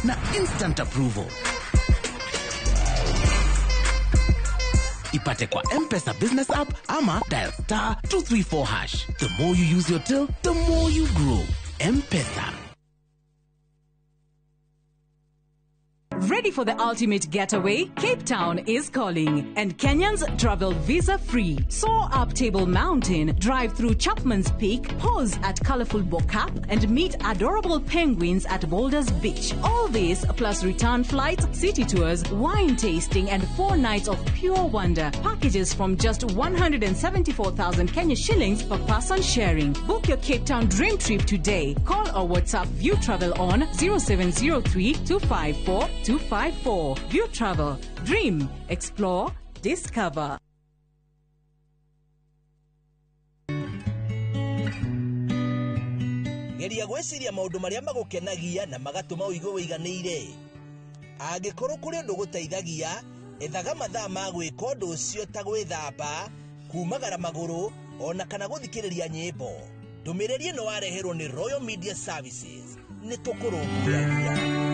na instant approval. Ipate kwa M-Pesa business app ama dial *234#. The more you use your till, the more you grow. M-Pesa. Ready for the ultimate getaway? Cape Town is calling, and Kenyans travel visa-free. Soar up Table Mountain, drive through Chapman's Peak, pause at colorful Bokap, and meet adorable penguins at Boulders Beach. All this plus return flights, city tours, wine tasting, and 4 nights of pure wonder. Packages from just 174,000 Kenya shillings per person sharing. Book your Cape Town dream trip today. Call or WhatsApp View Travel on 0703 254 254. View Travel. Dream. Explore. Discover. Geria gweciria maundu maria magukenagia na magatuma uigue wiganĩire. Angĩkorwo kũrĩ ũndũ gũteithagia, ethaga mathaa ma gwĩka ũndũ ũcio ta gwĩthamba, kumagara magũrũ, ona kana gũthikĩrĩria nyĩmbo. Ndũmĩrĩri ĩno wareherwo nĩ Royal Media Services. Nĩ tũkũrũmbũyagia.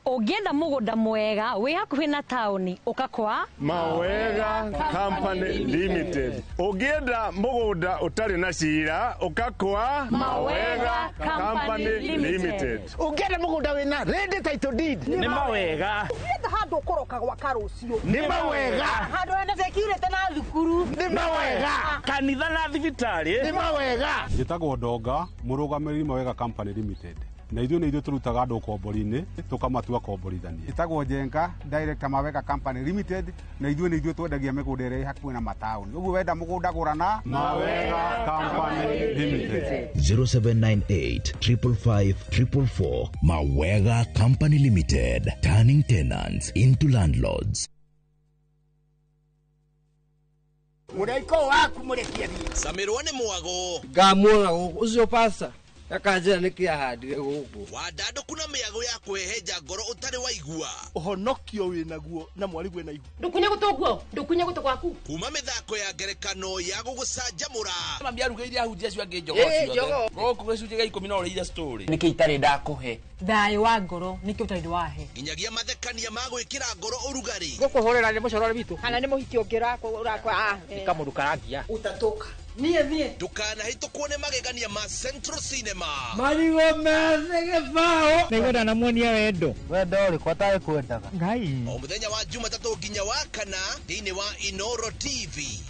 Ũngĩenda mũgũnda mwega wĩ hakuhĩ na taũni ũkakwa Mawega Company Limited. Ũngĩenda mũgũnda ũtarĩ na cira ũkakwa Mawega Company Limited. Ũngĩenda mũgũnda wĩna ready title deed nĩ Mawega. Ũngĩenda handũ ũkoroka gwaka rũciũ nĩ Mawega. Handũ hena security na thukuru nĩ Mawega. Kanitha na thibitarĩ nĩ Mawega. Njĩtagwo Ndonga, mũrũgamĩrĩri Mawega Company Limited. Na ithuĩ tũrutaga andũ kombori-inĩ tũkamatua komborithania. Itagwo Njenga, Director Mawega Company Limited, na ithuĩ twendagia mĩgũnda ĩrĩa hakuhĩ na mataũni. Ũguo wenda mũgũnda gũrana Mawega Company Limited. 0798 555 444. Mawega Company Limited, turning tenants into landlords. Mũraiko waku mũrekia. Samirwa nĩ mwago. Ngamwona ucio pasa. Akajira nikia handire guku. Wadado kuna miago ya kweheja ngoro utari waigua. Uhonokio winaguo na mwari wena igu. Ndukunya gutoguo, ndukunya guto gwaku. Kuma mithako ya ngerekano ya gugucanjamura. Mambia rugeire ahunjia cio ange njogo cio. Goku gwicuje ga 10 no ria story. Niki itari ndakuhe. Thayo wa ngoro niki utari wahe. Nginyagia mathekania ma gwikira ngoro urugari. Gukuhorera ni mucorore bitu. Kana ni muhiki ungira urakwa kamundu karangia. Utatoka. Nie. Ndũkanahĩtũkwo nĩ magegania ma Central Cinema. Marigo meze gĩbao. Nĩgwenda na muonia wendo. Wendo ũrĩkũ atarĩ kwendaga. Ngai. O mũthenya wa Jumatatũ nginya wa Kana thĩinĩ wa Inoro TV.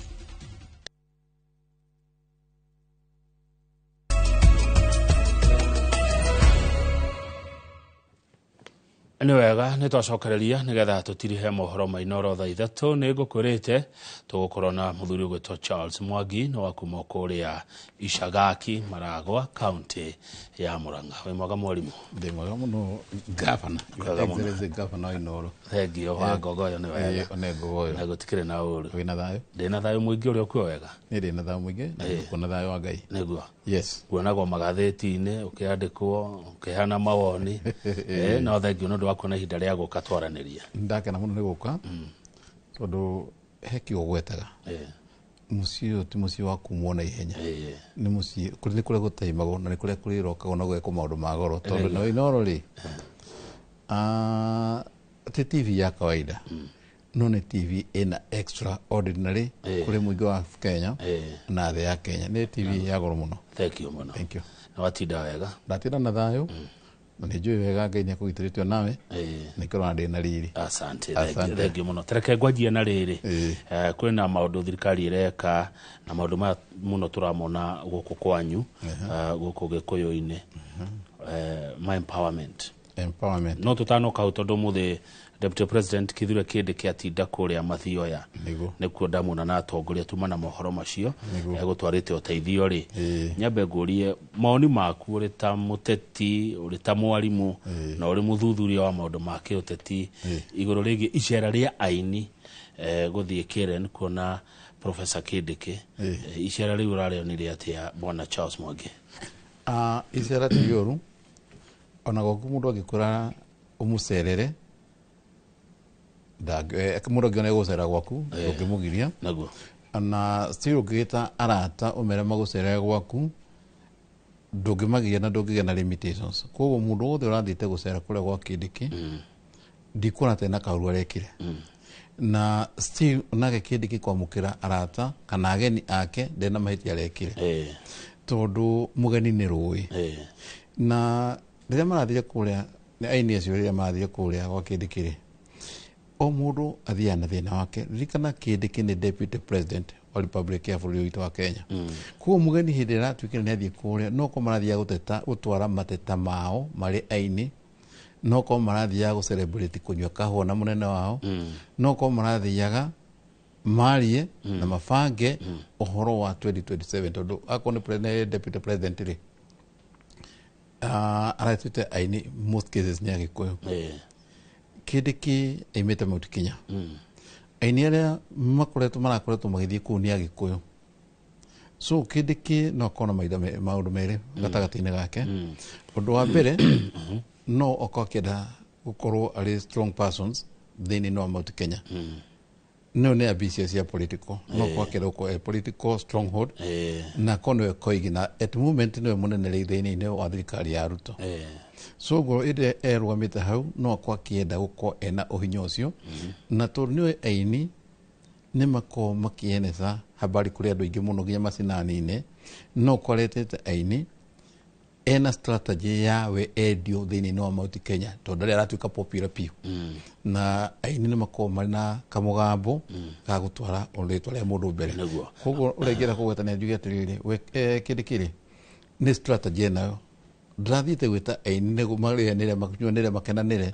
Nĩ wega nĩ twacokereria nĩgetha tũtirihe mohoro ma Inoro thaa ithatũ. Nĩ ngũkwĩrĩte tũgũkorwo na mũthuri ũgwĩtwo Charles Mwangi no wakuma kũrĩa Ishagaki Maragwa kaunti ya Murang'a. Wĩ mwega mwarimũ? Ndĩ mwega mũno gavana. Excellency Governor Inoro. Thengio wa ngogoyo nĩ wega. Nĩ ngogoyo. Na gũtikĩrĩ na ũru. Wĩna thayũ? Ndĩna thayũ mũingĩ ũrĩa ũkuo wega. Nĩ ndĩ na thayũ mũingĩ na kuona thayũ wa Ngai. Nĩguo. Yes. Kuonagwo magathĩti-inĩ ũkĩandĩkwo ũkĩheana mawoni. No thengio nĩ ũndũ wa kuona ihinda rĩa gũka twaranĩria. Ndakena mũno nĩ gũka tondũ he kĩo gwetaga mũciĩ ũyũ ti mũciĩ wa kumwo na ihenya. Nĩ mũciĩ nĩ kũrĩa gũtaimagwo na nĩ kũrĩa kũrĩrokagwo na gwĩkwo maũndũ ma goro tondũ no Inoro rĩ ti TV ya kawaida no nĩ TV ĩna extraordinary kũrĩ mũingĩ wa Kenya na thĩ ya Kenya. Nĩ TV ya goro mũno. Thank you mũno. Thank you. Na watinda wega? Ndatinda na thayũ na nĩ njũĩ wega Ngai nĩ akũgitĩrĩtwo nawe nĩ kĩrona ndĩ na riri. Asante. Thengi mũno. Tereke ngwanjie na rĩrĩ kwĩna maũndũ thirikari ĩreka na maũndũ maya mũno tũramona gũkũ kwanyu gũkũ Gĩkũyũ-inĩ ma empowerment no tũtanoka hau tondũ mũthĩ Deputy President Kithure Kindiki atinda kũrĩa Mathioya nĩkuo ndamona na atongoria tuma na mohoro macio gũtwarĩte ũteithio rĩ nyambe ngũrie maoni maku ũrĩ ta mũteti ũrĩ ta mwarimũ na ũrĩ mũthuthuria wa maũndũ ma kĩũteti igũrũ rĩgiĩ icera rĩa aini gũthiĩ Karen kuona Professor Kindiki icera rĩu ũrarĩonire atĩa Bwana Charles Mwangi? Icera ti rĩũru ona gũkũ mũndũ angĩkũra umucerere mundu ngione gucera gwaku ngimugiria na still ugita arata umere magucerere gwaku ndungimagiria na ndungigia na limitations koguo mundu wothe urathite gucera kuria gwa Kindiki ndikuona tena kaurua rekire na still nake Kindiki kwamukira arata kana ageni ake ndena mahitia rekire tondu mugeni ni rui na riria marathire kuria aini acio riria marathire kuria gwa Kindiki o mundu athia na thina wake rikana Kindiki ni deputy president wa republic ya bũrũri witũ wa Kenya kuo mugeni hindi ra twikire ni athie kuria no ko marathia guteta gutwara mateta mao mari aini no ko marathia go celebrate kunywa kahũa na munene wao no ko marathiaga marie na mabange uhoro wa 2027 tondu ako ni president deputy president ri aratute aini most cases ni Agikuyu Kindiki aimite Mount Kenya aini aria marakoretwo magithie kuu ni Agikuyu so Kindiki no kona maundu meri gatagati-ini gake undu wa mbere no okokeda gukorwo ari strong persons thini no Mount Kenya no ne ambitious ya political no kwakeda ko political stronghold na kono koigi na at moment no munene thini ne wa thirikari ya Ruto so go ide erwamite hau no kwakienda guko ena uhinyo ucio na tondu aini ni mako makieneza habari kuri andu ingi muno ginya macinani-ini no kwaretete aini ena strategy ya we edio thini no Mount Kenya tondu ria aratuika popular piu na aini ni mako marina kamugambo ga gutwara uritwa ria mundu mbere koguo urengira kugwetania njuge atiriri we Kindiki ni strategy nayo drathite gwita aini nego marianire makunywanire makenanire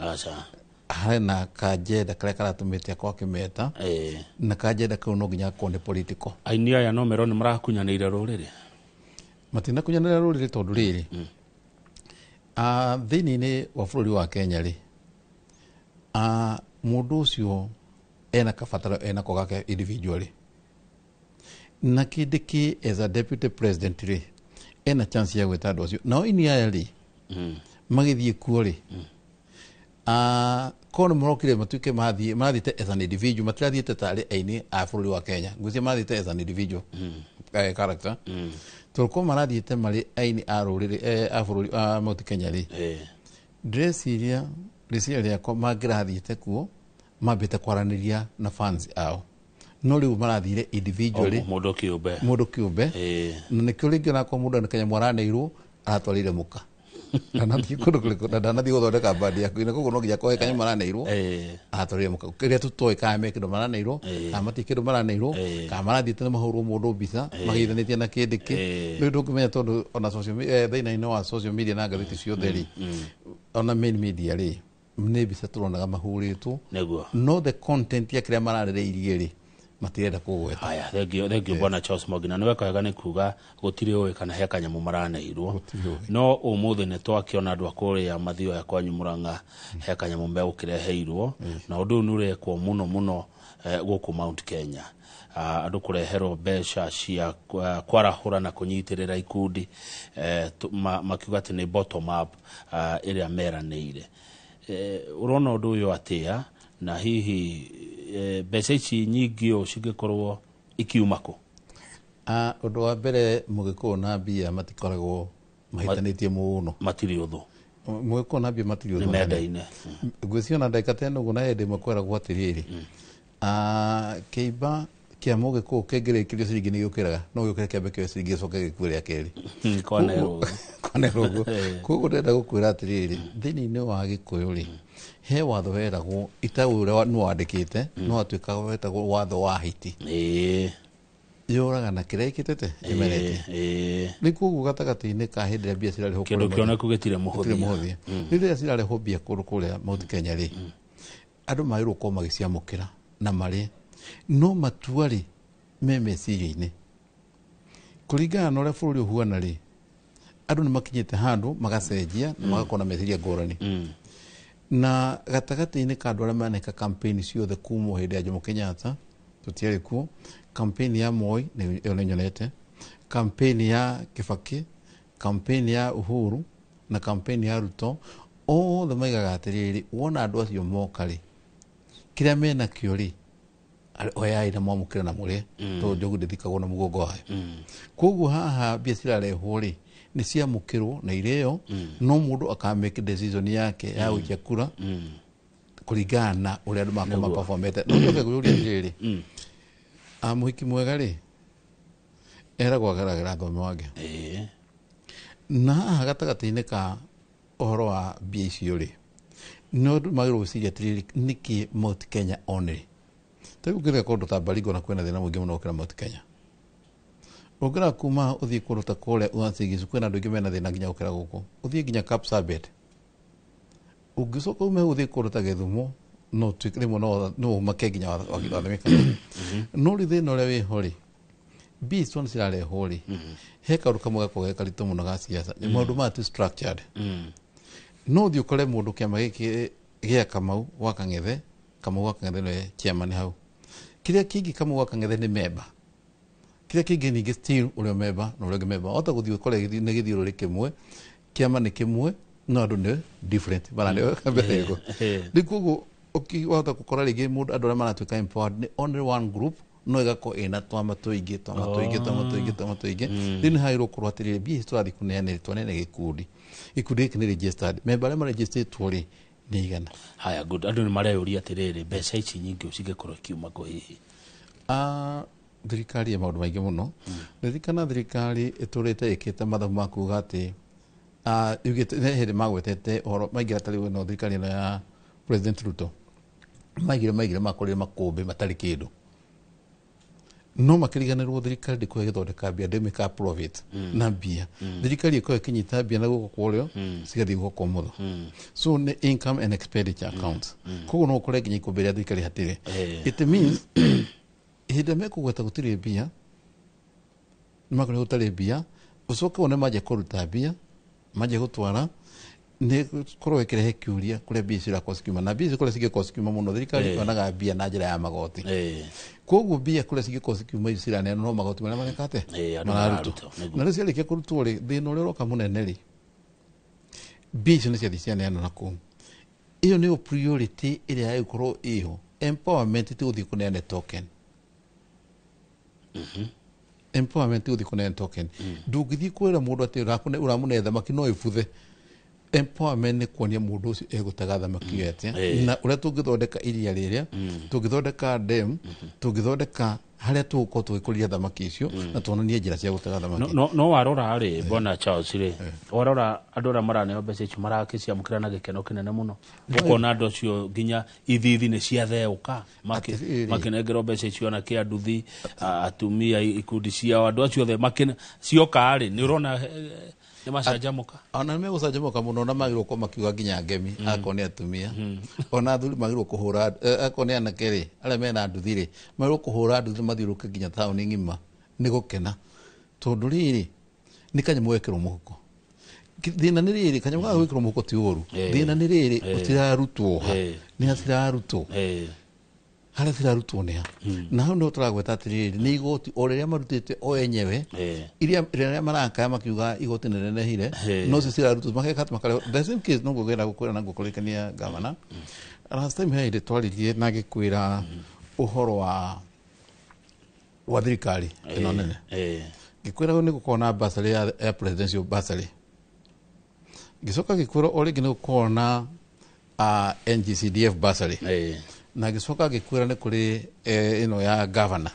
hana kajeda kare karatumite akwa kimeta na kajeda kau no nginya konde political aini aya no mero ni marakunyanire ruriri matina kunyanire ruriri tondu riri thini ni wa bũrũri wa Kenya ri mundu ucio ena kabataro ena ko gake individually na Kindiki as a deputy president ri ena chance ya gweta ndocio no ini aya ri magithie kuo ri kono morokire matuke mathite as an individual matirathite tari aini a bũrũri wa Kenya ngucia mathite as an individual character tolko marathite mari aini a ruriri a bũrũri a Mount Kenya ri dress iria risia kwa magirathite kuo mambite kwaraniria na fans ao no riu marathire individually mundu kiumbe na nikio ringi onako mundu ni Kenya mwaranirwo aratwarire muka ndanathie kundu kuliko ndanathie guthondeka bandi yaku ina koguo no nginya kohe Kenya mwaranirwo aratwarire muka kiria tutoi kana mekindo mwaranirwo kana matikindo mwaranirwo kana marathiite mahurwo mundu mbica magithanitie na Kindiki riu ndungimenya tondu ona social media thina-ini wa social media na ngathiti ciothe ri ona main media ri ni mbica turonaga mahuritwo no the content ya kiria mararĩrĩirie ri matirenda kugweta haya thengio bwana Charles Mogina niwe kaga ni kuga gutiri oe kana he kanyamu maraneirwo no umuthi ni twakiona andu akuria mathio ya kwanyu Murang'a he kanyamu mbe ukireheirwo na undu nurekwo muno guku Mount Kenya andu kureherwo mbeca cia kwarahura na kunyitirira ikundi makiuga ati ni bottom up iria meranĩire urona undu uyu atia na hihi mbeca ici nyingi o cingikorwo ikiumako undu wa mbere Mugikuyu na mbia matikoragwo mahitanitie muno matiri uthu Mugikuyu na mbia matiri uthu menda-ine ngwiciona ndagika tena uguo na hĩndĩ ĩmwe kweragwo atiriri kĩimba kia Mugikuyu kĩngĩrĩkĩrio ciringi nĩ gĩũkĩraga no gĩũkĩre kĩambe kĩoe ciringi gĩcoke gĩkue rĩa kerĩ kwanerwo koguo ndĩrenda gũkwĩra atiriri thĩinĩ wa Gĩkũyũ rĩ he watho weragwo itaũ ũrĩa nĩwandĩkĩte no atuĩka wetagwo watho wa hiti yoraga na kĩrĩa ĩkĩtete ĩmerete nĩ koguo gatagatĩ-inĩ ka hĩndĩ ĩrĩa mbia cirarĩhwo kĩndũ kĩoneku gĩtirĩ mũhũthia rĩrĩa cirarĩhwo mbia kũrĩa Mount Kenya rĩ andũ magĩrĩirwo gũkorwo magĩciamũkĩra na marĩ no matua rĩ me meciria-inĩ kũringana na ũrĩa bũrũri ũhuana rĩ andũ nĩ makinyĩte handũ magacenjia na magakorwo na meciria ngũrani na gatagati-inĩ ka andũ arĩa maneka kampeni ciothe kuma hĩndĩ ya Jomo Kenyatta tutiarĩ kuo kampeni ya Moi nĩ nyonete kampeni ya Kibaki kampeni ya Uhuru na kampeni ya Ruto othe maigaga atiriri wona andu acio moka ri kiria mena kio ri oyai na mwamukire na murie to njogu ndithikagwo na mugongo wayo koguo haha mbia cirarehwo ri ni ciamukirwo na irio no mundu akamake decision yake ya gwikia kura kuringana na uria andu makoma performete no njoke guria riri muhiki mwega ri eragwo agaragara thome wake na haha gatagati-ini ka ohoro wa mbia icio ri no magirwo guciria atiriri niki Mount Kenya only tegukire kundu ta Baringo na kwena thina mwingi muno ukira Mount Kenya ukira kuma uthii kundu ta kule uansigicu kwena andu ingi mena thina nginya ukira guku uthii nginya Kapsabet ugicoka ume uthii kundu ta Githumo no twikire muno no make nginya wathimika no ri thina uria wiho ri bis one cirarehwo ri he kaundu kamwe gakorwo karito muno ga siasa ni maundu ma tu structured no thi ukore mundu kiama giki gia Kamau wa Kang'ethe Kamau wa Kang'ethe no chairman hau kiria kingi Kamau wa Kang'ethe ni member kiria kingi ni still ule member no ule member ota guthi ukore ni githiuro kimwe kiama ni kimwe no andu ni different bana ndio kabego ndikugo ukiwata gukora rigi mundu andu aria maratwika empowered ni only one group no igako ina twama tuingi then hairo kurwa atiriri mbia ici turathi kuneana twanene gikundi giki ni registered member aria maregistered twori ni igana haya good andu ni mareyuria atiriri mbeca ici nyingi ucingikorwo kiuma ko hihi thirikari ya maundu maingi muno ririkana thirikari iturite ikite mathabu ma kuga ati yugite hindi magwetete ohoro maingira tari no thirikari ino ya President Ruto maigire makorire makumbi matari kindu no makiriganirwo thirikari ndikuhe githondeka mbia ndimika profit na mbia thirikari ikoe kinyita mbia na guko kurio cigathi guko mutho so ni income and expenditure account koguo no ukore nginya ikumbi ria thirikari hatire it means hinde mekugweta gutiri mbia nimakore gutari mbia ucoke wone maje kuruta mbia maje gutwara ni korwo ikirehe kiuria kuria mbia cirakwo cikiuma na mbia kuria cigikwo cikiuma muno thirikari yonaga mbia na njira ya magoti koguo mbia kuria cigikwo cikiuma icirane no magoti maria marekate mararutwo na ricio rikia kurutwo ri thina uria uroka munene ri mbia icio ni ciathi cianeanwo na kuu iyo ni priority iria yagikorwo iho empowerment ti guthii kuneane token empowerment ti guthii kuneane token ndungithii kwira mundu ati uramune thamaki no ibuthe empowerment ni kuonia mundu ucio egutaga thamaki yete na uria tungithondeka iria riria tungithondeka dam tungithondeka haria tugukorwo tugikuria thamaki icio na tuonanie njira cia gutaga thamaki no warora ri bona Charles ri warora andu aria maraneo mbeca icio marakiciamukira na gikeno kinene muno ukona andu acio nginya ithithi ni ciatheuka makinengerwo mbeca icio na kianduthi atumia ikundi ciao andu acio othe cioka ri ni urona ni macanjamuka ona me gucanjamuka muno na magirwo ko makiuga nginya ngemi akoni atumia ona athuri magirwo kuhura akoni anake ri aria mena nduthi ri magirwo kuhura nduthi mathiuruke nginya town ngima ni gukena tondu riri ni kanyamu wekirwo muhuko thina ni riri kanyamu ga wekirwo muhuko ti uru thina ni riri utirarutwo ni atirarutwo haria cirarutwo ni ha na hau no turagweta atiriri ni igoti o riria marutite o enyewe iria marakaya makiuga igoti nenehire no cirarutwo makeka makare the same case no gugera gukwira na gukurikania governor last time here twaririe na gikwira uhoro wa thirikari ino nene gikwira ni gukona basari ya presidential basari gicoka gikwira o ringi ni gukona NGCDF basari na gicoka gikwira ni kuri ino ya governor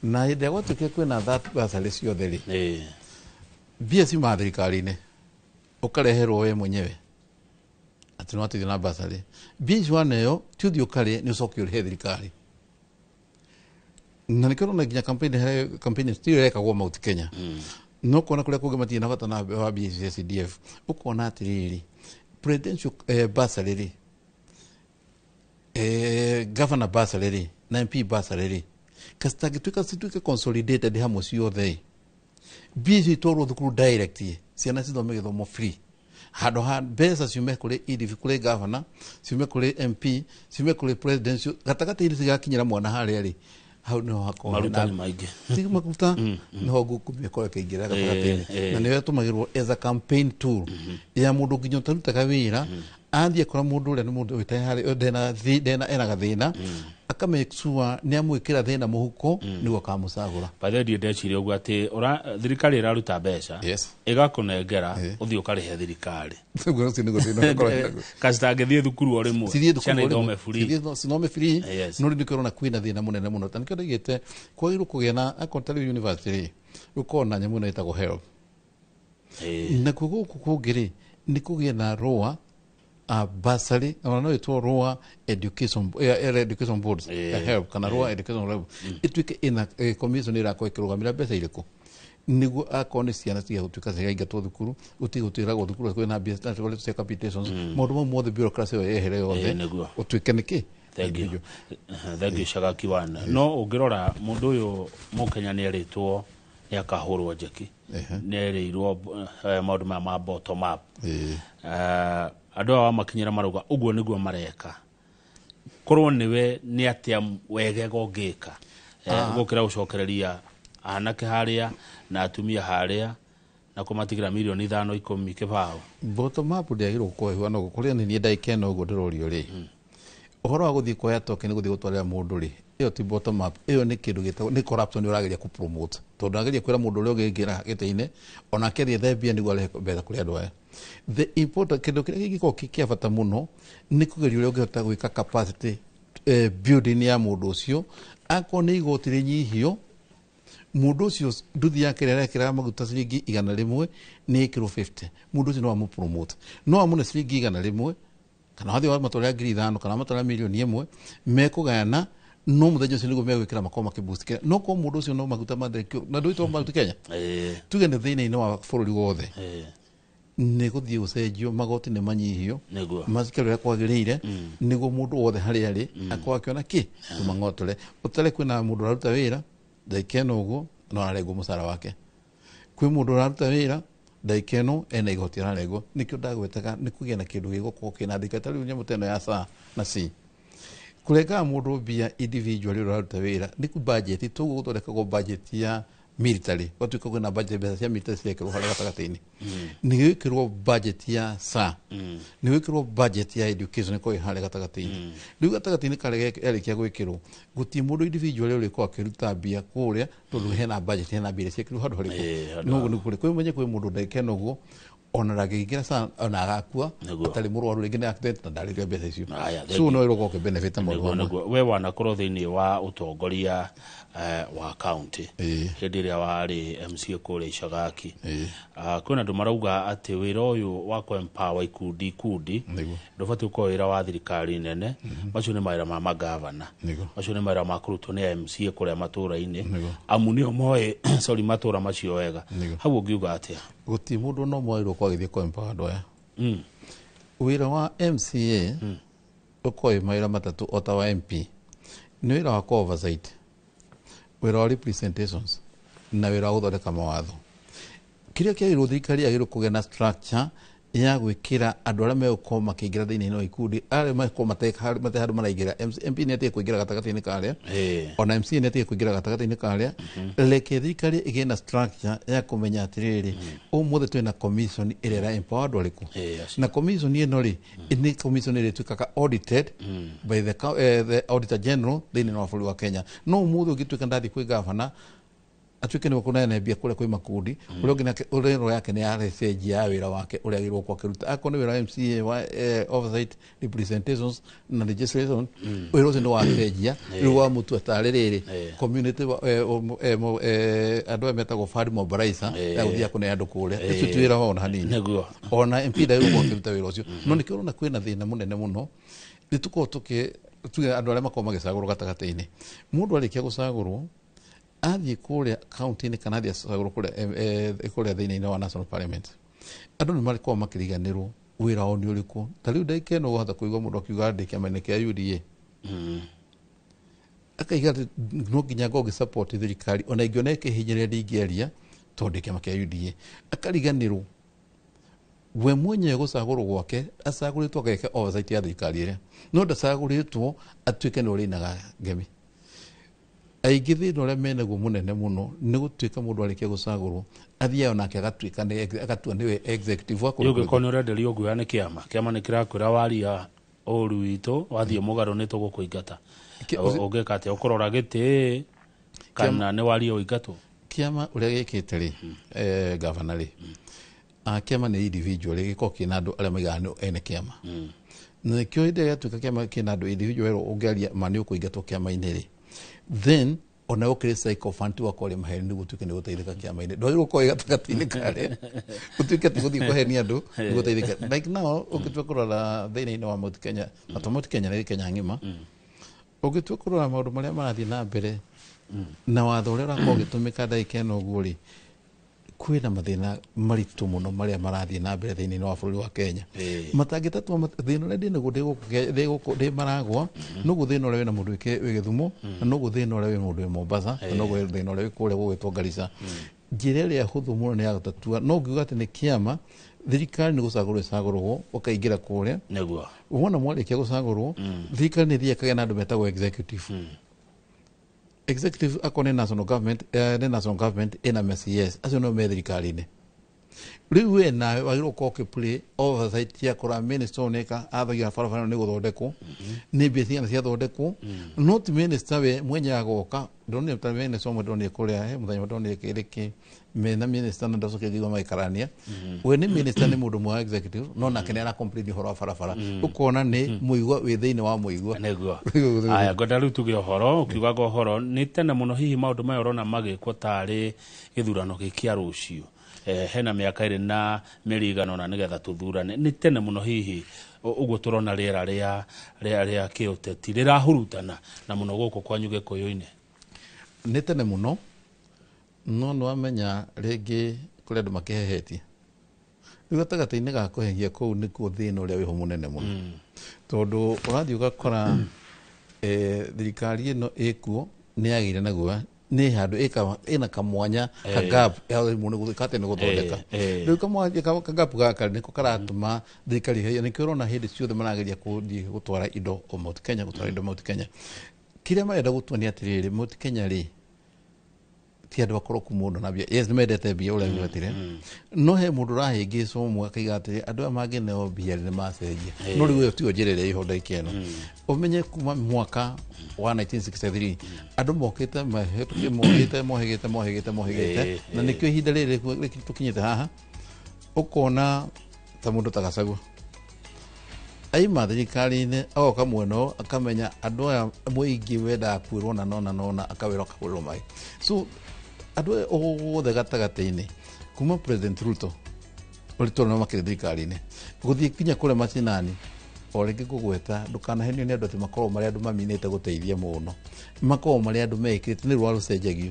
na ide gwatuke kwina that basari ciothe ri mbia ciuma thirikari-ini ukareherwo we mwenyewe ati no ati na basari mbia icio waneyo ti uthi ukare ni ucoke urihe thirikari na nikoro na nginya campaign still rekagwo Mount Kenya no kuona kuria kungi matie na bata na wa BCDF ukona atiriri presidential basari ri governor basari na MP basari kasitagituike consolidated hamwe ciothe bizi toro thukuru direct ciana cithome githomo free hado ha mbeca ciume kuri EDV kuri governor ciume kuri MP ciume kuri presidential gatagati iri cigakinyira mwana haria ri hau no hako marutani maingi tiga makuta no gukumia kwa kaingira gatagatini na niwe tumagirwo as a campaign tool ya mundu nginyo tarutaga wira athie kora mundu ule ni mundu witahari ndena ena gathina aka make sure ni amwikira thina muhuko niguo kamusagura pathe ndecirie uguo ati thirikari iraruta mbeca igakunengera uthio karihe thirikari kasitangithie thukuru o rimwe ciana ithome free sinome free no ndikirona kwina thina munene muno tanikio ndigite kwagirwo kugia na Ontario University ukona nyamu na itago help na kuguku kugiri ni kugia na roa basari no itwo roa education boards help kana roa education level itwike ina commission ira ko ikirugamira mbeca iriko niguo akone ciana cia gutuika cigainga to thukuru utigutira go thukuru kwina business college capitations maundu mothe bureaucracy yehere yothe utuike niki thank you Shagaki wana no ungirora mundu uyu mukenya ni eritwo ya kahurwo njeki ni erirwo maundu ma bottom up andu awa makinyira maruga uguo niguo mareka korwo niwe ni atia wegega ungika gukira ucokereria anake haria na atumia haria na kumatigira milioni 5-10 kibao bottom up ndiagirwo kuhiwa no gukuria ni ndaikeno uguo ndirorio ri uhoro wa guthii kwa toke ni guthii gutwarira mundu ri iyo ti bottom up iyo ni kindu gitagwo ni corruption urageria ku promote tondu ageria kwira mundu uri ugingira giteine ona keria thebia niguo arehe mbere kuri andu aya the important kindu kiria giko kikiabata muno ni kugeria uri ungihota gwika capacity building ya mundu ucio akone igotire nyihio mundu ucio nduthi yake rekera maguta ciringi 100 ni kilo 50 mundu ucio no amu promote no amune ciringi 100 kana hathi wa matolea 5,000 kana matolea milioni 1 mekugayana no muthenya ucio niguo megwikira makoma kiboost no ko mundu ucio no maguta mathekio na ndu itwa maguta Kenya tugende thini no wa bururi wothe ni guthii ucenjio magoti ni manyihio masikero kwagirire niguo mundu wothe hari ari akwa akiona ki tumangotole utale kwina mundu aruta wira ndaikeno uguo no arego musara wake kwi mundu aruta wira ndaikeno ena igoti arego nikio ndagwetaga ni kugia na kindu giguko kina thikatari unye muteno ya saa na si kurega mundu bia individual aruta wira ni ku budget tu gutoreka go budget ya military watu ko na budget ya military sekero hala gatagataini ni wikirwo budget ya saa ni wikirwo budget ya education ko hala gatagataini riu gatagataini kare erikia gwikirwo guti mundu individual uri ko akiruta bia kuria tondu hena budget hena bia sekero hado hariko no ni kuri kwe mwenye kwe mundu ndaikeno go ona ragigira sana ona agakua atari murwaru ringi ni accident na ndari mbeca icio so no iroko ke benefit mo we wana korwo thini wa utongoria wa county hindi ria wari MCA kule Shagaki kwina ndu marauga ati wira uyu wa ko empower ikundi ndubati uko wira wa thirikari nene macio ni maira ma magavana macio ni maira ma kurutwo ni MCA kule matura-ini amunio moe sorry matura macio wega hau ungiuga atia guti mundu no moiro kwa githie ko empower ndoya wira wa MCA uko maira matatu ota wa MP ni wira wa oversight wira wa representations na wira wa uthondeka mawatho kiria kiagirwo thirikari agirwo kugena structure ya gwikira andu aria megukoma makiingira thiini no ikundi aria megukoma mate handu maraingira MP ni atie kuingira gatagati-ini karia ona MC ni atie kuingira gatagati-ini karia leke thirikari igena structure ya kumenya atiriri umuthe twina commission iria ra empowered ariku na commission ino ri ni commission iria twikaka audited by the auditor general thiini wa bũrũri wa Kenya no umuthe ugituika ndathi kwi governor atuike ni kuna na bia kule kwi makundi ule ngina urero yake ni RSG ya wira wake ule agirwo kwa kiruta akone wira MCA wa oversight representations na legislation wira ucio ni wa RSG wa mutu atarerere community ando metago fund mobilizer ya uthia kuna andu kule icio twira ona hanini ona MP da kwa kiruta wira ucio no nikiro na kwina thina munene muno nituko tuke andu aria makoma gicagurwo gatagata-ini mundu arikia gucagurwo athie kuria county ni kana athie saguru kuria thiini wa national parliament andu ni mariko makiriganirwo wira oni uriku tariu ndaikeno guhota kuigwa mundu akiuga ndikia mane kia UDA akaiga no nginya go support thirikari ona ingiona ikihinyire ndingiaria tondu kiama kia UDA akariganirwo we mwenye gucagurwo gwake acaguritwo geke oversight ya thirikari iria no ndacaguritwo atuike ni urinaga ngemi aingĩ thĩna ũrĩa menaguo mũnene mũno nĩ gũtuĩka mũndũ arĩkia gũcagũrwo athiaga nake agatuĩka agatua nĩwe executive wa kũrĩa gĩkorwo nĩ ũrenderio nguoya nĩ kĩama nĩ kĩrakwĩra waria ũru witũ wathiĩ mũgarũ nĩ tũgũkũingata ũngĩka atĩa ũkũrora gĩtĩ kana nĩ waria ũingatwo kĩama ũrĩa gĩkĩte rĩ gavana rĩ kĩama nĩ individual gĩkorwo kĩna andũ arĩa maigaga ene kĩama na kĩo hĩndĩ ĩrĩa gĩatuĩka kĩama kĩna andũ individual ũngĩaria ma nĩ ũkũingatwo kĩama-inĩ rĩ then ona ũkĩrĩ psychophanti wakwa rĩ maheni nĩguo tuĩke nĩ gũteithĩka kĩama-inĩ ndwagĩrĩirwo gũkorwo gatagatĩ-inĩ karĩa ũtuĩke atĩ gũthiĩ kũhenia andũ nĩ gũteithĩka like now ũngĩtua kũrora thĩinĩ-inĩ wa Mount Kenya na to Mount Kenya nĩ Kenya ng'ima ũngĩtua kũrora maũndũ marĩa marathiĩ na mbere na watho ũrĩa ũrakorwo ũgĩtũmĩka ndagĩka ĩno ũguo rĩ kwĩna mathĩna maritũ mũno marĩa marathiĩ na mbere thĩinĩ wa bũrũri wa Kenya matangĩtatua thĩna ũrĩa ndĩ naguo ndĩ Maragwa noguo thĩna ũrĩa wĩna mũndũ wĩ Gĩthumo na noguo thĩna ũrĩa wĩ mũndũ wĩ Mombasa na noguo thĩna ũrĩa wĩ kũrĩa gũgwĩtwo Garissa njĩra ĩrĩa hũthũ mũno nĩ ya gũtatua no ngiuga atĩ nĩ kĩama thirikari nĩ gũcagũrwo ĩcagũrwo ũkaingĩra kũrĩa wona mwarĩkia gũcagũrwo thirikari nĩ ĩthiaga ĩkagĩa na andũ metagwo executive akone national government ina MCS acio no me thirikari-inĩ rĩu we nawe wagĩrĩirwo gũkorwo ũkĩplay oversight ya kũra minister nĩka athagia barabara nĩ gũthondekwo nĩ mbia cigana ciathondekwo no ti minister we mwenye agoka ndonire ta minister ũmwe ndonire kũrĩa mũthenya ndonire kĩrĩkĩ mena minister na ndacokia ngigua magĩkarania we nĩ minister nĩ mũndũ mwa executive no nake nĩ ara complain ũhoro wa barabara ũkona nĩ mũigua wĩ thĩinĩ wa mũigua nĩguo aya ngwenda rĩu tuge ũhoro ũkiugaga ũhoro nĩ tene mũno hihi maũndũ maya ũrona magĩkwo tarĩ gĩthurano gĩkĩa rũciũ hena mĩaka ĩrĩ na mĩrigano na nĩgetha tũthurane nĩ tene mũno hihi ũguo tũrona rĩera rĩa kĩũteti rĩrahurutana na mũno gũkũ kwanyu Gĩkũyũ-inĩ nĩ tene mũno no nĩwamenya rĩngĩ kũrĩa andũ makĩhehetie rĩu gatagatĩ-inĩ ga kũhehia kũu nĩkuo thĩna ũrĩa wĩho mũnene mũno tondũ ũrathiĩ ũgakora thirikari ĩno ĩkuo nĩ yagĩire naguo nĩ handũ ĩna kamwanya kagap ya mũndũ gũthikate nĩ gũthondeka rĩu kamwanya kagap gaka nĩko karatũma thirikari heyo nĩkĩo ũrona hĩndĩ ciothe marageria gũtwara indo o Mount Kenya gũtwara indo Mount Kenya kĩrĩa marenda gũtuonia atĩrĩrĩ Mount Kenya rĩ ti andũ akorwo ku mũndũ na mbia yes nĩ mendete mbia ũrĩa ngwetire no he mũndũ ũrahĩngĩcwo ũmwe akaiga atĩrĩ andũ aya mangĩneo mbia nĩ macenjia no rĩu ĩyo tiyo njĩra ĩrĩa ĩho ndagĩka ĩno ũmenye kuma mwaka wa 1963 andũ mokĩte mohĩgĩte na nĩkĩo ihinda rĩrĩ tũkinyĩte haha ũkona ta mũndũ ta Gachagua aima thirikari-inĩ agoka mweno akamenya andũ aya mũingĩ wendaga kwĩrwo na nona akawĩra akagũrĩrwo maĩ so andũ othe gatagatĩ-inĩ kuma President Ruto ũrĩtwo no makĩrĩ thirikari-inĩ gũthiĩ kinya kũrĩa macinani o rĩngĩ kũgweta ndũkanahenio nĩ andũ atĩ makorwo marĩ andũ maminĩte gũteithia mũno makorwo marĩ andũ mekĩrĩte nĩ rũa rũcenjagio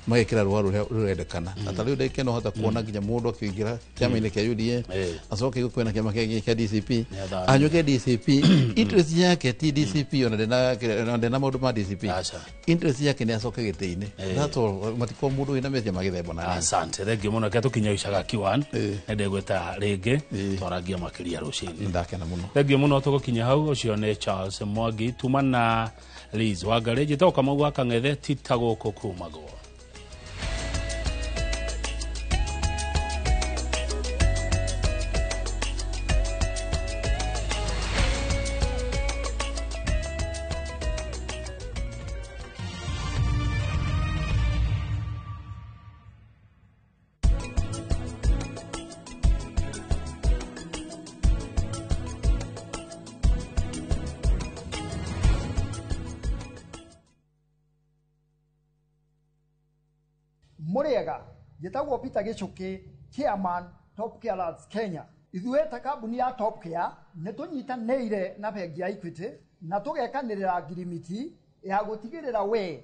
magekĩra rũa rũrendekana na ta rĩu ndagĩka ĩno hota kuona nginya mũndũ akĩingĩra kĩama-inĩ kĩa UDA acoke kwĩna kĩama kĩa DCP anyuke DCP interest yake ti DCP ona ndena maũndũ ma DCP interest yake nĩ acoke gĩtĩ-inĩ that's all matiko mũndũ wĩna mecia magĩthemba na asante thengiũ mũno reke tũkinya icaga kiwan nĩ ndĩgwĩta rĩngĩ twaragia makĩria rũcinĩ ndakena mũno thengiũ mũno tũgũkinya hau ũcio nĩ Charles Mwangi tuma na Liz Wangari njĩtagwo Kamau wa Kang'ethe tita gũkũ kumagwo Muriega gitagwo Peter Gichuki chairman Top Care Lads Kenya ithuĩ ta kambuni ya Top Care nĩ tũnyitanĩire na bengi ya Equity na tũgekanĩrĩra ngirimiti ya gũtigĩrĩra we